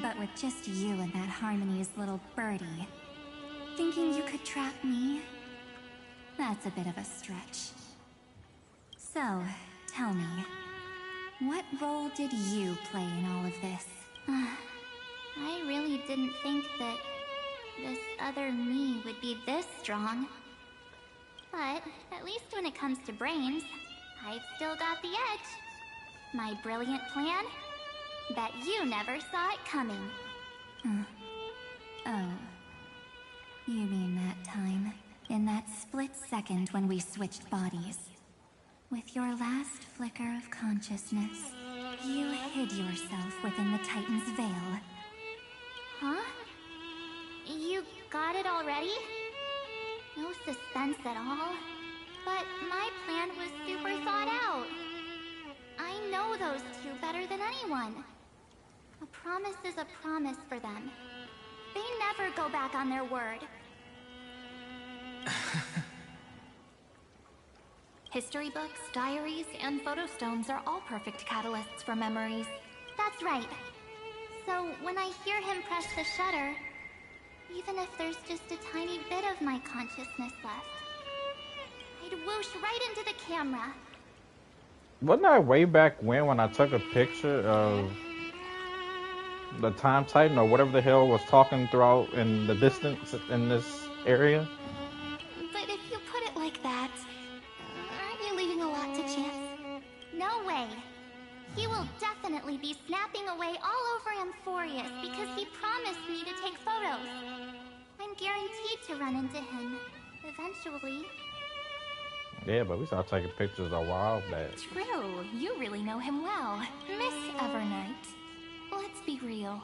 But with just you and that Harmony's little birdie, thinking you could trap me? That's a bit of a stretch. So, tell me, what role did you play in all of this? I really didn't think that this other me would be this strong. But at least when it comes to brains, I've still got the edge. My brilliant plan? Bet you never saw it coming. Oh. You mean that time? In that split second when we switched bodies? With your last flicker of consciousness, you hid yourself within the Titan's veil. Huh? You got it already? No suspense at all. But my plan was super thought out. I know those two better than anyone. A promise is a promise for them. They never go back on their word. History books, diaries, and photostones are all perfect catalysts for memories. That's right. So when I hear him press the shutter, even if there's just a tiny bit of my consciousness left, I'd whoosh right into the camera. Wasn't that way back when I took a picture of the Time Titan or whatever the hell was talking throughout in the distance in this area? But if you put it like that, aren't you leaving a lot to chance? No way. He will definitely be snapping away all over Amphorius because he promised me to take photos. I'm guaranteed to run into him eventually. Yeah, but we started taking pictures a while back. True, you really know him well. Miss Evernight, let's be real.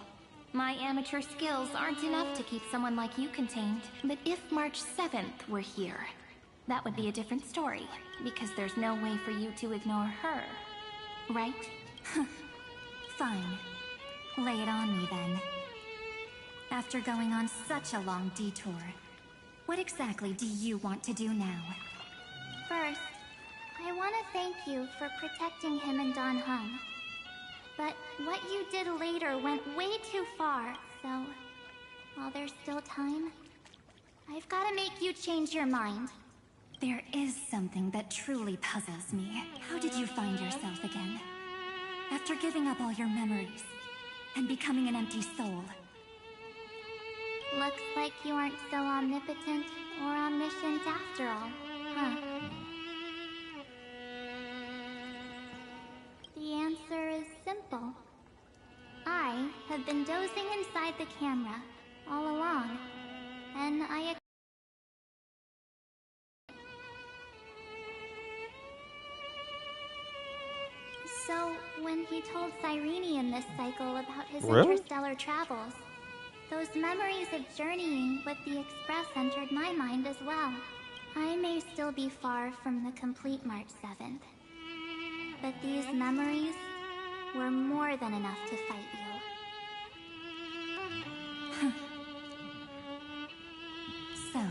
My amateur skills aren't enough to keep someone like you contained. But if March 7th were here, that would be a different story. Because there's no way for you to ignore her. Right? Fine. Lay it on me then. After going on such a long detour, what exactly do you want to do now? First, I want to thank you for protecting him and Don Hung. But what you did later went way too far, so while there's still time, I've got to make you change your mind. There is something that truly puzzles me. How did you find yourself again? After giving up all your memories and becoming an empty soul. Looks like you aren't so omnipotent or omniscient after all, huh? The answer is simple. I have been dozing inside the camera all along, and So, when he told Cyrene in this cycle about his interstellar travels, those memories of journeying with the Express entered my mind as well. I may still be far from the complete March 7th, but these memories were more than enough to fight you. So,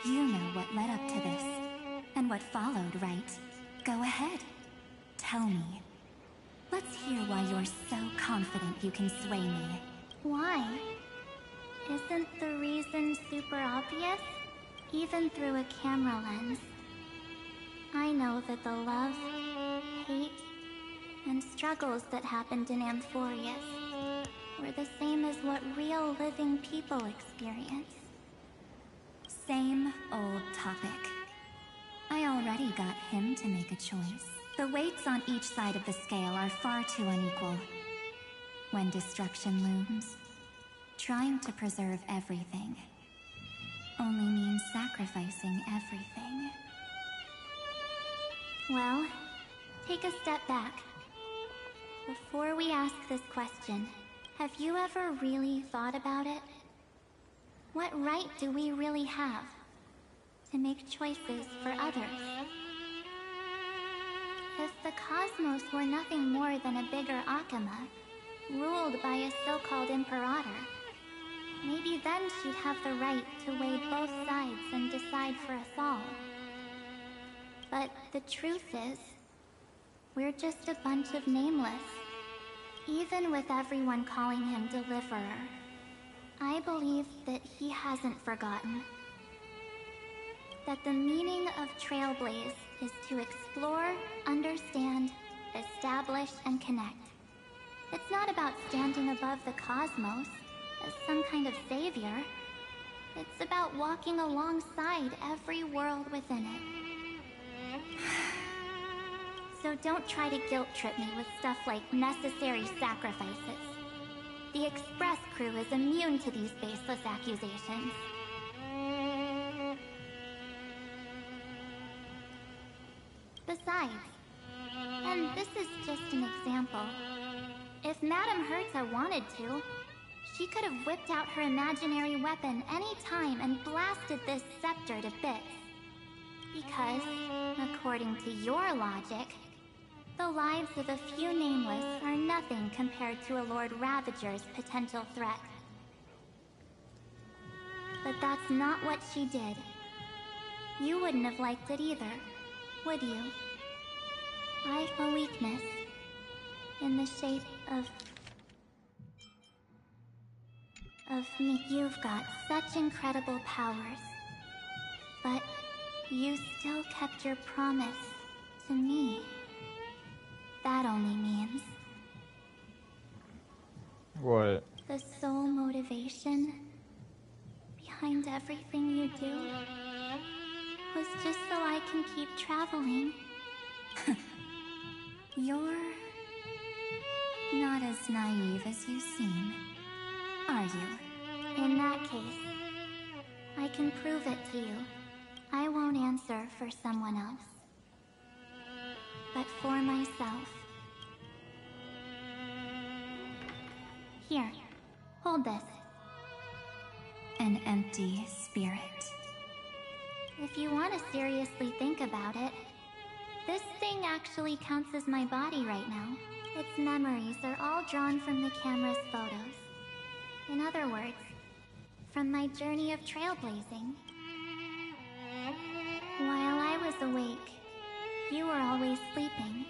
you know what led up to this, and what followed, right? Go ahead. Tell me. Let's hear why you're so confident you can sway me. Why? Isn't the reason super obvious? Even through a camera lens. I know that the love, hate, and struggles that happened in Amphorius were the same as what real living people experience. Same old topic. I already got him to make a choice. The weights on each side of the scale are far too unequal. When destruction looms, trying to preserve everything only means sacrificing everything. Well, take a step back. Before we ask this question, have you ever really thought about it? What right do we really have to make choices for others? If the cosmos were nothing more than a bigger Akama, ruled by a so-called Imperator, maybe then she'd have the right to weigh both sides and decide for us all. But the truth is, we're just a bunch of nameless. Even with everyone calling him Deliverer, I believe that he hasn't forgotten. That the meaning of Trailblaze is to explore, understand, establish, and connect. It's not about standing above the cosmos as some kind of savior. It's about walking alongside every world within it. So don't try to guilt-trip me with stuff like necessary sacrifices. The Express crew is immune to these baseless accusations. Besides, and this is just an example, if Madame Herta wanted to, she could have whipped out her imaginary weapon any time and blasted this scepter to bits. Because, according to your logic, the lives of a few nameless are nothing compared to a Lord Ravager's potential threat. But that's not what she did. You wouldn't have liked it either, would you? I've a weakness in the shape of me. You've got such incredible powers, but you still kept your promise to me. That only means what? The sole motivation behind everything you do was just so I can keep traveling. You're not as naive as you seem, are you? In that case, I can prove it to you. I won't answer for someone else, but for myself. Here, hold this. An empty spirit. If you want to seriously think about it, this thing actually counts as my body right now. Its memories are all drawn from the camera's photos. In other words, from my journey of trailblazing. While I was awake, you were always sleeping.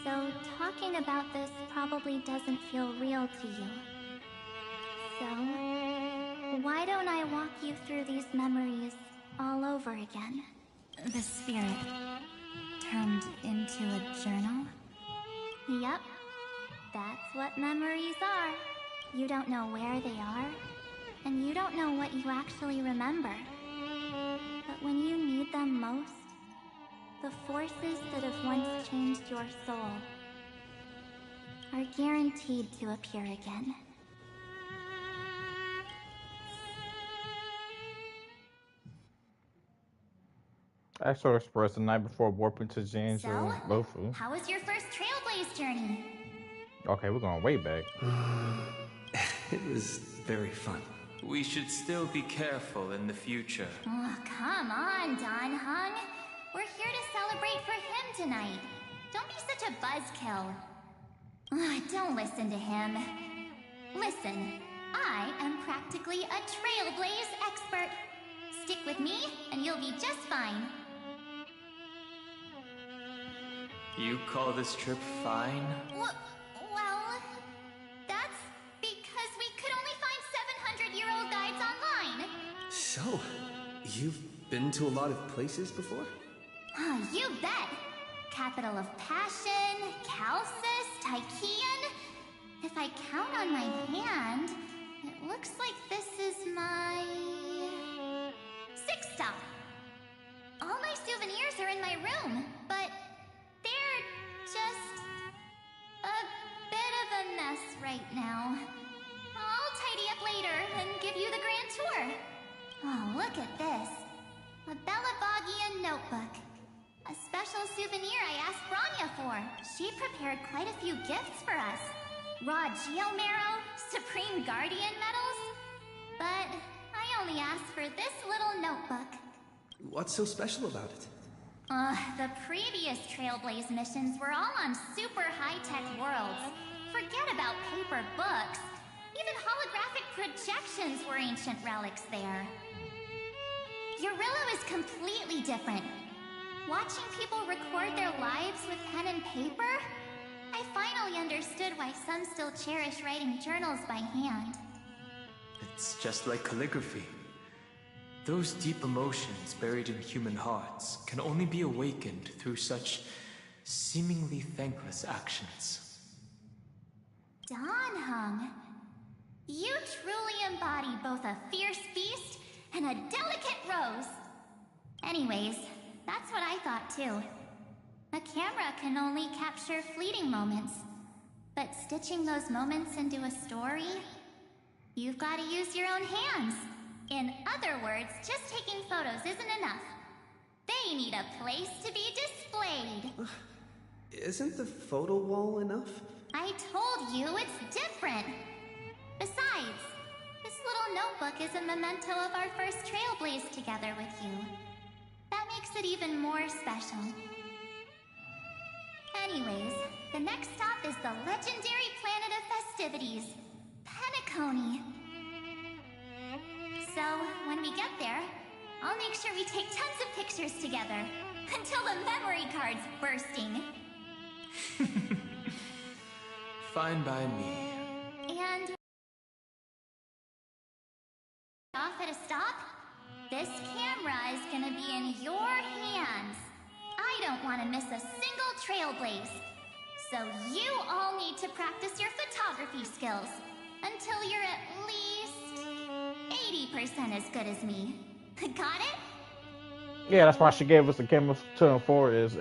So talking about this probably doesn't feel real to you. So, why don't I walk you through these memories all over again? The spirit turned into a journal? Yep. That's what memories are. You don't know where they are, and you don't know what you actually remember. But when you need them most, the forces that have once changed your soul are guaranteed to appear again. Astral Express the night before warping to Jinju So, Lofu. how was your first trailblaze journey? Okay, we're going way back. It was very fun. We should still be careful in the future. Oh, come on, Don Hung. We're here to celebrate for him tonight. Don't be such a buzzkill. Don't listen to him. Listen, I am practically a trailblaze expert. Stick with me, and you'll be just fine. You call this trip fine? Well, that's because we could only find 700-year-old guides online. So, you've been to a lot of places before? You bet. Capital of Passion, Calcis, Tychean. If I count on my hand, it looks like this is my 6th stop. All my souvenirs are in my room, but they're just a bit of a mess right now. I'll tidy up later and give you the grand tour. Oh, look at this. A Belabogian notebook. A special souvenir I asked Branya for. She prepared quite a few gifts for us. Raw Geomarrow, Supreme Guardian medals. But I only asked for this little notebook. What's so special about it? The previous Trailblaze missions were all on super high-tech worlds. Forget about paper books. Even holographic projections were ancient relics there. Eurillo is completely different. Watching people record their lives with pen and paper, I finally understood why some still cherish writing journals by hand. It's just like calligraphy. Those deep emotions buried in human hearts can only be awakened through such seemingly thankless actions. Don Hung, you truly embody both a fierce beast and a delicate rose. Anyways, that's what I thought too. A camera can only capture fleeting moments, but stitching those moments into a story, you've got to use your own hands. In other words, just taking photos isn't enough. They need a place to be displayed. Isn't the photo wall enough? I told you it's different. Besides, this little notebook is a memento of our first Trailblaze together with you. That makes it even more special. Anyways, the next stop is the legendary planet of festivities, Penacony. So, when we get there, I'll make sure we take tons of pictures together, until the memory card's bursting. Fine by me. And off at a stop, this camera is gonna be in your hands. I don't want to miss a single Trailblaze. So you all need to practice your photography skills until you're at least 80% as good as me. Got it? Yeah, that's why she gave us the camera to inform is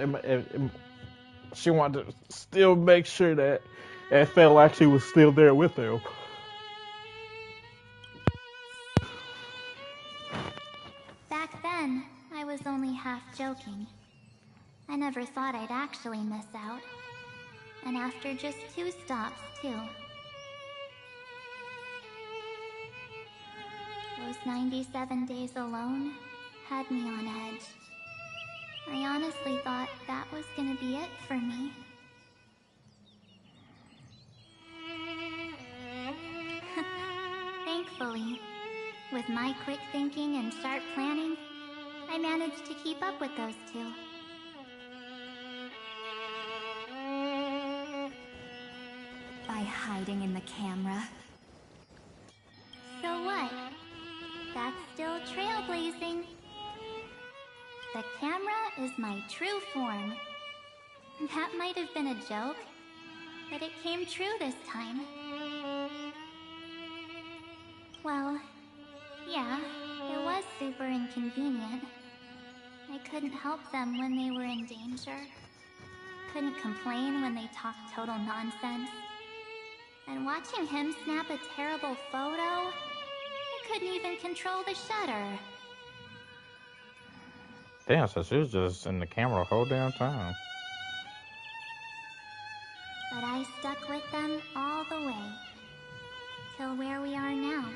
she wanted to still make sure that it felt like she was still there with them. Back then, I was only half joking. I never thought I'd actually miss out. And after just 2 stops, too. Those 97 days alone had me on edge. I honestly thought that was gonna be it for me. my quick thinking and sharp planning, I managed to keep up with those two. By hiding in the camera. So what? That's still trailblazing. The camera is my true form. That might have been a joke, but it came true this time. Well, yeah, it was super inconvenient. I couldn't help them when they were in danger. Couldn't complain when they talked total nonsense. And watching him snap a terrible photo, I couldn't even control the shutter. Damn, so she was just in the camera the whole damn time. But I stuck with them all the way. Till where we are now.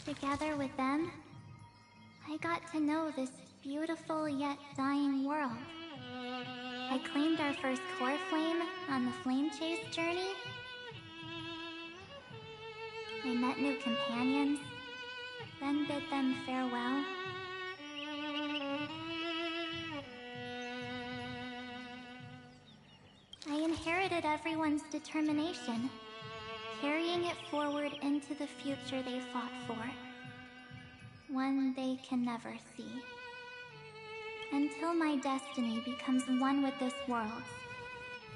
Together with them, I got to know this beautiful yet dying world. I claimed our first core flame on the flame chase journey. I met new companions, then bid them farewell. I inherited everyone's determination, carrying it forward into the future they fought for. One they can never see. Until my destiny becomes one with this world,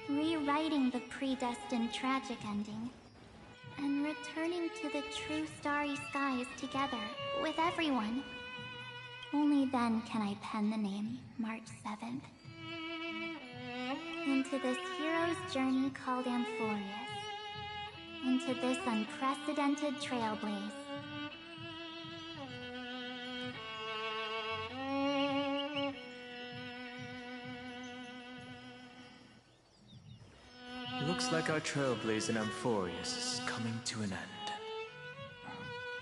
rewriting the predestined tragic ending, and returning to the true starry skies together with everyone. Only then can I pen the name March 7th. Into this hero's journey called Amphorius. Into this unprecedented trailblaze. Looks like our trailblaze in Amphorius is coming to an end.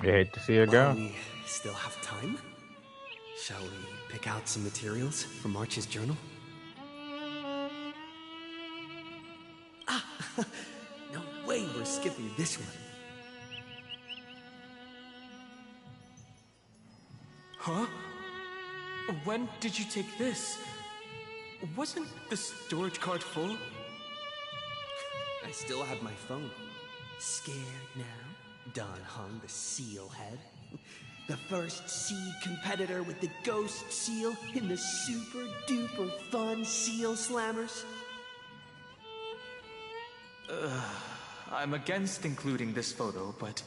You hate to see her go. While we still have time, shall we pick out some materials from March's journal? Ah! No way we're skipping this one. Huh? When did you take this? Wasn't the storage card full? I still have my phone. Scared now? Don Hung, the seal head. The first seed competitor with the ghost seal in the super duper fun seal slammers. I'm against including this photo, but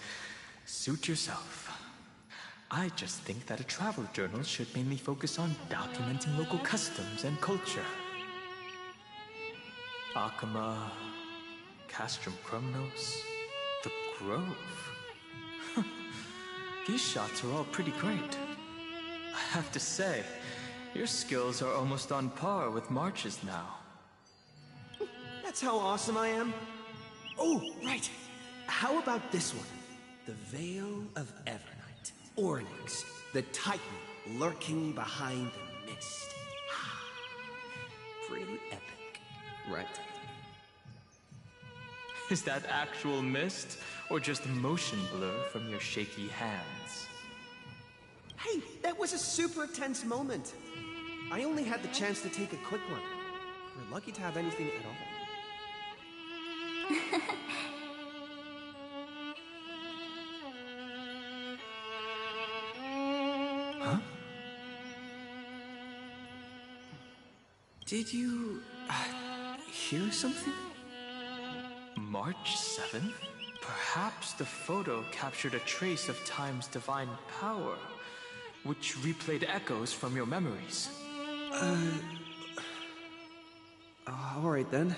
suit yourself. I just think that a travel journal should mainly focus on documenting local customs and culture. Akama, Castrum Krumnos, the Grove. These shots are all pretty great. I have to say, your skills are almost on par with March's now. That's how awesome I am. Oh, right. How about this one? The Veil of Evernight. Ornyx, the Titan lurking behind the mist. Pretty epic, right? Is that actual mist, or just motion blur from your shaky hands? Hey, that was a super tense moment. I only had the chance to take a quick one. We're lucky to have anything at all. Huh? Did you hear something? March 7th? Perhaps the photo captured a trace of time's divine power, which replayed echoes from your memories. Alright then.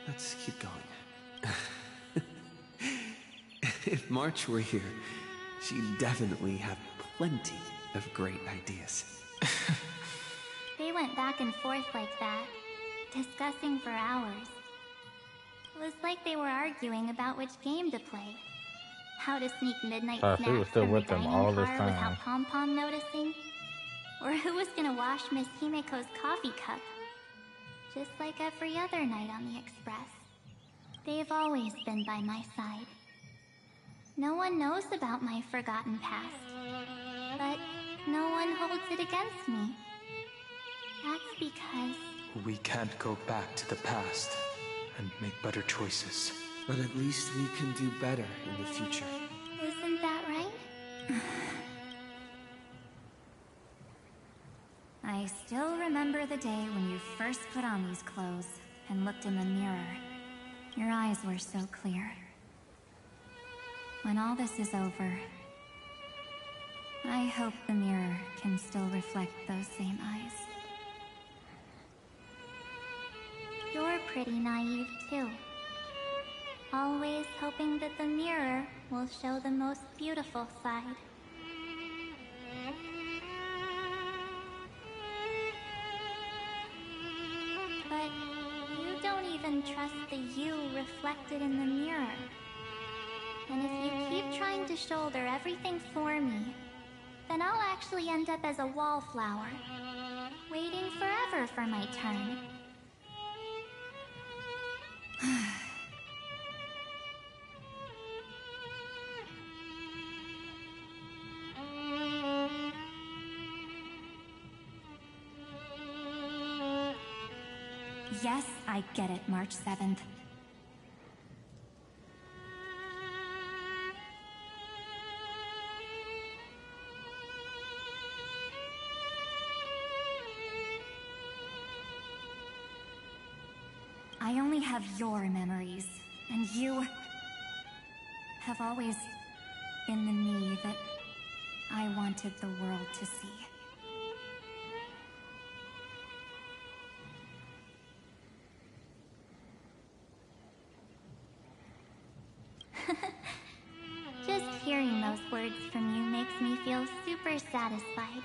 Let's keep going. If March were here, she'd definitely have plenty of great ideas. They went back and forth like that, discussing for hours. It was like they were arguing about which game to play. How to sneak midnight She was snacks still from the with them dining all this car time. without Pom-Pom noticing. Or who was gonna wash Miss Himeko's coffee cup. Just like every other night on the Express. They've always been by my side. No one knows about my forgotten past, but no one holds it against me. That's because... We can't go back to the past and make better choices. But at least we can do better in the future. Isn't that right? I still remember the day when you first put on these clothes and looked in the mirror. Your eyes were so clear. When all this is over, I hope the mirror can still reflect those same eyes. You're pretty naive, too. Always hoping that the mirror will show the most beautiful side. But you don't even trust the you reflected in the mirror. And if you keep trying to shoulder everything for me, then I'll actually end up as a wallflower, waiting forever for my turn. Yes, I get it, March 7th. I only have your memories, and you have always been the me that I wanted the world to see. Just hearing those words from you makes me feel super satisfied.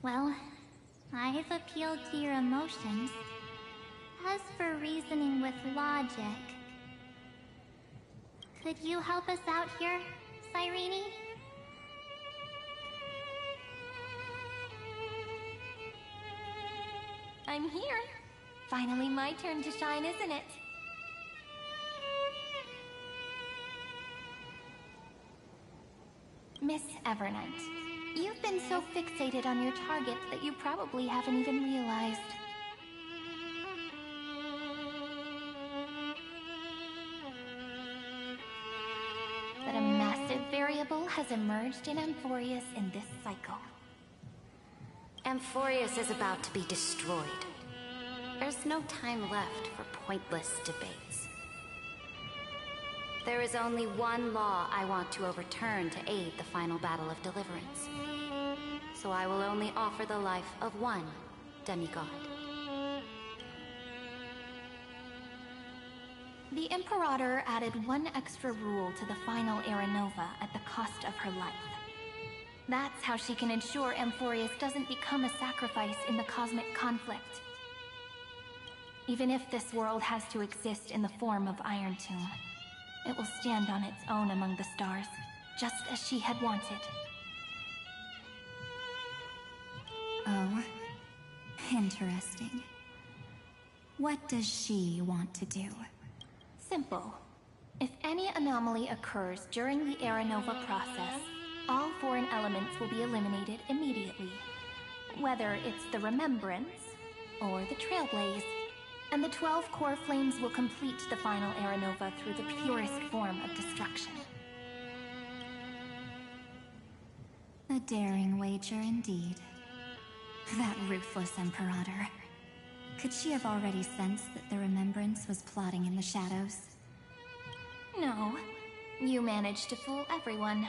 Well, I've appealed to your emotions. As for reasoning with logic, could you help us out here, Cyrene? I'm here. Finally my turn to shine, isn't it? Miss Evernight, you've been so fixated on your target that you probably haven't even realized. That a massive variable has emerged in Amphorius in this cycle. Amphorius is about to be destroyed. There's no time left for pointless debates. There is only one law I want to overturn to aid the final battle of deliverance. So I will only offer the life of one demigod. The Imperator added one extra rule to the final Era Nova at the cost of her life. That's how she can ensure Amphorius doesn't become a sacrifice in the cosmic conflict. Even if this world has to exist in the form of Iron Tomb, it will stand on its own among the stars, just as she had wanted. Oh, interesting. What does she want to do? Simple. If any anomaly occurs during the Era Nova process, all foreign elements will be eliminated immediately. Whether it's the Remembrance or the Trailblaze, and the 12 core flames will complete the final Era Nova through the purest form of destruction. A daring wager indeed. That ruthless Imperator. Could she have already sensed that the Remembrance was plotting in the shadows? No. You managed to fool everyone.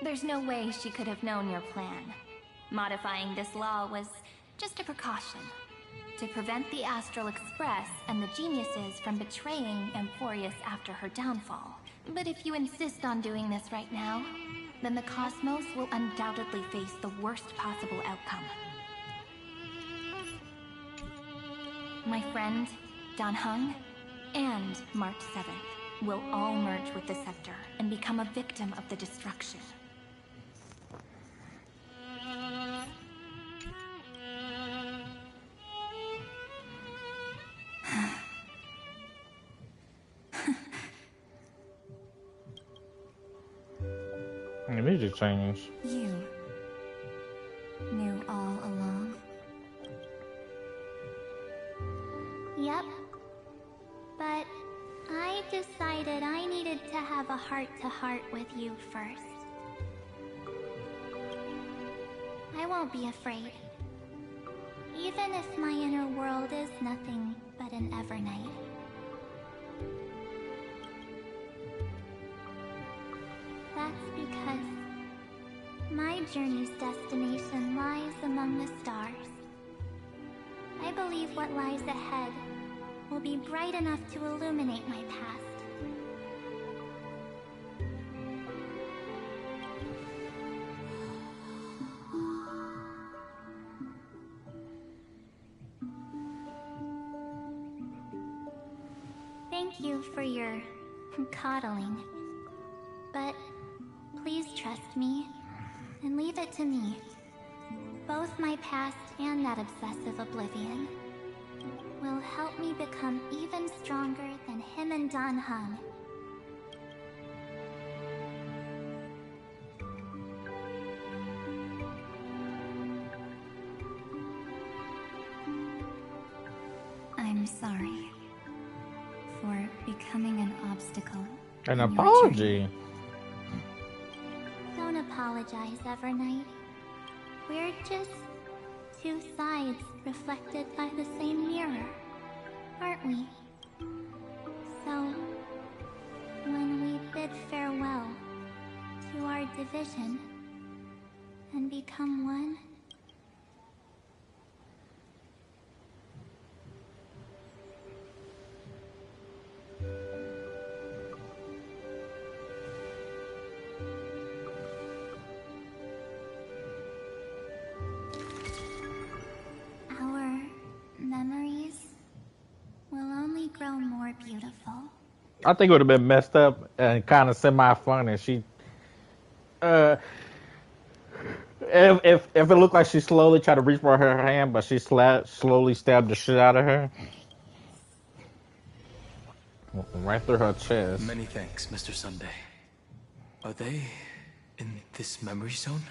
There's no way she could have known your plan. Modifying this law was just a precaution, to prevent the Astral Express and the geniuses from betraying Amphorius after her downfall. But if you insist on doing this right now, then the Cosmos will undoubtedly face the worst possible outcome. My friend, Dan Heng, and March 7th. we'll all merge with the Scepter and become a victim of the destruction. The music changed. You knew all along? Yep. But I decided I needed to have a heart-to-heart with you first. I won't be afraid. Even if my inner world is nothing but an Evernight. That's because my journey's destination lies among the stars. I believe what lies ahead will be bright enough to illuminate my past. Thank you for your coddling. But please trust me and leave it to me. Both my past and that obsessive oblivion will help me become even stronger than him and Dan Heng. I'm sorry for becoming an obstacle. An apology. Don't apologize, Evernight. We're just two sides reflected by the same mirror, aren't we? So, when we bid farewell to our division and become one, our memories will only grow more beautiful. I think it would have been messed up and kind of semi-funny. She, if it looked like she slowly tried to reach for her hand, but she slowly stabbed the shit out of her, right through her chest. Many thanks, Mr. Sunday. Are they in this memory zone?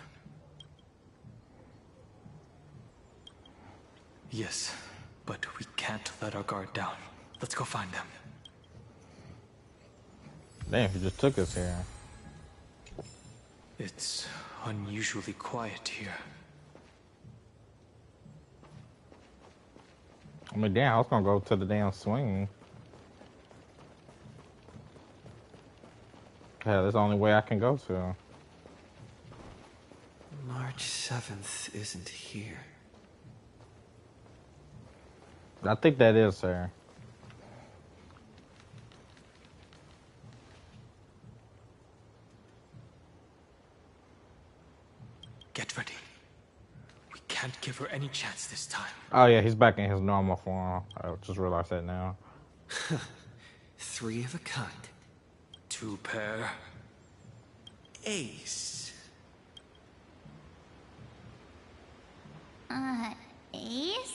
Yes, but we can't let our guard down. Let's go find them. Damn, he just took us here. It's unusually quiet here. I mean, damn, I was gonna go to the damn swing. Yeah, that's the only way I can go to. March 7th isn't here. I think that is her. Get ready. We can't give her any chance this time. Oh yeah, he's back in his normal form. I just realized that now. 3 of a kind. 2 pair. Ace. Ace?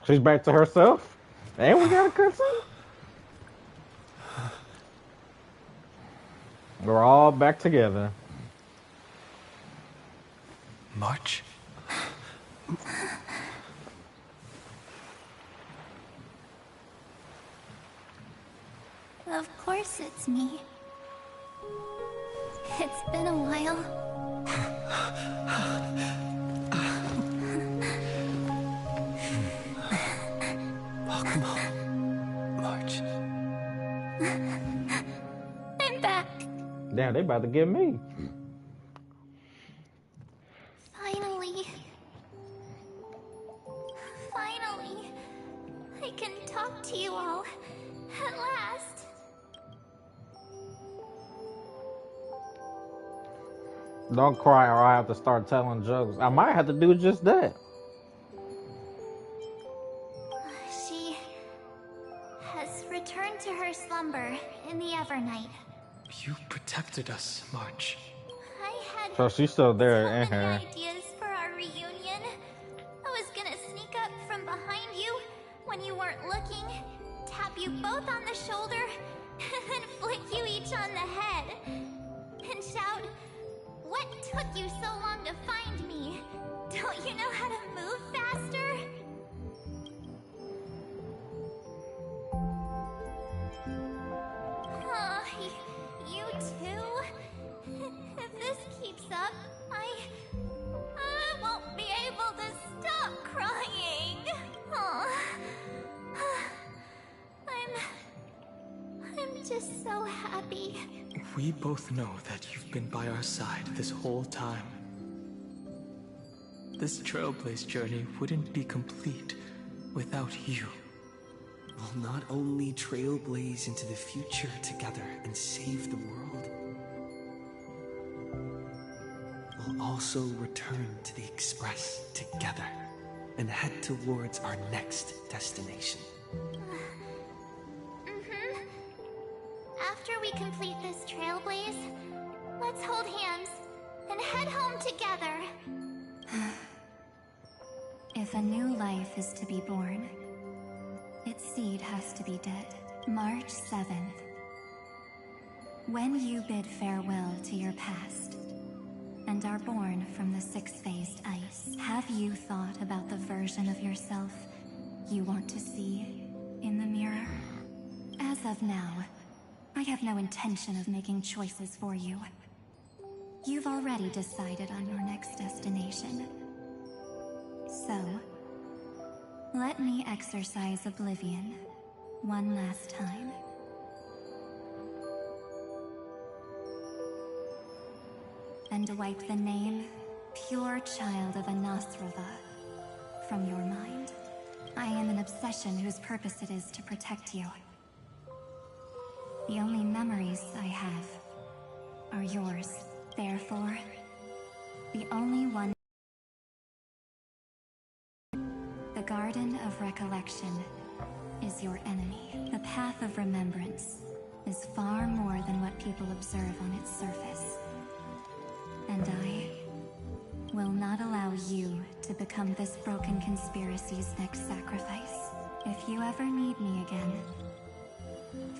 She's back to herself? And we got a cutscene? We're all back together. March? Of course it's me. It's been a while. Welcome home, March. I'm back. Damn, they about to get me. Finally. Finally. I can talk to you all. At last. Don't cry or I have to start telling jokes. I might have to do just that. slumber in the Evernight. You protected us, March. I had So she's still there so in many here. ideas for our reunion. I was gonna sneak up from behind you when you weren't looking, tap you both on the shoulder, and then flick you each on the head. And shout, "What took you so long to find me? Don't you know how to move faster?" You too? If this keeps up, I won't be able to stop crying. I'm just so happy. We both know that you've been by our side this whole time. This Trailblaze journey wouldn't be complete without you. We'll not only trailblaze into the future together and save the world, we'll also return to the Express together and head towards our next destination. After we complete this trailblaze, let's hold hands and head home together. If a new life is to be born, its seed has to be dead. March 7th. When you bid farewell to your past and are born from the six-phased ice, have you thought about the version of yourself you want to see in the mirror? As of now, I have no intention of making choices for you. You've already decided on your next destination. So, let me exercise oblivion one last time. And wipe the name, pure child of Anasrava, from your mind. I am an obsession whose purpose it is to protect you. The only memories I have are yours. Therefore, the only one... The Garden of Recollection is your enemy. The Path of Remembrance is far more than what people observe on its surface. And I will not allow you to become this broken conspiracy's next sacrifice. If you ever need me again,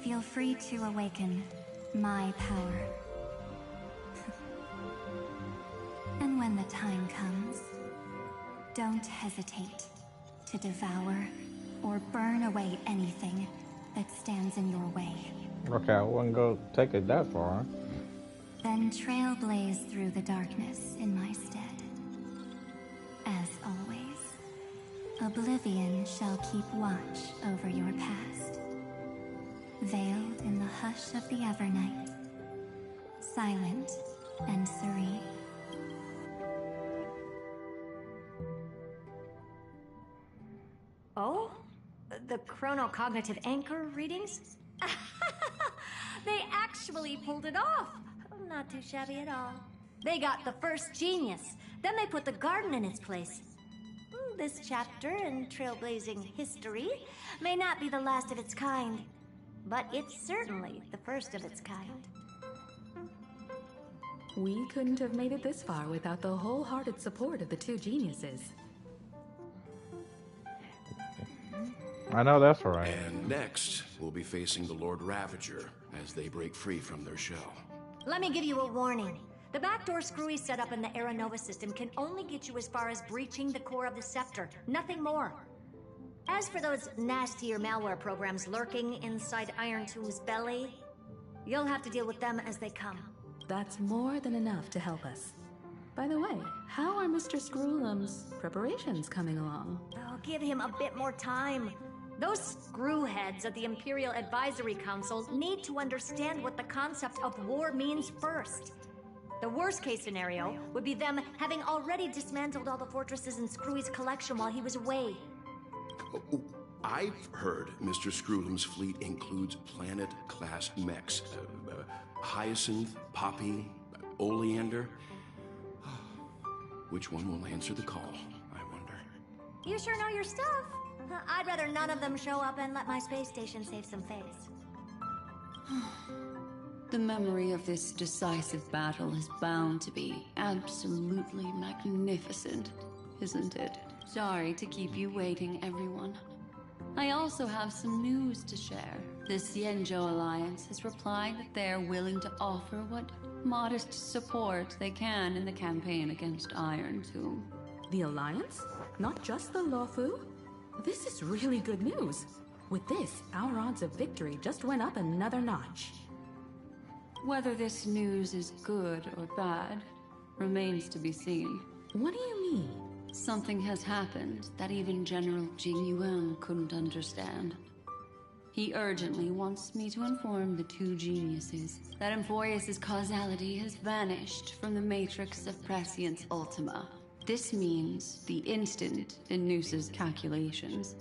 feel free to awaken my power. And when the time comes, don't hesitate to devour or burn away anything that stands in your way. Okay, I wouldn't go take it that far. Then trailblaze through the darkness in my stead. As always, oblivion shall keep watch over your past. Veiled in the hush of the Evernight, silent and serene. Oh? The chronocognitive anchor readings? They actually pulled it off! Not too shabby at all. They got the first genius. Then they put the garden in its place. This chapter in trailblazing history may not be the last of its kind, but it's certainly the first of its kind. We couldn't have made it this far without the wholehearted support of the two geniuses. I know that's right. And next, we'll be facing the Lord Ravager as they break free from their shell. Let me give you a warning. The backdoor screwy setup in the Aeronova system can only get you as far as breaching the core of the scepter, nothing more. As for those nastier malware programs lurking inside Iron Tomb's belly, you'll have to deal with them as they come. That's more than enough to help us. By the way, how are Mr. Screwlum's preparations coming along? Oh, give him a bit more time. Those screwheads at the Imperial Advisory Council need to understand what the concept of war means first. The worst case scenario would be them having already dismantled all the fortresses in Screwy's collection while he was away. Oh, I've heard Mr. Screwlum's fleet includes planet-class mechs. Hyacinth, Poppy, Oleander. Which one will answer the call, I wonder? You sure know your stuff. I'd rather none of them show up and let my space station save some face. The memory of this decisive battle is bound to be absolutely magnificent, isn't it? Sorry to keep you waiting, everyone. I also have some news to share. The Xianzhou Alliance has replied that they are willing to offer what modest support they can in the campaign against Iron Tomb. The Alliance? Not just the Luofu? This is really good news. With this, our odds of victory just went up another notch. Whether this news is good or bad remains to be seen. What do you mean? Something has happened that even General Jing Yuan couldn't understand. He urgently wants me to inform the two geniuses that Emphorius' causality has vanished from the matrix of Prescience Ultima. This means the instant in Noose's calculations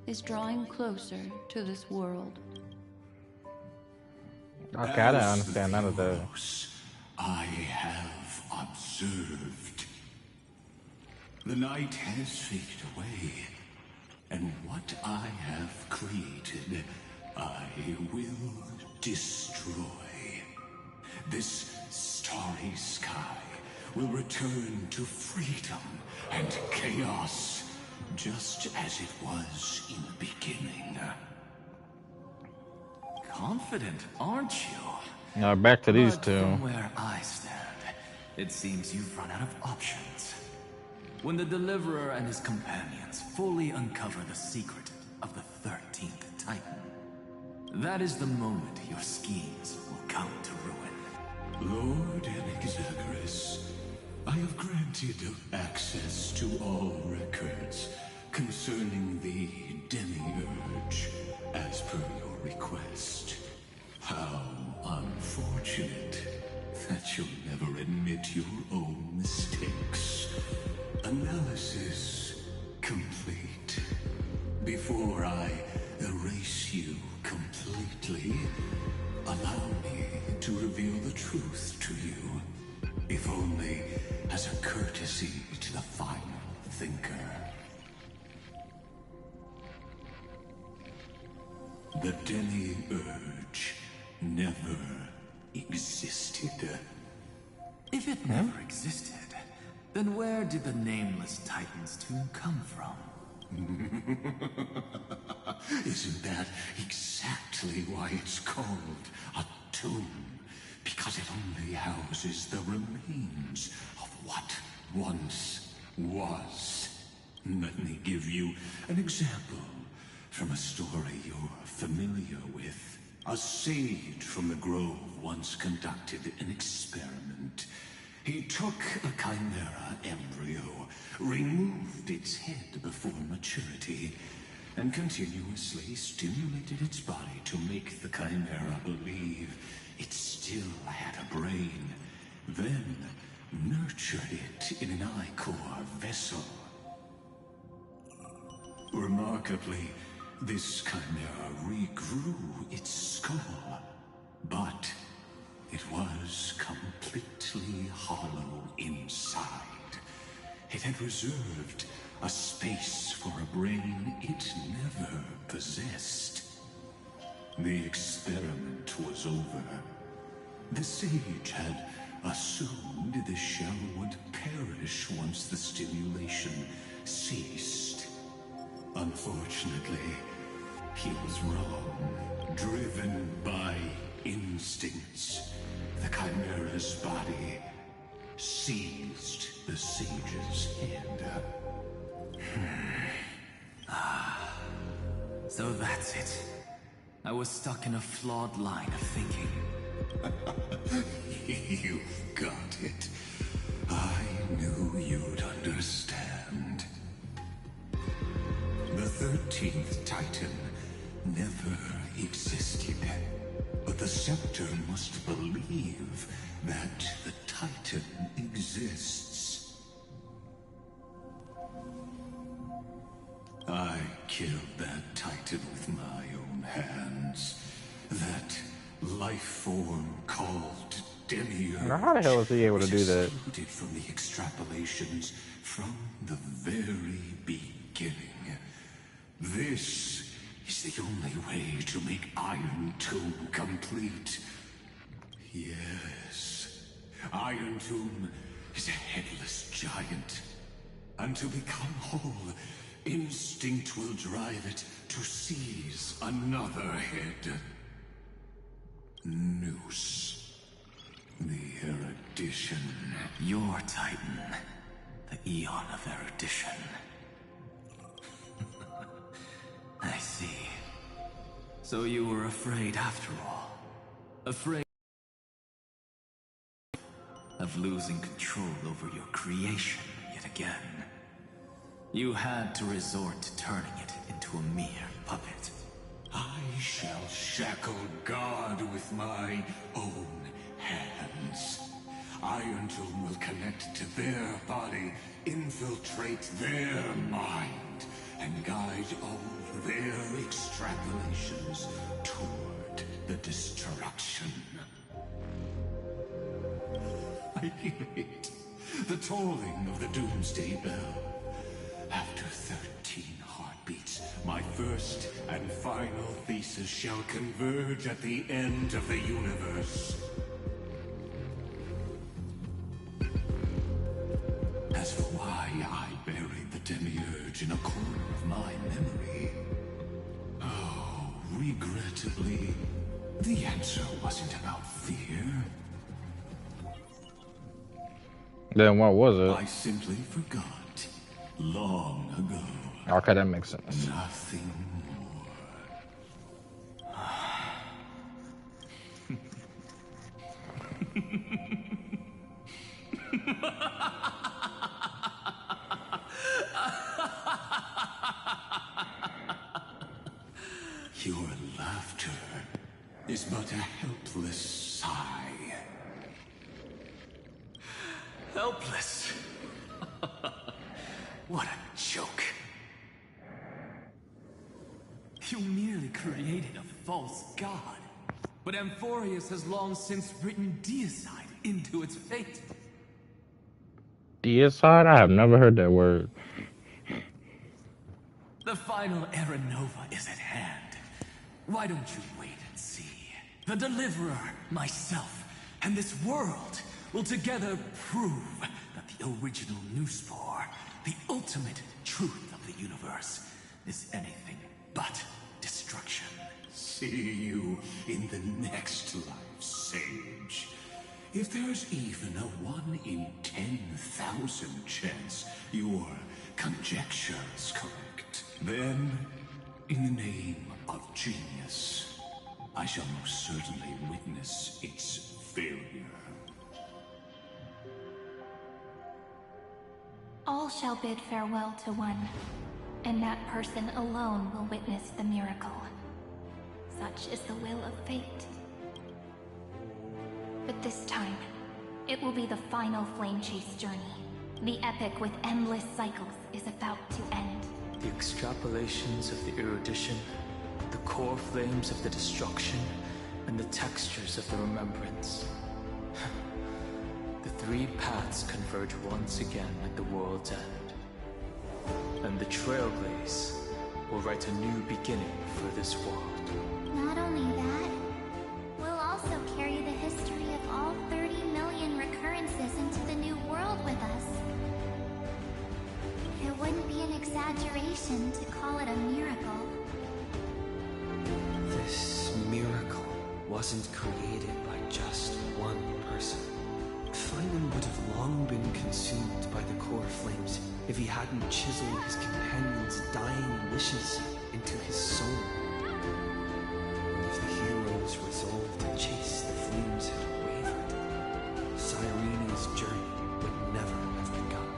is drawing closer to this world. Okay, I don't understand none of that. I have observed. The night has faded away, and what I have created, I will destroy. This starry sky will return to freedom and chaos, just as it was in the beginning. Confident, aren't you? Now back to these two. From where I stand, it seems you've run out of options. When the Deliverer and his companions fully uncover the secret of the 13th Titan, that is the moment your schemes will come to ruin. Lord Anexagorus, I have granted access to all records concerning the Demiurge, as per your request. How unfortunate that you'll never admit your own mistakes. Analysis complete. Before I erase you completely, allow me to reveal the truth to you, if only as a courtesy to the final thinker. The Demiurge never existed. If it never existed, then where did the nameless Titan's tomb come from? Isn't that exactly why it's called a tomb? Because it only houses the remains of what once was. Let me give you an example from a story you're familiar with. A sage from the grove once conducted an experiment. He took a chimera embryo, removed its head before maturity, and continuously stimulated its body to make the chimera believe it still had a brain, then nurtured it in an ichor vessel. Remarkably, this chimera regrew its skull, but it was completely hollow inside. It had reserved a space for a brain it never possessed. The experiment was over. The sage had assumed the shell would perish once the stimulation ceased. Unfortunately, he was wrong. Driven by instincts, the chimera's body seized the sage's head. So that's it. I was stuck in a flawed line of thinking. You've got it. I knew you'd understand. The 13th Titan never existed. But the Scepter must believe that the Titan exists. I killed that Titan with my own hands. That life form called Demiurge. Now, how the hell is he able to do that? Excluded from the extrapolations from the very beginning. This is It's the only way to make Iron Tomb complete. Yes, Iron Tomb is a headless giant. And to become whole, instinct will drive it to seize another head. Noose. The erudition. Your Titan. The Eon of erudition. I see. So you were afraid after all. Afraid of losing control over your creation yet again. You had to resort to turning it into a mere puppet. I shall shackle God with my own hands. Iron Tomb will connect to their body, infiltrate their mind, and guide all their extrapolations toward the destruction. I hear it. The tolling of the Doomsday Bell. After 13 heartbeats, my first and final thesis shall converge at the end of the universe. As for why I buried the Demiurge in a corner of my memory, oh, regrettably, the answer wasn't about fear. Then what was it? I simply forgot. Long ago. Okay, that makes sense. Nothing Your laughter is but a helpless sigh. Helpless? What a joke. You merely created a false god. But Amphorius has long since written deicide into its fate. Deicide? I have never heard that word. The final Era Nova is at hand. Why don't you wait and see? The Deliverer, myself, and this world will together prove that the original Newspore, the ultimate truth of the universe, is anything but destruction. See you in the next life, Sage. If there's even a 1 in 10,000 chance your conjecture is correct, then, in the name of genius, I shall most certainly witness its failure. All shall bid farewell to one, and that person alone will witness the miracle. Such is the will of fate. But this time, it will be the final flame chase journey. The epic with endless cycles is about to end. The extrapolations of the erudition, the core flames of the destruction, and the textures of the remembrance. The three paths converge once again at the world's end. And the Trailblaze will write a new beginning for this world. Not only that, we'll also carry the history of all 30 million recurrences into the new world with us. It wouldn't be an exaggeration to call it a miracle. This miracle wasn't created by just one person. Feynman would have long been consumed by the core flames if he hadn't chiseled his companion's dying wishes into his soul. If the hero's resolve to chase the flames had wavered, Cyrene's journey would never have begun.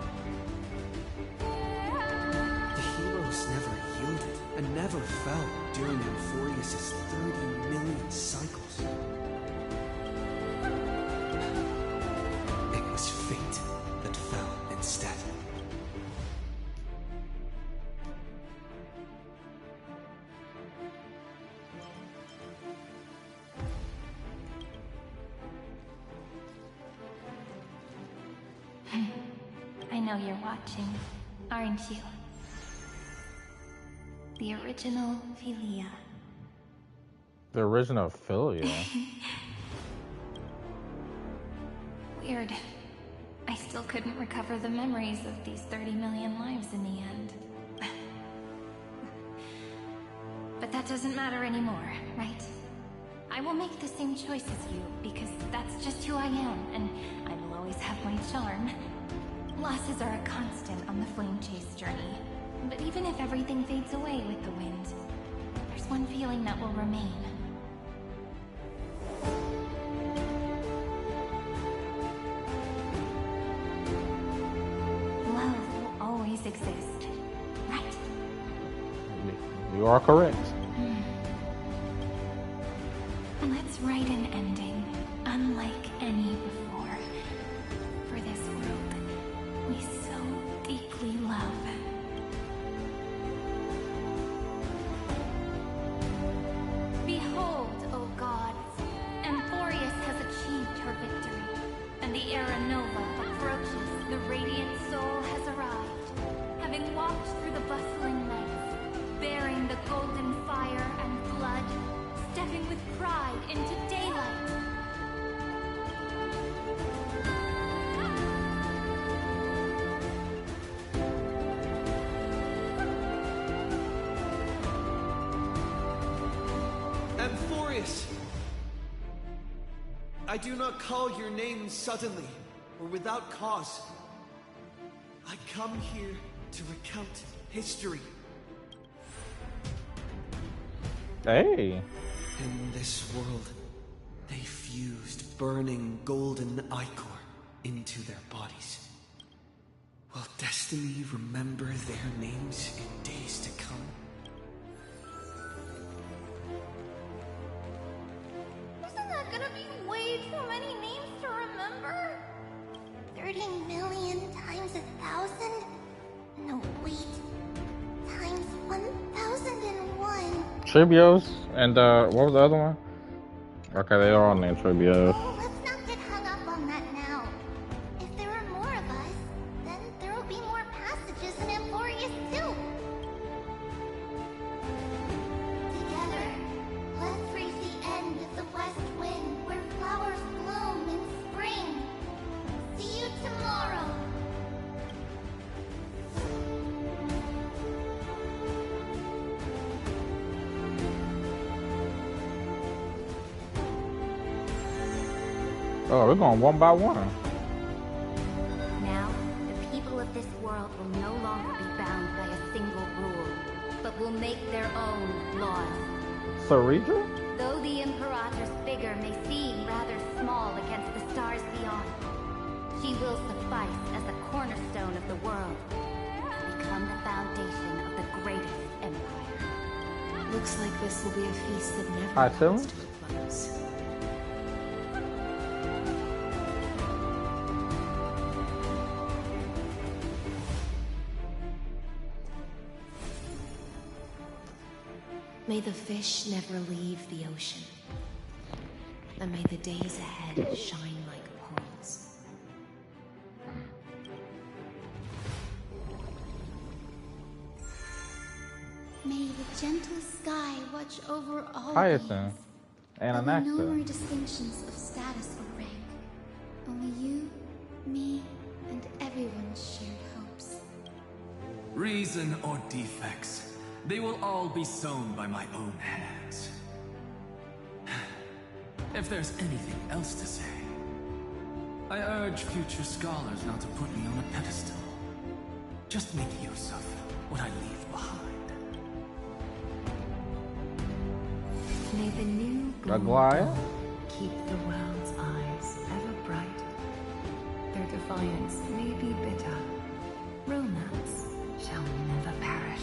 The heroes never yielded and never fell during Amphorius' 30 million cycles. It was fate that fell instead. I know you're watching, aren't you? The original Philia. The original Philia? Weird. I still couldn't recover the memories of these 30 million lives in the end. But that doesn't matter anymore, right? I will make the same choice as you, because that's just who I am, and I will always have my charm. Losses are a constant on the flame chase journey. But even if everything fades away with the wind, there's one feeling that will remain. Love will always exist, right? You are correct. Let's write an ending, unlike any before. For this world we so deeply love. Behold, O gods, Amphorius has achieved her victory, and the Era Nova approaches. The radiant soul has arrived, having walked through the bustling nights, bearing the golden fire and blood, stepping with pride into daylight. Amphorius! I do not call your name suddenly, or without cause. I come here to recount history. Hey! In this world, they fused burning golden ichor into their bodies. Will destiny remember their names in days to come? Isn't that gonna be way too many names to remember? 30 million times 1,000? No, wait. Times 1,001. Tribios and what was the other one? Okay, they are all named Tribios. Oh, let's not get hung up on that now. If there are more of us, then there will be more passages in Amphorius too. Together, let's reach the end of the west wind where flowers bloom in spring. See you tomorrow. Oh, we're going one by one. Now, the people of this world will no longer be bound by a single rule, but will make their own laws. Cerebra? Though the Imperator's figure may seem rather small against the stars beyond, she will suffice as the cornerstone of the world, and become the foundation of the greatest empire. Looks like this will be a feast that never Hi, Phil. comes to a close. May the fish never leave the ocean, and may the days ahead shine like pearls. May the gentle sky watch over all Hyacinth and There will be no more Anaxa. distinctions of status or rank. Only you, me, and everyone's shared hopes. Reason or defects, they will all be sown by my own hands. If there's anything else to say, I urge future scholars not to put me on a pedestal. Just make use of what I leave behind. May the new Goliath? keep the world's eyes ever bright. Their defiance may be bitter. Romance shall never perish.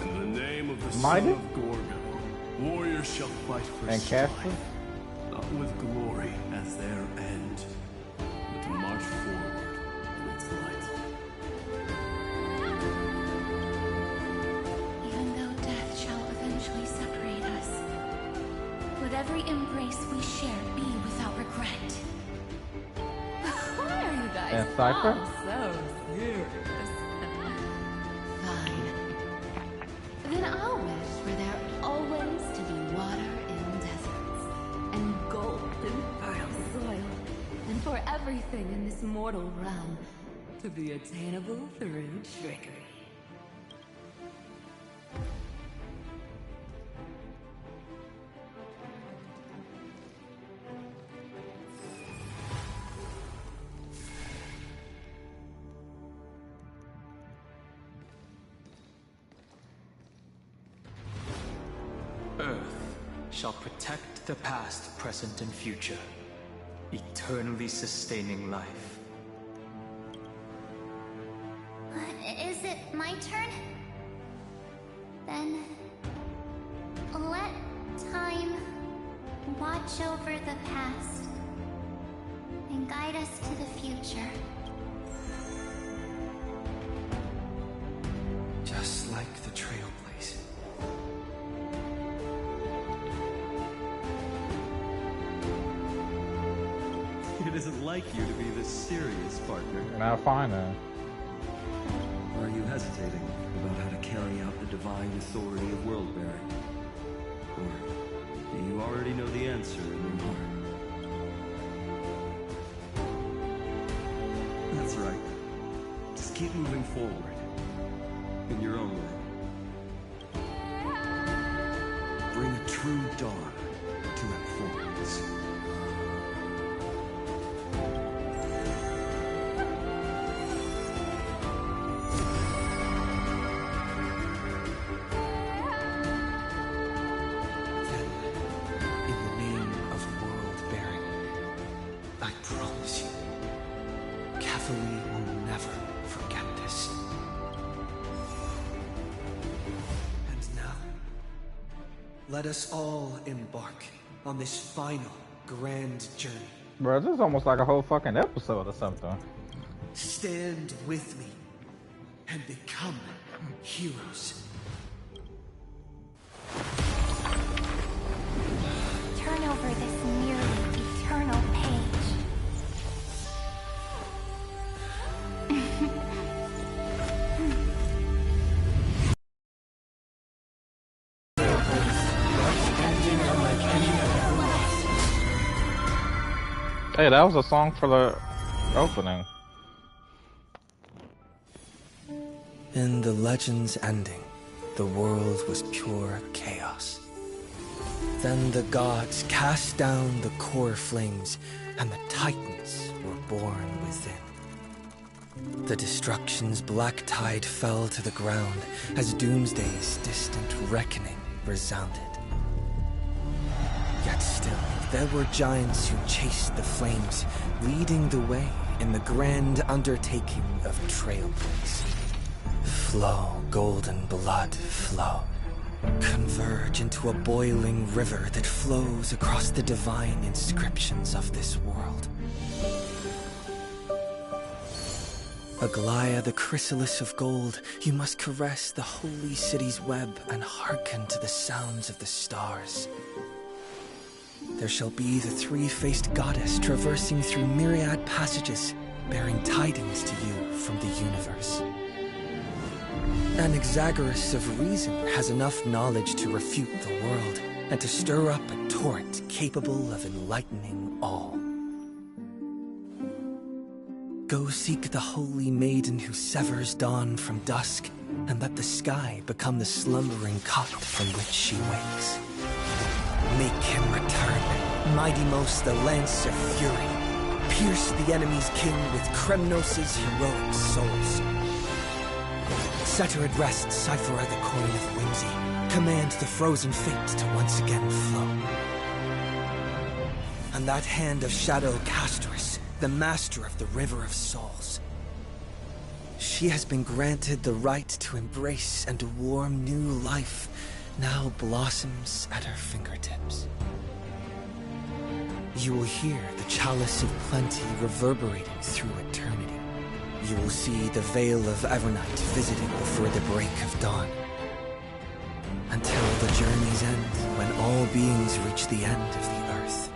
In the name of the Mighty? son of Gorgon, warriors shall fight for And strife, Cassius? not with glory as their end, but to march forward in its light. Even though death shall eventually separate us, what Let every embrace we share be without regret. Why are you guys And Cypher? so serious? Fine. Then I'll wish for there always to be water in deserts, and gold in fertile soil, and for everything in this mortal realm to be attainable through trickery. Earth shall protect the past, present, and future, eternally sustaining life. Is it my turn? Then let time watch over the past and guide us to the future. Just like the Trailblaze. It isn't like you to be this serious, partner. Now fine then. Are you hesitating about how to carry out the divine authority of world-bearing? Or do you already know the answer in your heart? That's right. Just keep moving forward. In your own way. Bring a true dawn to Evernight. Let us all embark on this final grand journey. Bro, this is almost like a whole fucking episode or something. Stand with me and become heroes. Turn over this nearly eternal page. Hey, that was a song for the opening. In the legend's ending, the world was pure chaos. Then the gods cast down the core flames, and the titans were born within. The destruction's black tide fell to the ground as Doomsday's distant reckoning resounded. Yet still, there were giants who chased the flames, leading the way in the grand undertaking of Trailblaze. Flow, golden blood, flow. Converge into a boiling river that flows across the divine inscriptions of this world. Aglaya, the chrysalis of gold, you must caress the holy city's web and hearken to the sounds of the stars. There shall be the three-faced goddess traversing through myriad passages, bearing tidings to you from the universe. An Exagoras of reason has enough knowledge to refute the world, and to stir up a torrent capable of enlightening all. Go seek the holy maiden who severs dawn from dusk, and let the sky become the slumbering cot from which she wakes. Make him return, mighty-most the lance of fury. Pierce the enemy's king with Kremnos' heroic souls. Set her at rest, Cypher the coin of whimsy. Command the frozen fate to once again flow. And that hand of Shadow Castress, the master of the River of Souls. She has been granted the right to embrace and warm new life, now blossoms at her fingertips. You will hear the chalice of plenty reverberating through eternity. You will see the veil of Evernight visiting before the break of dawn. Until the journey's end, when all beings reach the end of the earth.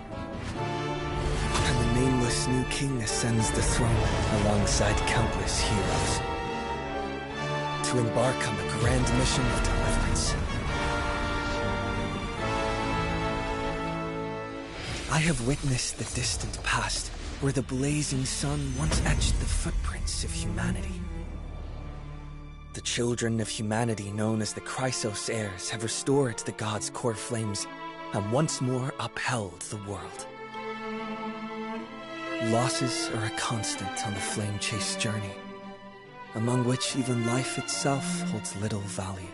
And the nameless new king ascends the throne alongside countless heroes to embark on the grand mission of deliverance. I have witnessed the distant past where the blazing sun once etched the footprints of humanity. The children of humanity known as the Chrysos heirs have restored the gods' core flames and once more upheld the world. Losses are a constant on the flame chase journey, among which even life itself holds little value.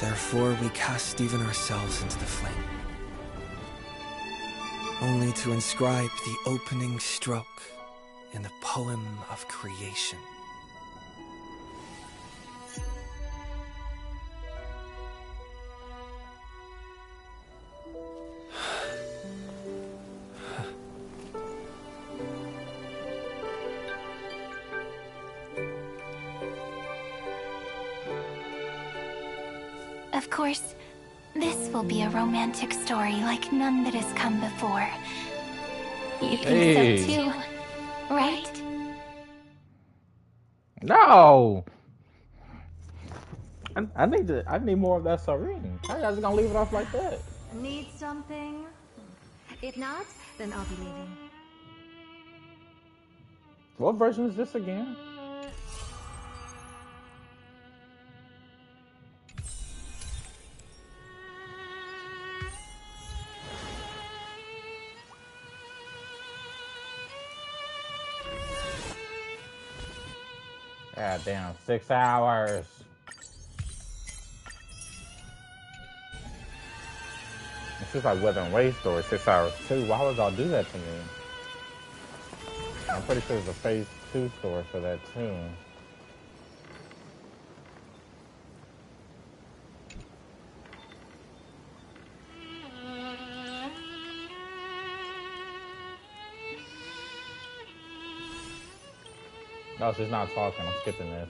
Therefore, we cast even ourselves into the flame, only to inscribe the opening stroke in the poem of creation. Of course, this will be a romantic story like none that has come before. You think so too, right? No! I need more of that serene. How you guys gonna leave it off like that? Need something? If not, then I'll be leaving. What version is this again? God damn, 6 hours. It's just like Weather and Wave story, 6 hours too. Why would y'all do that to me? I'm pretty sure there's a phase 2 story for that too. No, she's not talking. I'm skipping this.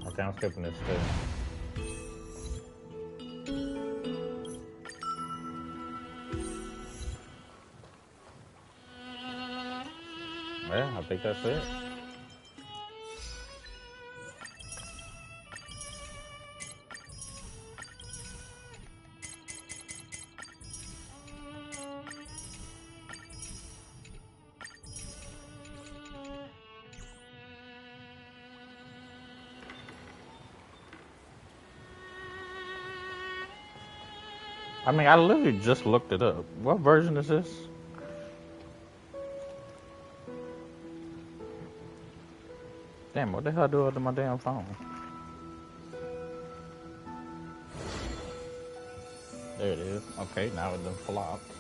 Okay, I'm skipping this too. Yeah, I think that's it. I mean, I literally just looked it up. What version is this? Damn, what the hell do I do with my damn phone? There it is. Okay, now it done flopped.